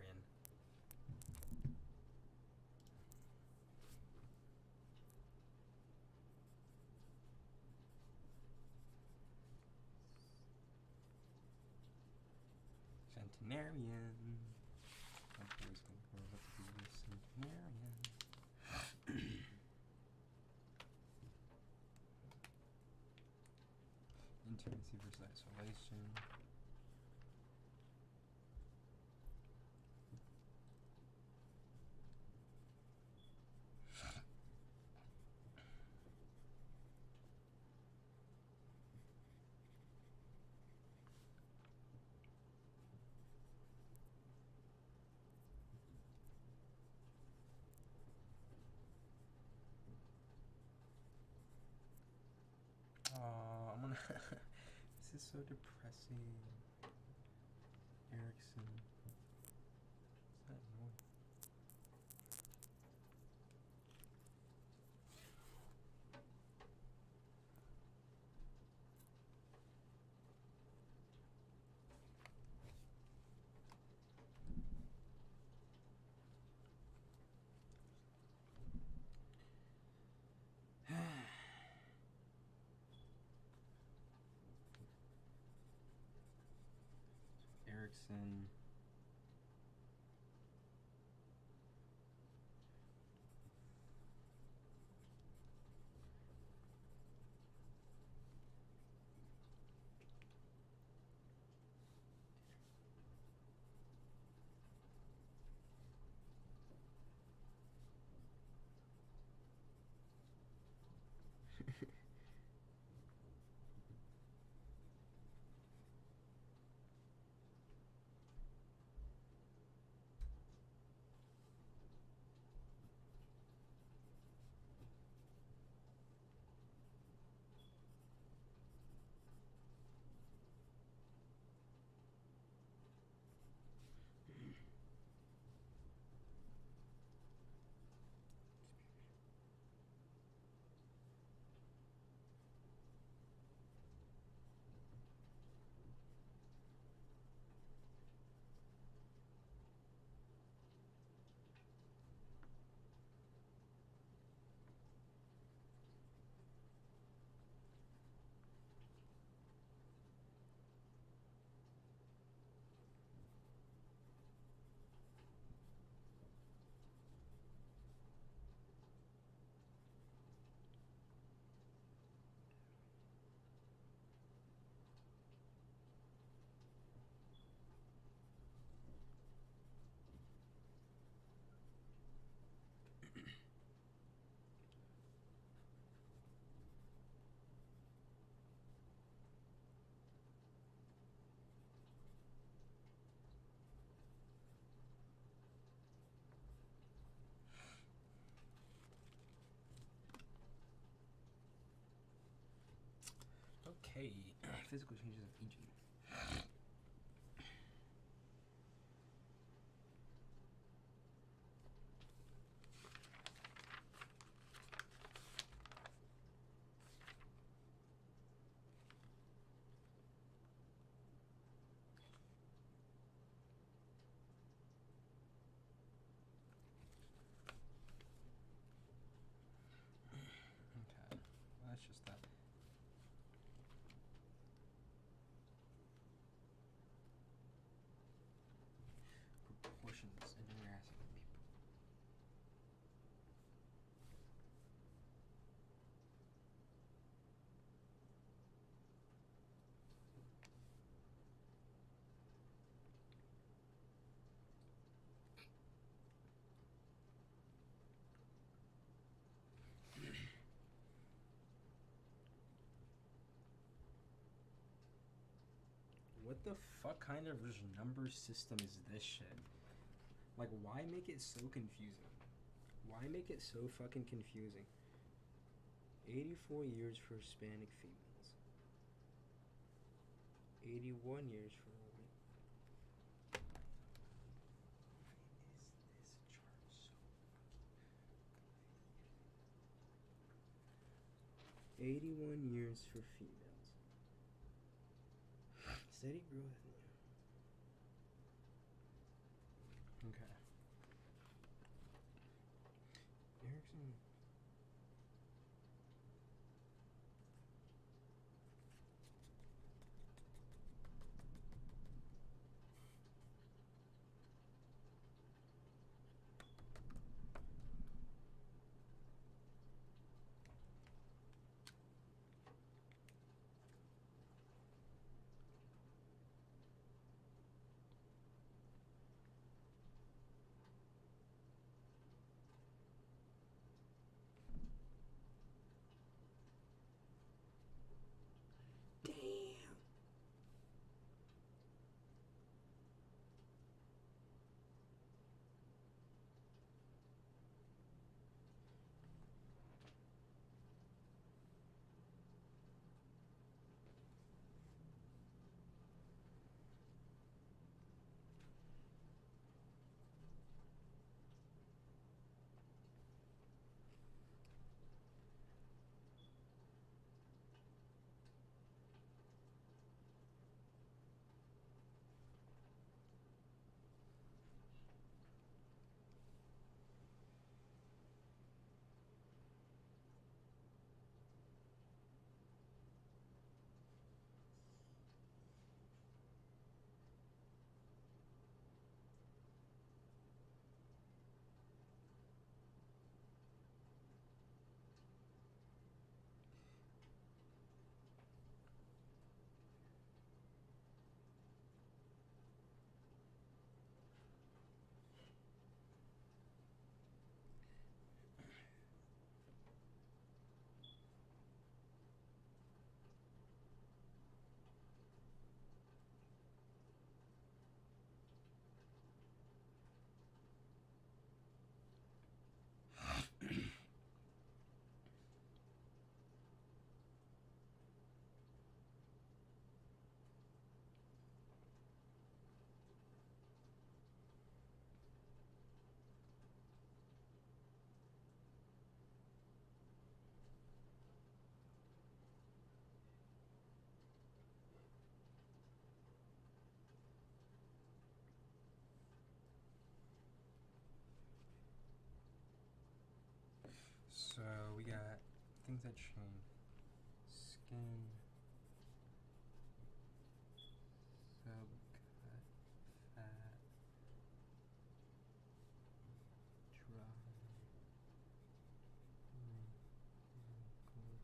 centenarian. My boy's gonna grow up to be a centenarian. Intimacy versus isolation. Oh, I'm gonna. This is so depressing. Erickson. What's that noise? Erickson. Okay, physical changes of aging. Okay, well, that's just that. Proportions in interacting with people. What the fuck kind of number system is this shit? Like, why make it so confusing? Why make it so fucking confusing? 84 years for Hispanic females. 81 years for women. Why is this chart so fucking 81 years for females. Steady growth. Okay. Erickson. things that change. Skin. Subcut. Fat. Dry. Wrinkled.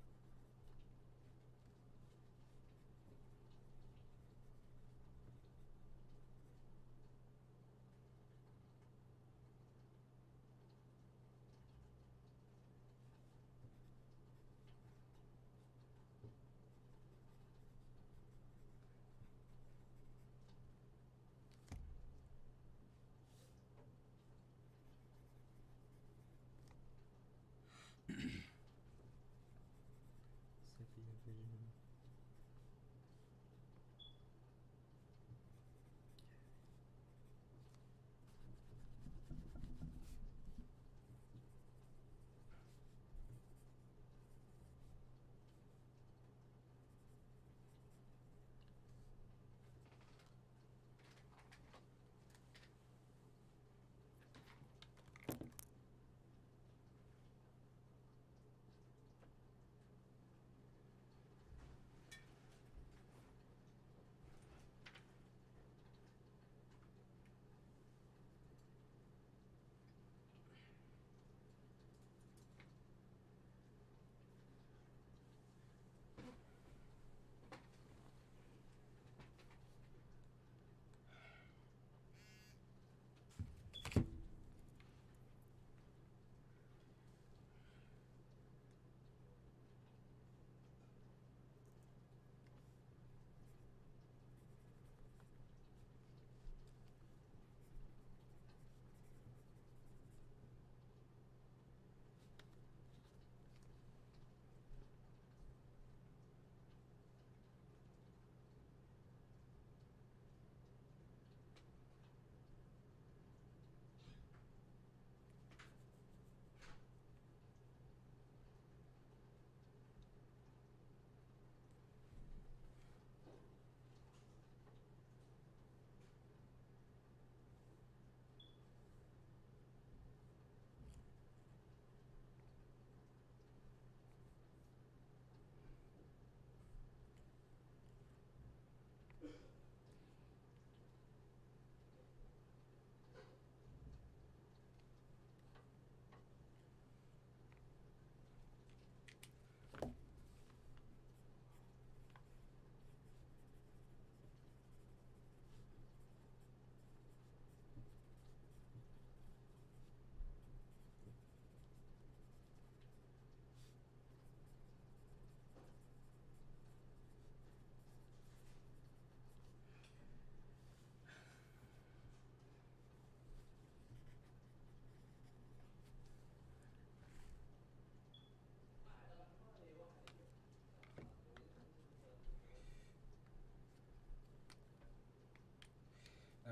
Sepia vision.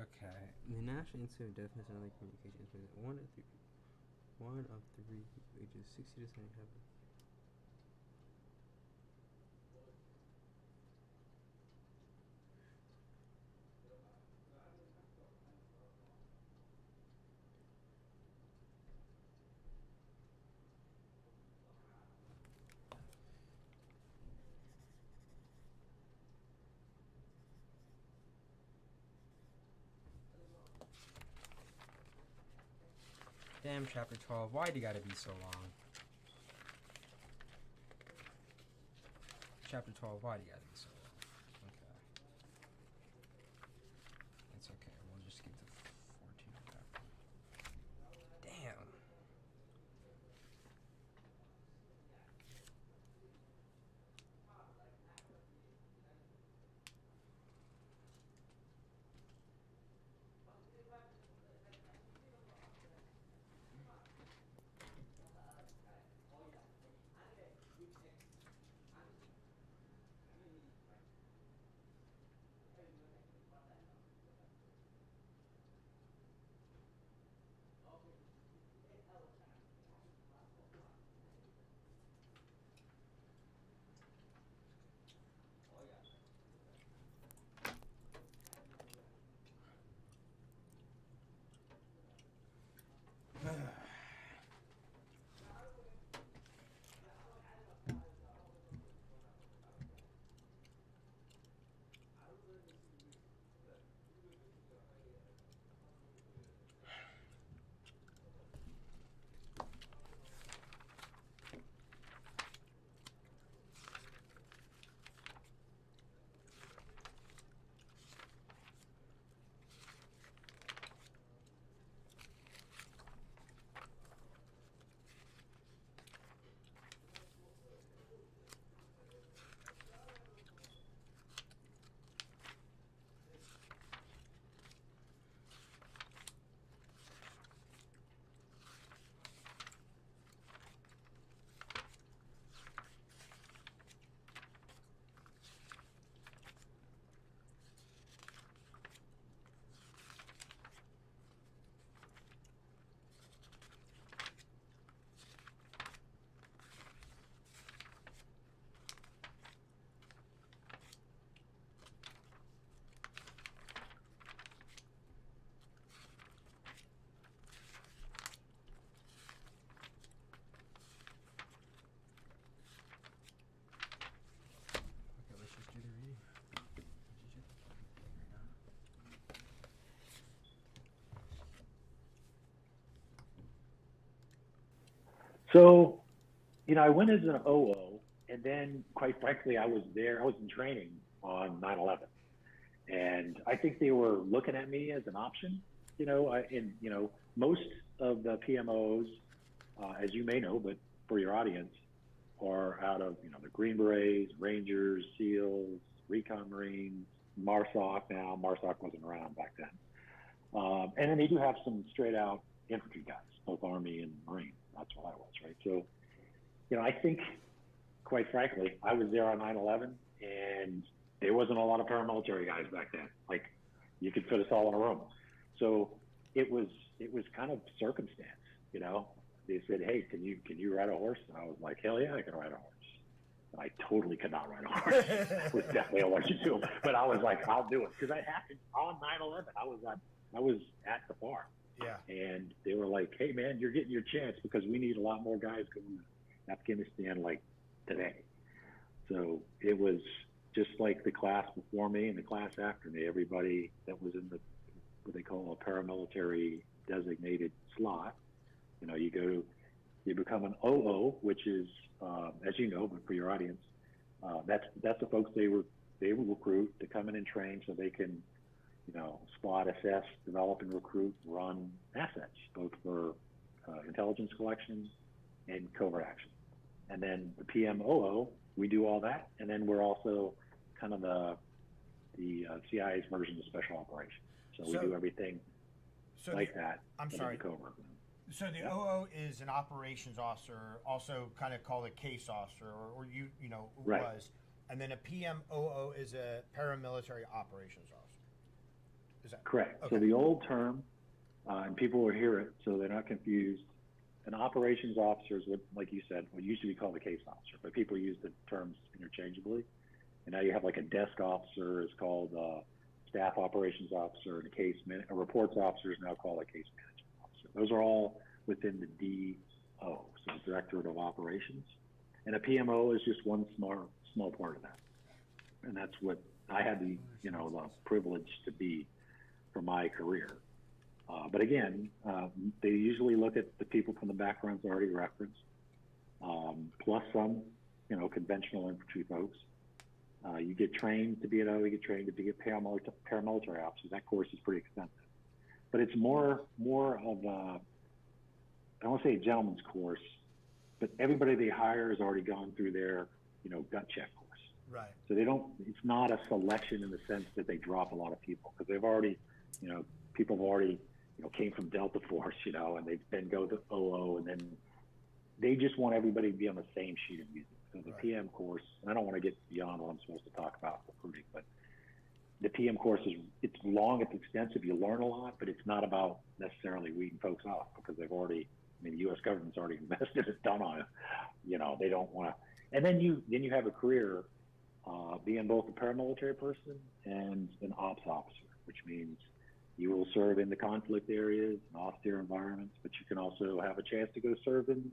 Okay. The National Institute of Deafness and Other Communications is one of three ages 60 to 77. Damn, chapter 12. Why'd you gotta be so long? Chapter 12. Why'd you gotta be so long? Okay. It's okay. We'll just skip to 14 of that. Damn. So, I went as an OO, and then, quite frankly, I was in training on 9/11, and I think they were looking at me as an option. Most of the PMOs, as you may know, but for your audience, are out of the Green Berets, Rangers, SEALs, Recon Marines, MARSOC. Now MARSOC wasn't around back then, and then they do have some straight out infantry guys, both Army and Marine. That's what I was, right? So, I think, quite frankly, I was there on 9/11, and there wasn't a lot of paramilitary guys back then. Like, you could fit us all in a room. So it was kind of circumstance, They said, "Hey, can you ride a horse?" And I was like, "Hell yeah, I can ride a horse." And I totally could not ride a horse. It was definitely a lucky too. But I was like, "I'll do it," because I happened on 9/11. I was at the farm. Yeah. And they were like, "Hey man, you're getting your chance because we need a lot more guys going to Afghanistan like today." So it was just like the class before me and the class after me. Everybody that was in what they call a paramilitary designated slot, you become an OO, which is, as you know, but for your audience, that's the folks they will recruit to come in and train so they can, spot, assess, develop, and recruit, run assets, both for intelligence collection and covert action. And then the PMOO, we do all that, and then we're also kind of the CIA's version of special operations. So we do everything that. I'm sorry. Covert. So the OO is an operations officer, also kind of called a case officer, or Right. was, and then a PMOO is a paramilitary operations officer. Is that correct? Okay. So the old term, and people will hear it, so they're not confused. An operations officer is what, like you said, what used to be called a case officer, but people use the terms interchangeably. And now you have like a desk officer is called a staff operations officer, and a reports officer is now called a case management officer. Those are all within the DO, so Directorate of Operations. And a PMO is just one small part of that. And that's what I had the privilege to be for my career. But again, they usually look at the people from the backgrounds already referenced, plus some, conventional infantry folks. You get trained to be an O, you get trained to be a paramilitary officer. That course is pretty extensive. But it's more of a, I don't want to say a gentleman's course, but everybody they hire has already gone through their, gut check course. Right. So it's not a selection in the sense that they drop a lot of people, because they've already, people have already, came from Delta Force, and they then go to OO, and then they just want everybody to be on the same sheet of music. So the PM course, and I don't want to get beyond what I'm supposed to talk about recruiting, but the PM course it's long, it's extensive, you learn a lot, but it's not about necessarily weeding folks off, because the U.S. government's already invested a ton on it. They don't want to. And then you have a career being both a paramilitary person and an ops officer, which means you will serve in the conflict areas and austere environments, but you can also have a chance to go serve in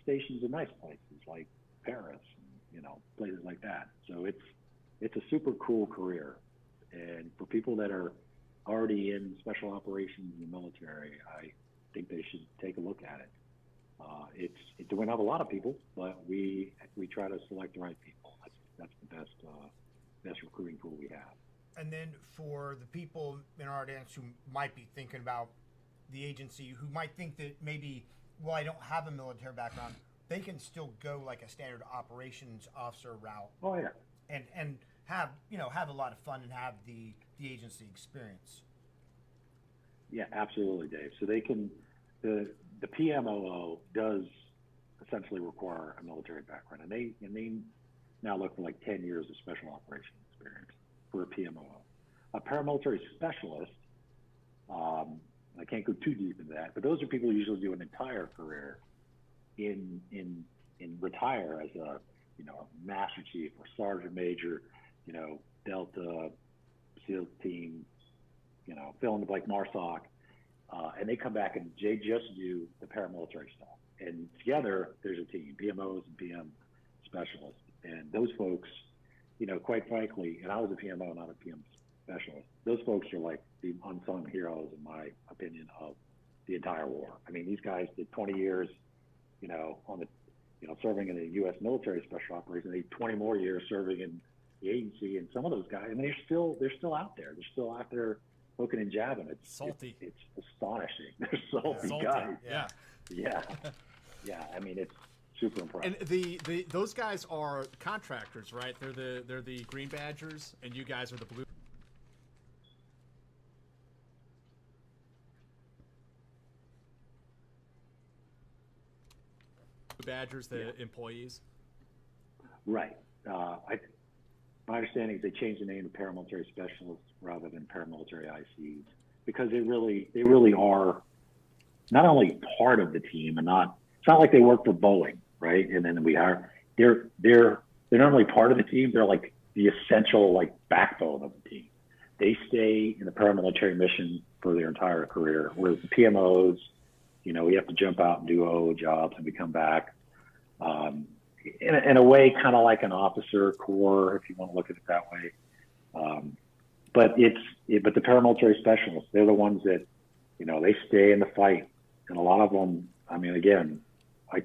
stations in nice places like Paris, and, places like that. So it's a super cool career, and for people that are already in special operations in the military, I think they should take a look at it. We're gonna have a lot of people, but we try to select the right people. That's the best recruiting tool we have. And then for the people in our audience who might be thinking about the agency, who might think that maybe, well, I don't have a military background, they can still go like a standard operations officer route. Oh yeah. And have a lot of fun and have the agency experience. Yeah, absolutely, Dave. So they can, the PMOO does essentially require a military background, and they now look for like 10 years of special operations experience for a PMOO. A paramilitary specialist, I can't go too deep into that, but those are people who usually do an entire career in retire as a master chief or sergeant major, Delta SEAL team, fill in the blank MARSOC, and they come back and they just do the paramilitary stuff. And together there's a team, PMOs and PM specialists, and those folks, quite frankly, and I was a PMO, not a PM specialist. Those folks are like the unsung heroes, in my opinion, of the entire war. I mean, these guys did 20 years on the, serving in the U.S. military special operations. They 20 more years serving in the agency, and some of those guys, I mean, they're still out there. They're still out there poking and jabbing. It's salty. It's astonishing. They're salty, Salty. guys. Yeah. Yeah. Yeah. I mean, it's super impressive. And the those guys are contractors, right? They're the Green Badgers, and you guys are the Blue Badgers, the employees. Right. My understanding is they changed the name to paramilitary specialists rather than paramilitary ICs because they really are not only part of the team and it's not like they work for Boeing, right? And then they're not only part of the team, they're like the essential like backbone of the team. They stay in the paramilitary mission for their entire career, whereas the PMOs, we have to jump out and do OO jobs and we come back. In a way, kind of like an officer corps, if you want to look at it that way. But the paramilitary specialists, they're the ones that, they stay in the fight. And a lot of them, I mean, again, I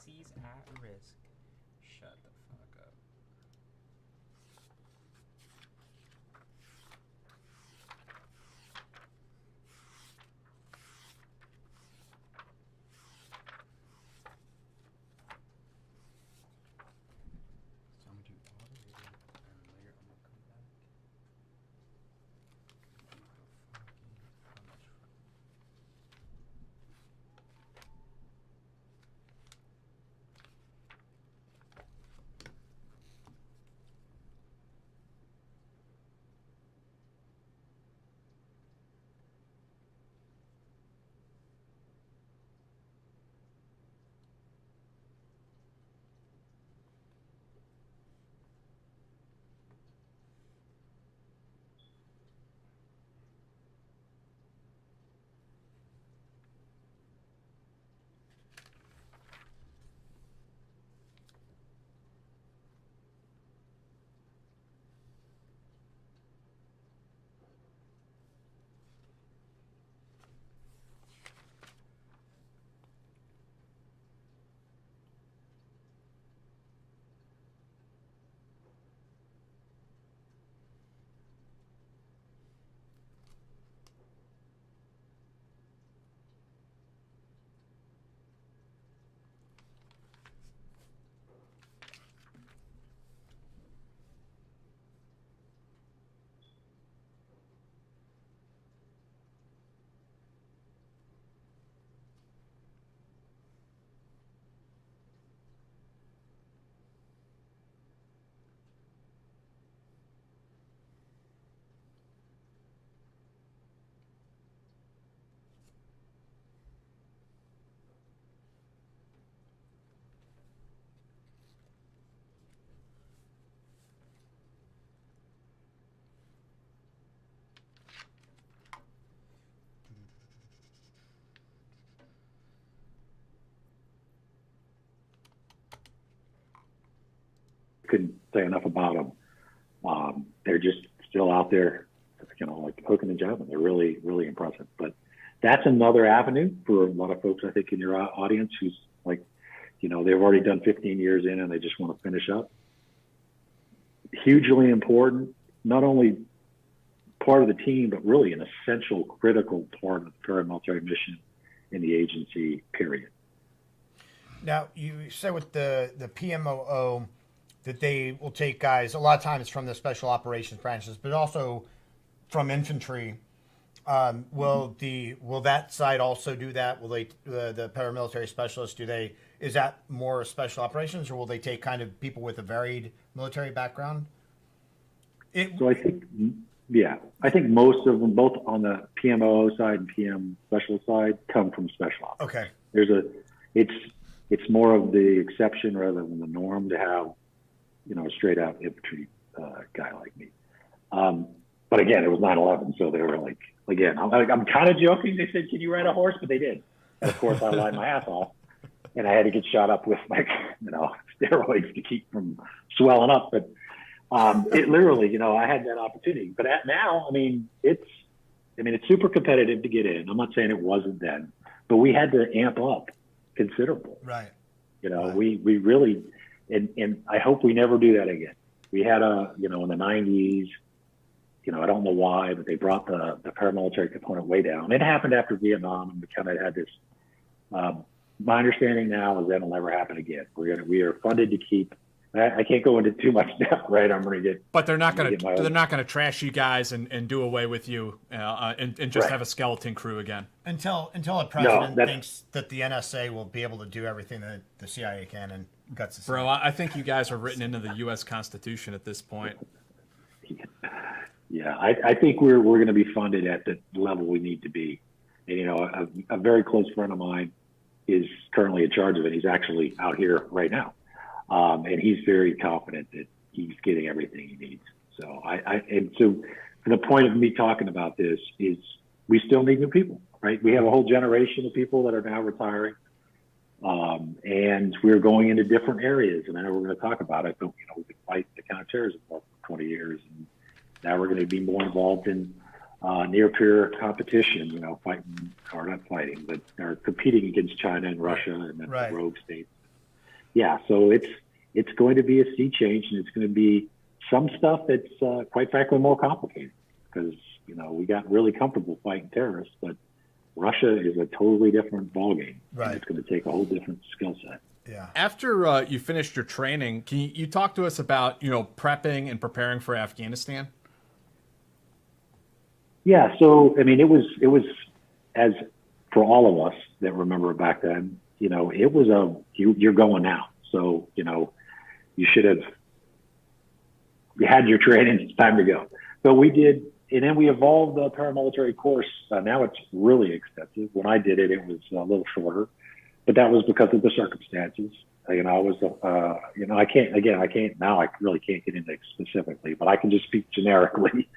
Species at risk. Shut the fuck up. So I'm gonna do auto video and later I'm gonna come back. How much fun. Couldn't say enough about them. They're just still out there, like hooking and jiving. They're really, really impressive. But that's another avenue for a lot of folks, I think, in your audience who's like, they've already done 15 years in and they just want to finish up. Hugely important, not only part of the team, but really an essential, critical part of the paramilitary mission in the agency, period. Now, you said with the PMOO that they will take guys a lot of times from the special operations branches, but also from infantry. Will that side also do that? Will they the paramilitary specialists is that more special operations, or will they take kind of people with a varied military background? So I think most of them, both on the PMO side and PM specialist side, come from special ops. Okay. It's more of the exception rather than the norm to have, a straight out infantry guy like me. But again, it was 9/11, so they were like, again, I'm kind of joking. They said, "Can you ride a horse?" But they did. And of course, I lied my ass off, and I had to get shot up with steroids to keep from swelling up. But it literally, I had that opportunity. But now, it's super competitive to get in. I'm not saying it wasn't then, but we had to amp up considerable. Right. We really, and I hope we never do that again. We had in the 90s, I don't know why, but they brought the paramilitary component way down. It happened after Vietnam, and we kind of had this. My understanding now is that'll never happen again. We are funded to keep. I can't go into too much depth, right? I'm going to get. But they're not going to trash you guys and do away with you and just right. have a skeleton crew again. Until a president thinks that the NSA will be able to do everything that the CIA can and guts the Bro, I think you guys are written into the U.S. Constitution at this point. Yeah, I think we're going to be funded at the level we need to be. And, a very close friend of mine is currently in charge of it. He's actually out here right now. And he's very confident that he's getting everything he needs. So so for the point of me talking about this is we still need new people, right? We have a whole generation of people that are now retiring. And we're going into different areas. And I know we're going to talk about it, but we've been fighting the counterterrorism for 20 years. And now we're going to be more involved in near-peer competition, fighting, or not fighting, but are competing against China and Russia and the rogue states. yeah, so it's going to be a sea change, and it's going to be some stuff that's quite frankly more complicated because we got really comfortable fighting terrorists, but Russia is a totally different ballgame. Right. And it's going to take a whole different skill set. Yeah. After you finished your training, can you talk to us about prepping and preparing for Afghanistan? Yeah, so I mean, it was as for all of us that remember back then, it was you're going now, so you should have had your training. It's time to go. But we did, and then we evolved the paramilitary course. Now it's really extensive. When I did it, it was a little shorter, but that was because of the circumstances. I was, I can't now. I really can't get into it specifically, but I can just speak generically.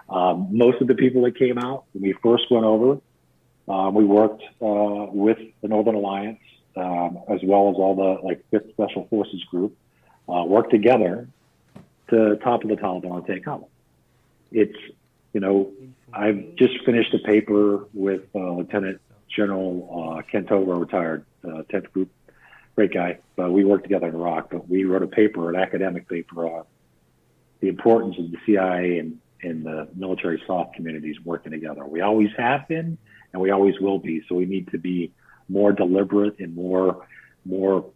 Most of the people that came out when we first went over, we worked with the Northern Alliance, as well as all the 5th Special Forces Group, worked together to topple the Taliban and take Kabul. It's, I've just finished a paper with Lieutenant General Ken Tover, retired 10th Group, great guy. But we worked together in Iraq. But we wrote a paper, an academic paper, on the importance of the CIA and the military soft communities working together. We always have been, and we always will be. So we need to be more deliberate and more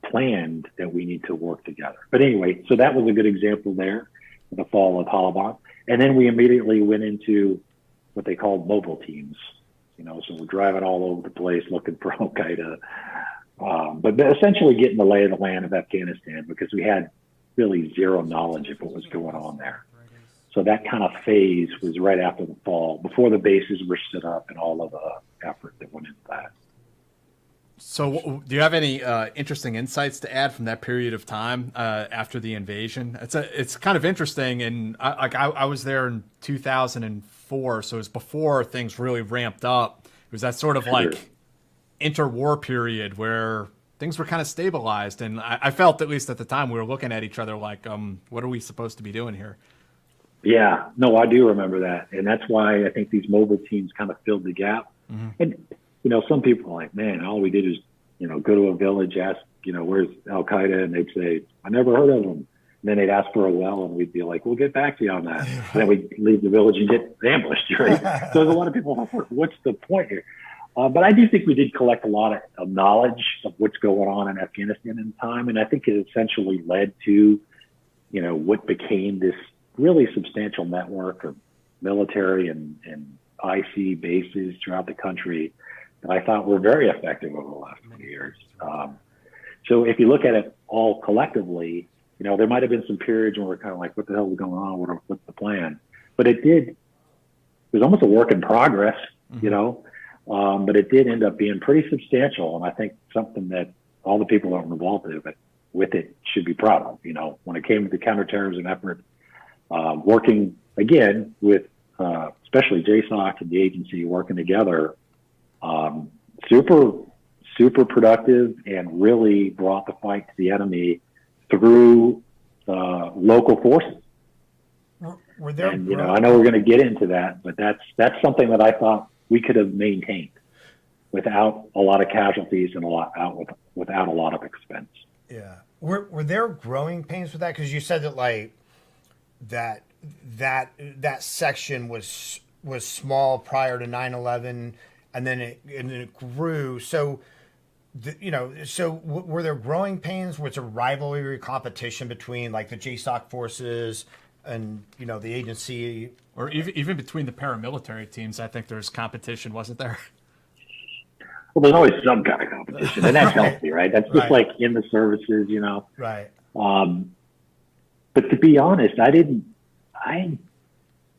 planned that we need to work together. But anyway, so that was a good example there, the fall of the Taliban. And then we immediately went into what they called mobile teams. So we're driving all over the place looking for Al Qaeda, but essentially getting the lay of the land of Afghanistan because we had really zero knowledge of what was going on there. So that kind of phase was right after the fall, before the bases were stood up and all of the effort that went into that. So do you have any interesting insights to add from that period of time after the invasion? It's kind of interesting, and I was there in 2004, so it was before things really ramped up. It was that sort of interwar period where things were kind of stabilized, and I felt, at least at the time, we were looking at each other like, what are we supposed to be doing here? Yeah, no, I do remember that, and that's why I think these mobile teams kind of filled the gap. Mm-hmm. And some people are like, man, all we did is, go to a village, ask, where's Al Qaeda, and they'd say, I never heard of them. And then they'd ask for a well, and we'd be like, we'll get back to you on that. And then we'd leave the village and get ambushed, right? So there's a lot of people, what's the point here? But I do think we did collect a lot of knowledge of what's going on in Afghanistan in time, and I think it essentially led to, what became this really substantial network of military and IC bases throughout the country that I thought were very effective over the last 20 years. So if you look at it all collectively, there might have been some periods where we're kind of like, what the hell is going on? What's the plan? But it was almost a work in progress, but it did end up being pretty substantial. And I think something that all the people that were involved with it should be proud of. When it came to the counterterrorism effort, working again with especially JSOC and the agency working together, super productive, and really brought the fight to the enemy through local forces. Were there? And I know we're going to get into that, but that's something that I thought we could have maintained without a lot of casualties and without a lot of expense. Yeah. Were there growing pains with that? Because you said that that section was small prior to 9/11, and then it grew. So, were there growing pains? Was there rivalry, competition between the JSOC forces and the agency, or even between the paramilitary teams? I think there's competition, wasn't there? Well, there's always some kind of competition, and that's healthy, right? That's just like in the services, Right. But to be honest, I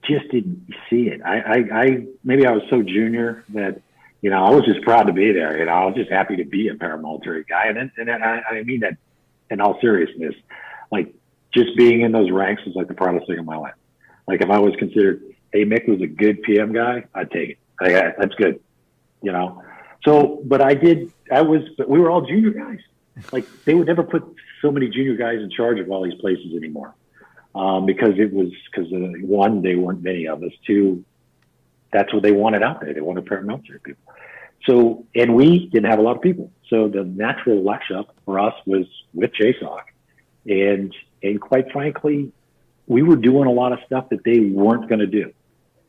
just didn't see it. I maybe I was so junior that I was just proud to be there. I was just happy to be a paramilitary guy, and I mean that in all seriousness. Just being in those ranks was the proudest thing in my life. If I was considered, hey, Mick was a good PM guy, I'd take it. That's good, So, but but we were all junior guys. They would never put so many junior guys in charge of all these places anymore. Because one, they weren't many of us. Two, that's what they wanted out there. They wanted paramilitary people. So, and we didn't have a lot of people. So the natural latch-up for us was with JSOC. And quite frankly, we were doing a lot of stuff that they weren't going to do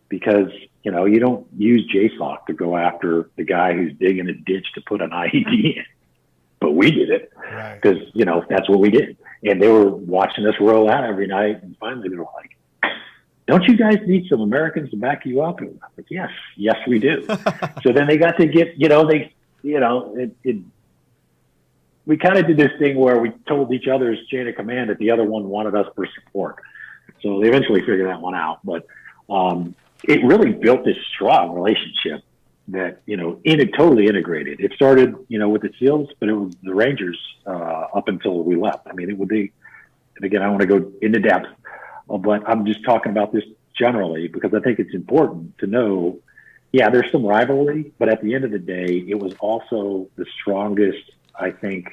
because, you know, you don't use JSOC to go after the guy who's digging a ditch to put an IED in. But we did it because, you know, that's what we did. And they were watching us roll out every night. And finally they were like, don't you guys need some Americans to back you up? And I'm like, yes, we do. So then they got to get, we kind of did this thing where we told each other's chain of command that the other one wanted us for support. So they eventually figured that one out. But it really built this strong relationship that, you know, totally integrated. It started, you know, with the SEALs, but it was the Rangers up until we left. I mean, it would be, and again, I don't want to go into depth, but I'm just talking about this generally because I think it's important to know, yeah, there's some rivalry, but at the end of the day, it was also the strongest, I think,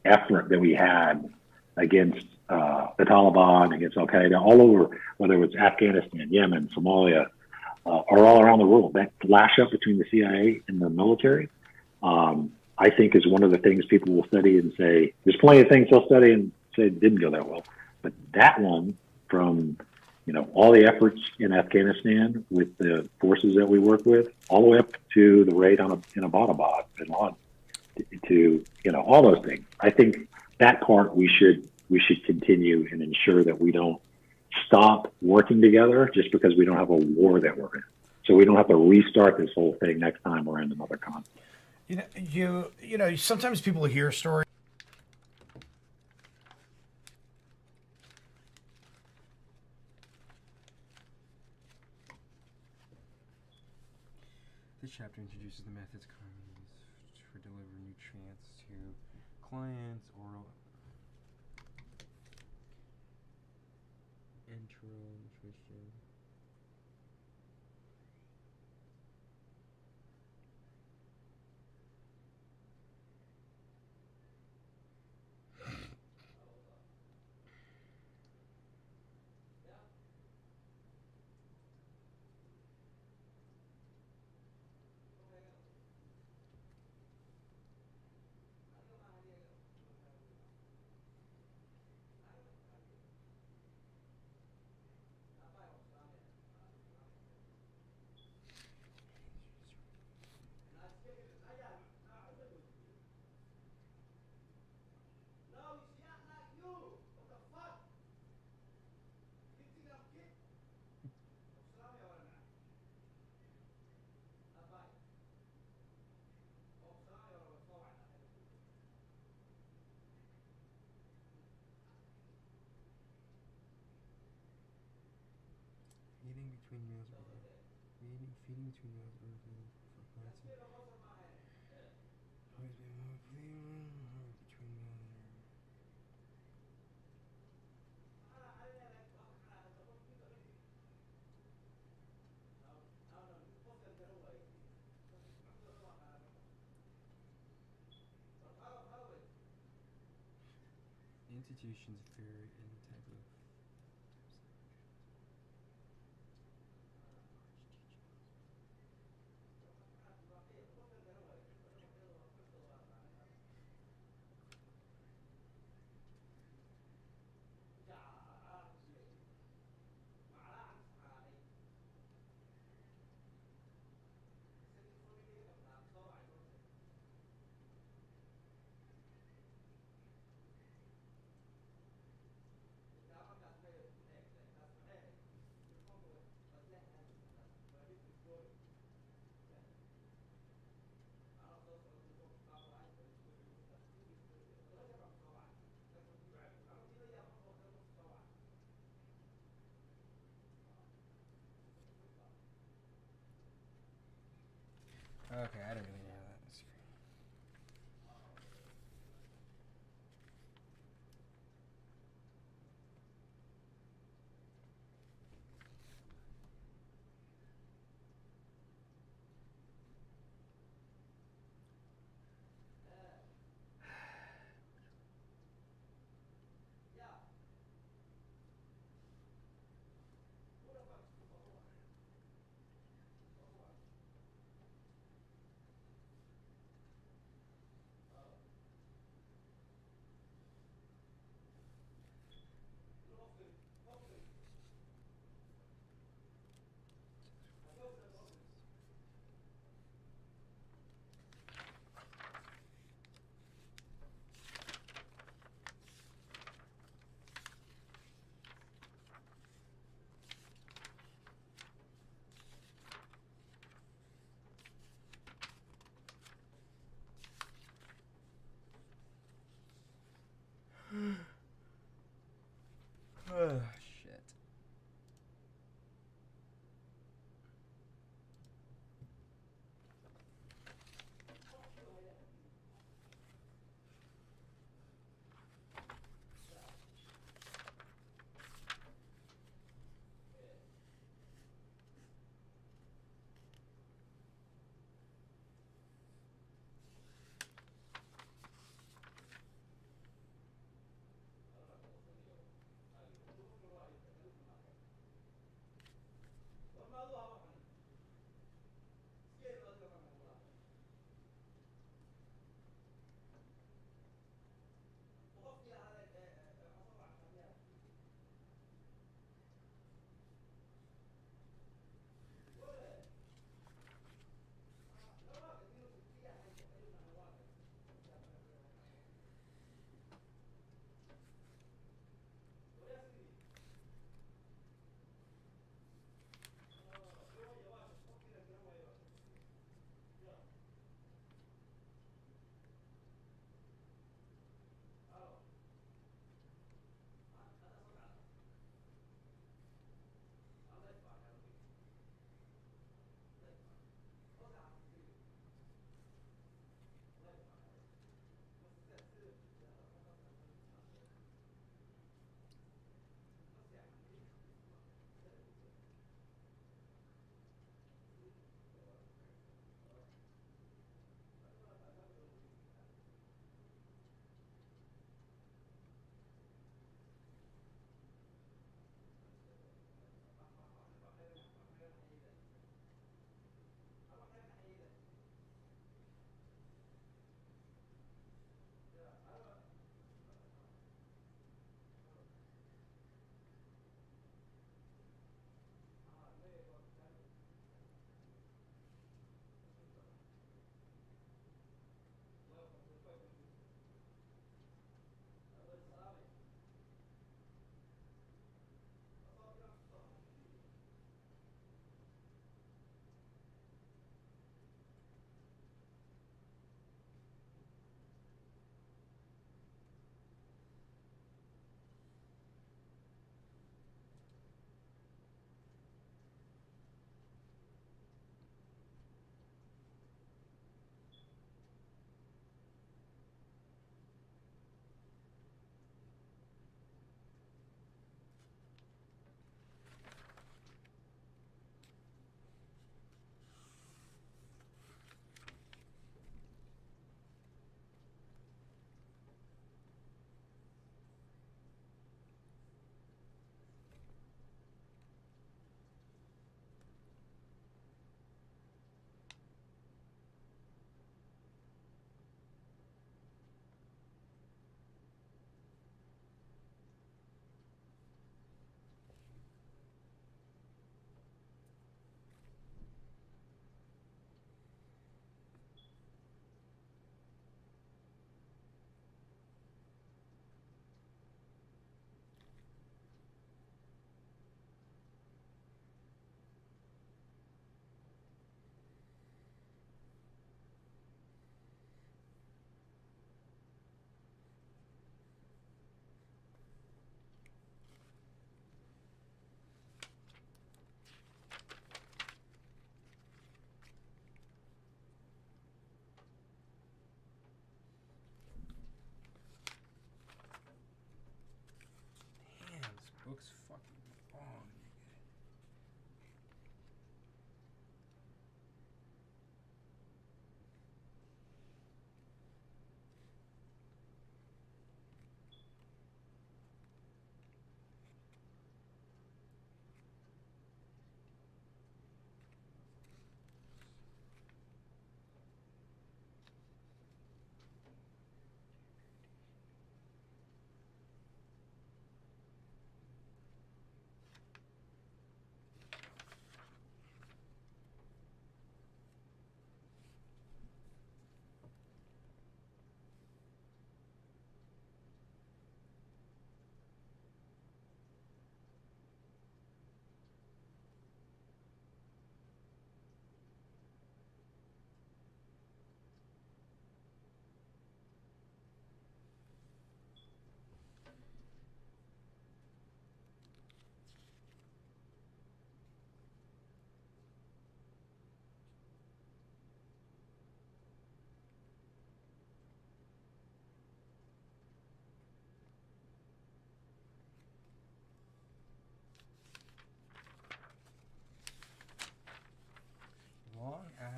effort that we had against the Taliban, against Al Qaeda, all over, whether it was Afghanistan, Yemen, Somalia, or all around the world. That lash up between the CIA and the military, I think, is one of the things people will study and say, there's plenty of things they'll study and say it didn't go that well. But that one, from, you know, all the efforts in Afghanistan with the forces that we work with, all the way up to the raid in Abbottabad and to, you know, all those things. I think that part we should continue and ensure that we don't stop working together just because we don't have a war that we're in. So we don't have to restart this whole thing next time we're in another conflict. You know, sometimes people hear stories. This chapter introduces the methods commonly used for delivering nutrients to clients, oral enteral nutrition. Eating between meals feeding between meals or between meals. Institutions vary in the type of Okay, I don't really know that.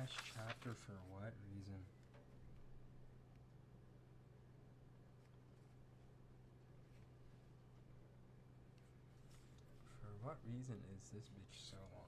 Last chapter for what reason? For what reason is this bitch so long?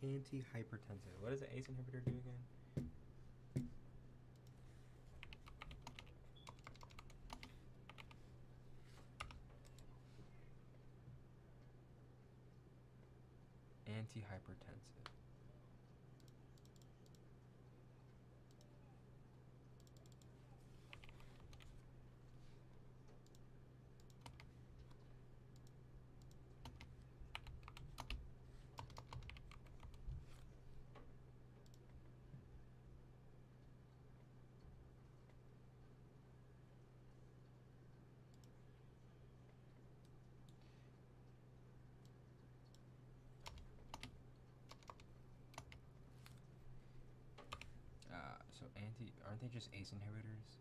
Antihypertensive. What does an ACE inhibitor do again? Antihypertensive. So aren't they just ACE inhibitors?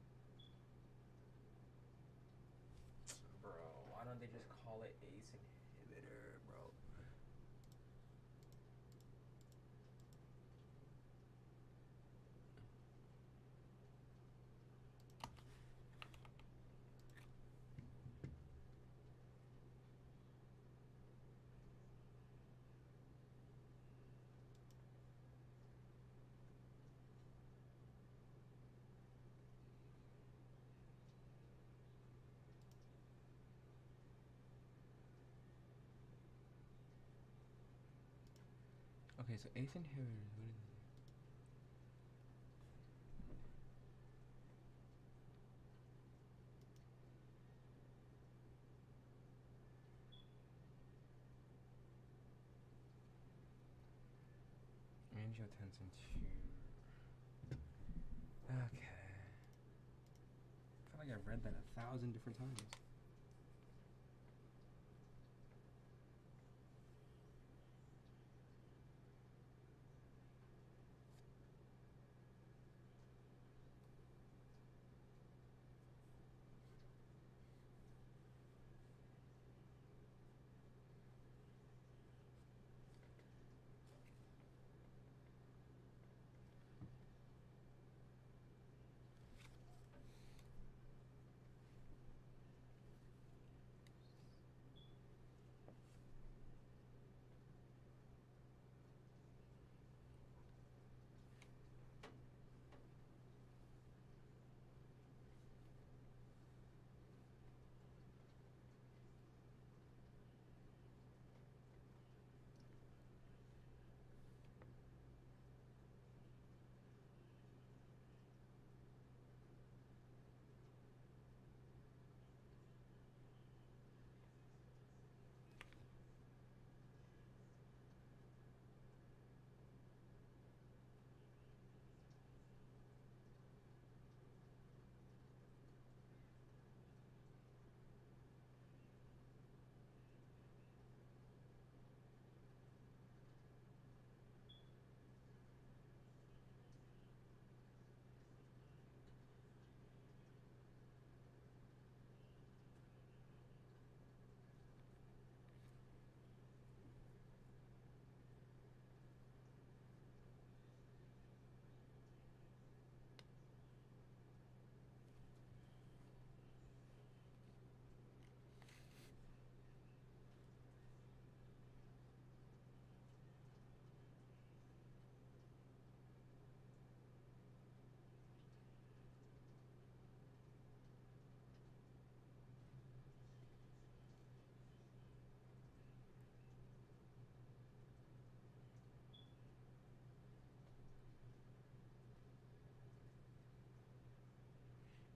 Bro, why don't they just call it ACE inhibitor, bro? Okay, so ACE inhibitors, what is it? Angiotensin 2. Okay. I feel like I've read that 1,000 different times.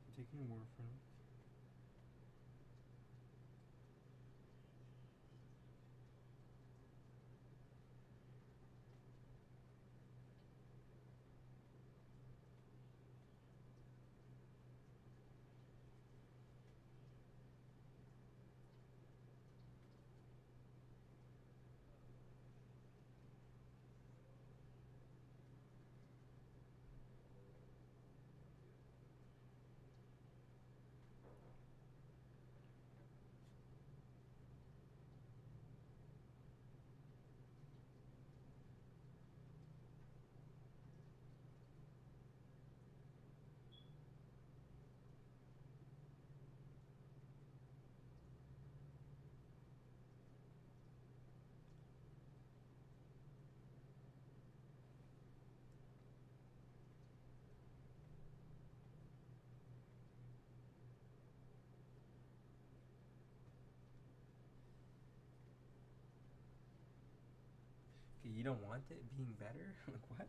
I'm taking warfarin. you don't want it being better? Like what?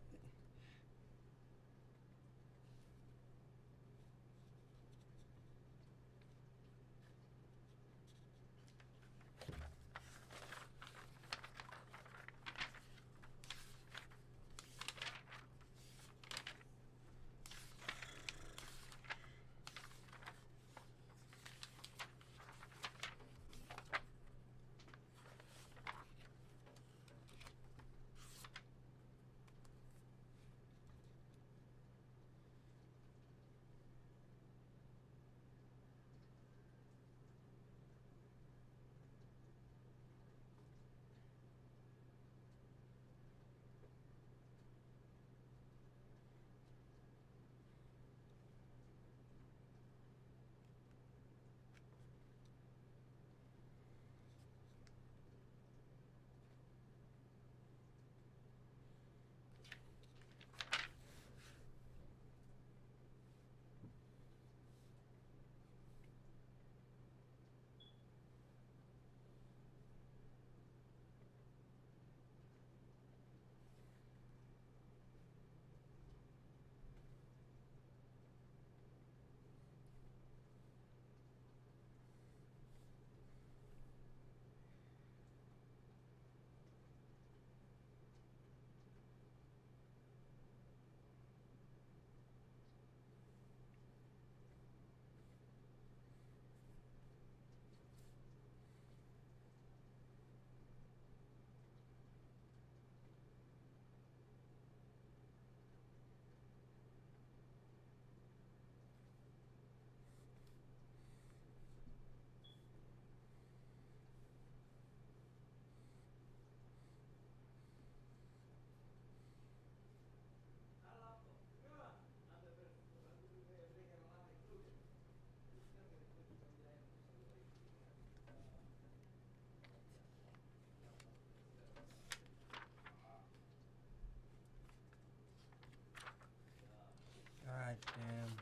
God damn.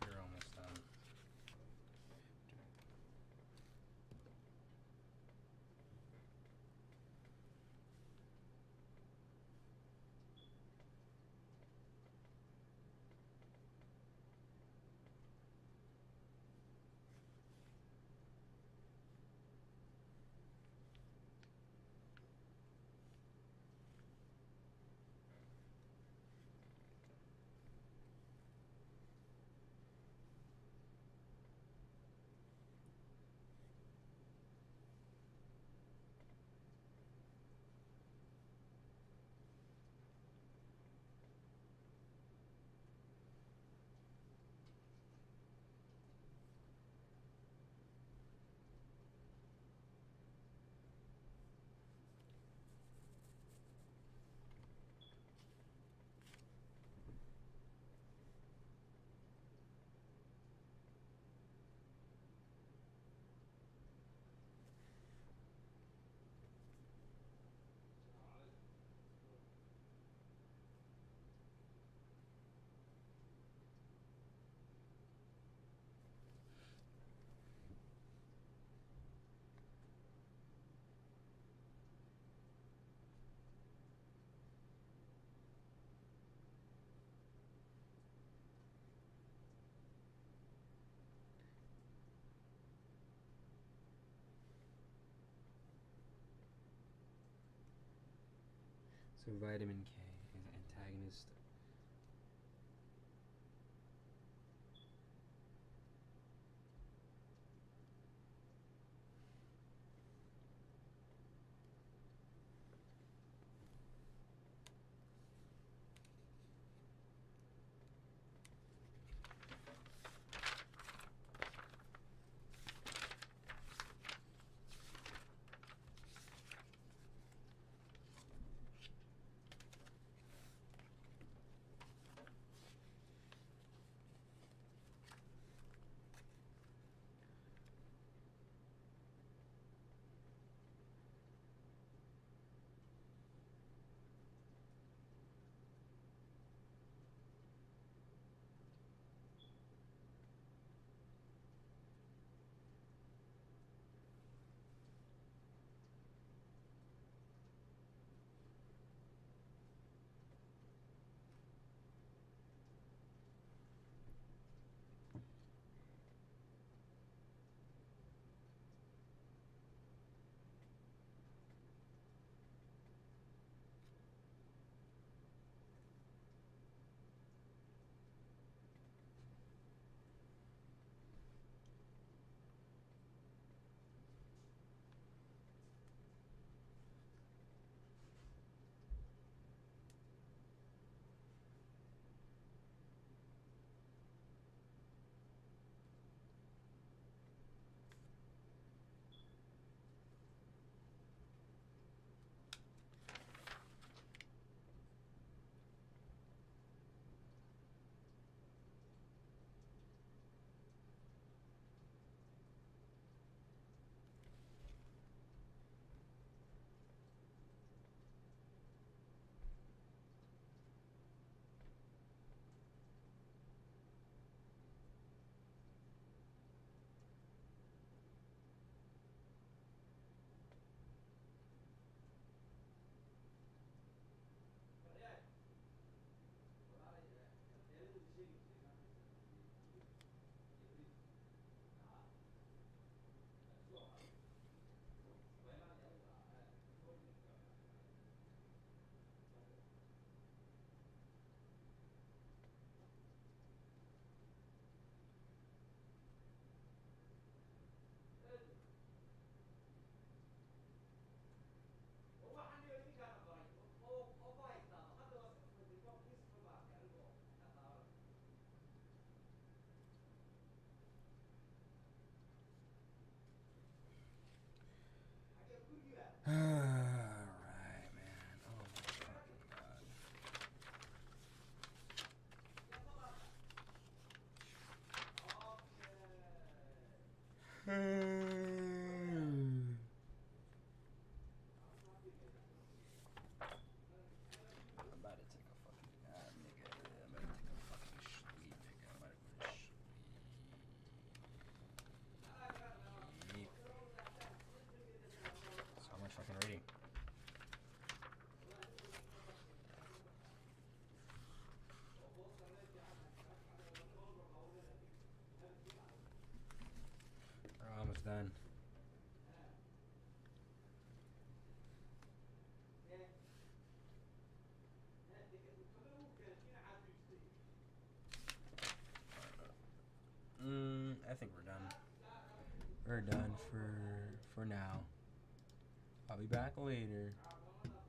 You're almost done. So vitamin K is antagonist. Alright, man. Oh my fucking god. I'm about to take a fucking nap, nigga. I'm about to take a fucking sleep, nigga. I'm about to go to sleep. So much fucking reading. We're almost done. I think we're done. We're done for now. I'll be back later.